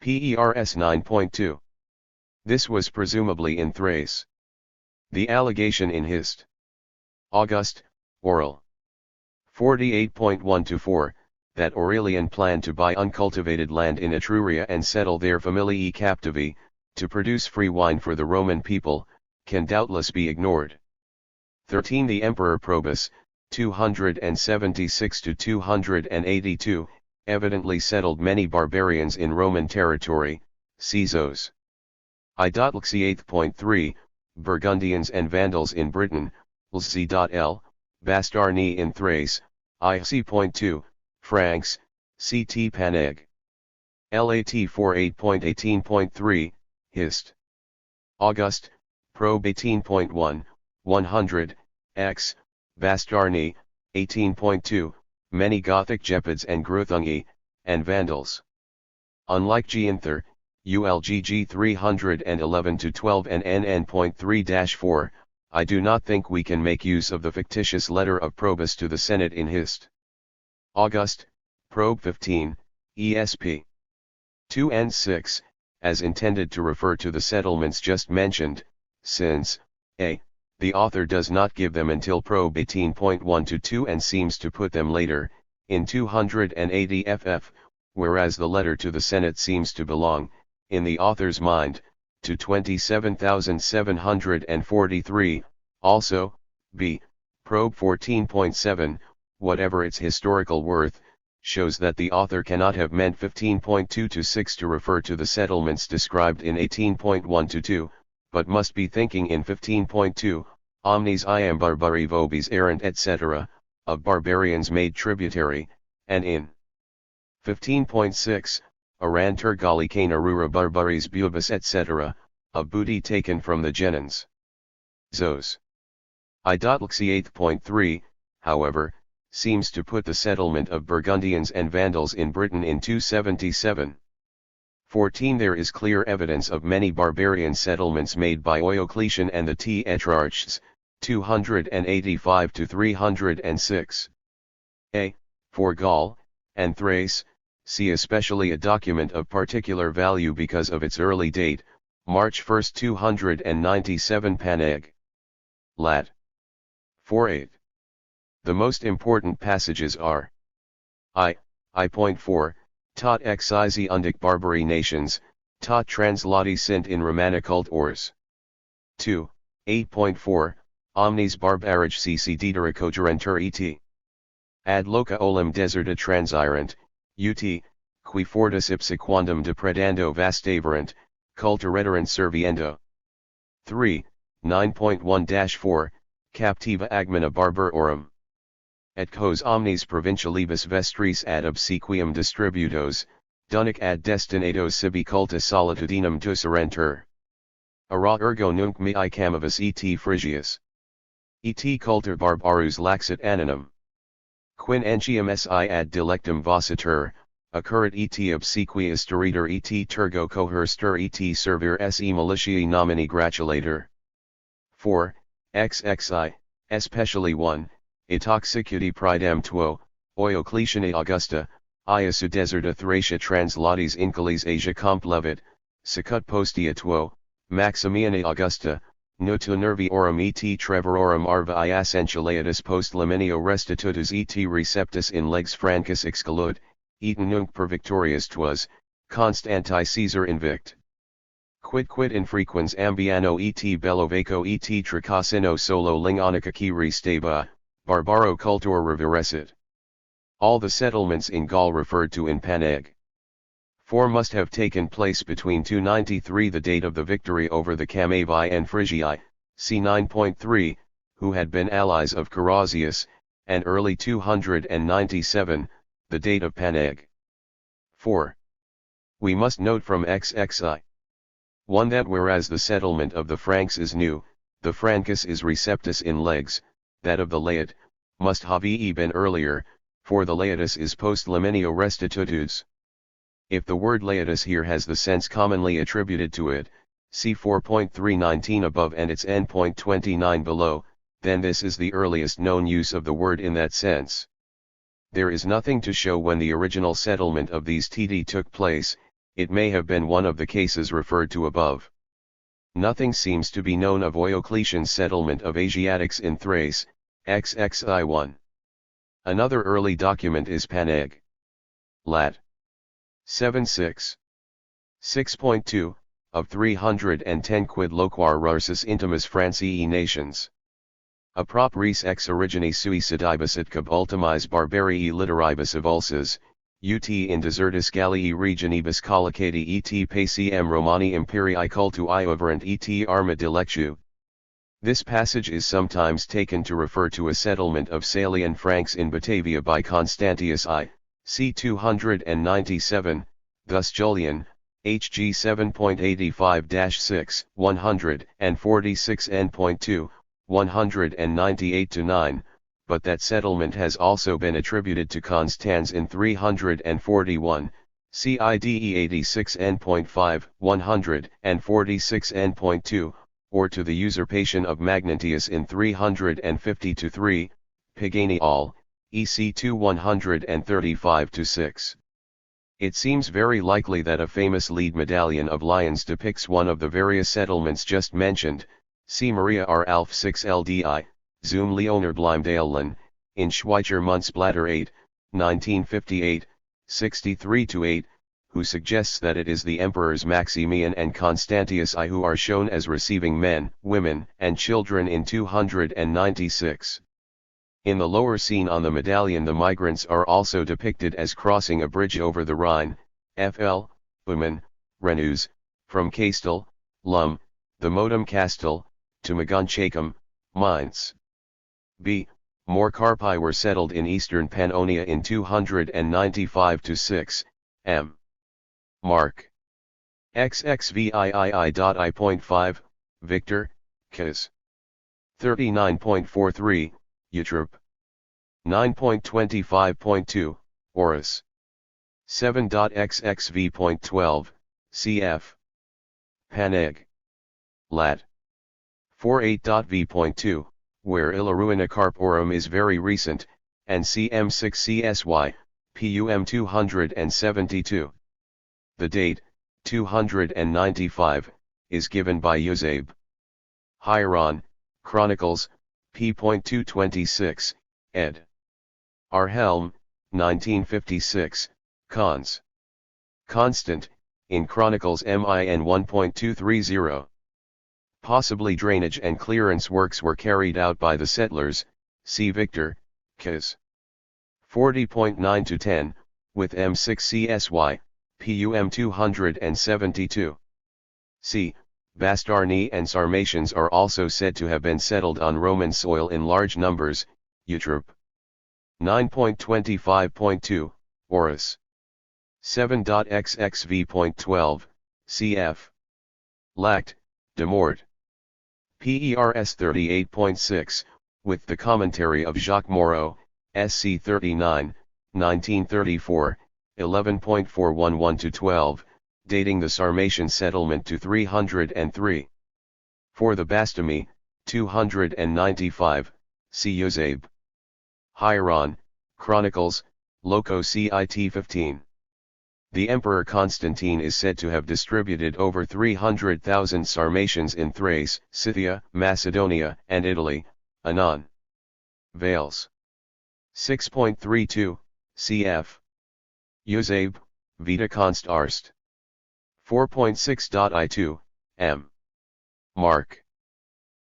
Pers 9.2. This was presumably in Thrace. The allegation in Hist. August, Oral. 48.1-4, that Aurelian planned to buy uncultivated land in Etruria and settle there familiae captivi, to produce free wine for the Roman people, can doubtless be ignored. 13. The Emperor Probus, 276-282, evidently settled many barbarians in Roman territory, see Zos. I.Lxi 8.3, Burgundians and Vandals in Britain, Lz.L, Bastarni in Thrace, IC.2, Franks, CT Paneg. LAT 48.18.3, Hist. August, Probe 18.1, 100, X, Bastarni, 18.2, many Gothic Gepids and Gruthungi, and Vandals. Unlike Gianther, ULGG 311-12 and NN.3-4, I do not think we can make use of the fictitious letter of Probus to the Senate in Hist. August, Probe 15, ESP. 2 and 6, as intended to refer to the settlements just mentioned, since, a. the author does not give them until Probe 18.1-2 and seems to put them later, in 280 ff, whereas the letter to the Senate seems to belong, in the author's mind, to 27,743, also, b. Probe 14.7, whatever its historical worth, shows that the author cannot have meant 15.2-6 to refer to the settlements described in 18.1-2, but must be thinking in 15.2, omnes iam barbari vobis errant etc., of barbarians made tributary, and in 15.6, arantur gallicana rura barbaris bubis etc., of booty taken from the Genons. Zos. I.Lxi 8.3, however, seems to put the settlement of Burgundians and Vandals in Britain in 277. 14. There is clear evidence of many barbarian settlements made by Diocletian and the Tetrarchs, 285-306. A. For Gaul, and Thrace, see especially a document of particular value because of its early date, March 1, 297 Paneg. Lat. 4-8. The most important passages are I.4, tot exisi undic barbari nations, tot translati sint in Romanicult ors. 2. 8.4, omnes barbarage cc dedericogerentur et. Ad loca olim deserta transirant, ut, qui fortis ipsiquandum depredando vastaverant, culturederant serviendo. 3. 9.1-4, captiva agmina barbarorum. Et cos omnes provincialibus vestris ad obsequium distributos, dunic ad destinatos sibi culta solitudinum ducerentur. Ara ergo nunc mihi camavus et Phrygius. Et culta barbarus laxit anonum. Quin entium si ad delectum vositur, occurrit et obsequius deritor et tergo coherstur et servir se militiae nomini gratulator. 4. XXI, especially 1, Itoxicudi pridem tuo, Diocletiane Augusta, Iasu deserta Thracia translatis inculis Asia complevit, sicut postia tuo, Maximiane Augusta, nutu nervi orum et trevorum arva ias enchulatus post laminio restitutus et receptus in legs francus excalud, etum nunc per victorias tuas, Constanti Caesar invict. Quid infrequens ambiano et bellovaco et tricasino solo lingonica qui restaba, barbaro cultor revirescit. All the settlements in Gaul referred to in Paneg. 4 must have taken place between 293, the date of the victory over the Chamavi and Frigii, c. 9.3, who had been allies of Carausius, and early 297, the date of Paneg. 4. We must note from XXI. 1 that whereas the settlement of the Franks is new, the Francus is receptus in legs, that of the Laet, must have been earlier, for the Laetus is post Laminio restitutus. If the word Laetus here has the sense commonly attributed to it, see 4.319 above and its n.29 below, then this is the earliest known use of the word in that sense. There is nothing to show when the original settlement of these TD took place. It may have been one of the cases referred to above. Nothing seems to be known of Diocletian's settlement of Asiatics in Thrace, XXI 1. Another early document is Paneg. Lat. 7.6. 6.2, of 310 quid loquar rarsus intimus Francii nations. A prop res ex origine suicidibus et cub ultimis barbarii literibus evulsus, ut in desertus Gallii regionibus collocati et pacem Romani imperii cultu ioverant et arma delectu. This passage is sometimes taken to refer to a settlement of Salian Franks in Batavia by Constantius I, c. 297, thus Julian, Hg 7.85-6, 146 n.2, 198-9, but that settlement has also been attributed to Constans in 341, CIDE 86 n.5, 146 n.2, or to the usurpation of Magnentius in 350-3, Pagani al, EC 2 135-6. It seems very likely that a famous lead medallion of lions depicts one of the various settlements just mentioned. See Maria R. Alf 6 LDI, Zum Leonardbleimdalen, in Schweizer Münzblätter 8, 1958, 63-8, who suggests that it is the emperors Maximian and Constantius I who are shown as receiving men, women, and children in 296. In the lower scene on the medallion the migrants are also depicted as crossing a bridge over the Rhine, FL, Uman, Renus, from Castel, Lum, the Modum Castel, to Magonchacum, Mainz. B. More Carpi were settled in eastern Pannonia in 295-6, m. Mark. XXVIII.I.5, Victor, Caz. 39.43, Eutrope. 9.25.2, Orus. 7.xxv.12, cf. Paneg. Lat. 48.v.2, where Ilaruina carporum is very recent, and cm6csy, pum 272. The date, 295, is given by Eusebi. Hieron, Chronicles, p.226, ed. Arhelm, 1956, cons. Constant, in Chronicles min 1.230. Possibly drainage and clearance works were carried out by the settlers, see Victor, Caz. 40.9-10, with m6 csy, pum 272. C. Bastarnae and Sarmatians are also said to have been settled on Roman soil in large numbers, Eutrope. 9.25.2, Orus. 7.xxv.12, cf. Lact, de Mort. PERS 38.6, with the commentary of Jacques Moreau, SC 39, 1934, 11.411-12, dating the Sarmatian settlement to 303. For the Bastami, 295, see Eusebi. Hieron, Chronicles, Loco cit 15. The Emperor Constantine is said to have distributed over 300,000 Sarmatians in Thrace, Scythia, Macedonia, and Italy, anon. Vales. 6.32, cf. Eusebi, Vita Const Arst. 4.6.I2, m. Mark.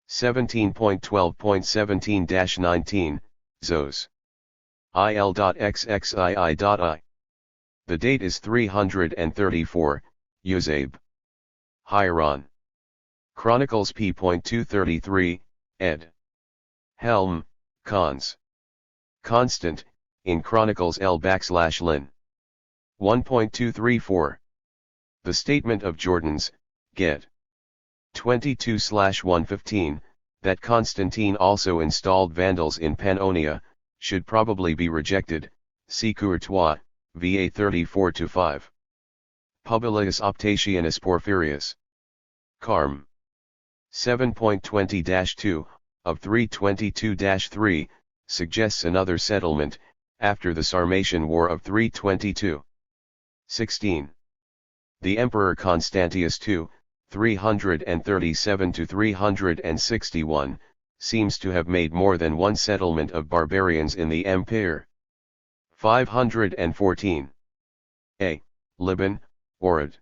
17.12.17-19, Zos. il.xxii.I. The date is 334, Eusebi. Hieron. Chronicles p.233, ed. Helm, cons. Constant, in Chronicles L/Lin. 1.234. The Statement of Jordans, Get. 22/115, that Constantine also installed Vandals in Pannonia, should probably be rejected, see CROIX, VA 34-5. Publilius Optatianus Porphyrius. Carm. 7.20-2, of 322-3, suggests another settlement, after the Sarmatian War of 322. 16. The Emperor Constantius II, 337-361, seems to have made more than one settlement of barbarians in the empire. 514. A. Liban, Orod.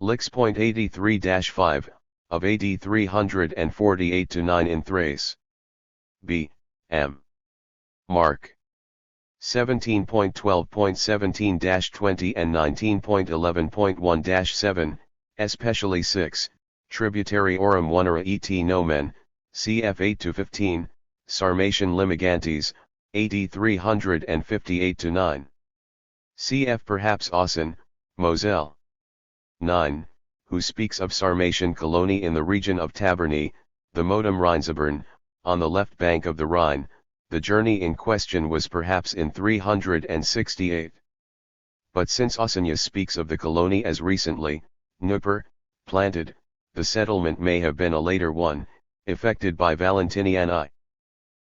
Lix.83-5, of AD 348-9 in Thrace. B. M. Mark. 17.12.17-20 and 19.11.1-7, especially 6, Tributary Orum 1 et Nomen, cf 8-15, Sarmatian Limigantes, AD 358-9. Cf perhaps Austin, Moselle. 9, who speaks of Sarmatian colony in the region of Taberny, the Modum Rheinzabern, on the left bank of the Rhine. The journey in question was perhaps in 368. But since Ausonius speaks of the colony as recently, Nuper, planted, the settlement may have been a later one, effected by Valentinian I.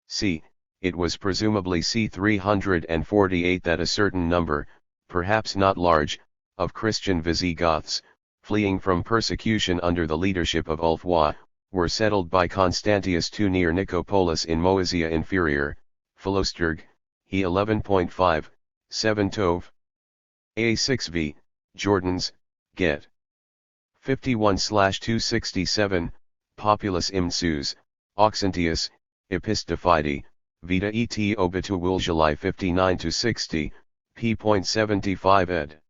C. It was presumably c. 348 that a certain number, perhaps not large, of Christian Visigoths, fleeing from persecution under the leadership of Ulfwa, were settled by Constantius II near Nicopolis in Moesia Inferior, Philosterg, he 11.5, 7 Tove. A6v, Jordans, Get. 51/267, Populus Imsus, Auxentius, Epistophydi, Vita et Obitu Wulguli 59-60, p.75 ed.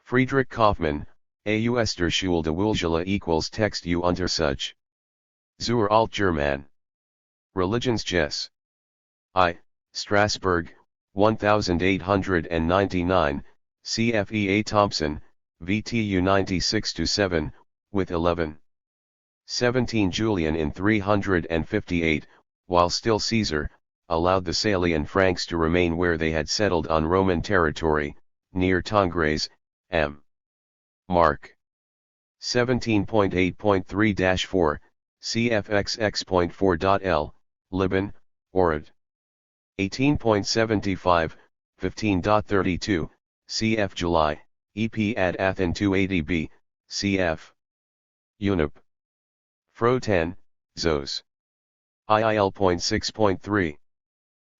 Friedrich Kaufmann, AU Esterschule de Wulgula equals Text U unter such. Zur Altgerman. Religionsges. I. Strasbourg, 1899, CFE A. Thompson, VTU 96-7, with 11. 17 Julian in 358, while still Caesar, allowed the Salian Franks to remain where they had settled on Roman territory, near Tongres, M. Mark. 17.8.3-4, CFXX.4.L, Liban, Orod. 18.75, 15.32, cf July, EP ad Athen 280b, cf. Unip. Fro 10, Zos. IIL.6.3.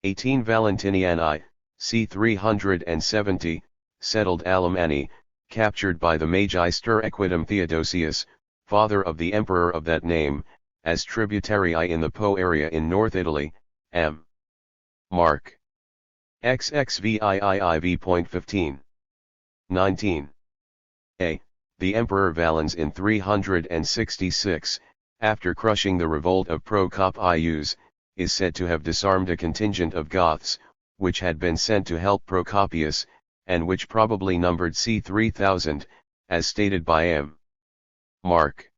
18 Valentinian I, c. 370, settled Alemanni, captured by the Magi Stir Equidem Theodosius, father of the emperor of that name, as tributary in the Po area in North Italy, M. Mark. XXVIIIV.15. 19. A. The Emperor Valens in 366, after crushing the revolt of Procopius, is said to have disarmed a contingent of Goths, which had been sent to help Procopius, and which probably numbered c. 3,000, as stated by M. Mark.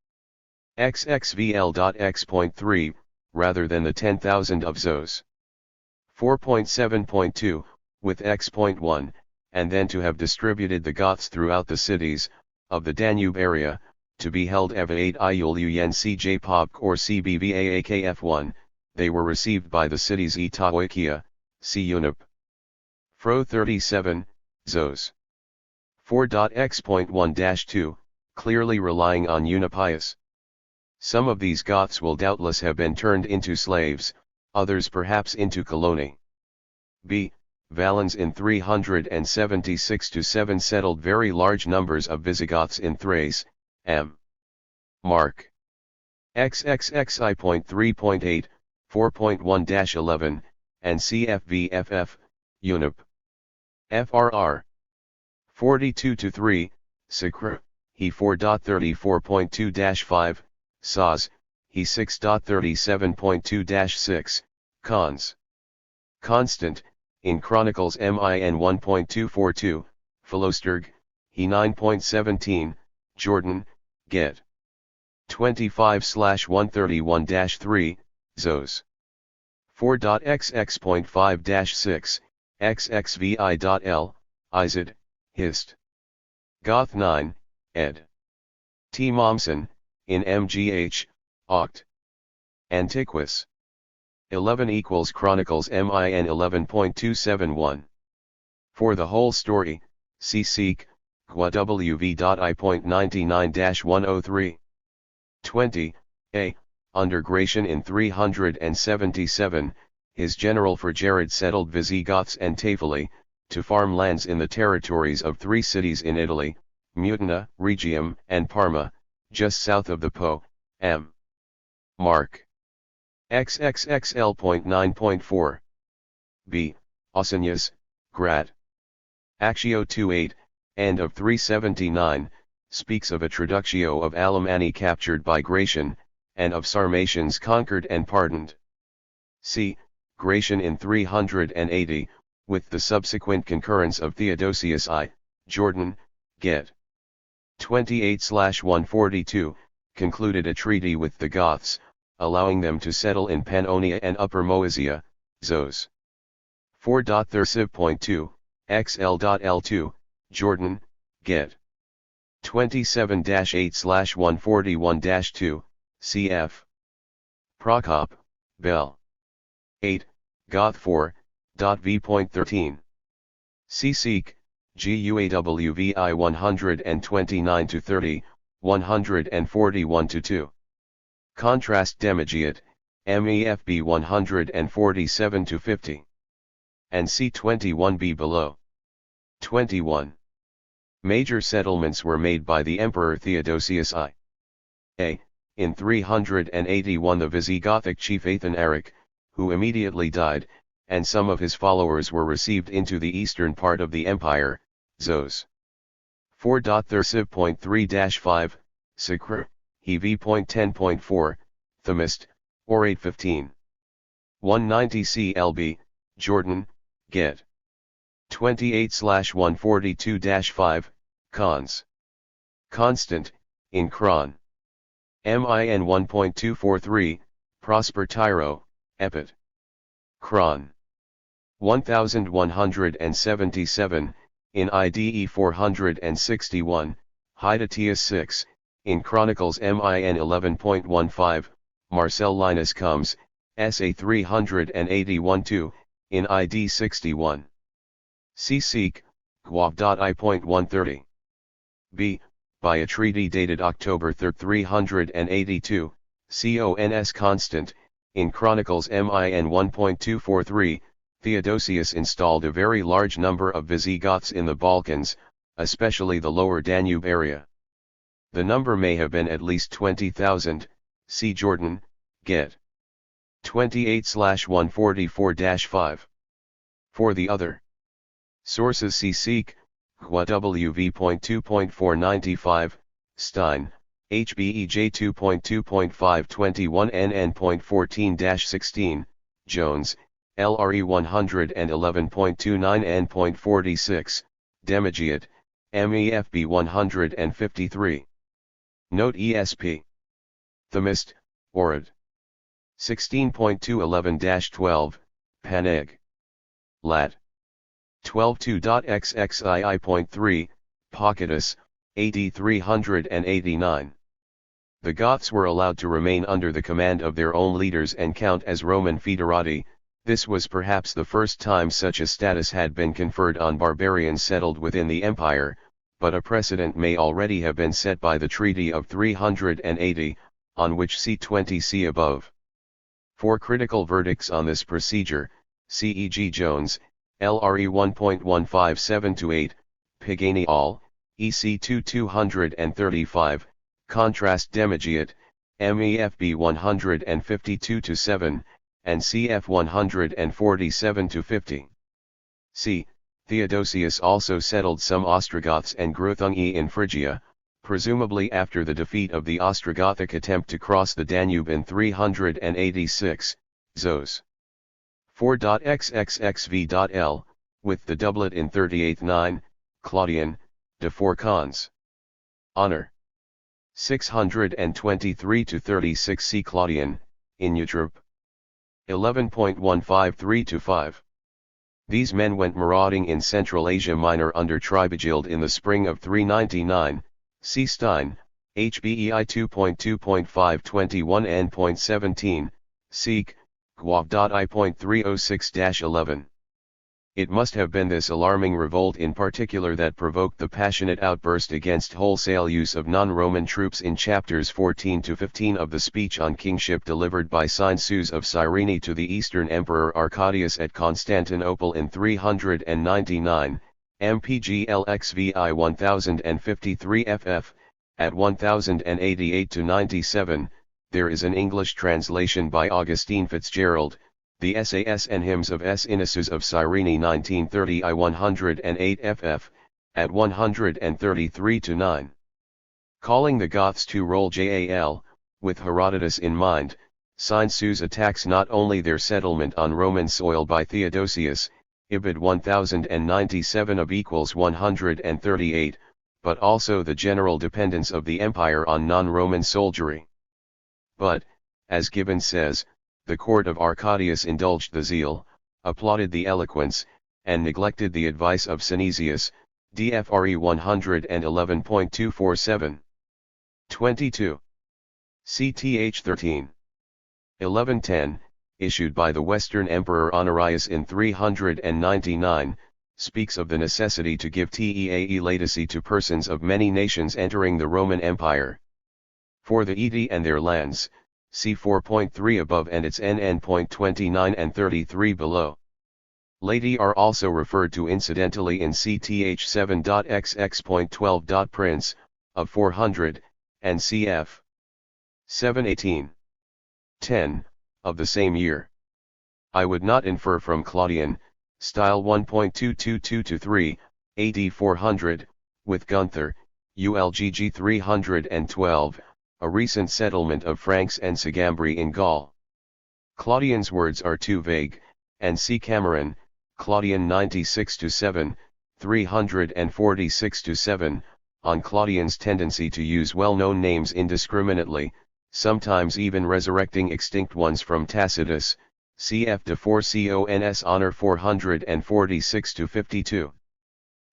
XXVL.X.3, rather than the 10,000 of Zos. 4.7.2, with X.1, and then to have distributed the Goths throughout the cities, of the Danube area, to be held Eva 8 Iul CJ Pop or CBVAAKF1, they were received by the cities Itaoikia, C. Unip. Fro 37, Zos. 4.X.1-2, clearly relying on Unipius. Some of these Goths will doubtless have been turned into slaves, others perhaps into coloni. B. Valens in 376-7 settled very large numbers of Visigoths in Thrace, M. Mark. XXXI.3.8, 4.1-11, and CFVFF, Unip. FRR. 42-3, Sacra, he 4.34.2-5, SAS, he 6.37.2-6, Cons. Constant, in Chronicles Min 1.242, Philosterg, he 9.17, Jordan, Get. 25/131-3, Zos. 4.xx.5-6, xxvi.l, Izid, Hist. Goth 9, ed. T. Mommsen, in MGH, Oct. Antiquus. 11 equals Chronicles Min 11.271. For the whole story, see Seek, GWV.I.99-103. 20, a. Under Gratian in 377, his general for Jared settled Visigoths and Tafeli, to farm lands in the territories of 3 cities in Italy, Mutina, Rhegium, and Parma, just south of the Po, M. Mark. XXXL.9.4. B. Ausonius, Grad. Actio 2.8, end of 379, speaks of a traductio of Alemanni captured by Gratian, and of Sarmatians conquered and pardoned. C. Gratian in 380, with the subsequent concurrence of Theodosius I, Jordan, Get. 28/142, concluded a treaty with the Goths, allowing them to settle in Pannonia and Upper Moesia, Zos. 4.30.2, XL.L2, Jordan, Get. 27-8/141-2, cf. Prokop, Bell. 8, Goth 4.V.13. See Seek, GUAWVI 129-30, 141-2. Contrast Demigiat, MEFB 147-50. And see 21b below. 21. Major settlements were made by the Emperor Theodosius I. A. In 381 the Visigothic chief Athanaric, who immediately died, and some of his followers were received into the eastern part of the empire, Zos. 4.30.3-5, Sacre, he v.10.4, Themist, or 815. 190 CLB, Jordan, Get. 28/142-5, Cons. Constant, in Cron. Min 1.243, Prosper Tyro, Epit. Cron. 1177, in IDE 461, Hydatius 6, in Chronicles Min 11.15, Marcel Linus comes, SA 381-2, in ID 61. See Seek, Guav.I.130. B. By a treaty dated October 3, 382, Cons Constant, in Chronicles Min 1.243, Theodosius installed a very large number of Visigoths in the Balkans, especially the lower Danube area. The number may have been at least 20,000, see Jordan, Get. 28/144-5. For the other sources see Seek, GWV.2.495, Stein, HBEJ 2.2.521 NN.14-16, Jones, LRE 111.29 N.46, Demigiat, MEFB 153. Note ESP. Themist, Orid. 16.211-12, Paneg. Lat. 12.2.xxii.3, Pocketus, AD 389. The Goths were allowed to remain under the command of their own leaders and count as Roman foederati. This was perhaps the first time such a status had been conferred on barbarians settled within the empire, but a precedent may already have been set by the Treaty of 380, on which see 20c above. For critical verdicts on this procedure, see E.G. Jones, LRE 1.157-8, Pagani al., EC 235, contrast Demigiat, MEFB 152-7, and CF 147-50. C. Theodosius also settled some Ostrogoths and Greuthungi in Phrygia, presumably after the defeat of the Ostrogothic attempt to cross the Danube in 386, Zos. 4.xxxv.l, with the doublet in 38th 9, Claudian, de 4 cons. Honor. 623 to 36 C. Claudian, in Eutrope. 11.153-5. These men went marauding in Central Asia Minor under Tribigild in the spring of 399, C. Stein, HBEI 2.2.521 N.17, Seek, Guav.I.306-11. It must have been this alarming revolt in particular that provoked the passionate outburst against wholesale use of non-Roman troops in chapters 14 to 15 of the speech on kingship delivered by Synsus of Cyrene to the Eastern Emperor Arcadius at Constantinople in 399, MPGLXVI 1053 FF, at 1088-97. There is an English translation by Augustine Fitzgerald, The SAS and Hymns of S. Inisus of Cyrene 1930 I 108 FF, at 133-9. Calling the Goths to roll JAL, with Herodotus in mind, Synsus attacks not only their settlement on Roman soil by Theodosius, Ibid 1097 of equals 138, but also the general dependence of the empire on non-Roman soldiery. But, as Gibbon says, the court of Arcadius indulged the zeal, applauded the eloquence, and neglected the advice of Synesius, DFRE 111.247. 22. CTH 13. 1110, issued by the Western Emperor Honorius in 399, speaks of the necessity to give TEAE latency to persons of many nations entering the Roman Empire. For the Aedi and their lands, see 4.3 above and its NN.29 and 33 below. Laity are also referred to incidentally in CTH 7.xx.12. Of 400, and cf. 718. 10, of the same year. I would not infer from Claudian, style 1.222-3, AD 400, with Gunther, ULGG 312, a recent settlement of Franks and Sagambri in Gaul. Claudian's words are too vague, and see Cameron, Claudian 96-7, 346-7, on Claudian's tendency to use well-known names indiscriminately, sometimes even resurrecting extinct ones from Tacitus, cf. de 4 Cons Honor 446-52.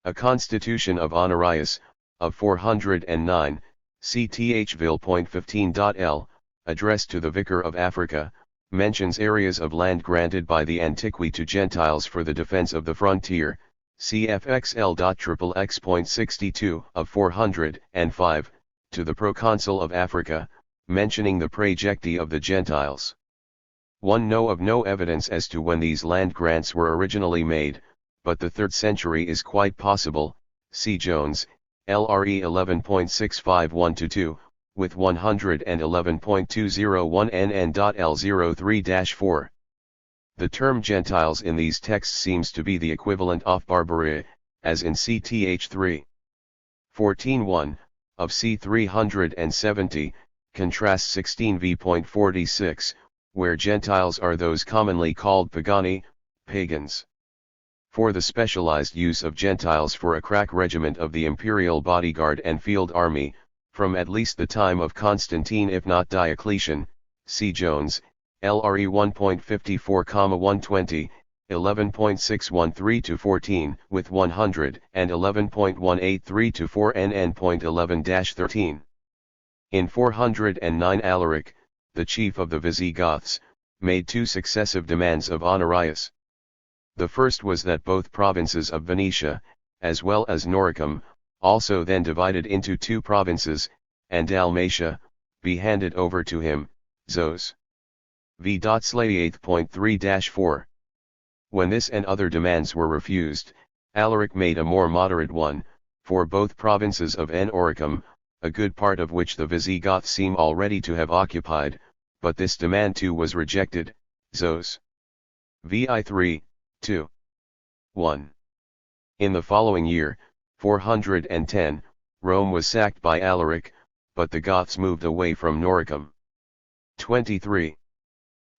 A Constitution of Honorius, of 409, CTHville.15.l, addressed to the Vicar of Africa, mentions areas of land granted by the Antiqui to Gentiles for the defense of the frontier, CFXL.XXX.62 of 405, to the proconsul of Africa, mentioning the praejecti of the Gentiles. One know of no evidence as to when these land grants were originally made, but the 3rd century is quite possible, see Jones, LRE 11.651-2, with 111.201 NN.L03-4. The term Gentiles in these texts seems to be the equivalent of barbaria, as in CTH 3. 14.1, of C370, contrast 16v.46, where Gentiles are those commonly called pagani, pagans. For the specialized use of Gentiles for a crack regiment of the imperial bodyguard and field army, from at least the time of Constantine if not Diocletian, see Jones, LRE 1.54,120, 11.613-14, with 111.183-4 NN.11-13. In 409 Alaric, the chief of the Visigoths, made 2 successive demands of Honorius. The first was that both provinces of Venetia, as well as Noricum, also then divided into 2 provinces, and Dalmatia, be handed over to him, Zos. V.Slay 8.3-4. When this and other demands were refused, Alaric made a more moderate one, for both provinces of Noricum, a good part of which the Visigoths seem already to have occupied, but this demand too was rejected, Zos. Vi 3, 2. 1. In the following year, 410, Rome was sacked by Alaric, but the Goths moved away from Noricum. 23.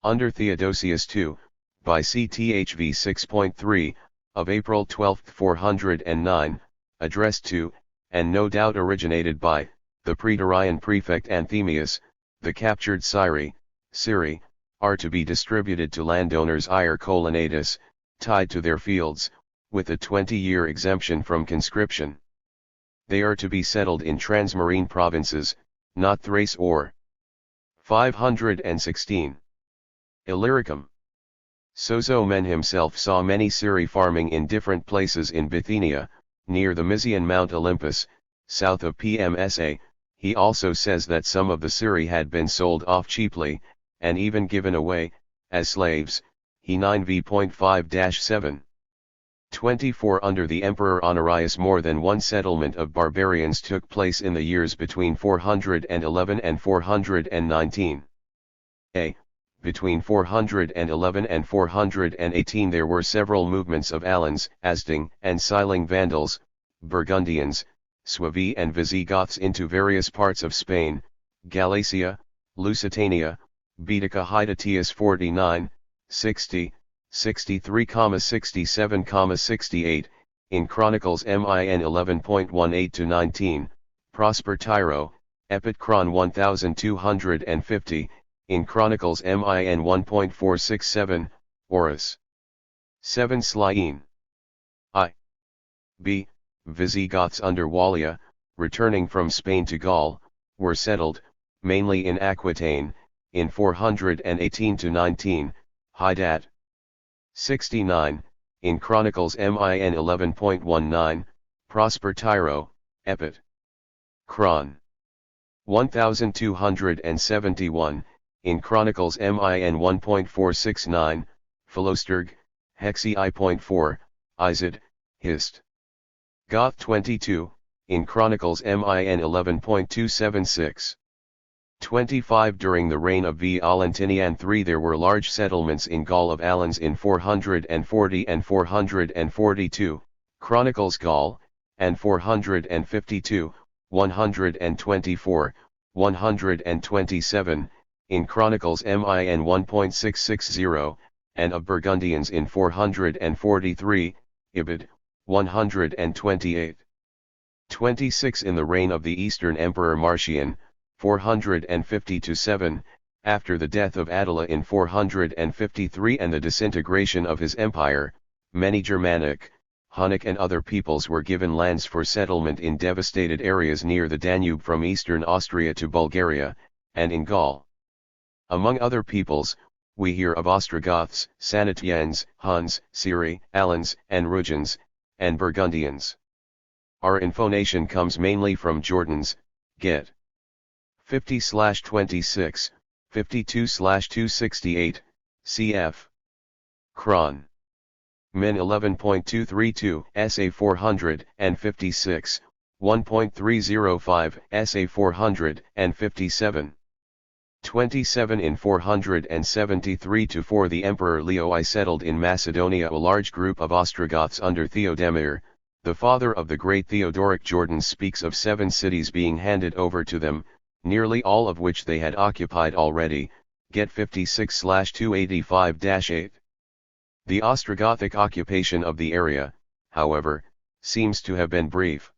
Under Theodosius II, by CTHV 6.3, of April 12, 409, addressed to, and no doubt originated by, the Praetorian prefect Anthemius, the captured Syri, are to be distributed to landowners iure colonnatus, tied to their fields, with a 20-year exemption from conscription. They are to be settled in transmarine provinces, not Thrace or 516. Illyricum. Sozomen himself saw many Syri farming in different places in Bithynia, near the Mysian Mount Olympus, south of Pmsa. He also says that some of the Syri had been sold off cheaply, and even given away, as slaves. He 9v.5-7. 24 Under the Emperor Honorius more than one settlement of barbarians took place in the years between 411 and 419. A. Between 411 and 418 there were several movements of Alans, Asding and Siling Vandals, Burgundians, Suevi and Visigoths into various parts of Spain, Galatia, Lusitania, Baetica Hydateus 49, 60, 63,67,68, in Chronicles Min 11.18-19, Prosper Tyro, Epit Chron 1250, in Chronicles Min 1.467, Orus 7 Slyin. I. B. Visigoths under Wallia, returning from Spain to Gaul, were settled, mainly in Aquitaine, in 418-19, Hydat 69, in Chronicles Min 11.19, Prosper Tyro, Epit Chron 1271, in Chronicles Min 1.469, Philosturg, Hexi I.4, Izid, Hist. Goth 22, in Chronicles Min 11.276. 25 During the reign of Valentinian III there were large settlements in Gaul of Alans in 440 and 442, Chronicles Gaul, and 452, 124, 127, in Chronicles Min 1.660, and of Burgundians in 443, Ibid, 128. 26 In the reign of the Eastern Emperor Marcian, 450-7, after the death of Attila in 453 and the disintegration of his empire, many Germanic, Hunnic and other peoples were given lands for settlement in devastated areas near the Danube from eastern Austria to Bulgaria, and in Gaul. Among other peoples, we hear of Ostrogoths, Sanitians, Huns, Syri, Alans, and Rugians, and Burgundians. Our information comes mainly from Jordans, Get. 50/26, 52/268, cf. Chron. Min 11.232, SA 456, 1.305, SA 457. 27 In 473-4 the Emperor Leo I settled in Macedonia a large group of Ostrogoths under Theodemir, the father of the great Theodoric. Jordan speaks of 7 cities being handed over to them, nearly all of which they had occupied already, Get 56/285-8. The Ostrogothic occupation of the area, however, seems to have been brief.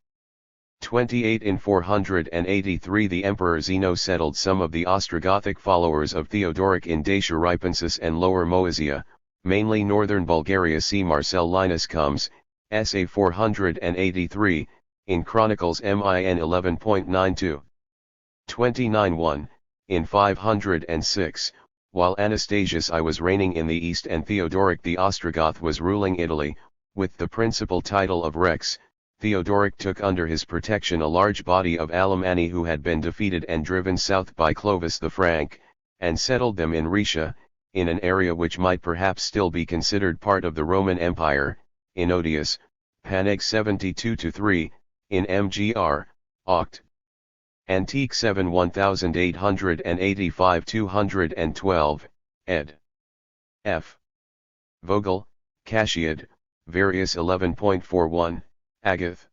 28 In 483 the Emperor Zeno settled some of the Ostrogothic followers of Theodoric in Dacia Ripensis and Lower Moesia, mainly northern Bulgaria. See Marcel Linus comes, SA 483, in Chronicles Min 11.92. 29 In 506, while Anastasius I was reigning in the east and Theodoric the Ostrogoth was ruling Italy, with the principal title of Rex, Theodoric took under his protection a large body of Alemanni who had been defeated and driven south by Clovis the Frank, and settled them in Rhaetia, in an area which might perhaps still be considered part of the Roman Empire, in Odius, Paneg 72-3, in Mgr, Oct. Antique 7 1885-212, ed. F. Vogel, Cashiad, Various 11.41, Agath.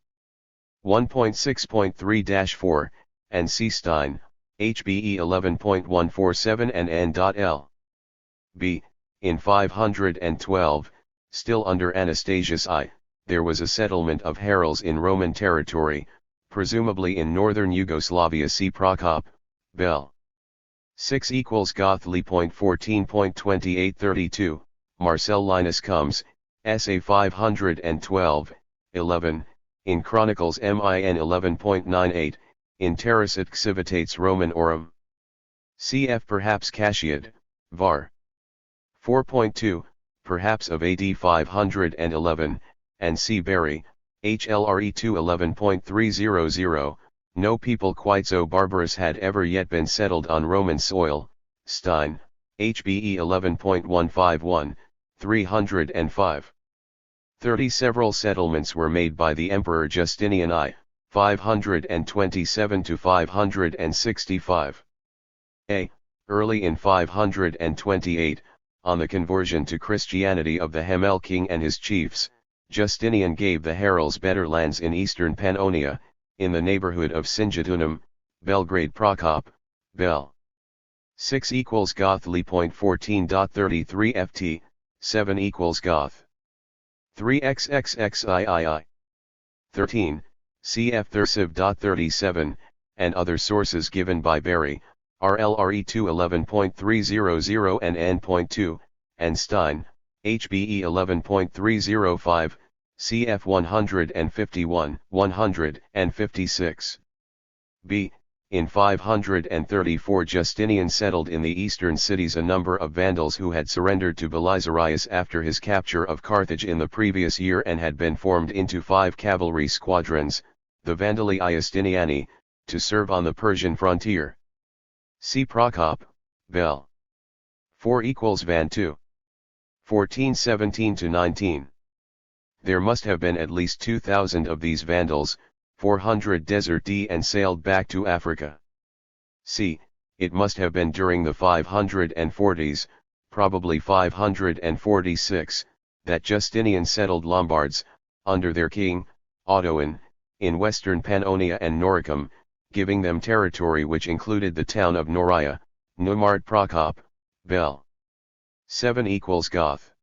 1.6.3-4, and C. Stein, HBE 11.147 and N.L. B. In 512, still under Anastasius I, there was a settlement of Herals in Roman territory, presumably in northern Yugoslavia. See Procop, Bell. 6 equals Gothli.14.2832, Marcel Linus Combs, SA 512, 11, in Chronicles Min 11.98, in Terrasit Civitates Roman Aurum. Cf. perhaps Cassiad, var. 4.2, perhaps of AD 511, and C. Berry, HLRE 211.300, no people quite so barbarous had ever yet been settled on Roman soil. Stein, HBE 11.151, 305. 30 several settlements were made by the Emperor Justinian I, 527 to 565. Early in 528, on the conversion to Christianity of the Hemel king and his chiefs, Justinian gave the Herals better lands in eastern Pannonia, in the neighborhood of Sinjatunum, Belgrade. Procop, Bell. 6 equals Gothli.14.33 ft, 7 equals Goth. 3xxxii. 13, cf. Thursiv.37, and other sources given by Berry, RLRE 211.300 and N.2, and Stein, HBE 11.305, cf. 151, 156. B. In 534 Justinian settled in the eastern cities a number of Vandals who had surrendered to Belisarius after his capture of Carthage in the previous year and had been formed into 5 cavalry squadrons, the Vandali Iustiniani, to serve on the Persian frontier. See Procop, Bell. 4 equals Van 2. 1417-19. There must have been at least 2,000 of these Vandals, 400 desertee and sailed back to Africa. C. It must have been during the 540s, probably 546, that Justinian settled Lombards, under their king, Ottoan, in western Pannonia and Noricum, giving them territory which included the town of Noria, Numart. Procop, Bell. 7 equals Goth.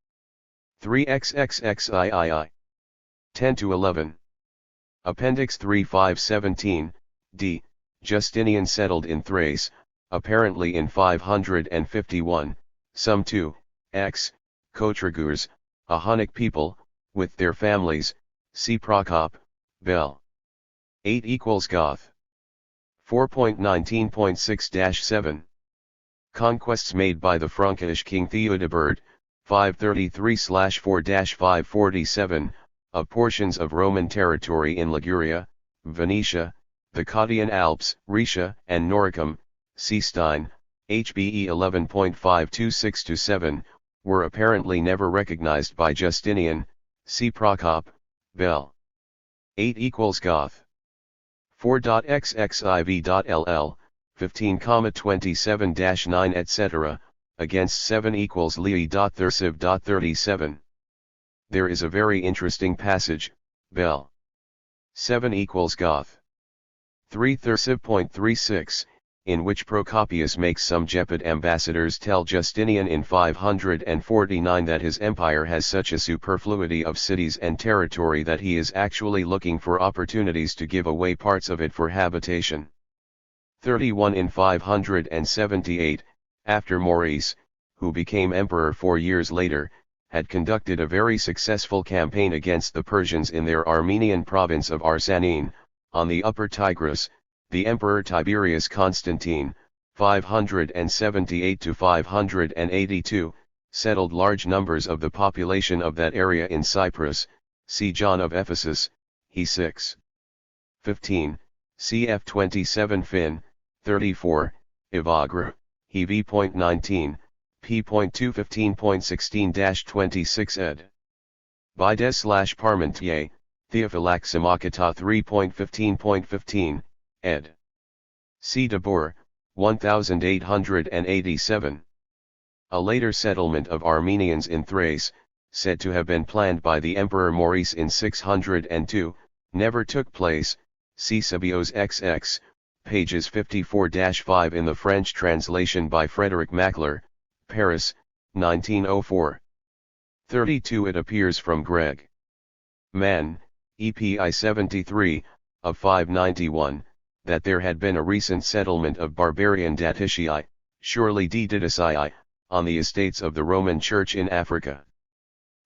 3xxxii. 10 to 11. Appendix 3517, d. Justinian settled in Thrace, apparently in 551, some 2, x, Kotrigurs, a Hunnic people, with their families. See Procop, Bell. 8 equals Goth. 4.19.6-7. Conquests made by the Frankish king Theodebert, 533/4-547, of portions of Roman territory in Liguria, Venetia, the Cottian Alps, Rhaetia, and Noricum. See Stein, HBE 11.526-7, were apparently never recognized by Justinian. See Procop, Bell. 8 equals Goth. 4.xxiv.ll, 15,27-9 etc., against 7 equals Lei.Thursiv.37. There is a very interesting passage, Bell. 7 equals Goth. 3 Thursiv.36, in which Procopius makes some Gepid ambassadors tell Justinian in 549 that his empire has such a superfluity of cities and territory that he is actually looking for opportunities to give away parts of it for habitation. 31 in 578, after Maurice, who became emperor 4 years later, had conducted a very successful campaign against the Persians in their Armenian province of Arsanine, on the upper Tigris, the Emperor Tiberius Constantine, 578 to 582, settled large numbers of the population of that area in Cyprus. See John of Ephesus, he 6. 15, cf 27 Fin, 34, Evagre, he v.19, p.215.16-26 ed. Bides/Parmentier, Theophylaximachata 3.15.15, ed. C. de Boer, 1887. A later settlement of Armenians in Thrace, said to have been planned by the Emperor Maurice in 602, never took place. See Sabios XX, pages 54-5 in the French translation by Frédéric Macler, Paris, 1904. 32 It appears from Greg Mann, EPI 73, of 591, that there had been a recent settlement of barbarian Datisii, surely Didicii, on the estates of the Roman Church in Africa.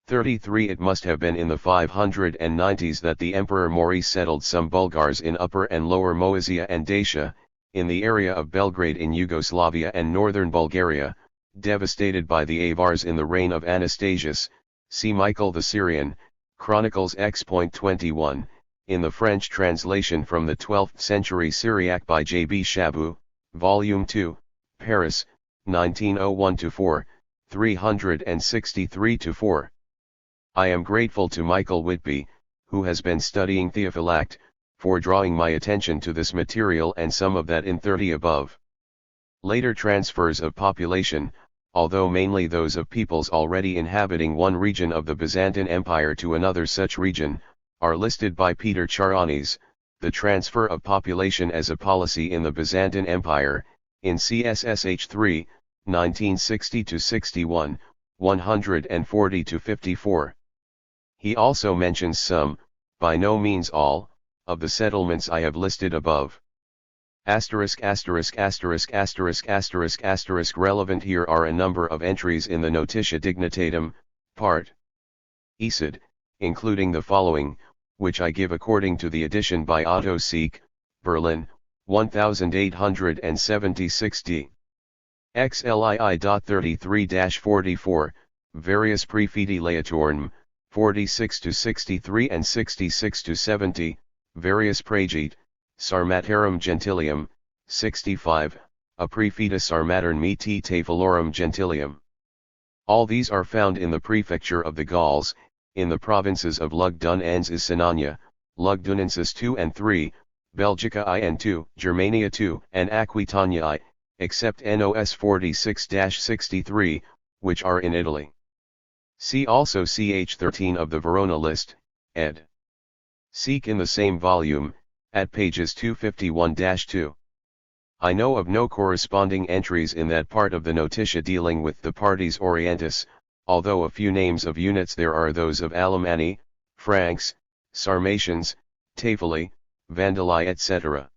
33 It must have been in the 590s that the Emperor Maurice settled some Bulgars in Upper and Lower Moesia and Dacia, in the area of Belgrade in Yugoslavia and northern Bulgaria, devastated by the Avars in the reign of Anastasius. See Michael the Syrian, Chronicles X.21, in the French translation from the 12th century Syriac by J. B. Chabot, Volume 2, Paris, 1901-4, 363-4. I am grateful to Michael Whitby, who has been studying Theophylact, for drawing my attention to this material and some of that in 30 above. Later transfers of population, although mainly those of peoples already inhabiting one region of the Byzantine Empire to another such region, are listed by Peter Charanis, the transfer of population as a policy in the Byzantine Empire, in CSSH 3, 1960-61, 140-54. He also mentions some, by no means all, of the settlements I have listed above. Relevant here are a number of entries in the Notitia Dignitatum, part Esid, including the following, which I give according to the edition by Otto Sieck, Berlin, 1876 d. XLII.33-44, various Prefeti Laetorm, 46-63 and 66-70, various Pragit, Sarmatarum Gentilium, 65, a Prefeta Sarmatern Meti Tafalorum Gentilium. All these are found in the prefecture of the Gauls, in the provinces of Lugdun and Sinania, Lugdunensis 2 and 3, Belgica I and 2, Germania 2 and Aquitania I, except NOS 46-63, which are in Italy. See also CH 13 of the Verona list, ed. Seek in the same volume, at pages 251-2. I know of no corresponding entries in that part of the Notitia dealing with the parties Orientis, although a few names of units there are those of Alemanni, Franks, Sarmatians, Tafeli, Vandali etc.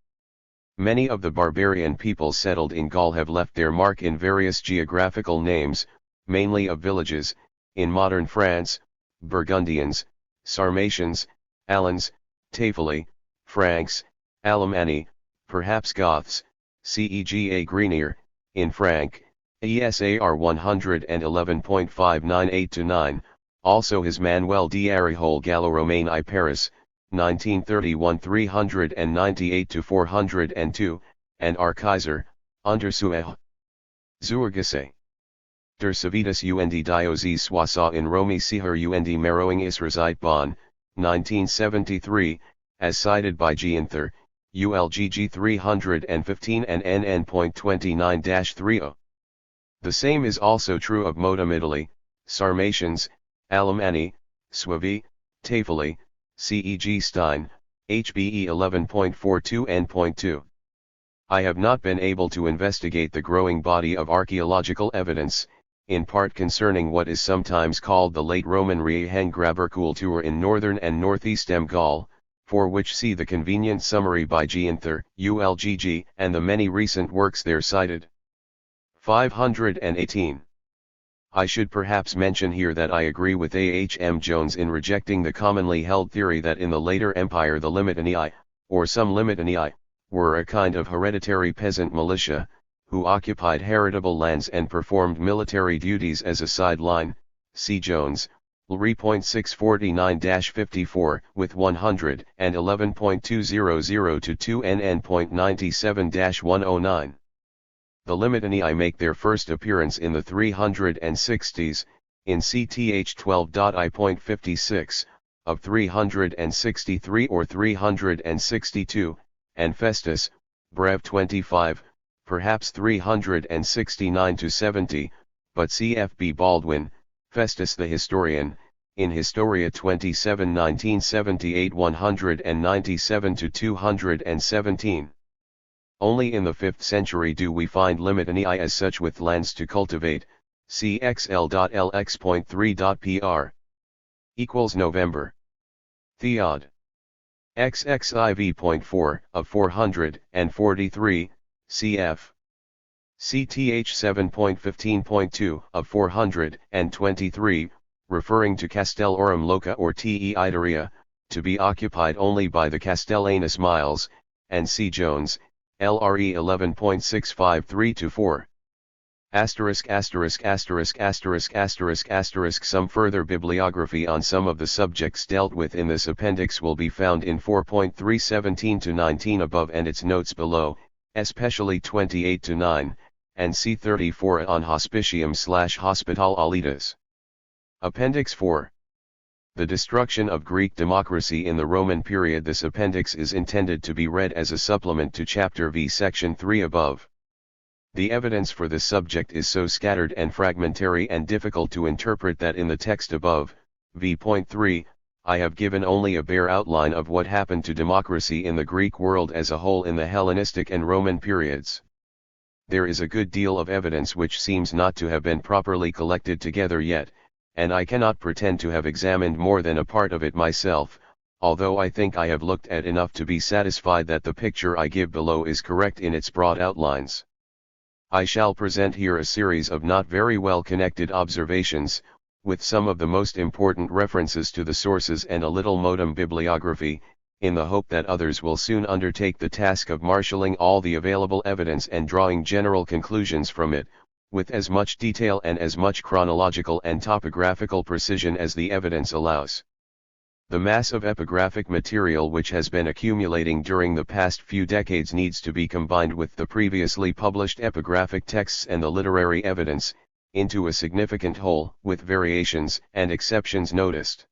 Many of the barbarian peoples settled in Gaul have left their mark in various geographical names, mainly of villages, in modern France, Burgundians, Sarmatians, Alans, Tafeli, Franks, Alemanni, perhaps Goths, Cega Grenier, in Frank, ESAR 111.598-9, also his Manuel d'Arihol Gallo-Romain I Paris, 1931 398-402, and R. Kaiser, Untersuche. Zuergese. Der Civitas und Diözese Soissons in Romi Siher und Marrowing Israelite Bonn, 1973, as cited by Gienther, ULGG 315 and NN.29-30. The same is also true of Modum Italy, Sarmatians, Alemanni, Suevi, Tafeli, Ceg Stein, HBE 11.42 N.2. I have not been able to investigate the growing body of archaeological evidence, in part concerning what is sometimes called the late Roman Riehengraberkultur in northern and northeast Gaul, for which see the convenient summary by Gienther, ULGG, and the many recent works there cited. 518. I should perhaps mention here that I agree with A. H. M. Jones in rejecting the commonly held theory that in the later empire the Limitanii, or some Limitanii, were a kind of hereditary peasant militia, who occupied heritable lands and performed military duties as a sideline. See Jones, LRE.649-54, with 111.200-2 NN.97-109. The Limitanii make their first appearance in the 360s, in CTH 12.I.56, of 363 or 362, and Festus, Brev 25, perhaps 369-70, but C.F.B. Baldwin, Festus the historian, in Historia 27 1978 197-217. Only in the 5th century do we find Limitanii as such with lands to cultivate, CXL.LX.3.PR equals November. Theod. XXIV.4 of 443, cf. CTH 7.15.2 of 423, referring to Castellorum Loca or Te Iteria, to be occupied only by the Castellanus Miles, and C. Jones, LRE 11.653-4. ************** Some further bibliography on some of the subjects dealt with in this appendix will be found in 4.317-19 above and its notes below, especially 28-9, and C34 on Hospitium/Hospital Appendix 4. The destruction of Greek democracy in the Roman period. This appendix is intended to be read as a supplement to Chapter V Section 3 above. The evidence for this subject is so scattered and fragmentary and difficult to interpret that in the text above, v.3, I have given only a bare outline of what happened to democracy in the Greek world as a whole in the Hellenistic and Roman periods. There is a good deal of evidence which seems not to have been properly collected together yet, and I cannot pretend to have examined more than a part of it myself, although I think I have looked at enough to be satisfied that the picture I give below is correct in its broad outlines. I shall present here a series of not very well connected observations, with some of the most important references to the sources and a little modem bibliography, in the hope that others will soon undertake the task of marshalling all the available evidence and drawing general conclusions from it, with as much detail and as much chronological and topographical precision as the evidence allows. The mass of epigraphic material which has been accumulating during the past few decades needs to be combined with the previously published epigraphic texts and the literary evidence, into a significant whole, with variations and exceptions noticed.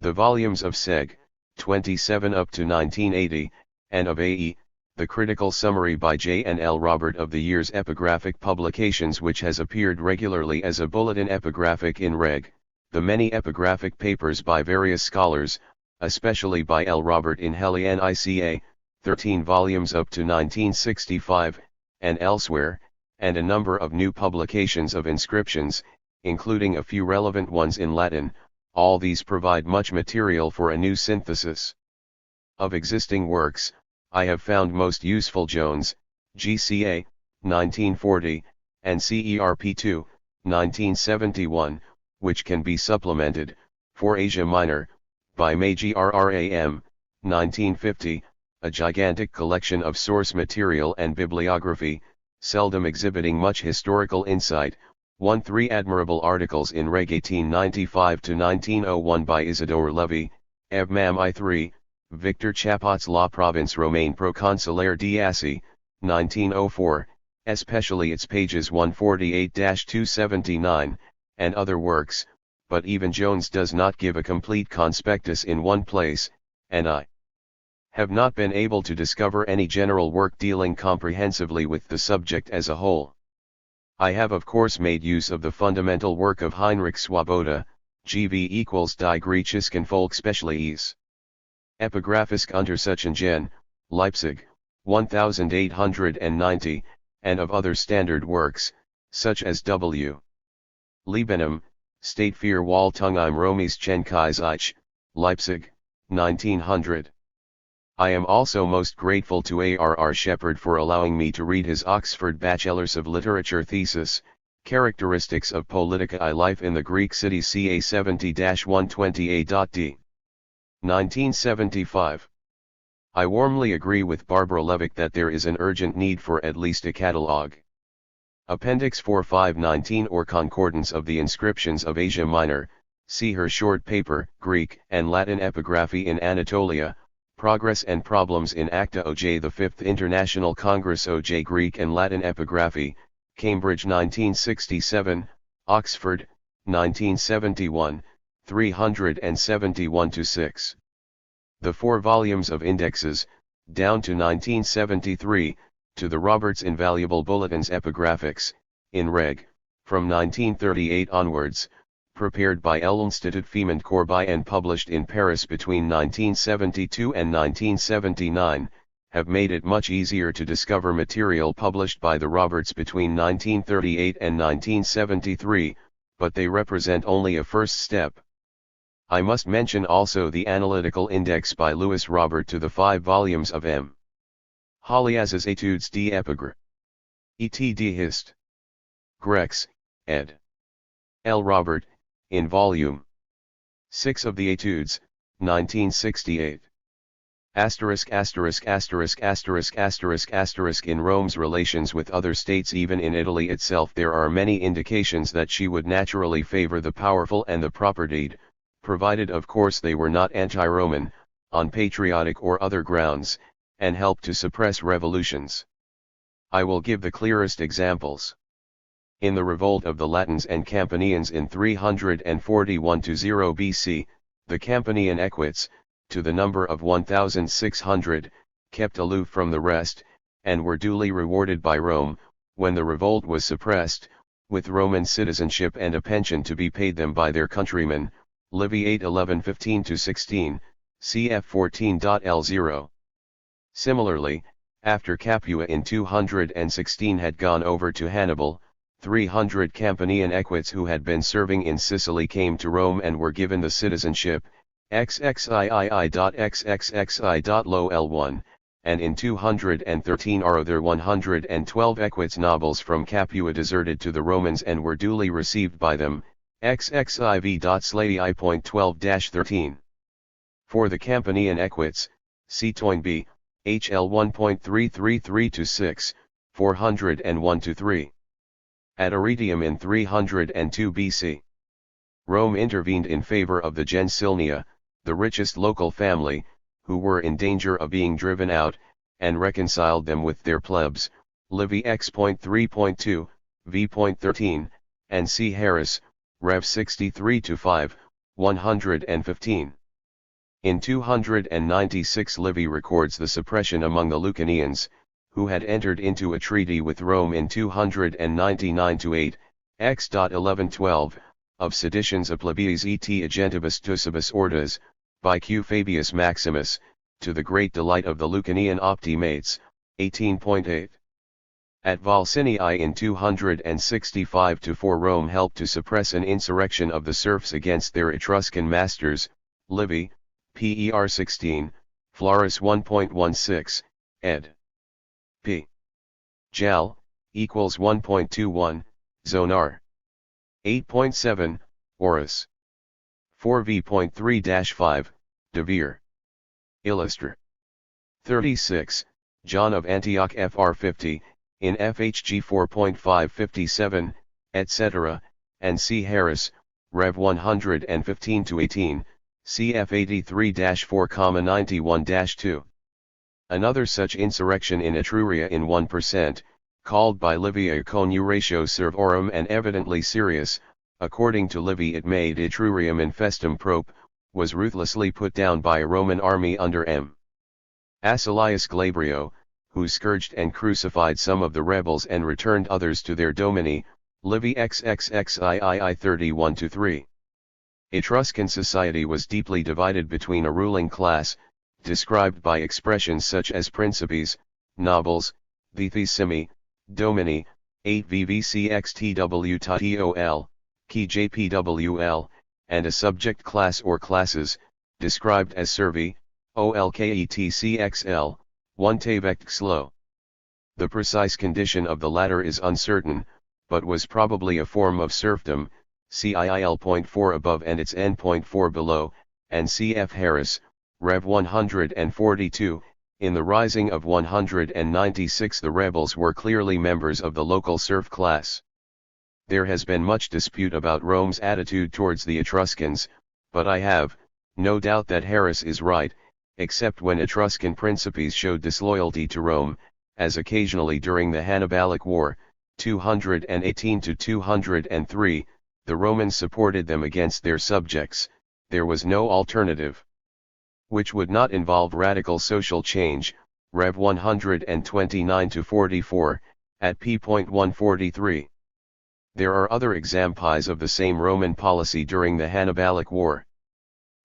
The volumes of Seg. 27 up to 1980, and of A.E., the critical summary by J. and L. Robert of the year's epigraphic publications which has appeared regularly as a bulletin epigraphic in Reg. The many epigraphic papers by various scholars, especially by L. Robert in Hellenica, 13 volumes up to 1965, and elsewhere, and a number of new publications of inscriptions, including a few relevant ones in Latin. All these provide much material for a new synthesis. Of existing works, I have found most useful Jones, GCA, 1940, and CERP2, 1971, which can be supplemented, for Asia Minor, by Meiji RRAM, 1950, a gigantic collection of source material and bibliography, seldom exhibiting much historical insight, 3 admirable articles in Reg 1895-1901 by Isidore Levy, Ev. Mam. I3, Victor Chapot's La Province Romaine Proconsulaire d'Assy, 1904, especially its pages 148-279, and other works, but even Jones does not give a complete conspectus in one place, and I have not been able to discover any general work dealing comprehensively with the subject as a whole. I have of course made use of the fundamental work of Heinrich Swoboda, GV equals Die Griechische Volksspecialies. Epigraphisk Untersuchungen, Leipzig, 1890, and of other standard works, such as W. Liebenum, State für Wahltungheim Romis Chenkais, Leipzig, 1900. I am also most grateful to A.R.R. Shepherd for allowing me to read his Oxford Bachelors of Literature thesis, Characteristics of Political Life in the Greek City CA 70-120A.D. 1975. I warmly agree with Barbara Levick that there is an urgent need for at least a catalogue. Appendix 4519 or Concordance of the Inscriptions of Asia Minor, see her short paper, Greek and Latin Epigraphy in Anatolia, Progress and Problems in Acta OJ the 5th International Congress OJ Greek and Latin Epigraphy, Cambridge 1967, Oxford, 1971, 371-6. The 4 volumes of indexes, down to 1973, to the Roberts Invaluable Bulletins Epigraphics, in Reg. From 1938 onwards, prepared by L'Institut Fiemand Courbet and published in Paris between 1972 and 1979, have made it much easier to discover material published by the Roberts between 1938 and 1973, but they represent only a first step. I must mention also the Analytical Index by Louis Robert to the 5 volumes of M. Hollias's Études d'Épigre. Et.d. Hist. CROIX, ed. L. Robert, in Volume 6 of the Études, 1968. ********** In Rome's relations with other states, even in Italy itself, there are many indications that she would naturally favor the powerful and the propertied, provided of course they were not anti-Roman, on patriotic or other grounds, and help to suppress revolutions. I will give the clearest examples. In the revolt of the Latins and Campanians in 341 to 0 BC, the Campanian equites, to the number of 1,600, kept aloof from the rest, and were duly rewarded by Rome, when the revolt was suppressed, with Roman citizenship and a pension to be paid them by their countrymen, Livy 8 11-15-16, cf 14.L0. Similarly, after Capua in 216 had gone over to Hannibal, 300 Campanian equites who had been serving in Sicily came to Rome and were given the citizenship, XXIII.XXXI.LO-L1, and in 213 other 112 equites nobles from Capua deserted to the Romans and were duly received by them, XXIV.SLAI.12-13. For the Campanian equites, see Toynbee, HL 1.333-6, 401-3. At Arretium in 302 BC. Rome intervened in favor of the Gensilnia, the richest local family, who were in danger of being driven out, and reconciled them with their plebs, Livy X.3.2, v.13, and C. Harris, Rev. 63-5, 115. In 296 Livy records the suppression among the Lucanians, who had entered into a treaty with Rome in 299-8, X.11-12, of seditions of plebeiis et agentibus tusibus ordas, by Q. Fabius Maximus, to the great delight of the Lucanian optimates, 18.8. At Volsinii in 265-4 Rome helped to suppress an insurrection of the serfs against their Etruscan masters, Livy, Per 16, Florus 1.16, ed. P. Jal, equals 1.21, Zonar. 8.7, Orus. 4v.3-5, De Vere. Illustre. 36, John of Antioch Fr 50, in FHG 4.557, etc., and C. Harris, Rev 115-18, cf 83-4,91-2. Another such insurrection in Etruria in 1%, called by Livy a conjuratio servorum and evidently serious, according to Livy it made Etrurium infestum prope, was ruthlessly put down by a Roman army under M. Asilius Glabrio, who scourged and crucified some of the rebels and returned others to their domini, Livy XXXII 31-3. Etruscan society was deeply divided between a ruling class, described by expressions such as principes, nobles, vithissimi, domini, 8 vvcxtw-tol, kjpwl, and a subject class or classes, described as servi, olketcxl, 1 tavectxlo. The precise condition of the latter is uncertain, but was probably a form of serfdom, CIIL.4 above and its N.4 below, and cf. Harris, Rev 142, in the rising of 196 the rebels were clearly members of the local serf class. There has been much dispute about Rome's attitude towards the Etruscans, but I have, no doubt that Harris is right, except when Etruscan principes showed disloyalty to Rome, as occasionally during the Hannibalic War, 218-203, the Romans supported them against their subjects, there was no alternative. Which would not involve radical social change, Rev 129-44, at p.143. There are other examples of the same Roman policy during the Hannibalic War.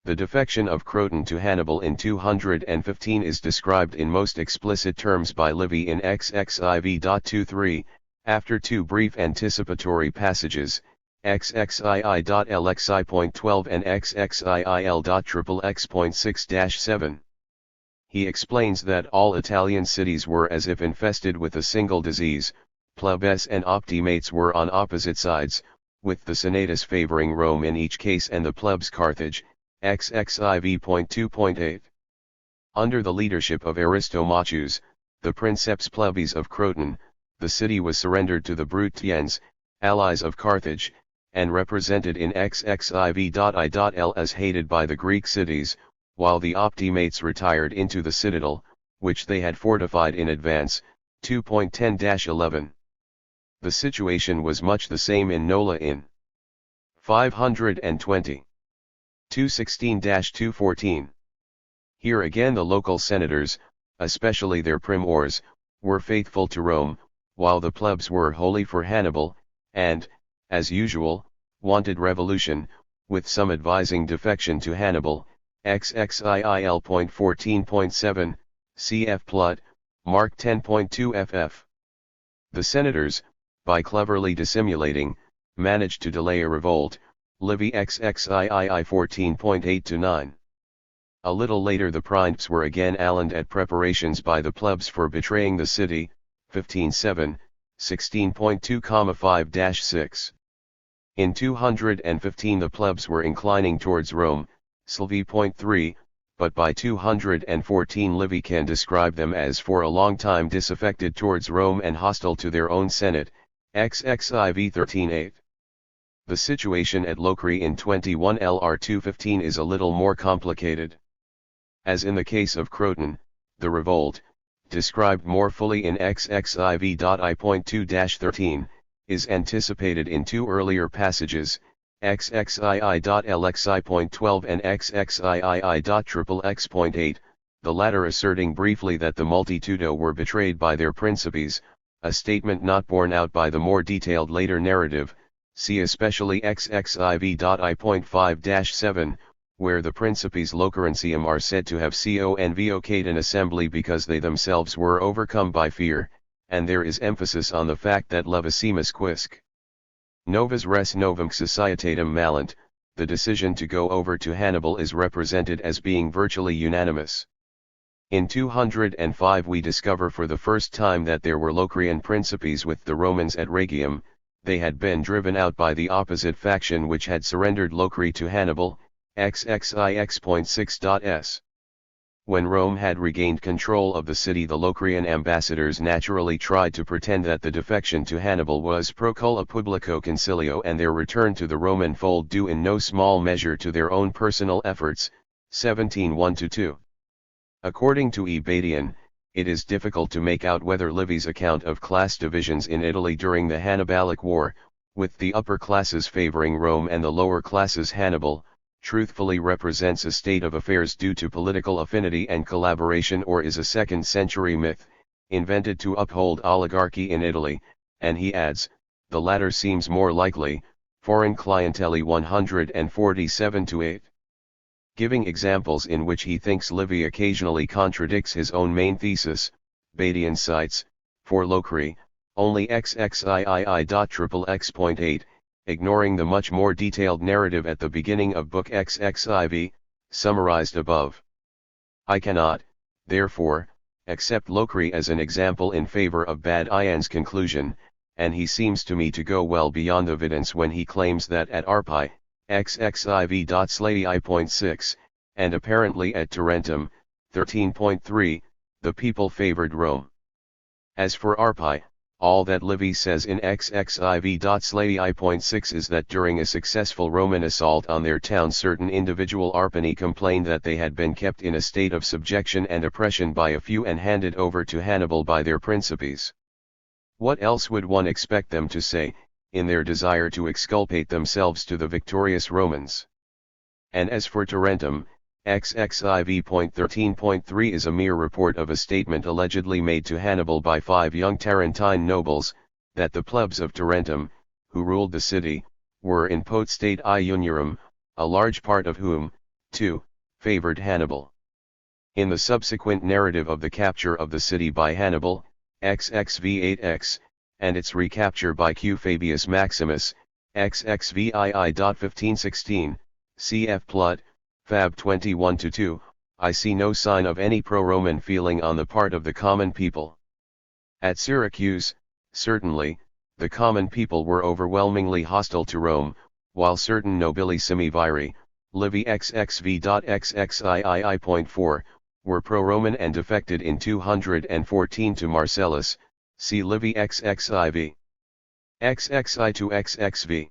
The defection of Croton to Hannibal in 215 is described in most explicit terms by Livy in XXIV.23, after two brief anticipatory passages, XXII.LXI.12 and XXIIL.XXX.6-7. He explains that all Italian cities were as if infested with a single disease, plebs and optimates were on opposite sides, with the senatus favoring Rome in each case and the plebs Carthage, XXIV.2.8. Under the leadership of Aristomachus, the princeps plebis of Croton, the city was surrendered to the Bruttians, allies of Carthage, and represented in XXIV.I.L as hated by the Greek cities, while the optimates retired into the citadel, which they had fortified in advance, 2.10-11. The situation was much the same in Nola in 520. 216-214. Here again the local senators, especially their primors, were faithful to Rome, while the plebs were wholly for Hannibal, and, as usual, wanted revolution, with some advising defection to Hannibal, XXIIL.14.7, cf. Plut, Mark 10.2 ff. The senators, by cleverly dissimulating, managed to delay a revolt, Livy XXIII 14.8-9. A little later the princeps were again alarmed at preparations by the plebs for betraying the city, 15.7, 16.2,5-6. In 215 the plebs were inclining towards Rome, Sylvie.3, but by 214 Livy can describe them as for a long time disaffected towards Rome and hostile to their own senate, XXIV 13.8. The situation at Locri in 21 LR 215 is a little more complicated. As in the case of Croton, the revolt, described more fully in XXIV.I.2-13, is anticipated in two earlier passages, XXII.LXI.12 and XXIII.XXX.8, the latter asserting briefly that the multitudo were betrayed by their principes, a statement not borne out by the more detailed later narrative. See especially XXIV.I.5-7, where the principes loquentium are said to have convocate an assembly because they themselves were overcome by fear, and there is emphasis on the fact that levissimus quisque novus res novum societatem malent, the decision to go over to Hannibal is represented as being virtually unanimous. In 205 we discover for the first time that there were Locrian principes with the Romans at Rhegium. They had been driven out by the opposite faction which had surrendered Locri to Hannibal, XXIX.6.s. When Rome had regained control of the city the Locrian ambassadors naturally tried to pretend that the defection to Hannibal was procula publico concilio and their return to the Roman fold due in no small measure to their own personal efforts, 17:1-2. According to E. Badian, it is difficult to make out whether Livy's account of class divisions in Italy during the Hannibalic War, with the upper classes favoring Rome and the lower classes Hannibal, truthfully represents a state of affairs due to political affinity and collaboration or is a second-century myth, invented to uphold oligarchy in Italy, and he adds, the latter seems more likely, foreign clientele 147-8. Giving examples in which he thinks Livy occasionally contradicts his own main thesis, Badian cites, for Locri, only XXIII.XXX.8, ignoring the much more detailed narrative at the beginning of Book XXIV, summarized above. I cannot, therefore, accept Locri as an example in favor of Badian's conclusion, and he seems to me to go well beyond evidence when he claims that at Arpi, XXIV.Slai.6, and apparently at Tarentum, 13.3, the people favored Rome. As for Arpi, all that Livy says in XXIV.Slai.6 is that during a successful Roman assault on their town certain individual Arpani complained that they had been kept in a state of subjection and oppression by a few and handed over to Hannibal by their principes. What else would one expect them to say, in their desire to exculpate themselves to the victorious Romans? And as for Tarentum, XXIV.13.3 is a mere report of a statement allegedly made to Hannibal by 5 young Tarentine nobles, that the plebs of Tarentum, who ruled the city, were in potestate iunierum, a large part of whom, 2, favored Hannibal. In the subsequent narrative of the capture of the city by Hannibal, XXV8X, and its recapture by Q. Fabius Maximus, XXVII.1516, cf. Plut, Fab 21-2, I see no sign of any pro-Roman feeling on the part of the common people. At Syracuse, certainly, the common people were overwhelmingly hostile to Rome, while certain nobilissimi viri, Livy XXV.XXII.4, were pro-Roman and defected in 214 to Marcellus, see Livy XXIV. XXI to XXV.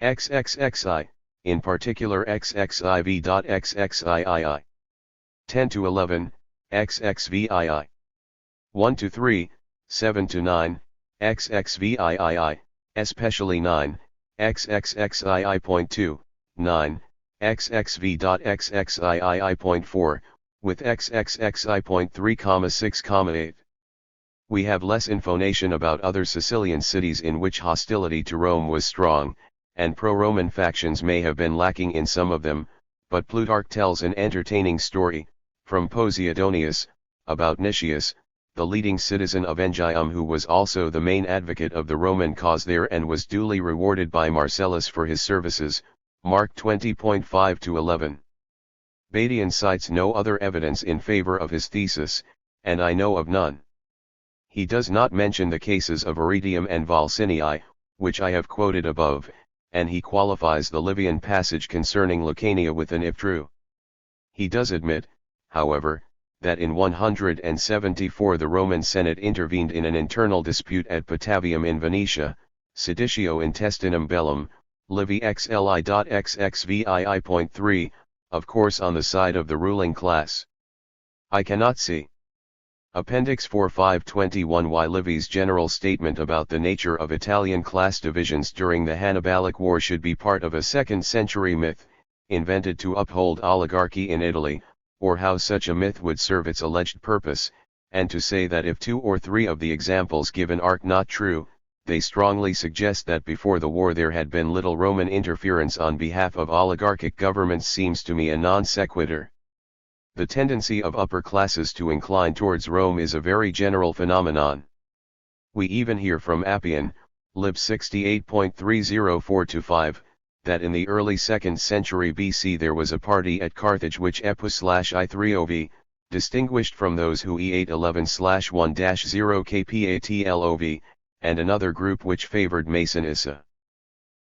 XXXI, in particular XXIV.XXIII. 10 to 11, XXVII. 1 to 3, 7 to 9, XXVIII, especially 9, XXXII.2, 9, XXV.XXII.4, with XXXI.3,6,8. We have less information about other Sicilian cities in which hostility to Rome was strong, and pro-Roman factions may have been lacking in some of them, but Plutarch tells an entertaining story, from Posidonius, about Nicias, the leading citizen of Engium who was also the main advocate of the Roman cause there and was duly rewarded by Marcellus for his services, Mark 20.5-11. Badian cites no other evidence in favor of his thesis, and I know of none. He does not mention the cases of Arretium and Volsinii, which I have quoted above, and he qualifies the Livian passage concerning Lucania with an if true. He does admit, however, that in 174 the Roman Senate intervened in an internal dispute at Patavium in Venetia, seditio intestinum bellum, Livy XLI.XXVII.3, of course on the side of the ruling class. I cannot see. Appendix 4.521 why Livy's general statement about the nature of Italian class divisions during the Hannibalic War should be part of a 2nd century myth, invented to uphold oligarchy in Italy, or how such a myth would serve its alleged purpose, and to say that if 2 or 3 of the examples given are not true, they strongly suggest that before the war there had been little Roman interference on behalf of oligarchic governments seems to me a non sequitur. The tendency of upper classes to incline towards Rome is a very general phenomenon. We even hear from Appian, Lib 68.304-5, that in the early 2nd century BC there was a party at Carthage which Epus/I3OV, distinguished from those who E811/1-0 KPATLOV, and another group which favored Masonissa.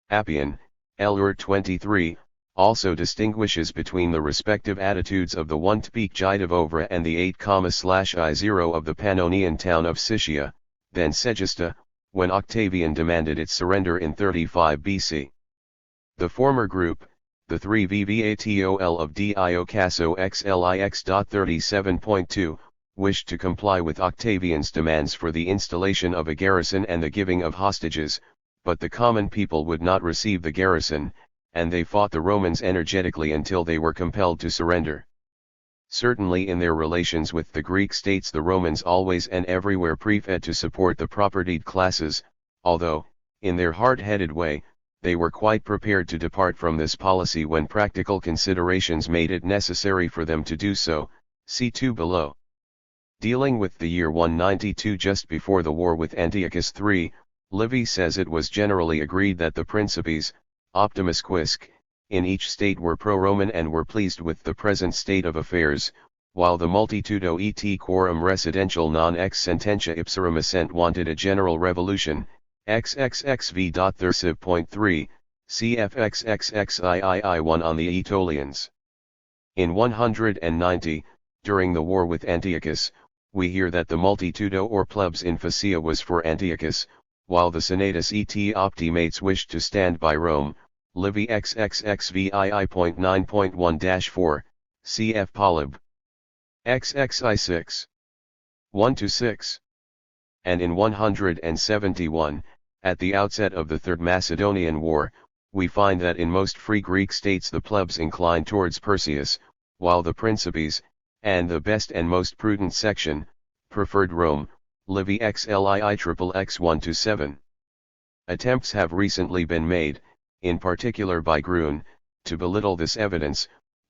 Appian, L. 23, also distinguishes between the respective attitudes of the 1 Tpik-Jidovovra and the 8,I0 of the Pannonian town of Sicia, then Segesta, when Octavian demanded its surrender in 35 BC. The former group, the 3 VVATOL of Dio Casso XLIX.37.2, wished to comply with Octavian's demands for the installation of a garrison and the giving of hostages, but the common people would not receive the garrison, and they fought the Romans energetically until they were compelled to surrender. Certainly in their relations with the Greek states the Romans always and everywhere preferred to support the propertied classes, although, in their hard-headed way, they were quite prepared to depart from this policy when practical considerations made it necessary for them to do so, see 2 below. Dealing with the year 192 just before the war with Antiochus III, Livy says it was generally agreed that the Principes, Optimus Quisque, in each state were pro-Roman and were pleased with the present state of affairs, while the multitudo et quorum residential non ex sententia ipsarum assent wanted a general revolution, XXXV.30.3, CFXXXII1 on the Aetolians. In 190, during the war with Antiochus, we hear that the multitudo or plebs in Phaeacia was for Antiochus, while the senatus et optimates wished to stand by Rome, Livy XXXVII.9.1-4, cf. Polyb. XXI6. 1-6. And in 171, at the outset of the Third Macedonian War, we find that in most free Greek states the plebs inclined towards Perseus, while the Principes, and the best and most prudent section, preferred Rome, Livy XLIIXXX 1-7. Attempts have recently been made, in particular by Grun, to belittle this evidence,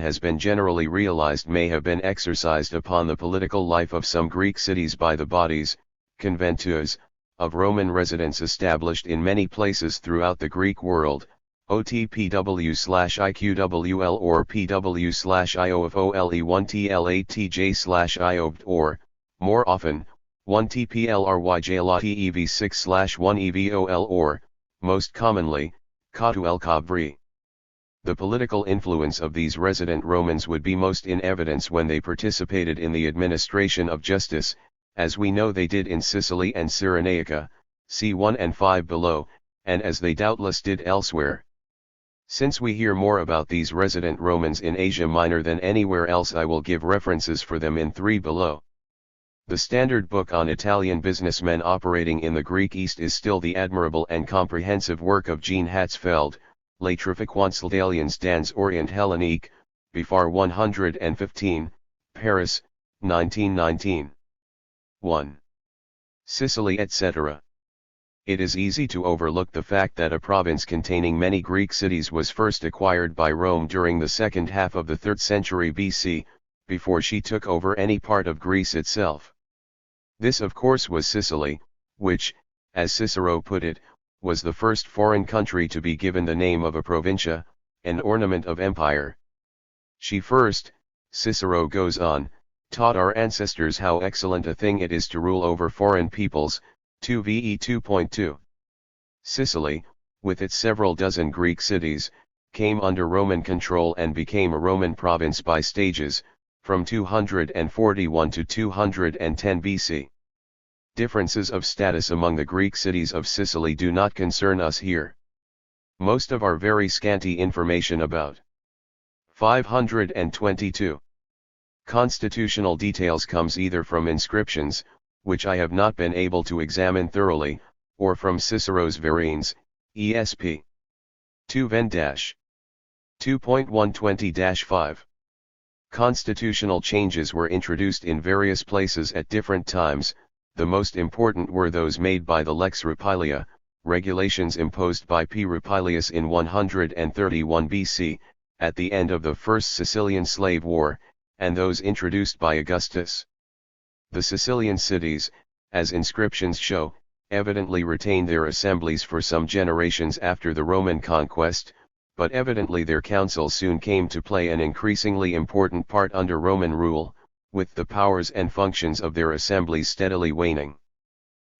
than has been generally realized may have been exercised upon the political life of some Greek cities by the bodies, conventus, of Roman residents established in many places throughout the Greek world, OTPW/IQWL or PW/IOFOLE1TLATJ/IOBT or, more often, 1TPLRYJLATEV6/1EVOL or, most commonly, Katu el Kabri. The political influence of these resident Romans would be most in evidence when they participated in the administration of justice, as we know they did in Sicily and Cyrenaica, see 1 and 5 below, and as they doubtless did elsewhere. Since we hear more about these resident Romans in Asia Minor than anywhere else, I will give references for them in 3 below. The standard book on Italian businessmen operating in the Greek East is still the admirable and comprehensive work of Jean Hatzfeld, Les Trafiquants Italiens dans Orient Hellenique, Before 115, Paris, 1919. 1. Sicily etc. It is easy to overlook the fact that a province containing many Greek cities was first acquired by Rome during the second half of the 3rd century BC, before she took over any part of Greece itself. This of course was Sicily, which, as Cicero put it, was the first foreign country to be given the name of a provincia, an ornament of empire. She first, Cicero goes on, taught our ancestors how excellent a thing it is to rule over foreign peoples, 2 VE 2.2. Sicily, with its several dozen Greek cities, came under Roman control and became a Roman province by stages, from 241 to 210 BC. Differences of status among the Greek cities of Sicily do not concern us here. Most of our very scanty information about 522 constitutional details comes either from inscriptions, which I have not been able to examine thoroughly, or from Cicero's Verrines, ESP 2-2.120-5. Constitutional changes were introduced in various places at different times. The most important were those made by the Lex Rupilia, regulations imposed by P. Rupilius in 131 BC, at the end of the First Sicilian Slave War, and those introduced by Augustus. The Sicilian cities, as inscriptions show, evidently retained their assemblies for some generations after the Roman conquest, but evidently their councils soon came to play an increasingly important part under Roman rule, with the powers and functions of their assemblies steadily waning.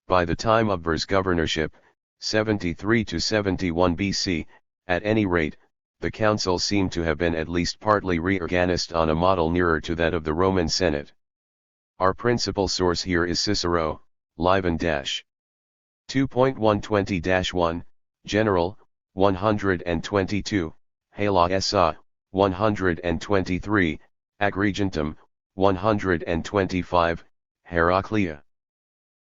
By the time of Ver's governorship, 73 to 71 BC, at any rate, the councils seem to have been at least partly reorganized on a model nearer to that of the Roman Senate. Our principal source here is Cicero, Livon 2.120-1, General, 122, Hala Essa, 123, Agrigentum, 125, Heraclea.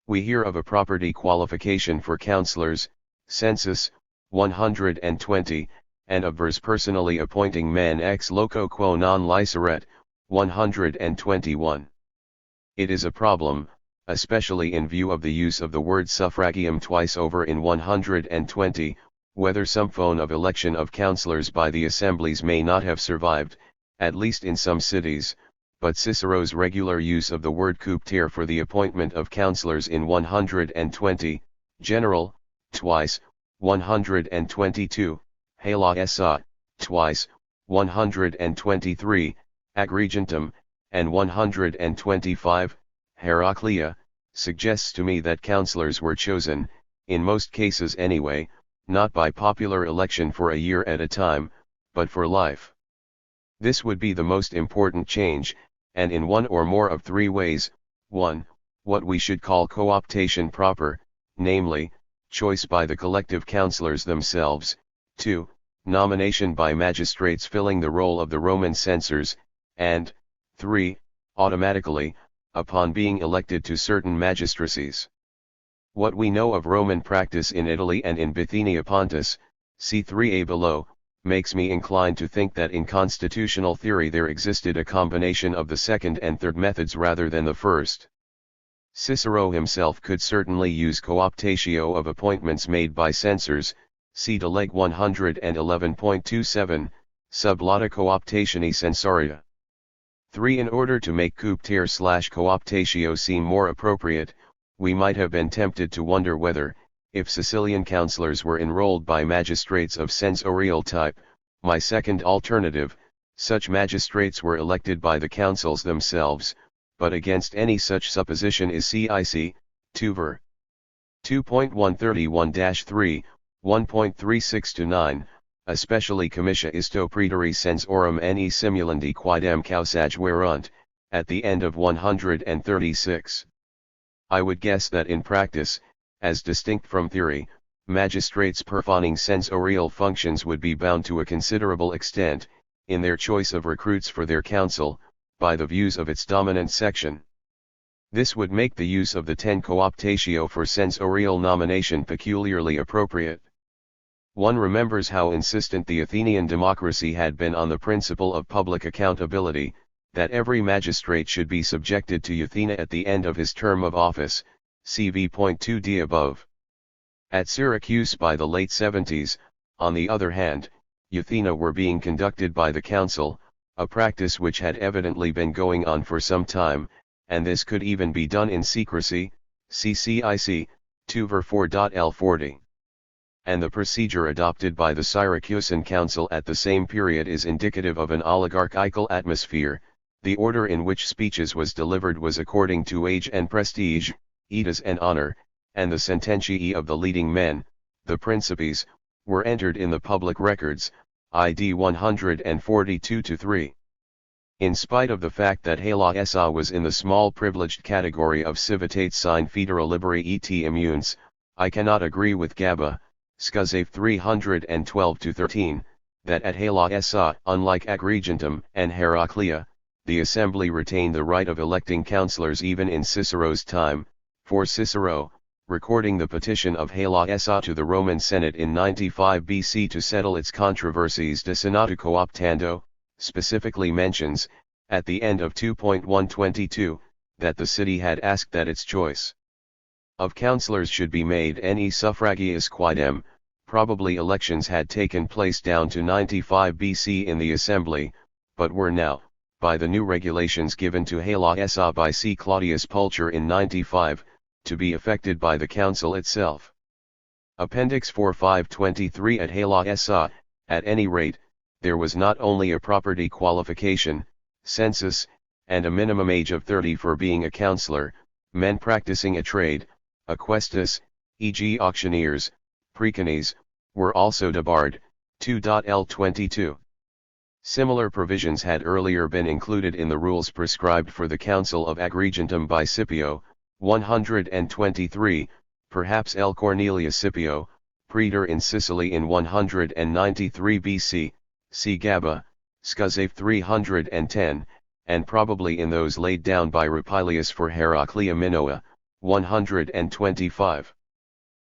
We hear of a property qualification for councillors, census, 120, and of Ver's personally appointing men ex loco quo non liceret, 121. It is a problem, especially in view of the use of the word suffragium twice over in 120, whether some phone of election of councillors by the assemblies may not have survived, at least in some cities, but Cicero's regular use of the word couptere for the appointment of councillors in 120, General, twice, 122, Hala Essa, twice, 123, Agrigentum, and 125, Heraclea, suggests to me that councillors were chosen, in most cases anyway, not by popular election for a year at a time, but for life. This would be the most important change, and in one or more of 3 ways: 1. What we should call cooptation proper, namely, choice by the collective councillors themselves; 2. Nomination by magistrates filling the role of the Roman censors; and 3. Automatically, upon being elected to certain magistracies. What we know of Roman practice in Italy and in Bithynia Pontus, see 3a below, makes me inclined to think that in constitutional theory there existed a combination of the second and third methods rather than the first. Cicero himself could certainly use cooptatio of appointments made by censors, see to Leg 111.27, sub lauda cooptationi censoria. 3. In order to make cooptare/cooptatio seem more appropriate, we might have been tempted to wonder whether, if Sicilian councillors were enrolled by magistrates of censorial type, my second alternative, such magistrates were elected by the councils themselves, but against any such supposition is CIC, 2 ver. 2.131-3, 1.36-9, especially commitia isto praetори censorum ne simulandi quidem causaguerunt, at the end of 136. I would guess that in practice, as distinct from theory, magistrates performing censorial functions would be bound to a considerable extent, in their choice of recruits for their council, by the views of its dominant section. This would make the use of the 10 cooptatio for censorial nomination peculiarly appropriate. One remembers how insistent the Athenian democracy had been on the principle of public accountability, that every magistrate should be subjected to euthena at the end of his term of office, CV.2d above. At Syracuse by the late 70s, on the other hand, euthena were being conducted by the council, a practice which had evidently been going on for some time, and this could even be done in secrecy, CCIC, 2 ver 4.L40. And the procedure adopted by the Syracusan council at the same period is indicative of an oligarchical atmosphere. The order in which speeches was delivered was according to age and prestige, etas and honor, and the sententiae of the leading men, the principes, were entered in the public records, ID 142-3. In spite of the fact that hala essa was in the small privileged category of civitates sine federa liberi et immunes, I cannot agree with Gaba, Scuzave 312-13, that at hala essa, unlike Agrigentum and Heraclea, the assembly retained the right of electing councillors even in Cicero's time, for Cicero, recording the petition of hala essa to the Roman Senate in 95 BC to settle its controversies de senatu cooptando, specifically mentions, at the end of 2.122, that the city had asked that its choice of councillors should be made ne suffragius quidem. Probably elections had taken place down to 95 BC in the assembly, but were now, by the new regulations given to hala essa by C. Claudius Pulcher in 95, to be effected by the council itself. Appendix 4.523 at hala essa, at any rate, there was not only a property qualification, census, and a minimum age of 30 for being a councillor, men practicing a trade, a questus, e.g. auctioneers, precanes, were also debarred, 2.L22. Similar provisions had earlier been included in the rules prescribed for the Council of Agrigentum by Scipio, 123, perhaps L. Cornelius Scipio, praetor in Sicily in 193 BC, see Gaba, Scuzave 310, and probably in those laid down by Rupilius for Heraclea Minoa, 125.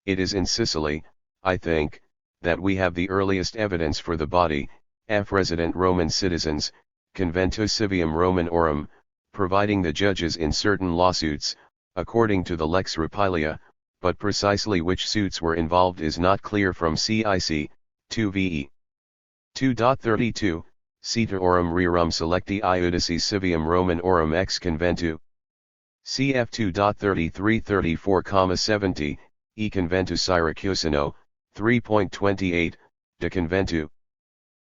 It is in Sicily, I think, that we have the earliest evidence for the body, F. resident Roman citizens, conventus civium Romanorum, providing the judges in certain lawsuits, according to the Lex Rupilia, but precisely which suits were involved is not clear from CIC, 2 VE. 2.32, Citaorum rerum selecti iudices civium Romanorum ex conventu. Cf 2.33-34,70, e conventu Syracusano, 3.28, de conventu.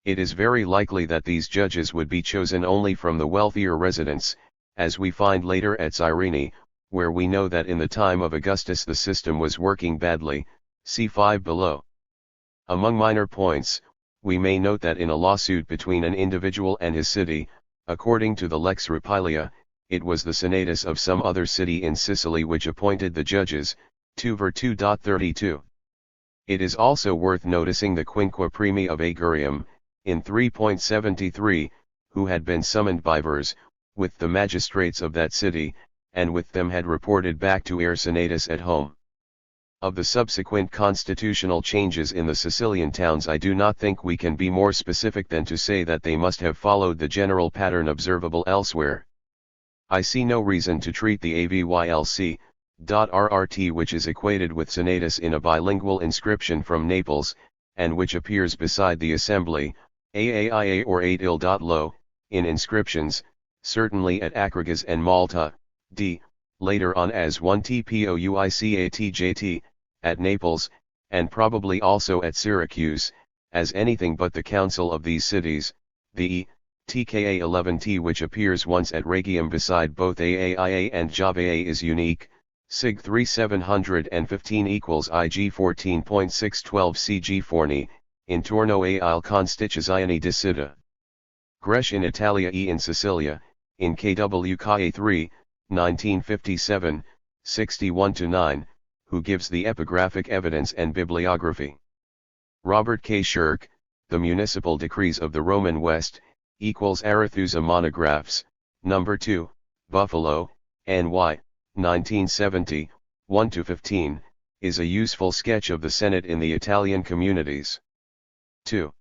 It is very likely that these judges would be chosen only from the wealthier residents, as we find later at Cyrene, where we know that in the time of Augustus the system was working badly, see 5 below. Among minor points, we may note that in a lawsuit between an individual and his city, according to the Lex Rupilia, it was the senatus of some other city in Sicily which appointed the judges, 2 ver 2.32. It is also worth noticing the Quinque Primi of Agurium, in 3.73, who had been summoned by vers, with the magistrates of that city, and with them had reported back to Air Senatus at home. Of the subsequent constitutional changes in the Sicilian towns, I do not think we can be more specific than to say that they must have followed the general pattern observable elsewhere. I see no reason to treat the AVYLC.RRT, which is equated with Senatus in a bilingual inscription from Naples, and which appears beside the assembly, AAIA or 8il.lo, in inscriptions, certainly at Acragas and Malta, d. later on as 1TPOUICATJT, at Naples, and probably also at Syracuse, as anything but the council of these cities, the TKA11T, which appears once at Rhegium beside both AAIA and Javae, is unique. Sig 3715 equals IG 14.612 CG Forni, intorno al constituzione di Città Grecia in Italia e in Sicilia, in KWKA 3, 1957, 61-9, who gives the epigraphic evidence and bibliography. Robert K. Shirk, The Municipal Decrees of the Roman West, equals Arethusa Monographs, No. 2, Buffalo, NY, 1970, 1-15, is a useful sketch of the Senate in the Italian communities. 2.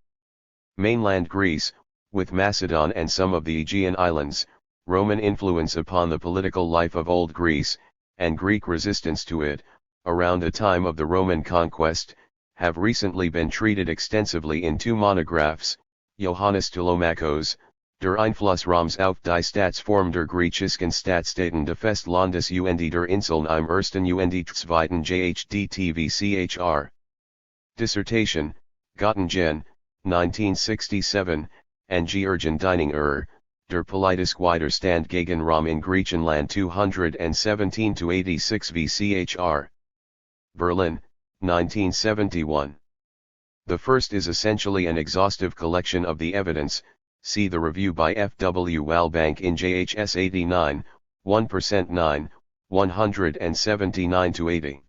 Mainland Greece, with Macedon and some of the Aegean Islands, Roman influence upon the political life of Old Greece, and Greek resistance to it, around the time of the Roman conquest, have recently been treated extensively in two monographs, Johannes Telemachos, Der Einfluss Roms auf die Staatsform der griechischen Stadtstaaten des Festlandes und der Inseln im ersten und zweiten JHDTVCHR. Dissertation, Göttingen, 1967, and Georgian Dining Der politische Widerstand gegen Rom in Griechenland 217-86 VCHR. Berlin, 1971. The first is essentially an exhaustive collection of the evidence, see the review by F. W. Walbank in JHS 89, 1% 9, 179-80.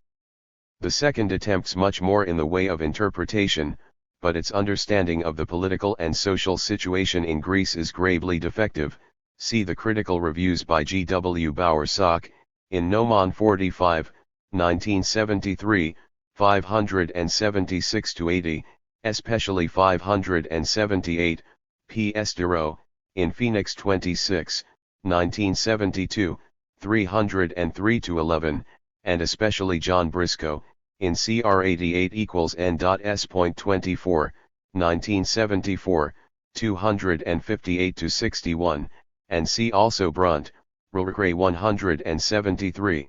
The second attempts much more in the way of interpretation, but its understanding of the political and social situation in Greece is gravely defective, see the critical reviews by G. W. Bowersock, in Nomon 45, 1973, 576-80, especially 578, P. Estero, in Phoenix 26, 1972, 303-11, and especially John Briscoe, in CR 88 equals N.S.24, 1974, 258-61, and see also Brunt, Rilke 173.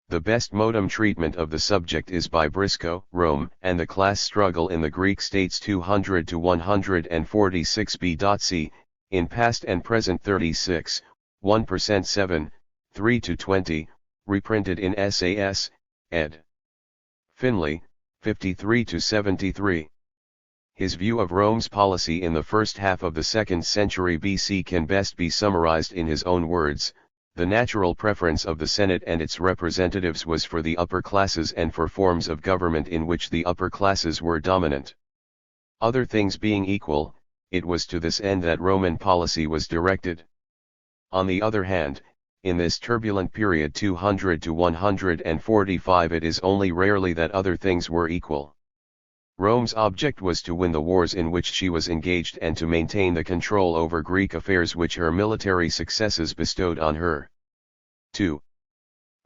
The best modem treatment of the subject is by Briscoe, Rome and the Class Struggle in the Greek States 200-146b.c, in Past and Present 36, 1% 7, 3-20, reprinted in SAS, ed. Finley, 53-73. His view of Rome's policy in the first half of the 2nd century BC can best be summarized in his own words: the natural preference of the Senate and its representatives was for the upper classes and for forms of government in which the upper classes were dominant. Other things being equal, it was to this end that Roman policy was directed. On the other hand, in this turbulent period 200-145, it is only rarely that other things were equal. Rome's object was to win the wars in which she was engaged and to maintain the control over Greek affairs which her military successes bestowed on her. 2.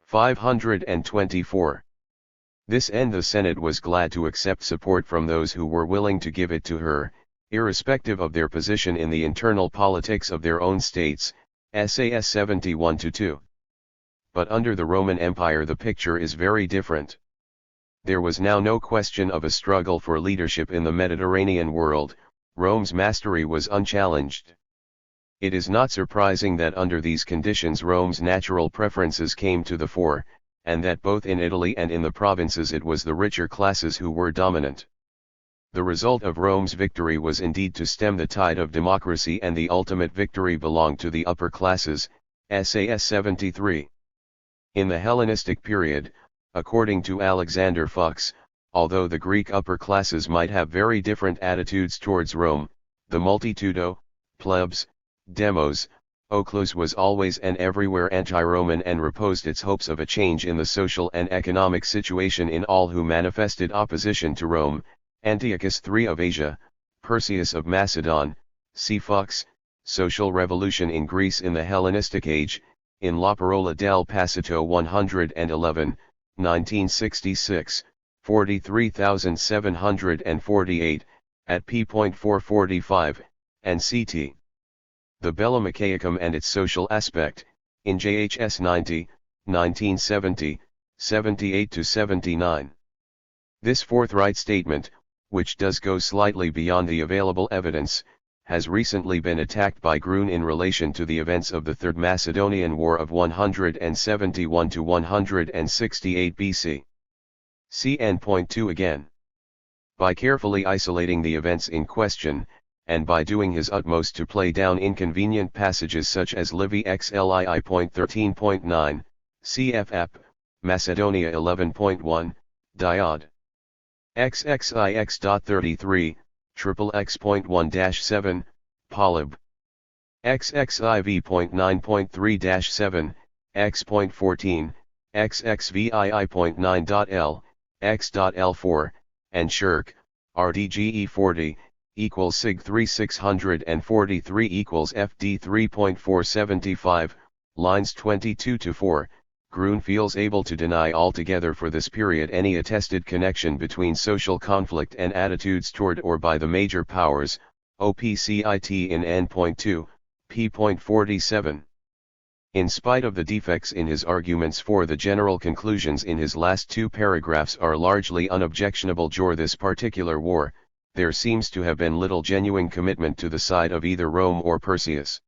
524. This end the Senate was glad to accept support from those who were willing to give it to her, irrespective of their position in the internal politics of their own states, SAS 71-2. But under the Roman Empire the picture is very different. There was now no question of a struggle for leadership in the Mediterranean world. Rome's mastery was unchallenged. It is not surprising that under these conditions Rome's natural preferences came to the fore, and that both in Italy and in the provinces it was the richer classes who were dominant. The result of Rome's victory was indeed to stem the tide of democracy, and the ultimate victory belonged to the upper classes, SAS 73. In the Hellenistic period, according to Alexander Fuchs, although the Greek upper classes might have very different attitudes towards Rome, the multitudo, plebs, demos, oklos was always and everywhere anti-Roman and reposed its hopes of a change in the social and economic situation in all who manifested opposition to Rome. Antiochus III of Asia, Perseus of Macedon, see Fuchs, Social Revolution in Greece in the Hellenistic Age, in La Parola del Passito 111, 1966, 43,748, at p.445, and ct. The Bella Mechaicum and its social aspect, in JHS 90, 1970, 78-79. This forthright statement, which does go slightly beyond the available evidence, has recently been attacked by Grun in relation to the events of the Third Macedonian War of 171 to 168 BC. See N.2 again. By carefully isolating the events in question, and by doing his utmost to play down inconvenient passages such as Livy XLII.13.9, CFAP, Macedonia 11.1, Diod. XXIX.33, XXX.1-7, Polyb. XXIV.9.3-7, X.14, XXVII.9.L, X.L4, and Shirk, RDGE 40, equals Sig 3643 equals FD 3.475, lines 22-4, Grun feels able to deny altogether for this period any attested connection between social conflict and attitudes toward or by the major powers, OPCIT in N.2, p.47. In spite of the defects in his arguments, for the general conclusions in his last two paragraphs are largely unobjectionable. During this particular war, there seems to have been little genuine commitment to the side of either Rome or Perseus.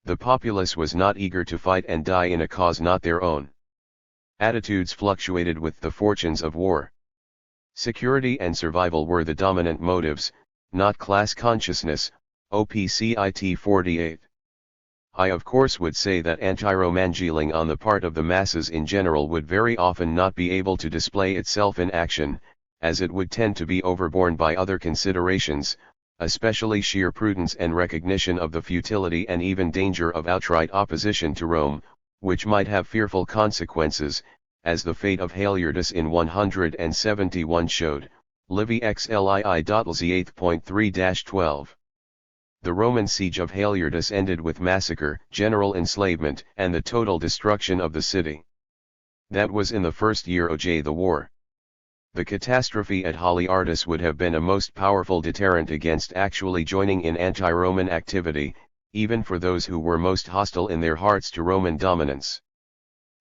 The populace was not eager to fight and die in a cause not their own. Attitudes fluctuated with the fortunes of war. Security and survival were the dominant motives, not class consciousness, OPCIT 48. I of course would say that anti-Romangealing on the part of the masses in general would very often not be able to display itself in action, as it would tend to be overborne by other considerations, especially sheer prudence and recognition of the futility and even danger of outright opposition to Rome, which might have fearful consequences, as the fate of Haliardus in 171 showed, Livy XLII.Z 8.3-12. The Roman siege of Haliardus ended with massacre, general enslavement, and the total destruction of the city. That was in the first year of the war. The catastrophe at Haliardus would have been a most powerful deterrent against actually joining in anti-Roman activity, even for those who were most hostile in their hearts to Roman dominance.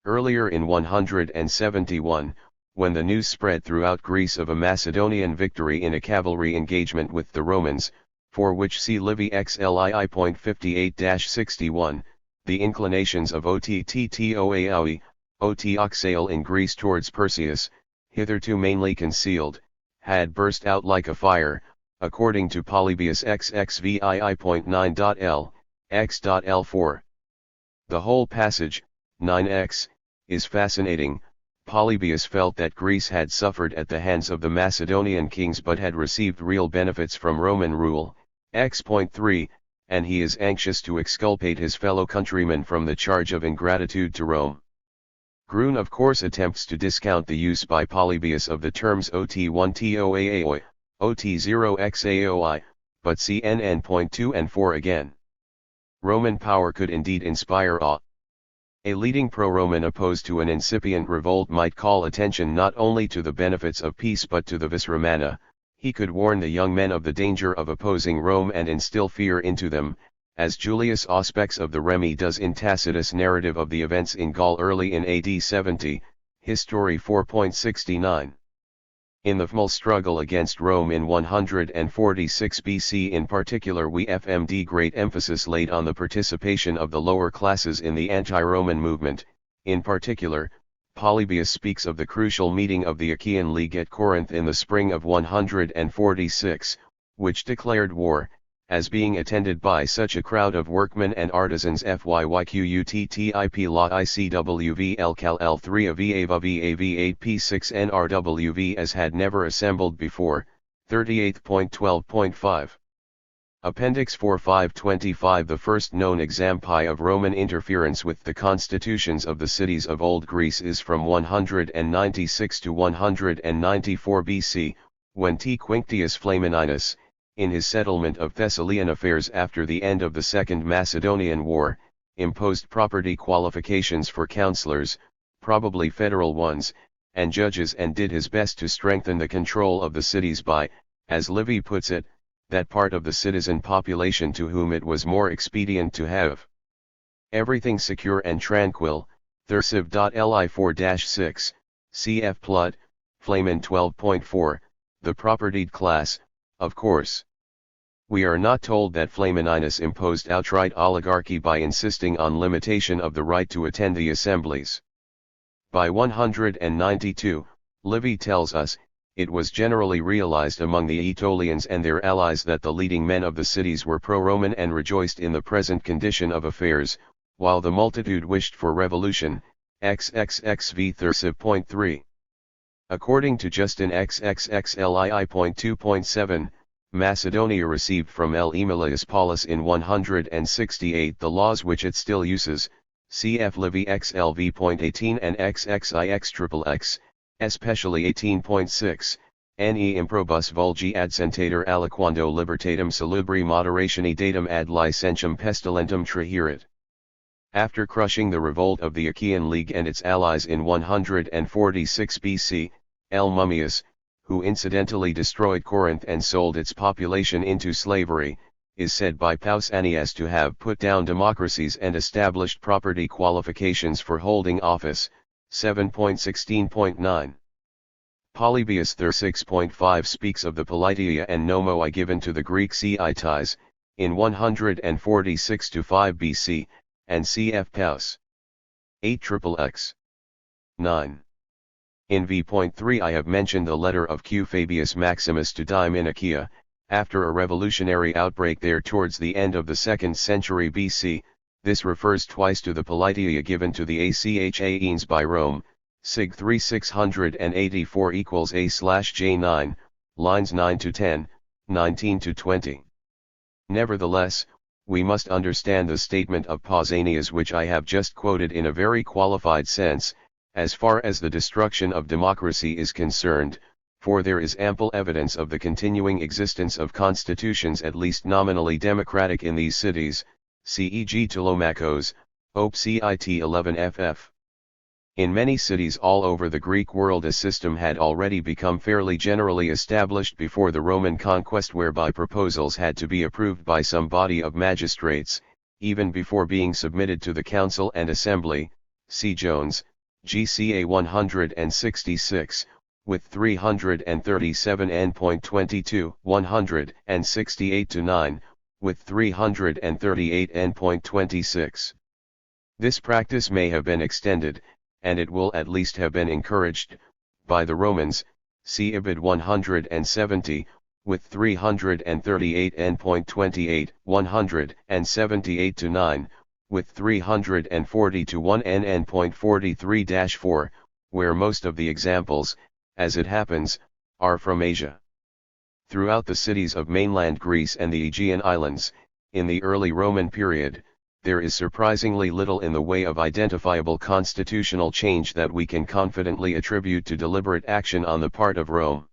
Earlier in 171, when the news spread throughout Greece of a Macedonian victory in a cavalry engagement with the Romans, for which see Livy XLII.58-61, the inclinations of Otttoaoi, Oxale in Greece towards Perseus, hitherto mainly concealed, had burst out like a fire, according to Polybius XXVII.9.L, X.L4. The whole passage, 9x, is fascinating. Polybius felt that Greece had suffered at the hands of the Macedonian kings but had received real benefits from Roman rule, X.3, and he is anxious to exculpate his fellow countrymen from the charge of ingratitude to Rome. Grun of course attempts to discount the use by Polybius of the terms Ot1toaoi, Ot0xaoi, but see NN.2 and 4 again. Roman power could indeed inspire awe. A leading pro-Roman opposed to an incipient revolt might call attention not only to the benefits of peace but to the vis Romana. He could warn the young men of the danger of opposing Rome and instill fear into them, as Julius Auspex of the Remi does in Tacitus' narrative of the events in Gaul early in AD 70, History 4.69. In the FML struggle against Rome in 146 BC in particular, we FMD great emphasis laid on the participation of the lower classes in the anti-Roman movement. In particular, Polybius speaks of the crucial meeting of the Achaean League at Corinth in the spring of 146, which declared war, as being attended by such a crowd of workmen and artisans FYYQUTTIP LA ICWV LCAL L3 of EAVA VAV 8P6 NRWV as had never assembled before, 38.12.5. Appendix 4525. The first known example of Roman interference with the constitutions of the cities of Old Greece is from 196 to 194 BC, when T. Quinctius Flamininus, in his settlement of Thessalian affairs after the end of the Second Macedonian War, imposed property qualifications for councillors, probably federal ones, and judges, and did his best to strengthen the control of the cities by, as Livy puts it, that part of the citizen population to whom it was more expedient to have everything secure and tranquil. Thirciv.li 4-6, cf. Plut, Flamen 12.4, the propertied class, of course. We are not told that Flamininus imposed outright oligarchy by insisting on limitation of the right to attend the assemblies. By 192, Livy tells us, it was generally realized among the Aetolians and their allies that the leading men of the cities were pro-Roman and rejoiced in the present condition of affairs, while the multitude wished for revolution. XXXV Thirciv.3. According to Justin XXXLii.2.7, Macedonia received from L. Emilius Paulus in 168 the laws which it still uses, cf. Livy XLV.18 and XXIXXX, especially 18.6, ne improbus vulgi adsentator aliquando libertatem salubri moderatione datum ad licentium pestilentum traherit. After crushing the revolt of the Achaean League and its allies in 146 BC, L. Mummius, who incidentally destroyed Corinth and sold its population into slavery, is said by Pausanias to have put down democracies and established property qualifications for holding office. 7.16.9. Polybius 6.5 speaks of the politia and nomoi given to the Greek Ciites, in 146-5 BC, and cf. Paus. 8xx. 9. In v.3 I have mentioned the letter of Q. Fabius Maximus to Dyme in Achaea, after a revolutionary outbreak there towards the end of the 2nd century BC. This refers twice to the politia given to the Achaeans by Rome. Sig 3684 equals A/J9, lines 9-10, 19-20. Nevertheless, we must understand the statement of Pausanias which I have just quoted in a very qualified sense, as far as the destruction of democracy is concerned, for there is ample evidence of the continuing existence of constitutions at least nominally democratic in these cities, ceg Telemachos, Op. Cit 11 ff. In many cities all over the Greek world a system had already become fairly generally established before the Roman conquest, whereby proposals had to be approved by some body of magistrates, even before being submitted to the council and assembly. See Jones, GCA 166, with 337 N.22, 168-9, with 338 N.26. This practice may have been extended, and it will at least have been encouraged, by the Romans. See Ibid 170, with 338 N.28, 178-9, with 340-1 N.43-4, where most of the examples, as it happens, are from Asia. Throughout the cities of mainland Greece and the Aegean Islands, in the early Roman period, there is surprisingly little in the way of identifiable constitutional change that we can confidently attribute to deliberate action on the part of Rome.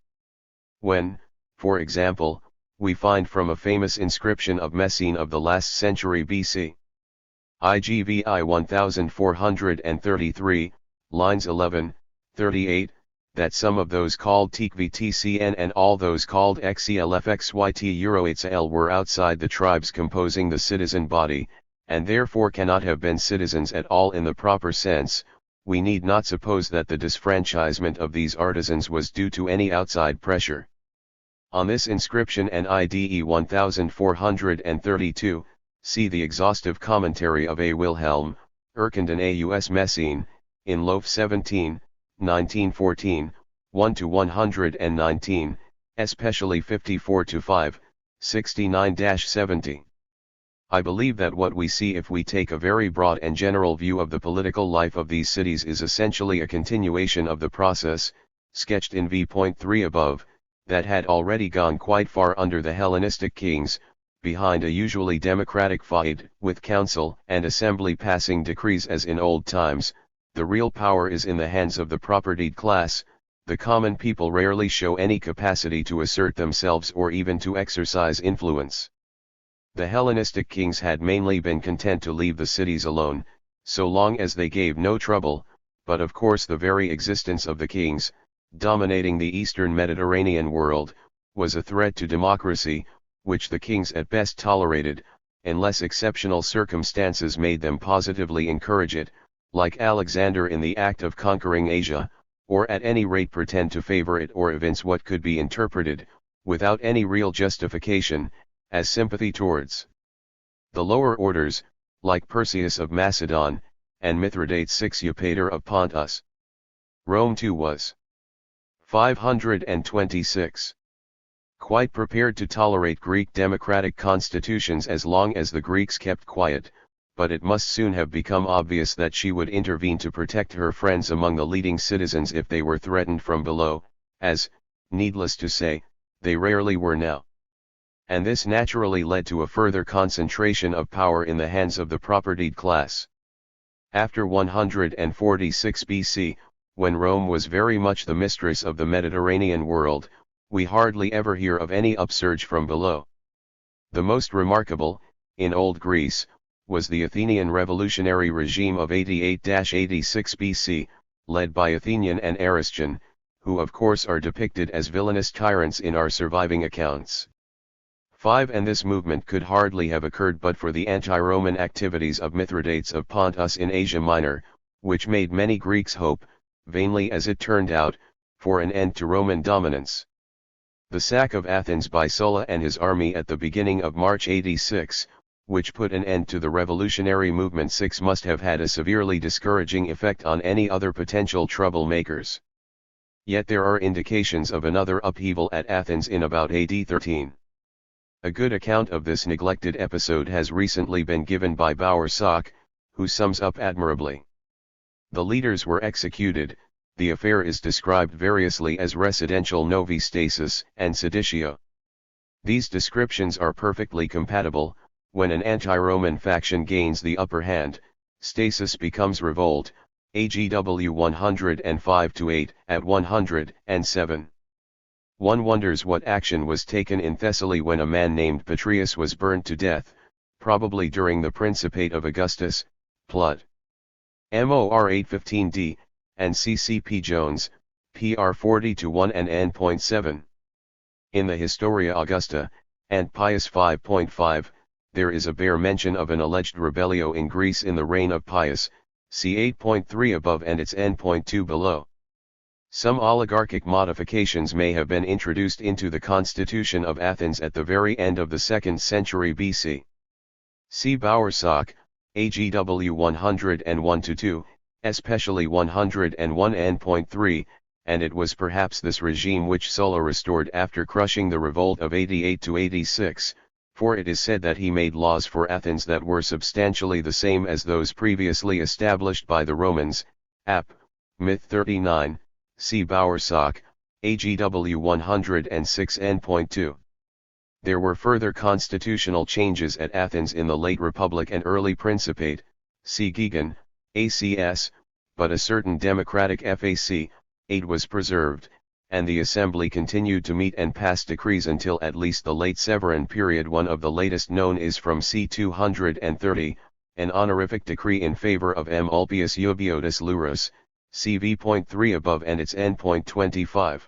When, for example, we find from a famous inscription of Messene of the last century BC, IGVI 1433, lines 11, 38, that some of those called TKVTCN and all those called XELFXYT Euroatl were outside the tribes composing the citizen body, and therefore cannot have been citizens at all in the proper sense, we need not suppose that the disfranchisement of these artisans was due to any outside pressure. On this inscription and IDE 1432, see the exhaustive commentary of A. Wilhelm, Erkenden Aus Messene, in Loaf 17, 1914, 1-119, especially 54-5, 69-70. I believe that what we see if we take a very broad and general view of the political life of these cities is essentially a continuation of the process, sketched in v.3 above, that had already gone quite far under the Hellenistic kings, behind a usually democratic fight, with council and assembly passing decrees as in old times. The real power is in the hands of the propertied class. The common people rarely show any capacity to assert themselves or even to exercise influence. The Hellenistic kings had mainly been content to leave the cities alone, so long as they gave no trouble, but of course the very existence of the kings, dominating the eastern Mediterranean world, was a threat to democracy, which the kings at best tolerated, unless exceptional circumstances made them positively encourage it, like Alexander in the act of conquering Asia, or at any rate pretend to favor it or evince what could be interpreted, without any real justification, as sympathy towards the lower orders, like Perseus of Macedon, and Mithridates Eupator of Pontus. Rome too was 526. Quite prepared to tolerate Greek democratic constitutions as long as the Greeks kept quiet, but it must soon have become obvious that she would intervene to protect her friends among the leading citizens if they were threatened from below, as, needless to say, they rarely were now. And this naturally led to a further concentration of power in the hands of the propertied class. After 146 BC, when Rome was very much the mistress of the Mediterranean world, we hardly ever hear of any upsurge from below. The most remarkable, in Old Greece, was the Athenian revolutionary regime of 88–86 BC, led by Athenian and Ariston, who of course are depicted as villainous tyrants in our surviving accounts. 5. And this movement could hardly have occurred but for the anti-Roman activities of Mithridates of Pontus in Asia Minor, which made many Greeks hope, vainly as it turned out, for an end to Roman dominance. The sack of Athens by Sulla and his army at the beginning of March 86, which put an end to the revolutionary movement 6, must have had a severely discouraging effect on any other potential troublemakers. Yet there are indications of another upheaval at Athens in about AD 13. A good account of this neglected episode has recently been given by Bowersock, who sums up admirably. The leaders were executed. The affair is described variously as residential novi stasis and seditio. These descriptions are perfectly compatible. When an anti-Roman faction gains the upper hand, stasis becomes revolt, AGW 105–8 at 107. One wonders what action was taken in Thessaly when a man named Petreius was burned to death, probably during the Principate of Augustus, Plut. MOR 815d, and CCP Jones, PR 40–1 and N.7. In the Historia Augusta, and Pius 5.5, there is a bare mention of an alleged rebellio in Greece in the reign of Pius, see 8.3 above and its N.2 below. Some oligarchic modifications may have been introduced into the constitution of Athens at the very end of the 2nd century BC. See Bowersock, AGW 101–2, especially 101 N.3, and it was perhaps this regime which Sulla restored after crushing the revolt of 88–86, for it is said that he made laws for Athens that were substantially the same as those previously established by the Romans. App. Myth 39, see Bowersock, AGW 106 N.2. There were further constitutional changes at Athens in the late Republic and early Principate, see Gigan, ACS, but a certain democratic FAC, 8 was preserved, and the assembly continued to meet and pass decrees until at least the late Severan period. One of the latest known is from c. 230, an honorific decree in favor of M. Ulpius Eubiotus Lurus, CV.3 above and its N.25.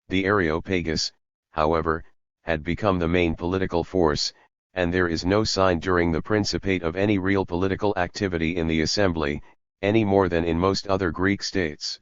The Areopagus, however, had become the main political force, and there is no sign during the Principate of any real political activity in the assembly, any more than in most other Greek states.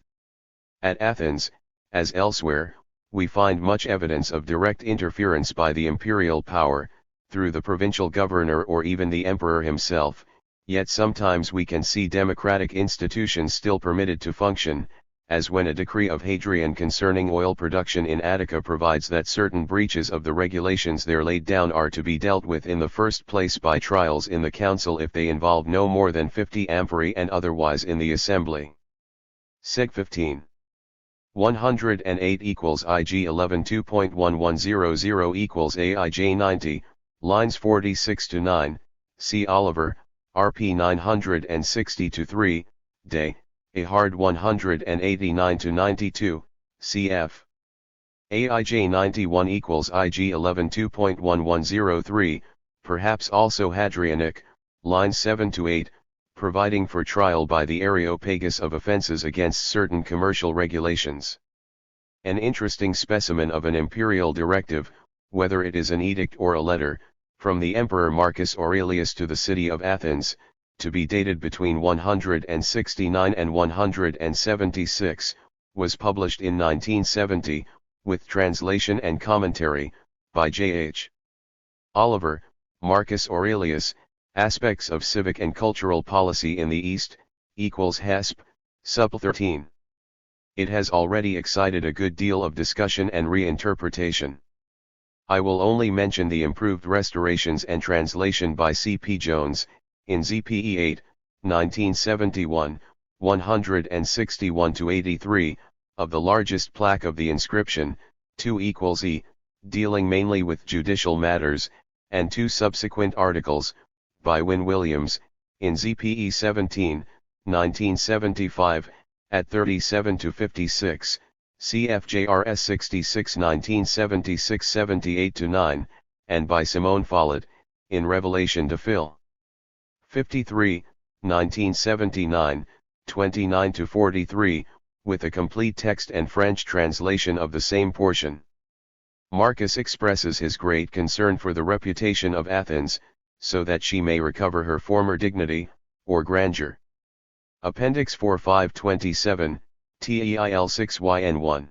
At Athens, as elsewhere, we find much evidence of direct interference by the imperial power, through the provincial governor or even the emperor himself, yet sometimes we can see democratic institutions still permitted to function, as when a decree of Hadrian concerning oil production in Attica provides that certain breaches of the regulations there laid down are to be dealt with in the first place by trials in the council if they involve no more than 50 amphorae and otherwise in the assembly. Seg 15. 108 equals IG 11 2.1100 equals AIJ 90, lines 46–9, see Oliver, RP 960–3, Day, A hard 189–92, cf. AIJ 91 equals IG 11 2.1103, perhaps also Hadrianic, lines 7-8, providing for trial by the Areopagus of offenses against certain commercial regulations. An interesting specimen of an imperial directive, whether it is an edict or a letter, from the Emperor Marcus Aurelius to the city of Athens, to be dated between 169 and 176, was published in 1970, with translation and commentary, by J.H. Oliver, Marcus Aurelius, Aspects of Civic and Cultural Policy in the East, equals Hesp, Sup. 13. It has already excited a good deal of discussion and reinterpretation. I will only mention the improved restorations and translation by C.P. Jones, in ZPE 8, 1971, 161-83, of the largest plaque of the inscription, 2 = E, dealing mainly with judicial matters, and 2 subsequent articles, by Wynne Williams, in ZPE 17, 1975, at 37-56, CFJRS 66 1976-78-9, and by Simone Follett, in Revelation de Phil. 53, 1979, 29-43, with a complete text and French translation of the same portion. Marcus expresses his great concern for the reputation of Athens, so that she may recover her former dignity, or grandeur. Appendix 4 527, TEIL 6YN1.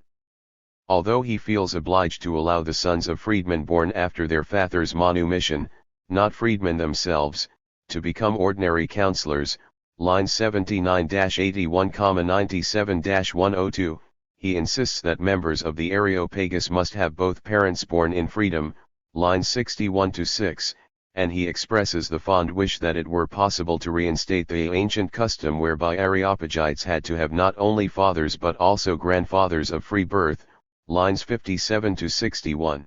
Although he feels obliged to allow the sons of freedmen born after their father's manumission, not freedmen themselves, to become ordinary councillors, line 79-81,97-102, he insists that members of the Areopagus must have both parents born in freedom, line 61-6, and he expresses the fond wish that it were possible to reinstate the ancient custom whereby Areopagites had to have not only fathers but also grandfathers of free birth, lines 57-61.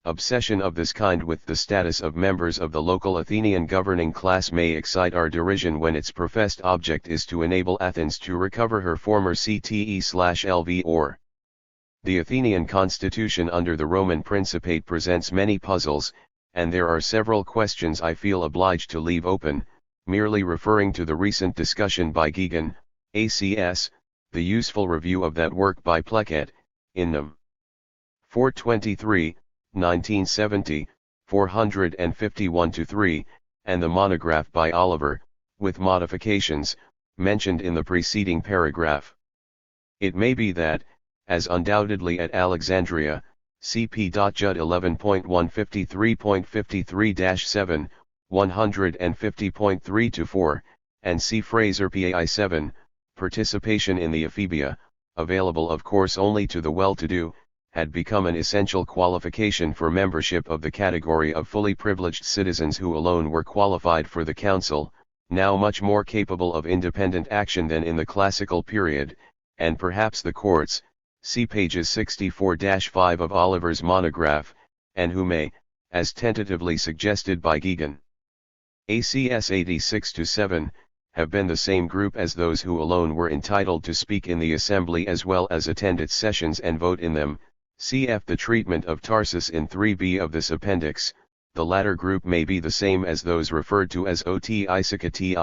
Obsession of this kind with the status of members of the local Athenian governing class may excite our derision when its professed object is to enable Athens to recover her former CTE/LV or. The Athenian constitution under the Roman Principate presents many puzzles, and there are several questions I feel obliged to leave open, merely referring to the recent discussion by Geoghegan, ACS, the useful review of that work by Pleckett, in Num. 423, 1970, 451-3, and the monograph by Oliver, with modifications, mentioned in the preceding paragraph. It may be that, as undoubtedly at Alexandria, CP. Judd 11.153.53-7, 150.3-4, and C. Fraser PAI 7, participation in the ephebia, available of course only to the well-to-do, had become an essential qualification for membership of the category of fully privileged citizens who alone were qualified for the council, now much more capable of independent action than in the classical period, and perhaps the courts, see pages 64-5 of Oliver's monograph, and who may, as tentatively suggested by Geoghegan, ACS 86-7, have been the same group as those who alone were entitled to speak in the assembly as well as attend its sessions and vote in them. Cf. the treatment of Tarsus in 3b of this appendix. The latter group may be the same as those referred to as OT Isakati,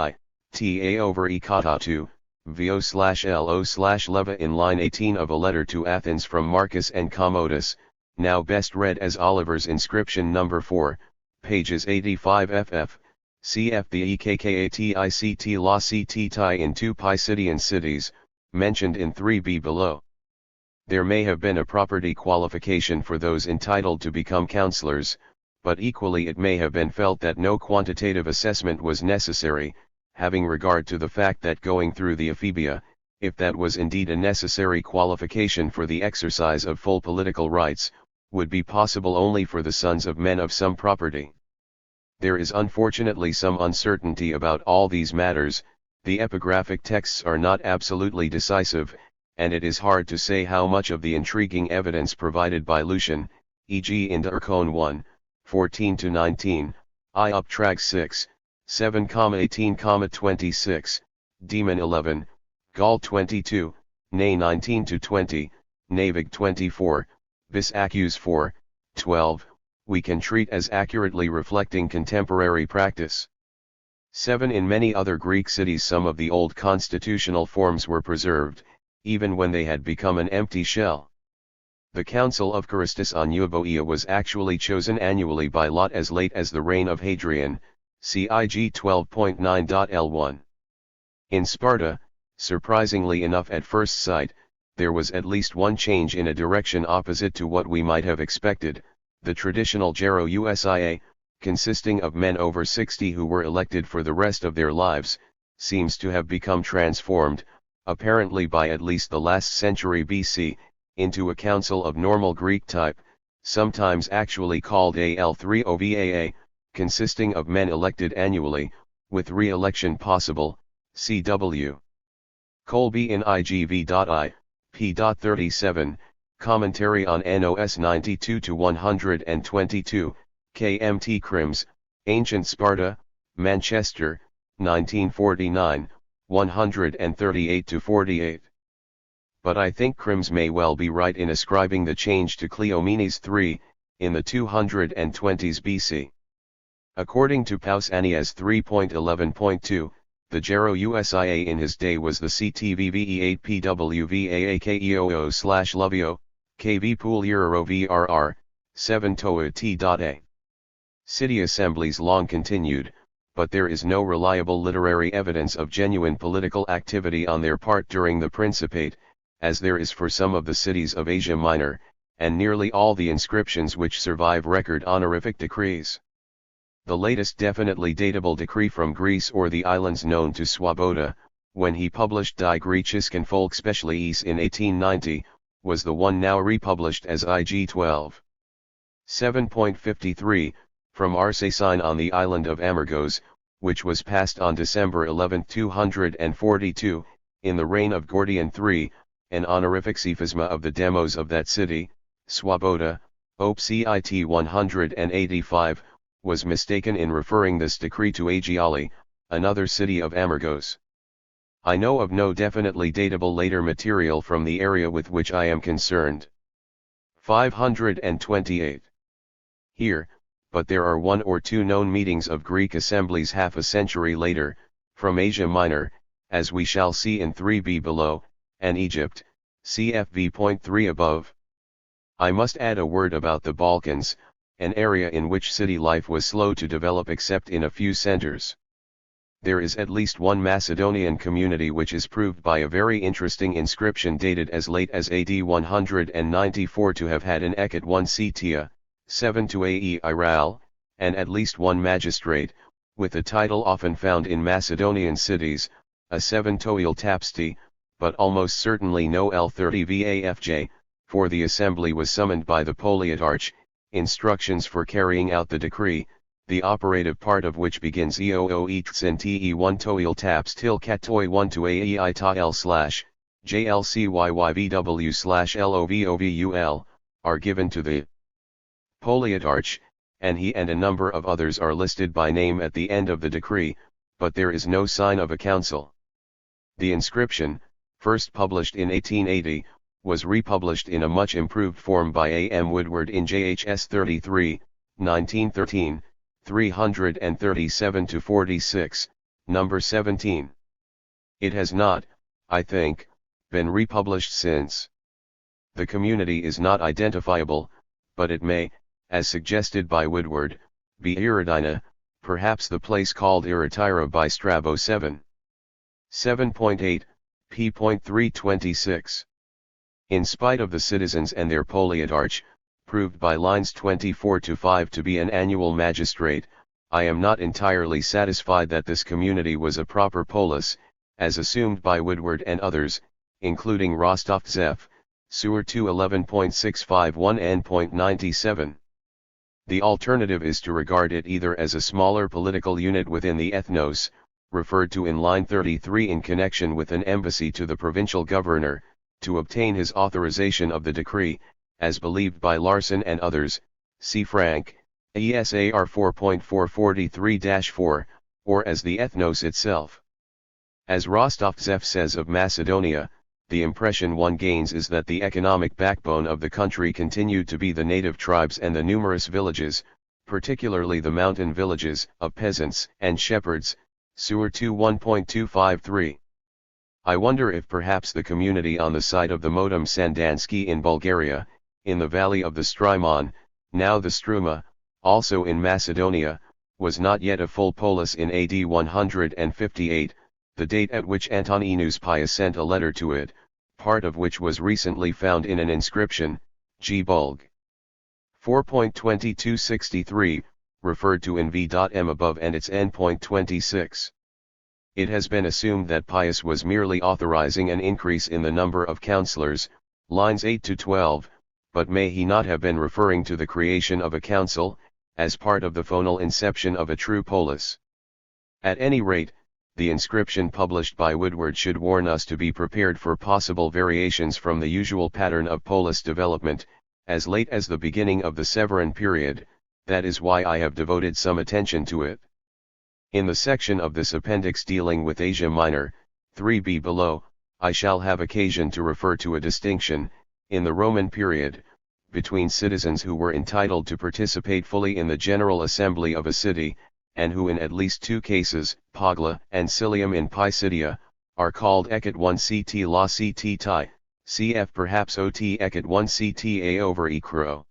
TA over E kata 2, VO/LO/Leva in line 18 of a letter to Athens from Marcus and Commodus, now best read as Oliver's inscription number 4, pages 85 ff. Cf. the EKKATICT La CT TI in 2 Pisidian cities, mentioned in 3b below. There may have been a property qualification for those entitled to become councillors, but equally it may have been felt that no quantitative assessment was necessary, having regard to the fact that going through the ephebia, if that was indeed a necessary qualification for the exercise of full political rights, would be possible only for the sons of men of some property. There is unfortunately some uncertainty about all these matters. The epigraphic texts are not absolutely decisive, and it is hard to say how much of the intriguing evidence provided by Lucian, e.g. in Dercone 1, 14-19, I up Trag 6, 7,18,26, Demon 11, Gaul 22, Nay 19-20, Navig 24, Bis Accuse 4, 12, we can treat as accurately reflecting contemporary practice. 7. In many other Greek cities some of the old constitutional forms were preserved, even when they had become an empty shell. The Council of Carystus on Euboea was actually chosen annually by lot as late as the reign of Hadrian, CIG 12.9.L1. In Sparta, surprisingly enough at first sight, there was at least one change in a direction opposite to what we might have expected. The traditional gerousia, consisting of men over 60 who were elected for the rest of their lives, seems to have become transformed, apparently by at least the last century BC, into a council of normal Greek type, sometimes actually called AL3OVAA, consisting of men elected annually, with re-election possible, C.W. Colby in IGV.I, p.37, Commentary on NOS 92-122, KMT Crims, Ancient Sparta, Manchester, 1949, 138-48. But I think Crims may well be right in ascribing the change to Cleomenes III, in the 220s BC. According to Pausanias 3.11.2, the gerousia in his day was the CTVVE8PWVAAKEOO/Lovio, KV Pool VRR, 7 Toa T.A. City assemblies long continued, but there is no reliable literary evidence of genuine political activity on their part during the Principate, as there is for some of the cities of Asia Minor, and nearly all the inscriptions which survive record honorific decrees. The latest definitely datable decree from Greece or the islands known to Swoboda, when he published Die Griechische Volksspeciales in 1890, was the one now republished as IG 12. 7.53, from Arsacion on the island of Amorgos, which was passed on December 11, 242, in the reign of Gordian III, an honorific cephisma of the demos of that city, Swoboda, Op. Cit 185, was mistaken in referring this decree to Agiali, another city of Amorgos. I know of no definitely datable later material from the area with which I am concerned. 528. Here, but there are one or two known meetings of Greek assemblies half a century later, from Asia Minor, as we shall see in 3b below, and Egypt, CFV.3 above. I must add a word about the Balkans, an area in which city life was slow to develop except in a few centers. There is at least one Macedonian community which is proved by a very interesting inscription dated as late as AD 194 to have had an Ekhet 1 Cetia, 7 to AE Iral, and at least one magistrate, with a title often found in Macedonian cities, a 7 Toil Tapsti, but almost certainly no L30 VAFJ, for the assembly was summoned by the Poliatarch, instructions for carrying out the decree, the operative part of which begins EOOETSN TE1 Toil Taps till Katoi 1 to AEI Ta L / JLCYYVW / LOVOVUL, are given to the Poliatarch, and he and a number of others are listed by name at the end of the decree, but there is no sign of a council. The inscription, first published in 1880, was republished in a much improved form by A. M. Woodward in JHS 33, 1913, 337-46, number 17. It has not, I think, been republished since. The community is not identifiable, but it may, as suggested by Woodward, be Eridina, perhaps the place called Eritira by Strabo 7. 7.8, p.326. In spite of the citizens and their Poliatarch, proved by lines 24-5 to be an annual magistrate, I am not entirely satisfied that this community was a proper polis, as assumed by Woodward and others, including Rostov-Zeph, Sewer 211.651 n.97. The alternative is to regard it either as a smaller political unit within the ethnos, referred to in line 33 in connection with an embassy to the provincial governor, to obtain his authorization of the decree, as believed by Larson and others, see Frank, ESAR 4.443-4, or as the ethnos itself. As Rostov-Zeph says of Macedonia, the impression one gains is that the economic backbone of the country continued to be the native tribes and the numerous villages, particularly the mountain villages, of peasants and shepherds, Sewer 21.253. I wonder if perhaps the community on the site of the Modem Sandansky in Bulgaria, in the valley of the Strymon, now the Struma, also in Macedonia, was not yet a full polis in AD 158, the date at which Antoninus Pius sent a letter to it, part of which was recently found in an inscription, G. Bulg. 4.2263, referred to in v.m above and its n.26. It has been assumed that Pius was merely authorizing an increase in the number of councillors, lines 8 to 12, but may he not have been referring to the creation of a council, as part of the phonal inception of a true polis? At any rate, the inscription published by Woodward should warn us to be prepared for possible variations from the usual pattern of polis development, as late as the beginning of the Severan period. That is why I have devoted some attention to it. In the section of this appendix dealing with Asia Minor, 3b below, I shall have occasion to refer to a distinction, in the Roman period, between citizens who were entitled to participate fully in the General Assembly of a city, and who in at least two cases, Pogla and Cilium in Pisidia, are called Ecit 1 ct la ct ti, cf perhaps ot Ecit 1 cta over ecro.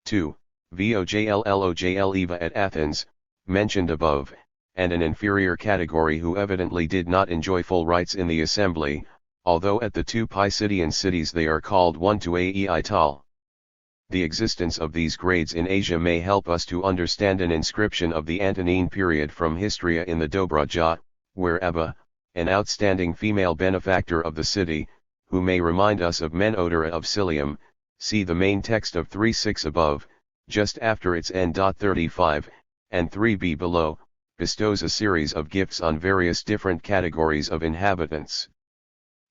2. Vojllojl Eva at Athens, mentioned above, and an inferior category who evidently did not enjoy full rights in the assembly, although at the two Pisidian cities they are called 1 to Aei tal. The existence of these grades in Asia may help us to understand an inscription of the Antonine period from Histria in the Dobruja, where Abba, an outstanding female benefactor of the city, who may remind us of Menodora of Cilium, see the main text of 3.6 above, just after its n.35, and 3b below, bestows a series of gifts on various different categories of inhabitants.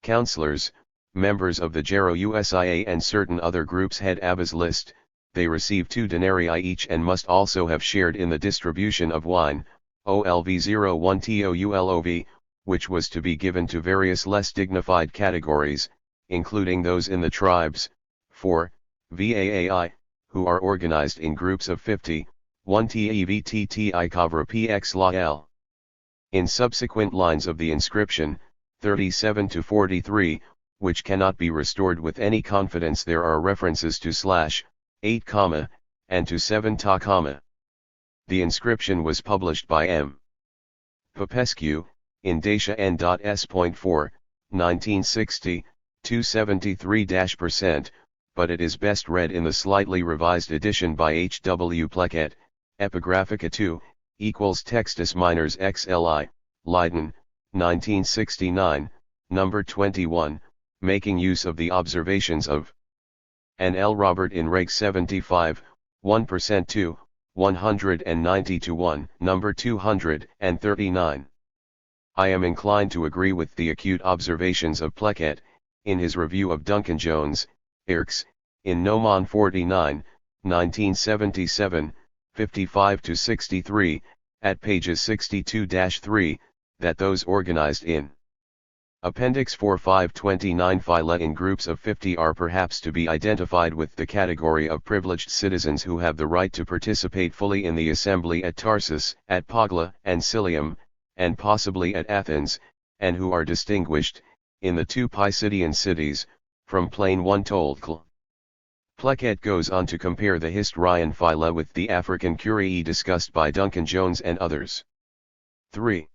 Councillors, members of the Gero Usia and certain other groups head Abba's list, they receive 2 denarii each and must also have shared in the distribution of wine, OLV01 TOULOV, which was to be given to various less dignified categories, including those in the tribes, 4, VAAI, who are organized in groups of 50, 1 TEVTTI Kavra PX La L. In subsequent lines of the inscription, 37 to 43, which cannot be restored with any confidence, there are references to /8, and to 7 ta, The inscription was published by M. Popescu, in Dacia N.S.4, 1960, 273%, but it is best read in the slightly revised edition by H. W. Pleckett, Epigraphica 2, equals Textus Minors XLI, Leiden, 1969, number 21, making use of the observations of N. L. Robert in Reg 75, 1% to 190 to 1, number 239. I am inclined to agree with the acute observations of Pleckett, in his review of Duncan Jones, Irks, in Nomon 49, 1977, 55 to 63, at pages 62-3, that those organized in Appendix 4529 phyla in groups of 50 are perhaps to be identified with the category of privileged citizens who have the right to participate fully in the assembly at Tarsus, at Pogla and Cilium, and possibly at Athens, and who are distinguished, in the two Pisidian cities, from plain one Tolkl. Pleckett goes on to compare the Histrian phyla with the African Curii discussed by Duncan Jones and others. 3.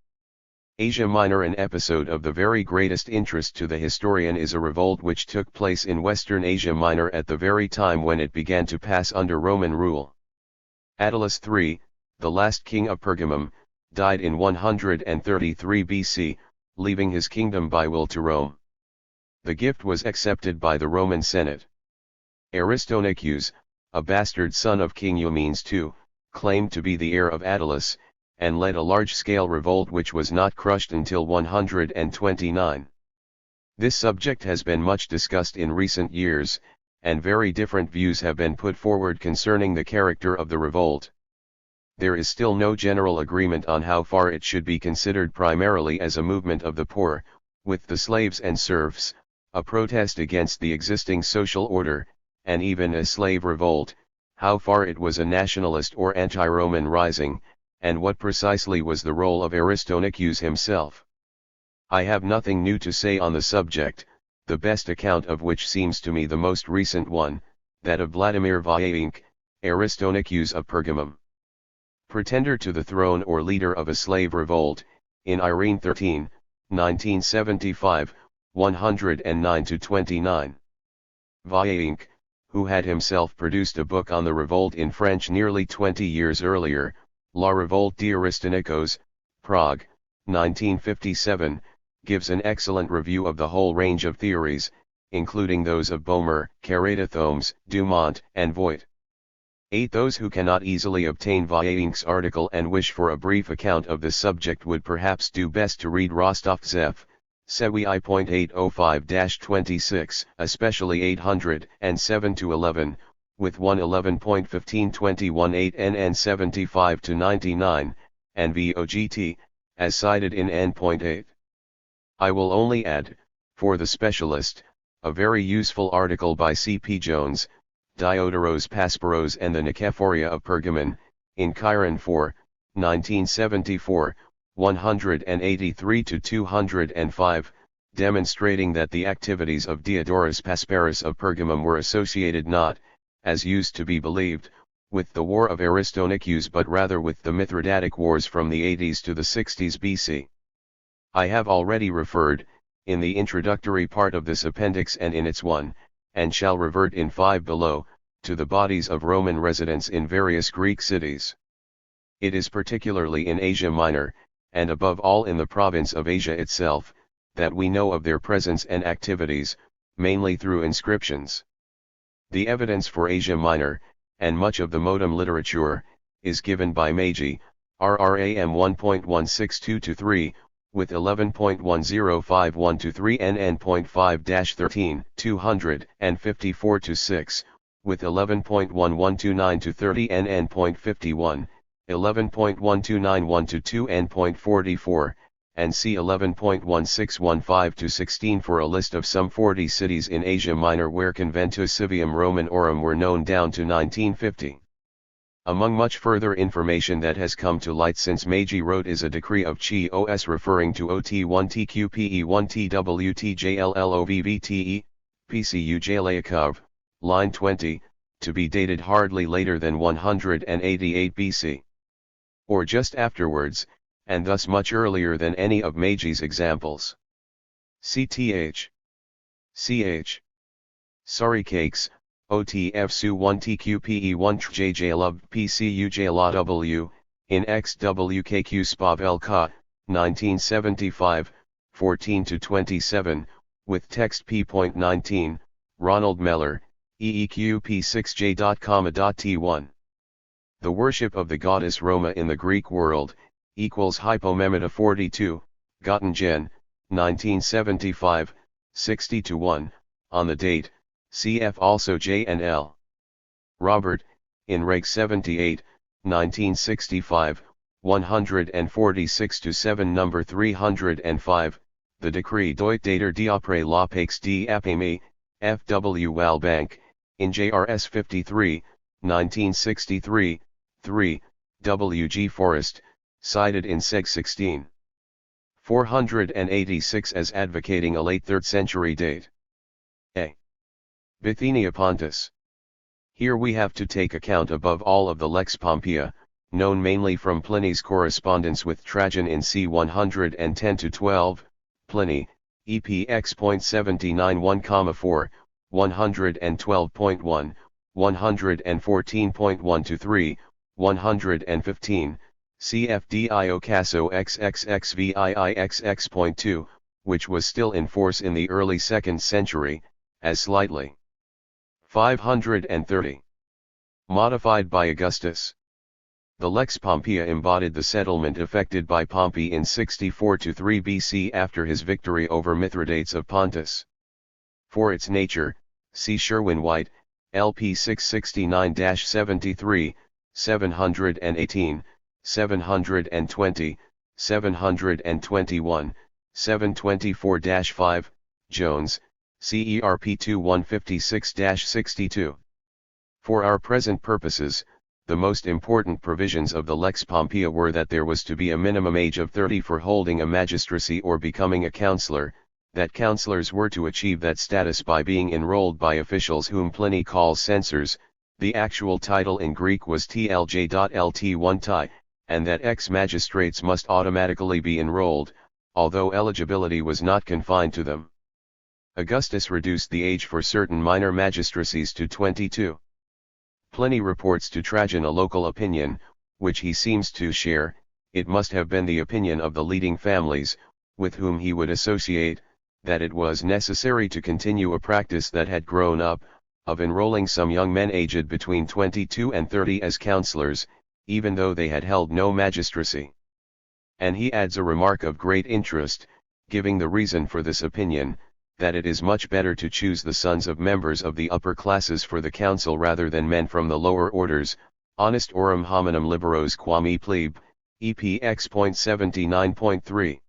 Asia Minor. An episode of the very greatest interest to the historian is a revolt which took place in Western Asia Minor at the very time when it began to pass under Roman rule. Attalus III, the last king of Pergamum, died in 133 BC, leaving his kingdom by will to Rome. The gift was accepted by the Roman Senate. Aristonachus, a bastard son of King Eumenes II, claimed to be the heir of Attalus, and led a large-scale revolt which was not crushed until 129. This subject has been much discussed in recent years, and very different views have been put forward concerning the character of the revolt. There is still no general agreement on how far it should be considered primarily as a movement of the poor, with the slaves and serfs, a protest against the existing social order, and even a slave revolt, how far it was a nationalist or anti-Roman rising, and what precisely was the role of Aristonicus himself. I have nothing new to say on the subject, the best account of which seems to me the most recent one, that of Vladimir Vayainck, Aristonicus of Pergamum. Pretender to the throne or leader of a slave revolt, in Irene 13, 1975, 109-29. Vayainck, who had himself produced a book on the revolt in French nearly 20 years earlier, La Révolte d'Aristonicos, Prague, 1957, gives an excellent review of the whole range of theories, including those of Boehmer, Karatathomes, Dumont, and Voigt. 8. Those who cannot easily obtain Vayainck's article and wish for a brief account of the subject would perhaps do best to read Rostov-Zev, Sewi I.805-26, especially 807-11, with 111.1521 8 NN 75-99, and VOGT, as cited in N.8. I will only add, for the specialist, a very useful article by C.P. Jones, Diodoros Pasparos and the Nikephoria of Pergamon, in Chiron 4, 1974, 183-205, demonstrating that the activities of Diodorus Pasparos of Pergamum were associated not, as used to be believed, with the war of Aristonicus but rather with the Mithridatic wars from the 80s to the 60s BC. I have already referred, in the introductory part of this appendix and in its 1, and shall revert in 5 below, to the bodies of Roman residents in various Greek cities. It is particularly in Asia Minor, and above all in the province of Asia itself, that we know of their presence and activities, mainly through inscriptions. The evidence for Asia Minor, and much of the modem literature, is given by Meiji, RRAM 1.162-3, with 11.1051-3 NN.5-13, 254-6, with 11.1129-30 NN.51, 11.1291-2 N.44, and C 11.1615-16 for a list of some 40 cities in Asia Minor where conventus civium Romanorum were known down to 1950. Among much further information that has come to light since Meiji wrote is a decree of Chi Os referring to OT1TQPE1TWTJLLOVVTE, PCUJLAKOV, line 20, to be dated hardly later than 188 BC. Or just afterwards, and thus much earlier than any of Meiji's examples. CTH. CH. Sorry cakes. OTF Su1 TQPE1 TJJLUB PCUJLAW, in XWKQ SPAV LK, 1975, 14-27, with text P.19, Ronald Meller, EEQ P6J.T1. The worship of the goddess Roma in the Greek world, equals Hypomemata 42, Göttingen, 1975, 60-1, on the date, cf. also J and L. Robert, in Reg 78, 1965, 146-7 number 305, the decree Deut dater diapre la pax d apami, F.W. Walbank, in JRS 53, 1963, 3, W.G. Forrest, cited in Seg 16. 486 as advocating a late 3rd century date. A. Bithynia Pontus. Here we have to take account above all of the Lex Pompeia, known mainly from Pliny's correspondence with Trajan in c. 110-12, Pliny, EPX.79 1,4, 112.1, 114.1-3, 115, CFDIO Casso XXXVIIXX.2, which was still in force in the early 2nd century, as slightly 530. Modified by Augustus. The Lex Pompeia embodied the settlement effected by Pompey in 64-3 BC after his victory over Mithridates of Pontus. For its nature, see Sherwin-White, LP 669-73, 718, 720, 721, 724-5, Jones, CERP 2156-62. For our present purposes, the most important provisions of the Lex Pompeia were that there was to be a minimum age of 30 for holding a magistracy or becoming a councillor, that councillors were to achieve that status by being enrolled by officials whom Pliny calls censors, the actual title in Greek was TLJ.LT1 and that ex-magistrates must automatically be enrolled, although eligibility was not confined to them. Augustus reduced the age for certain minor magistracies to 22. Pliny reports to Trajan a local opinion, which he seems to share. It must have been the opinion of the leading families, with whom he would associate, that it was necessary to continue a practice that had grown up, of enrolling some young men aged between 22 and 30 as councillors, even though they had held no magistracy. And he adds a remark of great interest, giving the reason for this opinion, that it is much better to choose the sons of members of the upper classes for the council rather than men from the lower orders, honest orum hominum liberos quam e plebe, EPX.79.3.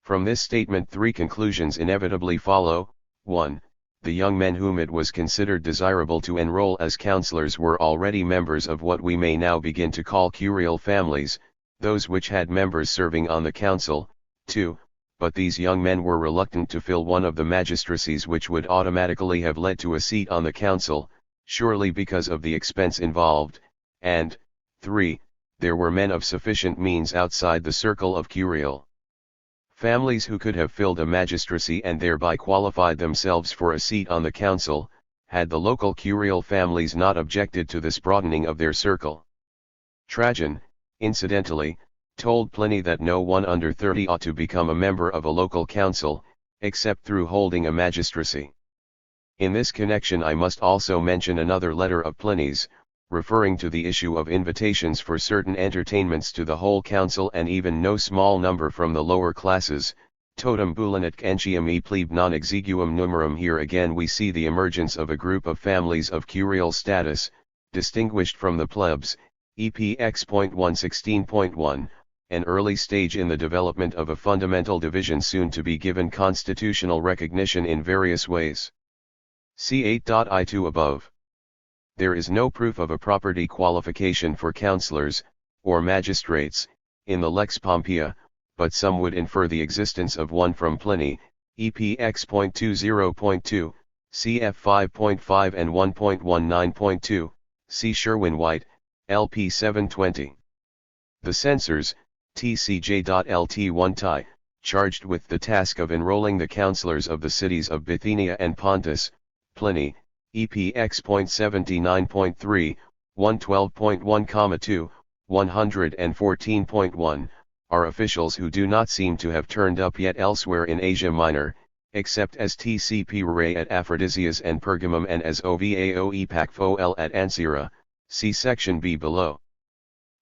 From this statement 3 conclusions inevitably follow. 1. The young men whom it was considered desirable to enroll as councillors were already members of what we may now begin to call curial families, those which had members serving on the council. 2. But these young men were reluctant to fill one of the magistracies which would automatically have led to a seat on the council, surely because of the expense involved, and, 3. There were men of sufficient means outside the circle of curial families who could have filled a magistracy and thereby qualified themselves for a seat on the council, had the local curial families not objected to this broadening of their circle. Trajan, incidentally, told Pliny that no one under 30 ought to become a member of a local council, except through holding a magistracy. In this connection I must also mention another letter of Pliny's, referring to the issue of invitations for certain entertainments to the whole council and even no small number from the lower classes, totum bulinat entium e plebe non exiguum numerum. Here again we see the emergence of a group of families of curial status, distinguished from the plebs, EPX.116.1, an early stage in the development of a fundamental division soon to be given constitutional recognition in various ways. See 8.I2 above. There is no proof of a property qualification for councillors, or magistrates, in the Lex Pompeia, but some would infer the existence of one from Pliny, EPX.20.2, cf 5.5 and 1.19.2, see Sherwin-White, LP 720. The censors, TCJ.LT1 charged with the task of enrolling the councillors of the cities of Bithynia and Pontus, Pliny, EPX.79.3, 112.1,2, 114.1, are officials who do not seem to have turned up yet elsewhere in Asia Minor, except as TCP Ray at Aphrodisias and Pergamum and as OVAO Epakpho at Ancyra, see section B below.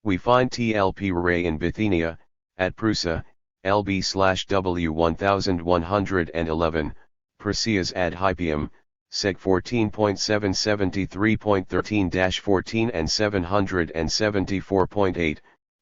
We find TLP Ray in Bithynia, at Prusa, LB/W 1111, Perseus ad Hypium, Seg 14.773.13-14 and 774.8,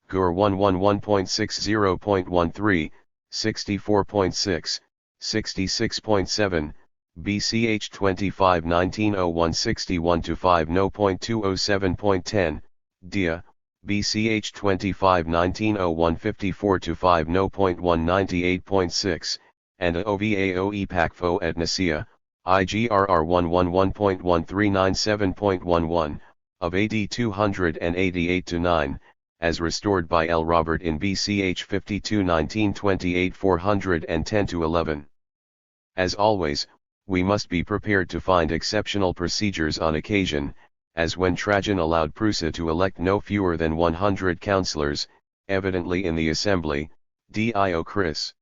Gur 111.60.13, 64.6, 66.7, BCH 25-1901-61-5 No.207.10, Dia, BCH 25-1901-54-5 No.198.6, and OVAO Epakpho at Nicaea, IGRR 111.1397.11, of AD 288-9, as restored by L. Robert in BCH 52-1928 410-11. As always, we must be prepared to find exceptional procedures on occasion, as when Trajan allowed Prusa to elect no fewer than 100 councillors, evidently in the assembly, Dio Chris.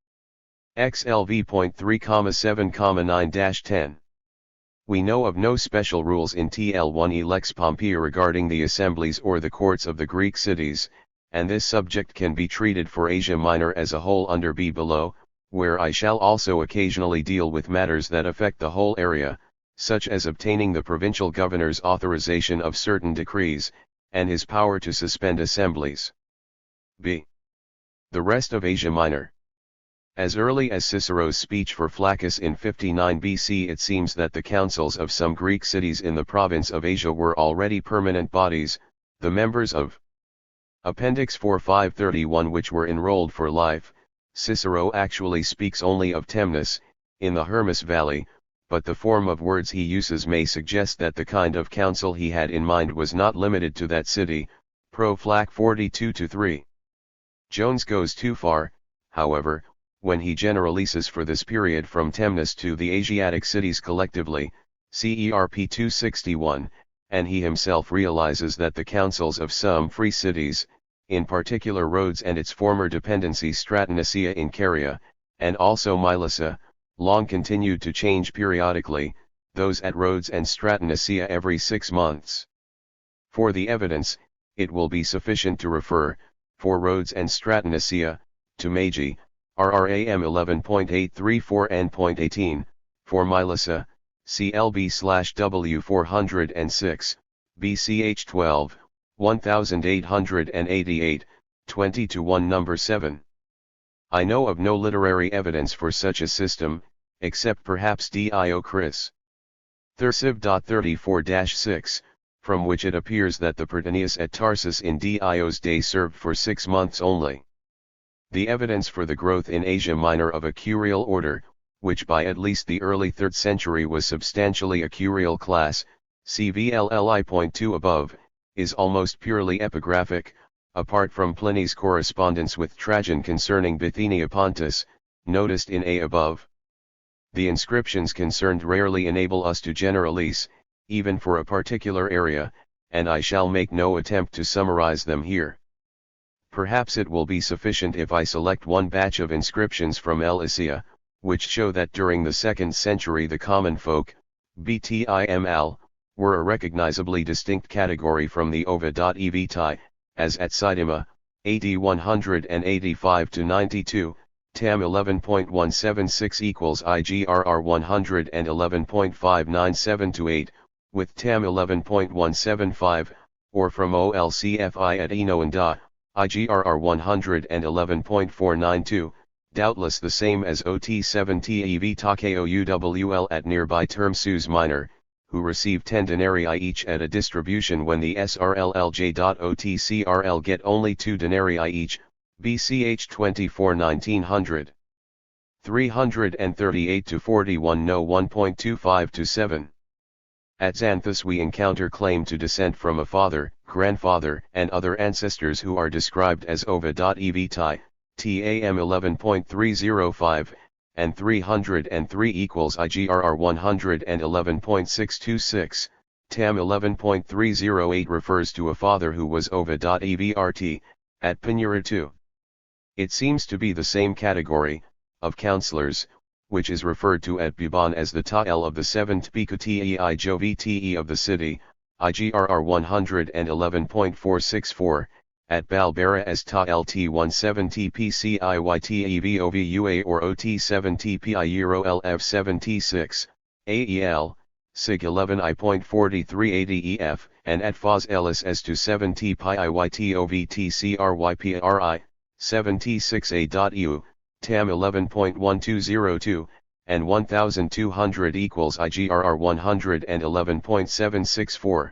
XLV.3,7,9-10. We know of no special rules in TL1 Lex Pompeia regarding the assemblies or the courts of the Greek cities, and this subject can be treated for Asia Minor as a whole under B below, where I shall also occasionally deal with matters that affect the whole area, such as obtaining the provincial governor's authorization of certain decrees, and his power to suspend assemblies. B. The rest of Asia Minor. As early as Cicero's speech for Flaccus in 59 BC, it seems that the councils of some Greek cities in the province of Asia were already permanent bodies, the members of Appendix 4531 which were enrolled for life. Cicero actually speaks only of Temnus, in the Hermus Valley, but the form of words he uses may suggest that the kind of council he had in mind was not limited to that city, Pro Flac 42-3. Jones goes too far, however, when he generalizes for this period from Temnus to the Asiatic cities collectively, CERP 261, and he himself realizes that the councils of some free cities, in particular Rhodes and its former dependency Stratonicia in Caria, and also Mylissa, long continued to change periodically, those at Rhodes and Stratonicia every 6 months. For the evidence, it will be sufficient to refer, for Rhodes and Stratonicia, to Magi, RRAM 11.834 and .18, for Mylissa, CLB/W 406, BCH 12, 1888, 20-1 number 7. I know of no literary evidence for such a system, except perhaps Dio Chris. Thursiv.34-6, from which it appears that the Prytaneus at Tarsus in Dio's day served for 6 months only. The evidence for the growth in Asia Minor of a curial order, which by at least the early 3rd century was substantially a curial class, CVLLI.2 above, is almost purely epigraphic, apart from Pliny's correspondence with Trajan concerning Bithynia Pontus, noticed in A above. The inscriptions concerned rarely enable us to generalize, even for a particular area, and I shall make no attempt to summarize them here. Perhaps it will be sufficient if I select one batch of inscriptions from Lycia, which show that during the 2nd century the common folk, Btiml, were a recognizably distinct category from the Ova.evti, as at Sidima, AD 185-92, Tam 11.176 equals IGRR 111.597-8, with Tam 11.175, or from OLCFI at Eno and Da, IGRR 111.492, doubtless the same as OT7TEV TAKOUWL at nearby term Sus Minor, who receive 10 denarii each at a distribution when the SRLLJ.OTCRL get only 2 denarii each, BCH 24-1900. 338-41 No 1.25-7. At Xanthus we encounter claim to descent from a father, grandfather, and other ancestors who are described as Ova.evti, TAM 11.305, and 303 equals IGRR 111.626, TAM 11.308 refers to a father who was Ova.evrt, at Pinura 2. It seems to be the same category, of counselors, which is referred to at Buban as the Ta'el of the 7th Bikutei Jovte of the city, IGRR 111.464, at Balbera as Ta'el T17 PCIYTEVOVUA or OT7TPI Euro LF76, AEL, SIG 11I.4380EF, and at Fos Ellis as to 7T PIYTOVTCRYPRI, 76A.EU, TAM 11.1202, and 1200 equals IGRR 111.764.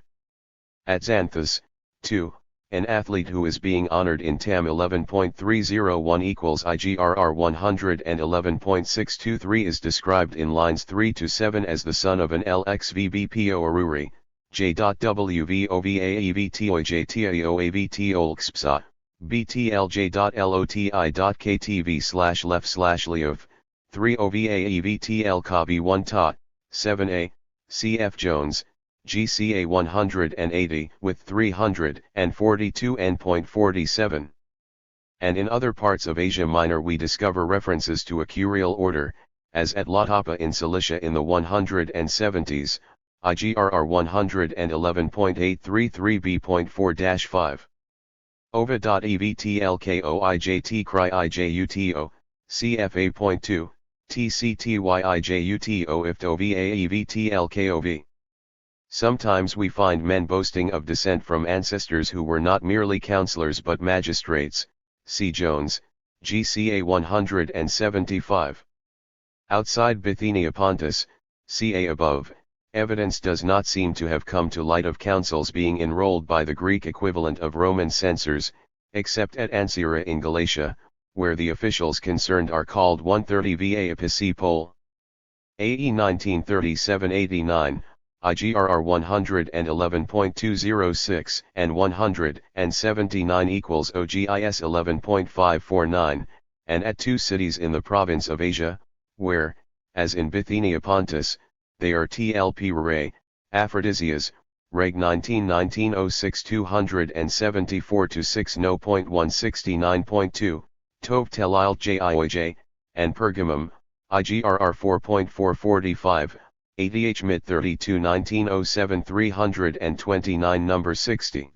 At Xanthus, 2, an athlete who is being honored in TAM 11.301 equals IGRR 111.623 is described in lines 3-7 as the son of an LXVBPO Aruri, J.WVOVAEVTOJTAOAVT BTLJ.LOTI.KTV/left/Leov, 3 OVAEVTL Kabi 1 Ta, 7A, CF Jones, GCA 180 with 342 N.47. And in other parts of Asia Minor we discover references to a curial order, as at Latapa in Cilicia in the 170s, IGRR 111.833b.4-5. Ova.evtlkoijt cry ijuto, CFA.2, TCTYIJUTO iftovaevtlkov. Sometimes we find men boasting of descent from ancestors who were not merely counselors but magistrates, see Jones, GCA 175. Outside Bithynia Pontus, ca above, evidence does not seem to have come to light of councils being enrolled by the Greek equivalent of Roman censors, except at Ancyra in Galatia, where the officials concerned are called 130 va Episcopol. AE 1937-89, IGRR 111.206 and 179 equals OGIS 11.549, and at 2 cities in the province of Asia, where, as in Bithynia Pontus, they are TLP Ray, Aphrodisias, Reg 19-1906 274-6 No.169.2, Tov Telil Jioj, and Pergamum, IGRR 4.445, ADH Mid 32-1907 329 number 60.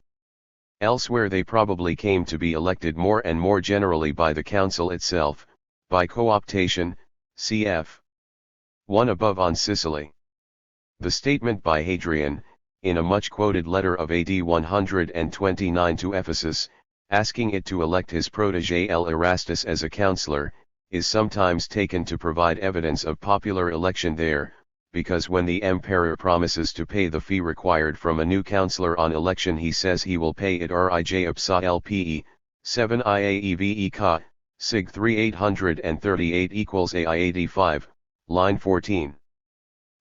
Elsewhere they probably came to be elected more and more generally by the council itself, by co-optation, cf. 1 above on Sicily. The statement by Hadrian, in a much-quoted letter of AD 129 to Ephesus, asking it to elect his protege L. Erastus as a councillor, is sometimes taken to provide evidence of popular election there, because when the emperor promises to pay the fee required from a new councillor on election he says he will pay it Rij Upsa Lpe, 7 IAEVE Ka, Sig 3838 equals AI 85, line 14.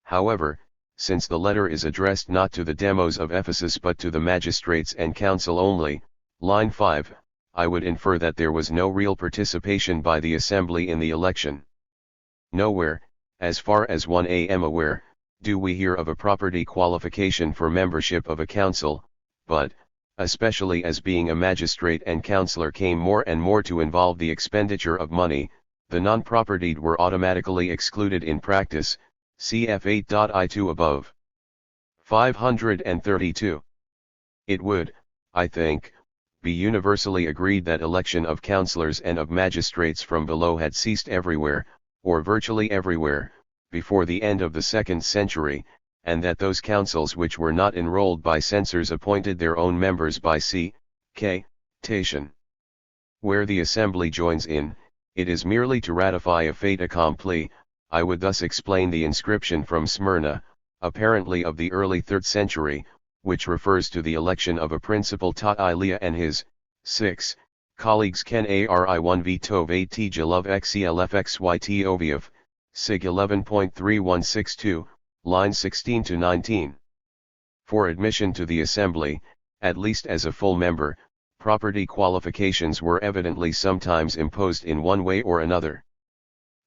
However, since the letter is addressed not to the demos of Ephesus but to the magistrates and council only, line 5, I would infer that there was no real participation by the assembly in the election. Nowhere, as far as one am aware, do we hear of a property qualification for membership of a council, but, especially as being a magistrate and councillor came more and more to involve the expenditure of money, the non-propertied were automatically excluded in practice, cf 8.I2 above. 532. It would, I think, be universally agreed that election of councillors and of magistrates from below had ceased everywhere, or virtually everywhere, before the end of the 2nd century, and that those councils which were not enrolled by censors appointed their own members by c.k. tation. Where the assembly joins in, it is merely to ratify a fait accompli. I would thus explain the inscription from Smyrna, apparently of the early 3rd century, which refers to the election of a principal Ta'ilea and his 6 colleagues Ken Ari 1v Tov At Jalov XCLFXYT Oviov, Sig 11.3162, line 16 to 19. For admission to the assembly, at least as a full member, property qualifications were evidently sometimes imposed in one way or another.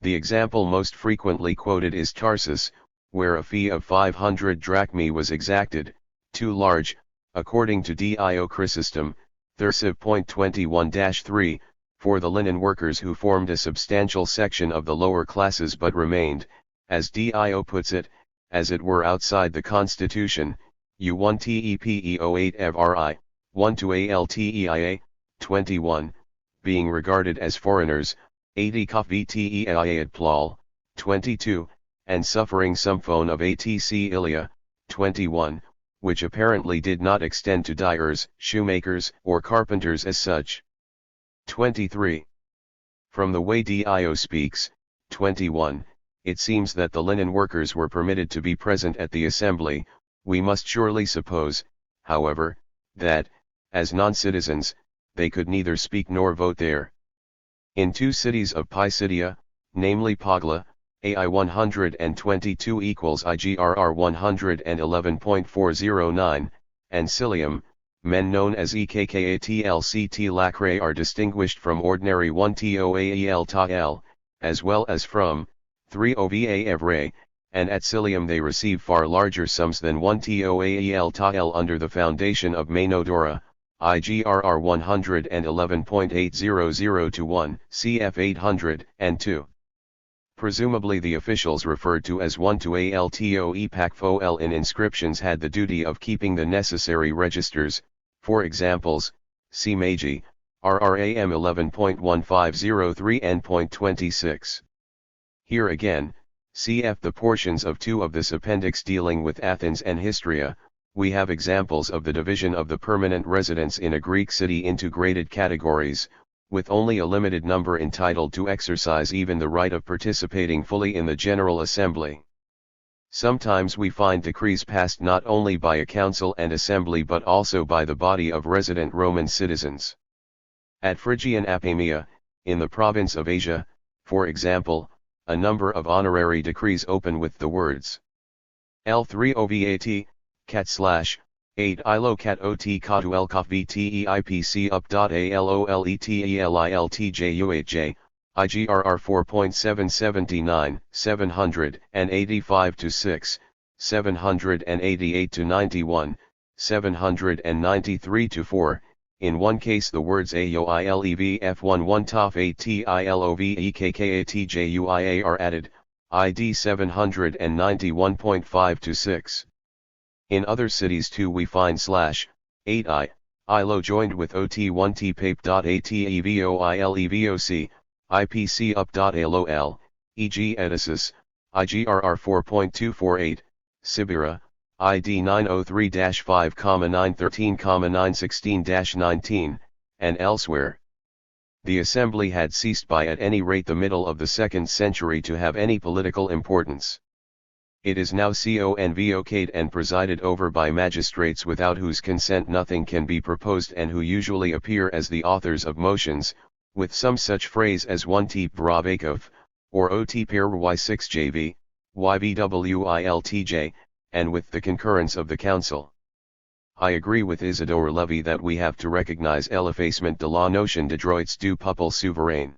The example most frequently quoted is Tarsus, where a fee of 500 drachmae was exacted, too large, according to Dio Chrysostom, Thursiv.21-3, for the linen workers who formed a substantial section of the lower classes but remained, as Dio puts it, as it were outside the constitution, U1 TEPE08 EVRI, 1 to ALTEIA, 21, being regarded as foreigners, 80 Kaf VTEIA at Plal, 22, and suffering some phone of ATC Ilia, 21, which apparently did not extend to dyers, shoemakers, or carpenters as such. 23. From the way Dio speaks, 21, it seems that the linen workers were permitted to be present at the assembly. We must surely suppose, however, that, as non-citizens, they could neither speak nor vote there. In 2 cities of Pisidia, namely Pagla, AI 122 equals IGRR 111.409, and Cilium, men known as EKKATLCT Lacrae are distinguished from ordinary 1 TOAEL TAL, as well as from 3 OVA Evre, and at Cilium they receive far larger sums than 1 TOAEL TAL under the foundation of Mainodora, IGRR 111.800 to 1, CF 802. Presumably the officials referred to as 1 to ALTOE PACFOL in inscriptions had the duty of keeping the necessary registers, for examples, C. Magi, RRAM 11.1503 N.26. Here again, cf the portions of 2 of this appendix dealing with Athens and Histria, we have examples of the division of the permanent residents in a Greek city into graded categories, with only a limited number entitled to exercise even the right of participating fully in the General Assembly. Sometimes we find decrees passed not only by a council and assembly but also by the body of resident Roman citizens. At Phrygian Apamea, in the province of Asia, for example, a number of honorary decrees open with the words L3 OVAT, cat/, 8 ILO cat OT COTU LCOF VTEIPC up.ALOLETELILTJUHJ, IGRR 4.779, 785 to 6, 788 to 91, 793 to 4. In one case the words AOILEVF11 TOF ATILOVEKKATJUIA are added, ID 791.5 to 6. In other cities too we find /8I, ILO joined with OT1T PAPE.ATEVOILEVOC, IPC up.ALOL, e.g. Edessus, IGRR 4.248, Sibira, ID 903-5, 913, 916-19, and elsewhere. The assembly had ceased by at any rate the middle of the 2nd century to have any political importance. It is now convocate and presided over by magistrates without whose consent nothing can be proposed and who usually appear as the authors of motions, with some such phrase as 1T Bravakov, or OT Per Y6JV, YVWILTJ, and with the concurrence of the council. I agree with Isidore Levy that we have to recognize l'effacement de la notion de droits du peuple souverain.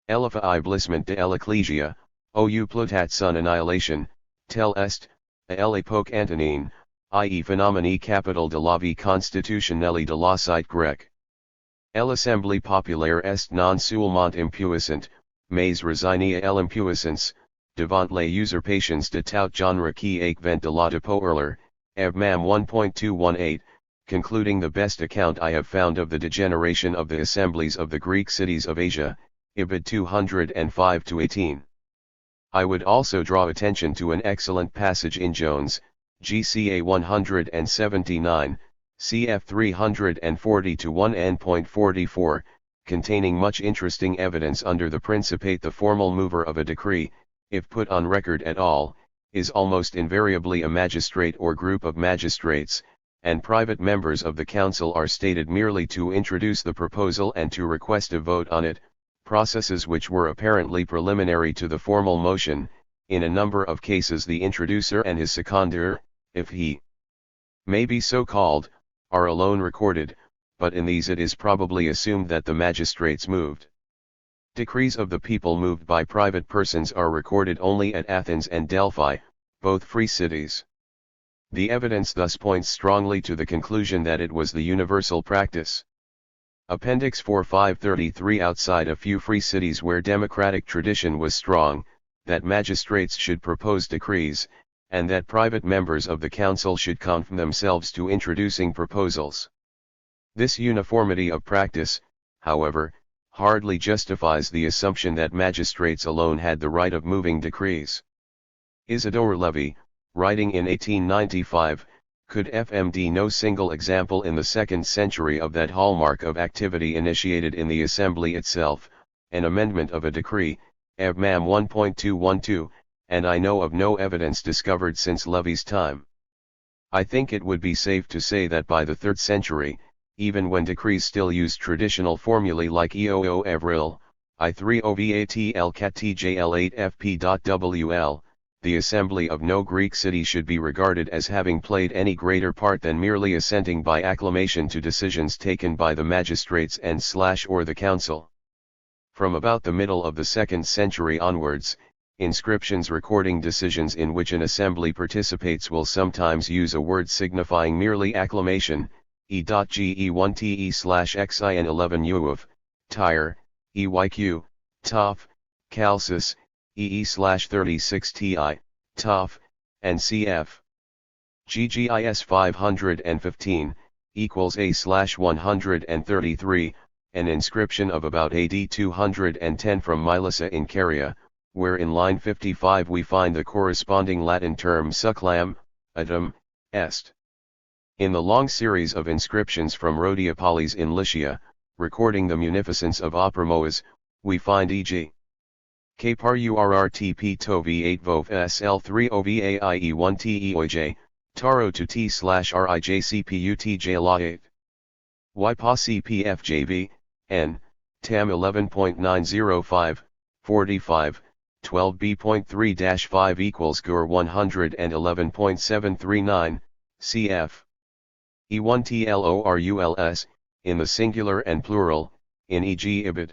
L'effacement de l'ecclesia, ou plutôt son annihilation, tel est, à l'époque antonine, i.e. phénomène capital de la vie constitutionnelle de la cité grecque. L'assemblée populaire est non seulement impuissante, mais résignée à l'impuissance, devant les usurpations de tout genre qui vent de la dépouiller, Evmam 1.218, concluding the best account I have found of the degeneration of the assemblies of the Greek cities of Asia, Ibid 205-18. I would also draw attention to an excellent passage in Jones, GCA 179, cf 340-1N.44, containing much interesting evidence under the Principate. The formal mover of a decree, if put on record at all, is almost invariably a magistrate or group of magistrates, and private members of the council are stated merely to introduce the proposal and to request a vote on it, processes which were apparently preliminary to the formal motion. In a number of cases the introducer and his seconder, if he may be so called, are alone recorded, but in these it is probably assumed that the magistrates moved. Decrees of the people moved by private persons are recorded only at Athens and Delphi, both free cities. The evidence thus points strongly to the conclusion that it was the universal practice. Appendix 4.533. Outside a few free cities where democratic tradition was strong, that magistrates should propose decrees, and that private members of the council should confine themselves to introducing proposals. This uniformity of practice, however, hardly justifies the assumption that magistrates alone had the right of moving decrees. Isidore Levy, writing in 1895, could FMD no single example in the 2nd century of that hallmark of activity initiated in the assembly itself, an amendment of a decree, Evmam 1.212, and I know of no evidence discovered since Levy's time. I think it would be safe to say that by the 3rd century, even when decrees still used traditional formulae like EOO Evril, I3 OVATL CAT TJL 8 FP.WL, the assembly of no Greek city should be regarded as having played any greater part than merely assenting by acclamation to decisions taken by the magistrates and/or the council. From about the middle of the 2nd century onwards, inscriptions recording decisions in which an assembly participates will sometimes use a word signifying merely acclamation, e.ge1te/xin11uof, Tyre, EYQ, TOF, Calcis, EE/36ti, TOF, and CF. GGIS 515, equals A/133, an inscription of about AD 210 from Mylissa in Caria, where in line 55 we find the corresponding Latin term succlam, atum, est. In the long series of inscriptions from Rhodiopolis in Lycia, recording the munificence of Opromoas, we find e.g. K par urrtp to v8 vov sl3 ovaie1 teoj, taro to t/rijcputj la 8. Y pa cpfjv, n, tam 11.905, 45, 12b.3-5 equals gur 111.739, cf. E1 tloruls, in the singular and plural, in e.g. ibid.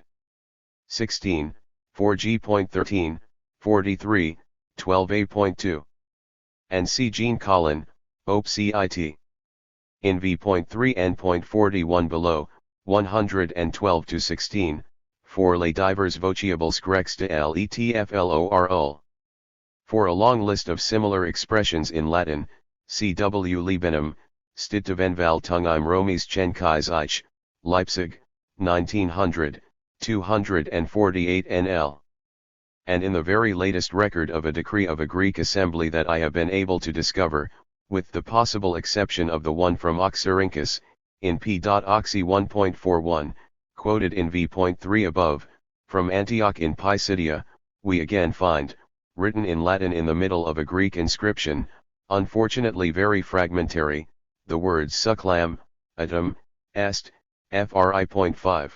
16, 4g.13, 43, 12a.2. And C. Jean Collin, Op. Cit. In v.3 and .41 below, 112 to 16, for les divers vocables grecs de letflorul. For a long list of similar expressions in Latin, C.W. Liebenham, Stittevenval im Romies Chenkais Ich, Leipzig, 1900, 248 NL. And in the very latest record of a decree of a Greek assembly that I have been able to discover, with the possible exception of the one from Oxyrhynchus, in P.Oxy 1.41, quoted in v.3 above, from Antioch in Pisidia, we again find, written in Latin in the middle of a Greek inscription, unfortunately very fragmentary, the words succlam, atum, est, fri.5.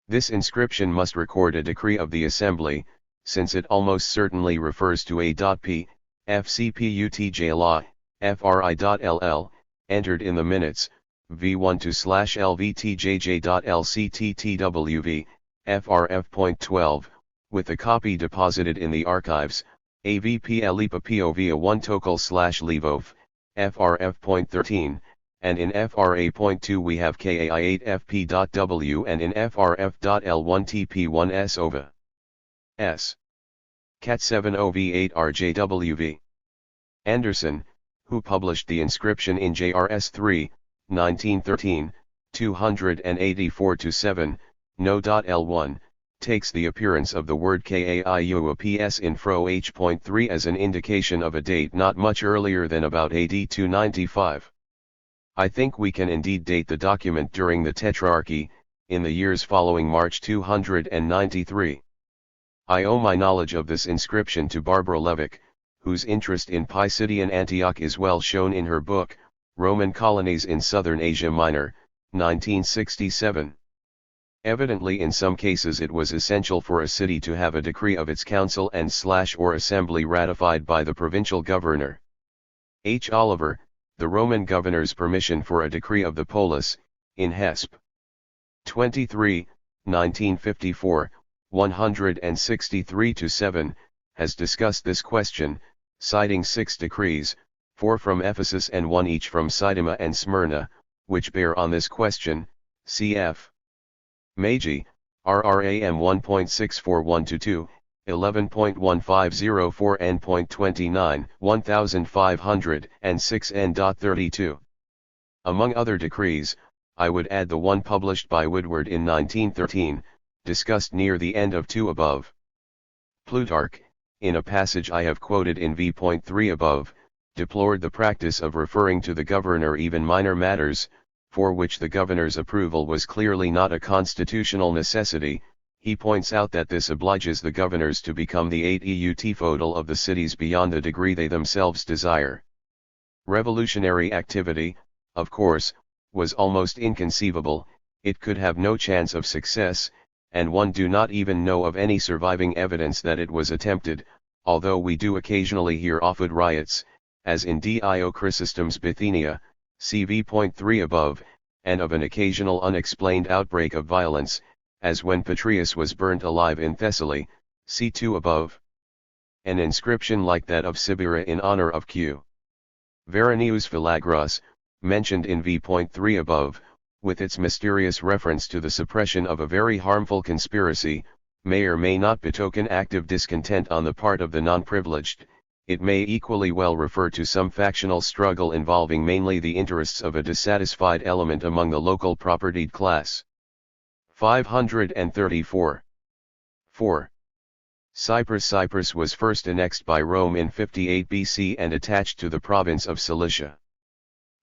This inscription must record a decree of the assembly, since it almost certainly refers to a.p, fcputj law, fri.ll, entered in the minutes, v12/lvtjj.lcttwv, frf.12, with the copy deposited in the archives, avp elipapova 1 tokal/levov, frf.13, and in FRA.2 we have KAI8FP.W and in FRF.L1TP1S OVA. S. Cat 7OV8RJWV. Anderson, who published the inscription in JRS 3, 1913, 284-7, No.L1, takes the appearance of the word KAIUAPS in Fro H.3 as an indication of a date not much earlier than about AD 295. I think we can indeed date the document during the Tetrarchy, in the years following March 293. I owe my knowledge of this inscription to Barbara Levick, whose interest in Pisidian Antioch is well shown in her book, Roman Colonies in Southern Asia Minor, 1967. Evidently in some cases it was essential for a city to have a decree of its council and/or assembly ratified by the provincial governor. H. Oliver, the Roman governor's permission for a decree of the polis, in Hesp. 23, 1954, 163-7, has discussed this question, citing 6 decrees, 4 from Ephesus and 1 each from Sidima and Smyrna, which bear on this question, cf. Magi, RRAM 1.64122, 11.1504 N.29, 1506 N.32. Among other decrees, I would add the one published by Woodward in 1913, discussed near the end of 2 above. Plutarch, in a passage I have quoted in v.3 above, deplored the practice of referring to the governor even minor matters, for which the governor's approval was clearly not a constitutional necessity. He points out that this obliges the governors to become the 8 eutfodal of the cities beyond the degree they themselves desire. Revolutionary activity, of course, was almost inconceivable, it could have no chance of success, and one do not even know of any surviving evidence that it was attempted, although we do occasionally hear of riots, as in Dio Chrysostom's Bithynia, CV.3 above, and of an occasional unexplained outbreak of violence, as when Petreius was burnt alive in Thessaly, C2 above. An inscription like that of Sibira in honor of Q. Veronius Philagros, mentioned in v.3 above, with its mysterious reference to the suppression of a very harmful conspiracy, may or may not betoken active discontent on the part of the non-privileged. It may equally well refer to some factional struggle involving mainly the interests of a dissatisfied element among the local propertied class. 534. 4. Cyprus was first annexed by Rome in 58 BC and attached to the province of Cilicia.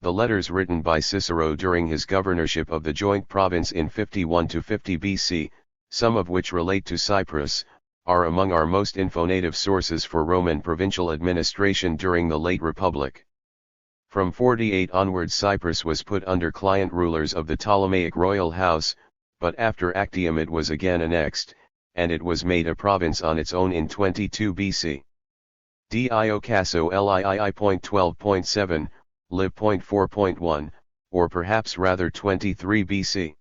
The letters written by Cicero during his governorship of the joint province in 51 to 50 BC, some of which relate to Cyprus, are among our most infonative sources for Roman provincial administration during the late Republic. From 48 onwards Cyprus was put under client rulers of the Ptolemaic royal house, but after Actium it was again annexed, and it was made a province on its own in 22 BC. Dio Caso Lii.12.7, Lib.4.1, or perhaps rather 23 BC.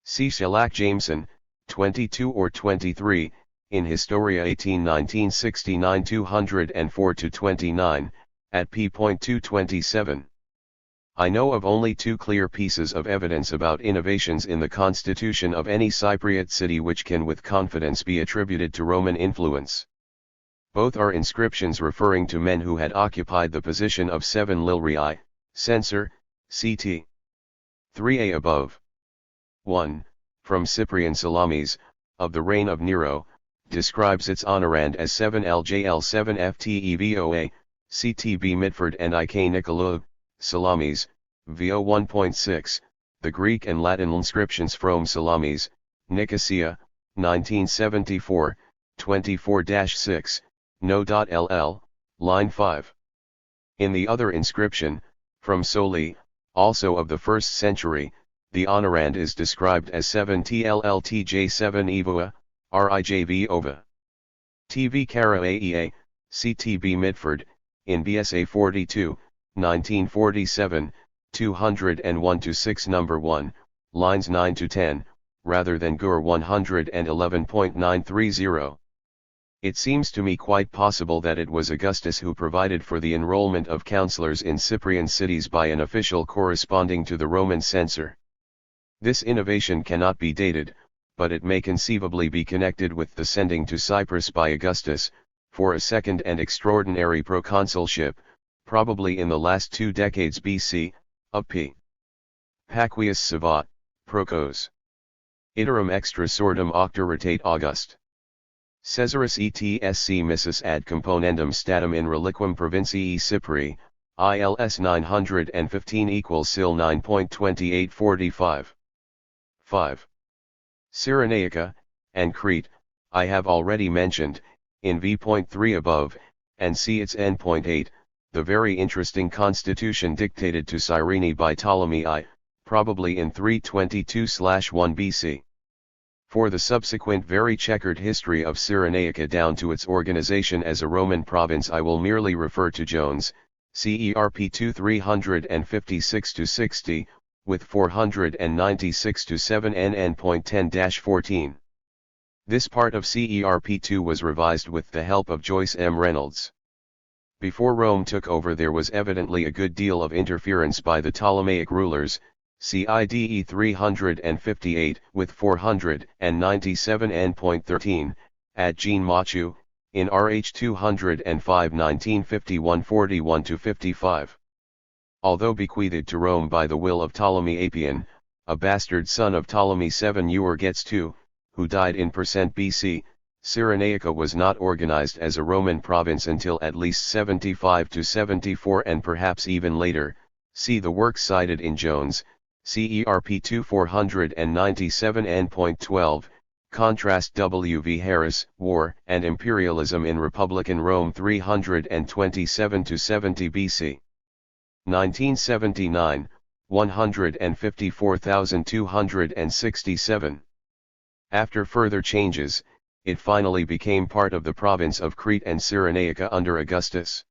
See Shellac Jameson, 22 or 23, in Historia 18 204-29, at p.227. I know of only two clear pieces of evidence about innovations in the constitution of any Cypriot city which can with confidence be attributed to Roman influence. Both are inscriptions referring to men who had occupied the position of 7 Lilrii, censor, ct. 3a above. 1. From Cyprian Salamis, of the reign of Nero, describes its honorand as 7 LJL 7 FTEVOA, CTB Mitford and IK Nicolaou, Salamis, VO 1.6, the Greek and Latin inscriptions from Salamis, Nicosia, 1974, 24-6, No.ll, line 5. In the other inscription, from Soli, also of the 1st century, the honorand is described as 7 TLLTJ 7 Evoa, RIJV Ova. TV Cara AEA, CTB Mitford, in BSA 42, 1947, 201-6 number 1, lines 9-10, rather than GUR 111.930. It seems to me quite possible that it was Augustus who provided for the enrollment of councillors in Cyprian cities by an official corresponding to the Roman censor. This innovation cannot be dated, but it may conceivably be connected with the sending to Cyprus by Augustus, for a second and extraordinary proconsulship, probably in the last 2 decades BC, of P. Paquius Savat, Procos. Iterum extra sordum octoritate August. Caesaris etsc missus ad componendum statum in reliquum provincii Cypri, ILS 915 equals SIL 9.2845. 5. Cyrenaica, and Crete, I have already mentioned, in v.3 above, and see its n.8, the very interesting constitution dictated to Cyrene by Ptolemy I, probably in 322/1 BC. For the subsequent very checkered history of Cyrenaica down to its organization as a Roman province I will merely refer to Jones, CERP 2 356-60, with 496-7 NN.10-14. This part of CERP2 was revised with the help of Joyce M. Reynolds. Before Rome took over there was evidently a good deal of interference by the Ptolemaic rulers, CIDE 358 with 497 N.13, at Jean Machu, in RH 205 1951 41-55. Although bequeathed to Rome by the will of Ptolemy Apion, a bastard son of Ptolemy VII Euergetes II, who died in BC, Cyrenaica was not organized as a Roman province until at least 75 to 74 and perhaps even later. See the work cited in Jones, CERP 2 497 N.12, contrast W. V. Harris, War and Imperialism in Republican Rome 327 to 70 BC. 1979, 154,267. After further changes, it finally became part of the province of Crete and Cyrenaica under Augustus.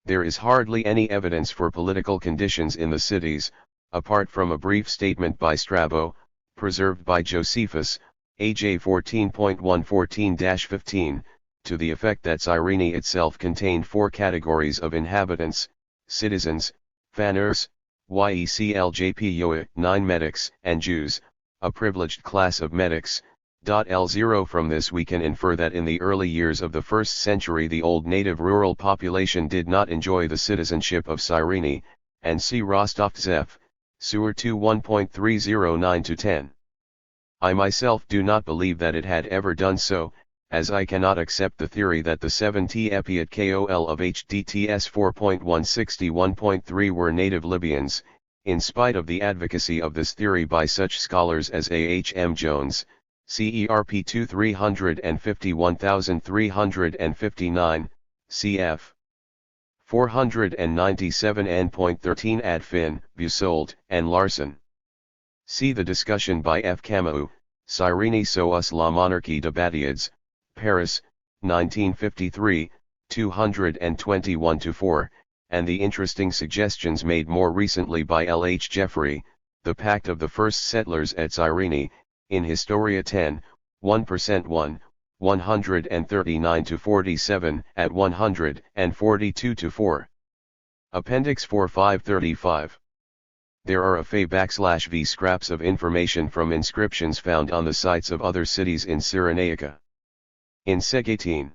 There is hardly any evidence for political conditions in the cities, apart from a brief statement by Strabo, preserved by Josephus, AJ 14.114-15, to the effect that Cyrene itself contained 4 categories of inhabitants: citizens, fanners, YECLJPOA, 9 medics, and Jews, a privileged class of medics. L0 From this we can infer that in the early years of the 1st century the old native rural population did not enjoy the citizenship of Cyrene, and see Rostov Zeph, Sewer 2 1.309-10. I myself do not believe that it had ever done so, as I cannot accept the theory that the 7T Epiat KOL of HDTS 4.161.3 were native Libyans, in spite of the advocacy of this theory by such scholars as A. H. M. Jones, CERP 2351359, cf. 497 N.13 Adfin, Busold, and Larson. See the discussion by F. Camus, Cyrene Sous la monarchie de Batiades, Paris, 1953, 221-4, and the interesting suggestions made more recently by L. H. Jeffrey, The Pact of the First Settlers at Cyrene, in Historia 10, 1% 1, 139-47 at 142-4. Appendix 4 535. There are a /v scraps of information from inscriptions found on the sites of other cities in Cyrenaica. In Seg 18.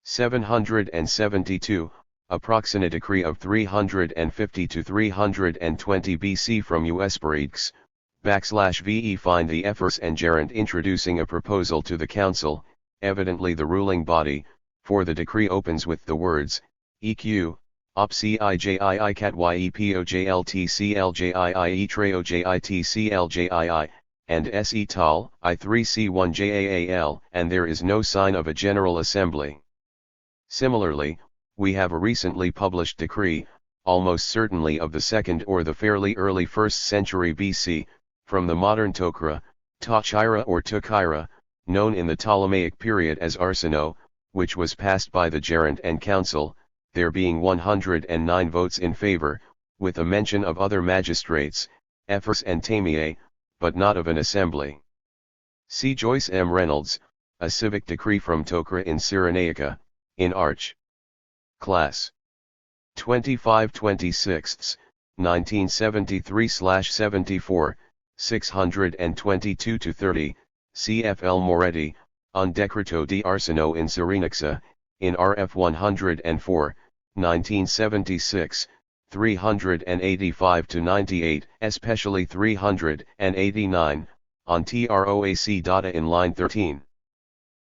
772, a proxena decree of 350 to 320 BC from CROIX, /ve find the Ephors and Gerent introducing a proposal to the council, evidently the ruling body, for the decree opens with the words, EQ, OPCIJII CAT YEPOJLTCLJII TREOJITCLJII, and SE Tal, I3C1JAAL, and there is no sign of a General Assembly. Similarly, we have a recently published decree, almost certainly of the 2nd or the fairly early 1st century BC, from the modern Tokra, Tachira or Tukira, known in the Ptolemaic period as Arsinoe, which was passed by the Gerent and Council, there being 109 votes in favor, with a mention of other magistrates, Ephors and Tamiae, but not of an assembly. See Joyce M. Reynolds, A Civic Decree from Tokra in Cyrenaica, in Arch. Class. 25/26, 1973/74, 622-30, CFL Moretti, Un Decreto di Arsinoe in Cyrenaica, in RF 104, 1976, 385-98, especially 389, on TROAC data in line 13.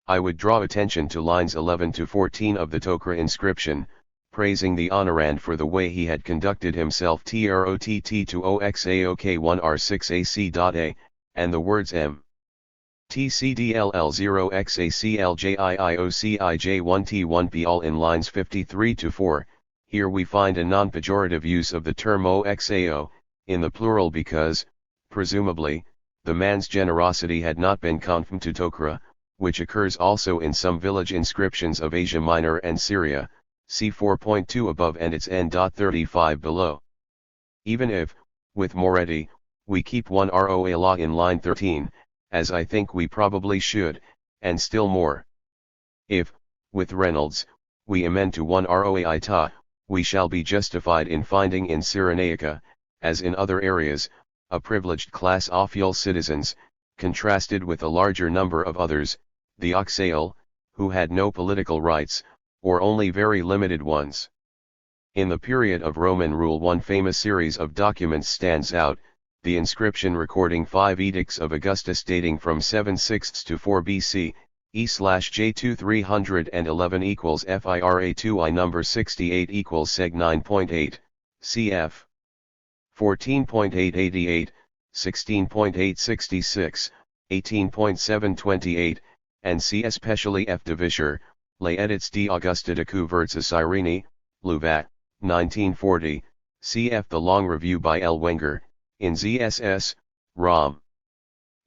I would draw attention to lines 11-14 of the Tokra inscription, praising the honorand for the way he had conducted himself TROTT to OXAOK1R6AC.A, and the words M. TCDLL0XACLJIIOCIJ1T1P all in lines 53-4. Here we find a non-pejorative use of the term OXAO, in the plural because, presumably, the man's generosity had not been confined to Tokra, which occurs also in some village inscriptions of Asia Minor and Syria, see 4.2 above and its N.35 below. Even if, with Moretti, we keep one ROA law in line 13, as I think we probably should, and still more. If, with Reynolds, we amend to one ROA ita, we shall be justified in finding in Cyrenaica, as in other areas, a privileged class of feudal citizens, contrasted with a larger number of others, the Oxael, who had no political rights, or only very limited ones. In the period of Roman rule one famous series of documents stands out, the inscription recording 5 edicts of Augustus dating from 7/6 to 4 BC, E/J2 311 equals FIRA2I number 68 equals Seg 9.8, cf. 14.888, 16.866, 18.728, and see especially F. de Vischer, Les Edits d'Auguste de Couvert's Cyrene, Louvat, 1940, cf. The Long Review by L. Wenger, in ZSS, Rom.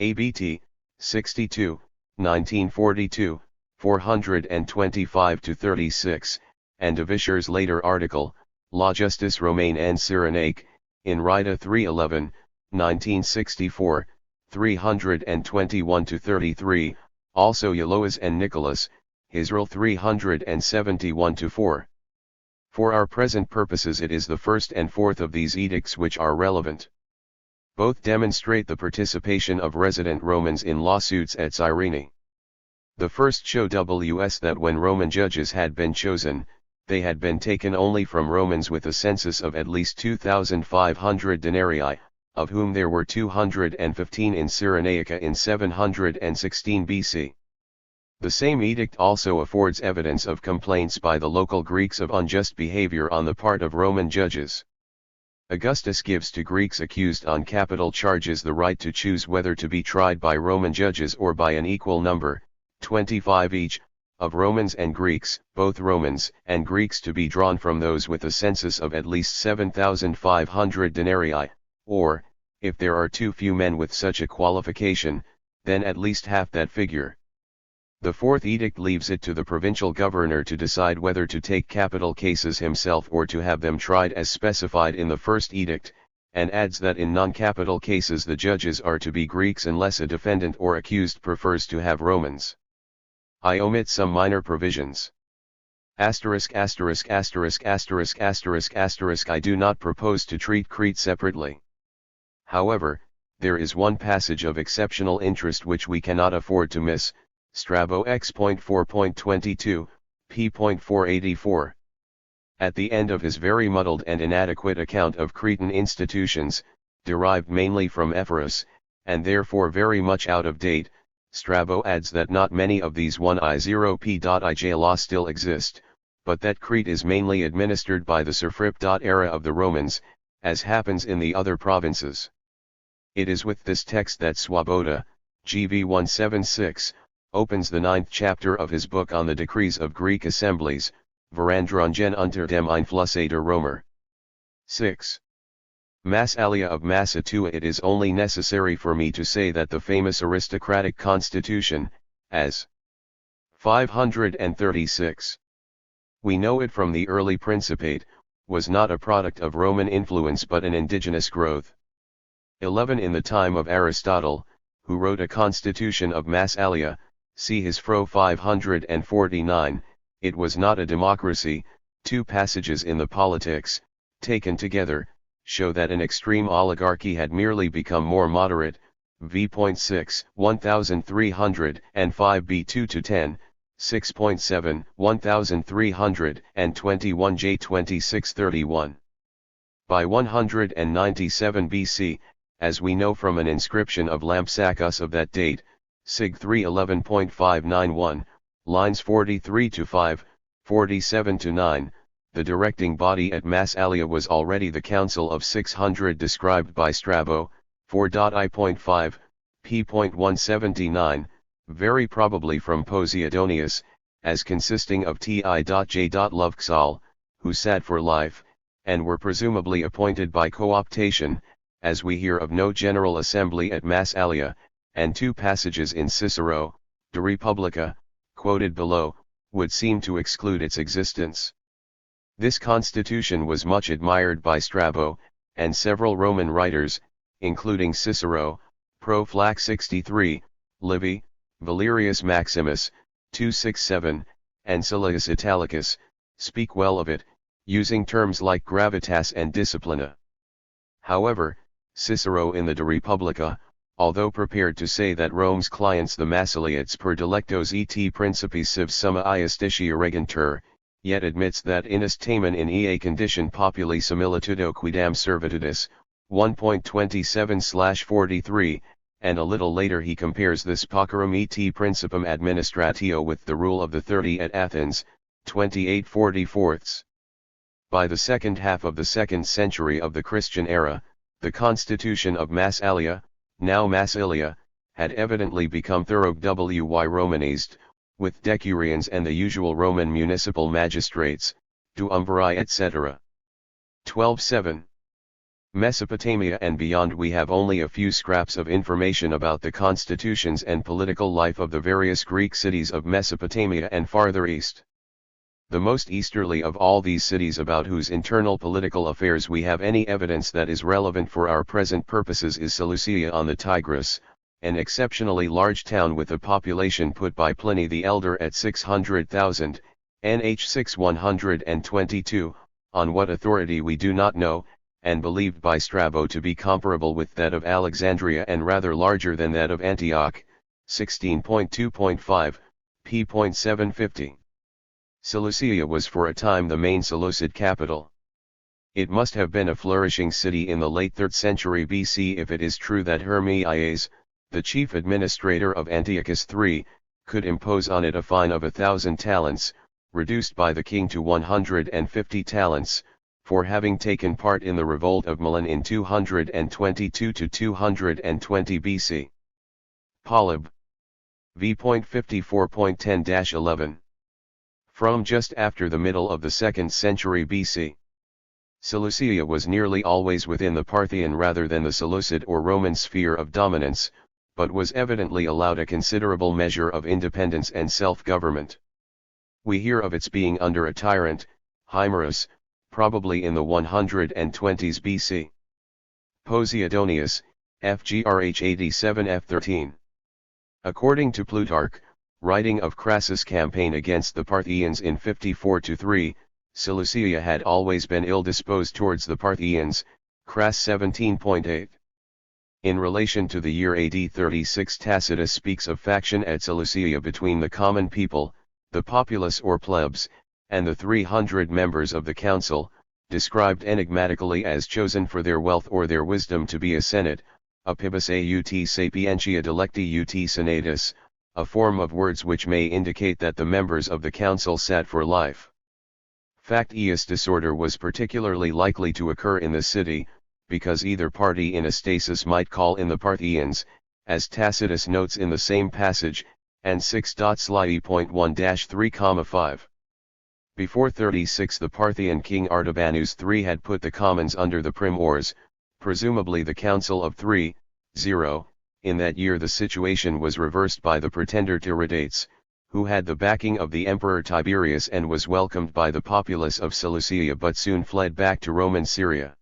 ABT, 62, 1942, 425-36, and de Vischer's later article, La Justice Romaine en Cyrenaique, in Rita 311, 1964, 321-33, also Yaloas and Nicholas, Israel 371-4. For our present purposes it is the first and fourth of these edicts which are relevant. Both demonstrate the participation of resident Romans in lawsuits at Cyrene. The first show us that when Roman judges had been chosen, they had been taken only from Romans with a census of at least 2,500 denarii, of whom there were 215 in Cyrenaica in 716 BC. The same edict also affords evidence of complaints by the local Greeks of unjust behavior on the part of Roman judges. Augustus gives to Greeks accused on capital charges the right to choose whether to be tried by Roman judges or by an equal number, 25 each, of Romans and Greeks, both Romans and Greeks to be drawn from those with a census of at least 7,500 denarii, or, if there are too few men with such a qualification, then at least half that figure. The fourth edict leaves it to the provincial governor to decide whether to take capital cases himself or to have them tried as specified in the first edict, and adds that in non-capital cases the judges are to be Greeks unless a defendant or accused prefers to have Romans. I omit some minor provisions. I do not propose to treat Crete separately. However, there is one passage of exceptional interest which we cannot afford to miss, Strabo X.4.22, p.484. At the end of his very muddled and inadequate account of Cretan institutions, derived mainly from Ephorus, and therefore very much out of date, Strabo adds that not many of these 1I0p.ij law still exist, but that Crete is mainly administered by the Serfrip. Era of the Romans, as happens in the other provinces. It is with this text that Swoboda, GV 176, opens the 9th chapter of his book on the decrees of Greek assemblies, Verandrongen unter dem Einflusse der Römer. 6. Massalia of Massatua. It is only necessary for me to say that the famous aristocratic constitution, as 536. We know it from the early Principate, was not a product of Roman influence but an indigenous growth. 11. In the time of Aristotle, who wrote a constitution of Massalia, see his Fro 549, it was not a democracy. 2 passages in the Politics, taken together, show that an extreme oligarchy had merely become more moderate, v.6, 1305 b2-10, 6.7, 1321 j2631. By 197 BC, as we know from an inscription of Lampsacus of that date, Sig 311.591, lines 43-5, 47-9, the directing body at Massalia was already the Council of 600 described by Strabo, 4.I.5, p.179, very probably from Posidonius, as consisting of T.I.J. Lovksal, who sat for life, and were presumably appointed by cooptation, as we hear of no general assembly at Massalia, and 2 passages in Cicero, De Republica, quoted below, would seem to exclude its existence. This constitution was much admired by Strabo, and several Roman writers, including Cicero, Pro Flac 63, Livy, Valerius Maximus, 267, and Silius Italicus, speak well of it, using terms like gravitas and disciplina. However, Cicero in the De Republica, although prepared to say that Rome's clients the Massiliates per delectos et principis civ summa iustitia regentur, yet admits that inus tamen in ea condition populi similitudo quidam servitudis, 1.27/43, and a little later he compares this pocerum et principum administratio with the rule of the 30 at Athens, 28/44. By the second half of the 2nd century of the Christian era, the constitution of Massalia, now Massilia, had evidently become thoroughly Romanized, with decurions and the usual Roman municipal magistrates, duumviri etc. 12:7. Mesopotamia and beyond. We have only a few scraps of information about the constitutions and political life of the various Greek cities of Mesopotamia and farther east. The most easterly of all these cities about whose internal political affairs we have any evidence that is relevant for our present purposes is Seleucia on the Tigris, an exceptionally large town with a population put by Pliny the Elder at 600,000, nh 6122, on what authority we do not know, and believed by Strabo to be comparable with that of Alexandria and rather larger than that of Antioch, 16.2.5, p.750. Seleucia was for a time the main Seleucid capital. It must have been a flourishing city in the late 3rd century BC if it is true that Hermias, the chief administrator of Antiochus III, could impose on it a fine of 1,000 talents, reduced by the king to 150 talents, for having taken part in the revolt of Milan in 222 to 220 BC. Polyb. v.54.10-11. From just after the middle of the 2nd century BC. Seleucia was nearly always within the Parthian rather than the Seleucid or Roman sphere of dominance, but was evidently allowed a considerable measure of independence and self-government. We hear of its being under a tyrant, Hymerus, probably in the 120s BC. Posidonius, FGRH 87 F13. According to Plutarch, writing of Crassus' campaign against the Parthians in 54-3, Seleucia had always been ill-disposed towards the Parthians, Crass 17.8. In relation to the year AD 36, Tacitus speaks of faction at Seleucia between the common people, the populace or plebs, and the 300 members of the council, described enigmatically as chosen for their wealth or their wisdom to be a senate, apibus aut sapientia delecti ut senatus, a form of words which may indicate that the members of the council sat for life. Factious disorder was particularly likely to occur in the city, because either party in a stasis might call in the Parthians, as Tacitus notes in the same passage, and 6.slie.1-3,5. Before 36 the Parthian king Artabanus III had put the commons under the primors, presumably the Council of 3, 0, in that year the situation was reversed by the pretender Tiridates, who had the backing of the Emperor Tiberius and was welcomed by the populace of Seleucia but soon fled back to Roman Syria.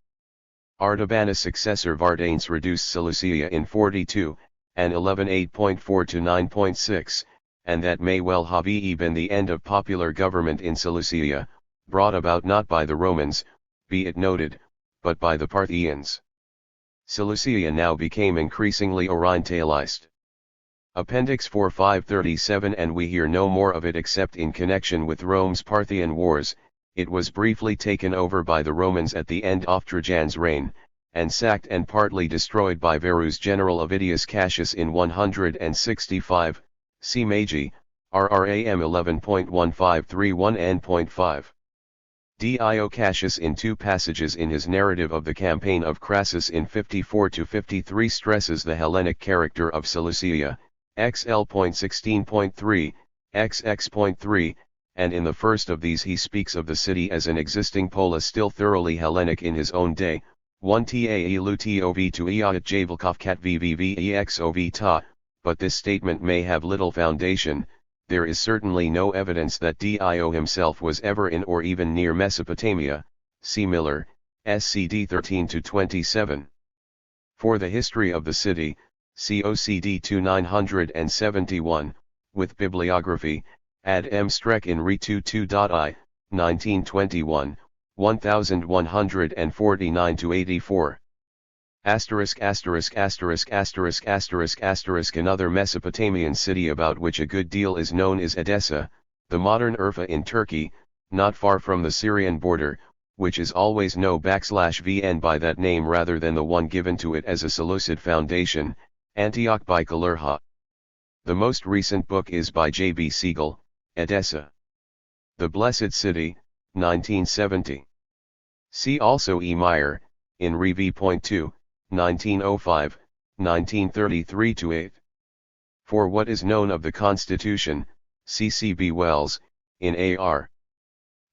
Artabanus' successor Vardanes reduced Seleucia in 42, and 11:8.4-9.6, and that may well have been the end of popular government in Seleucia, brought about not by the Romans, be it noted, but by the Parthians. Seleucia now became increasingly Orientalized. Appendix 4:537, and we hear no more of it except in connection with Rome's Parthian wars. It was briefly taken over by the Romans at the end of Trajan's reign, and sacked and partly destroyed by Verus general Avidius Cassius in 165, see Magi, RRAM 11.1531 Dio Cassius in two passages in his narrative of the campaign of Crassus in 54-53 stresses the Hellenic character of Seleucia, XL.16.3, XX.3, and in the first of these he speaks of the city as an existing polis still thoroughly Hellenic in his own day, 1 tae lutov to iat javelkovkat vvvexov ta, but this statement may have little foundation. There is certainly no evidence that Dio himself was ever in or even near Mesopotamia, see Miller, SCD 13-27. For the history of the city, see OCD 2971, with bibliography, ad M. Streck in Re 22.I, 1921, 1149-84. Another Mesopotamian city about which a good deal is known is Edessa, the modern Urfa in Turkey, not far from the Syrian border, which is always no \vn by that name rather than the one given to it as a Seleucid foundation, Antioch by Kalurha. The most recent book is by J.B. Siegel, Edessa. The Blessed City, 1970. See also E. Meyer, in Re v.2, 1905, 1933-8. For what is known of the Constitution, see C.B. Wells, in A.R.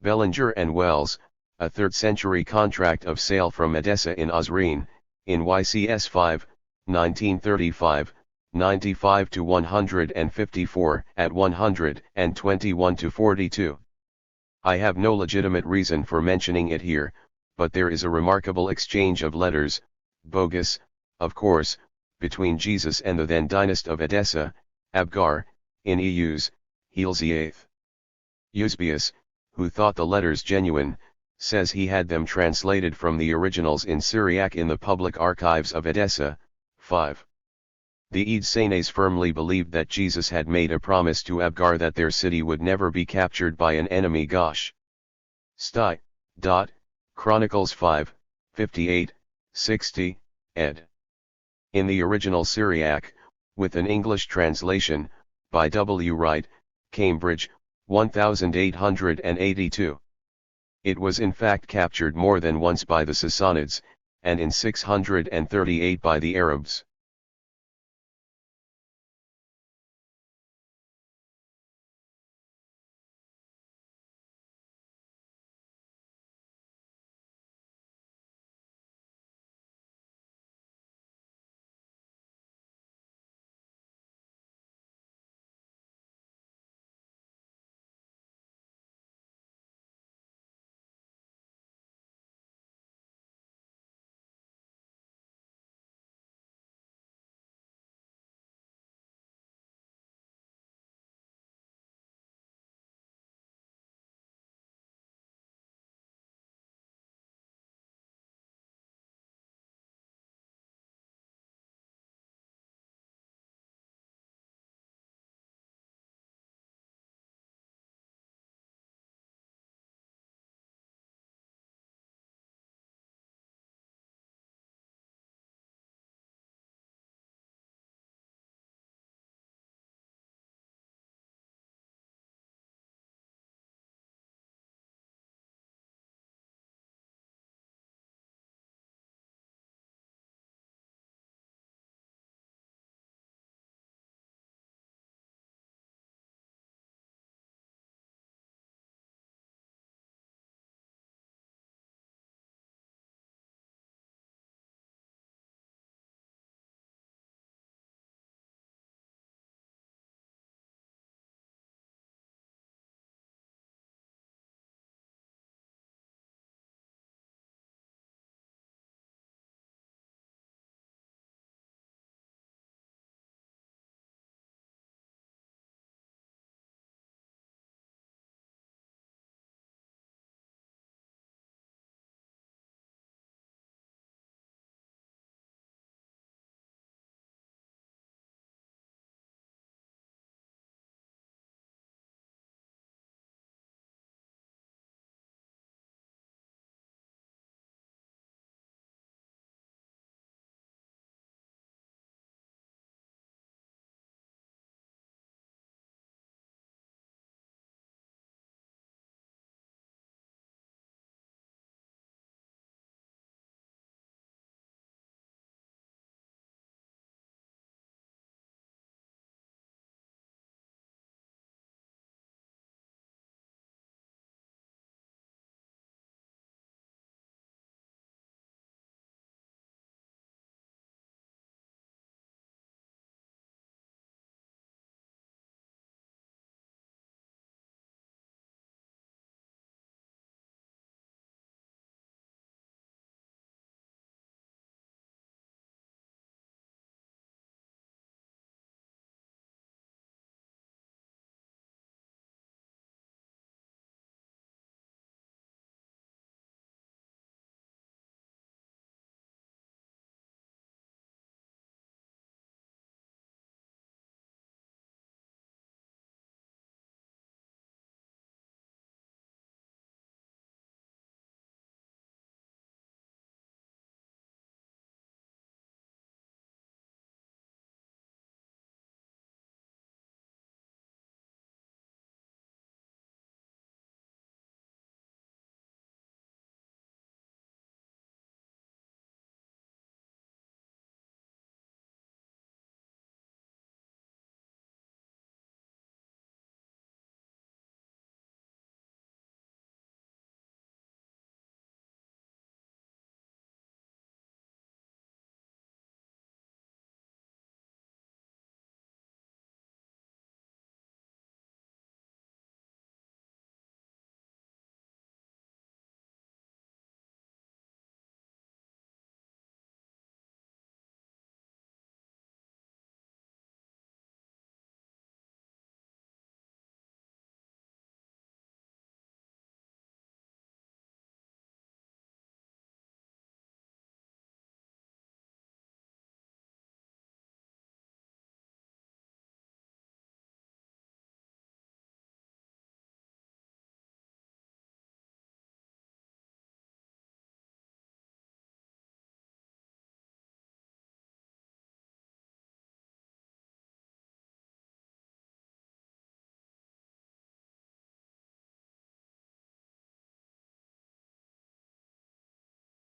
Bellinger and Wells, a 3rd-century contract of sale from Edessa in Osrene, in YCS 5, 1935, 95-154 at 121-42. I have no legitimate reason for mentioning it here, but there is a remarkable exchange of letters, bogus, of course, between Jesus and the then dynast of Edessa, Abgar, in Eus, Heels VIII. Eusebius, who thought the letters genuine, says he had them translated from the originals in Syriac in the public archives of Edessa. 5. The Edsenes firmly believed that Jesus had made a promise to Abgar that their city would never be captured by an enemy. Gosh. Sti. Chronicles 5, 58, 60, ed. In the original Syriac, with an English translation, by W. Wright, Cambridge, 1882. It was in fact captured more than once by the Sassanids, and in 638 by the Arabs.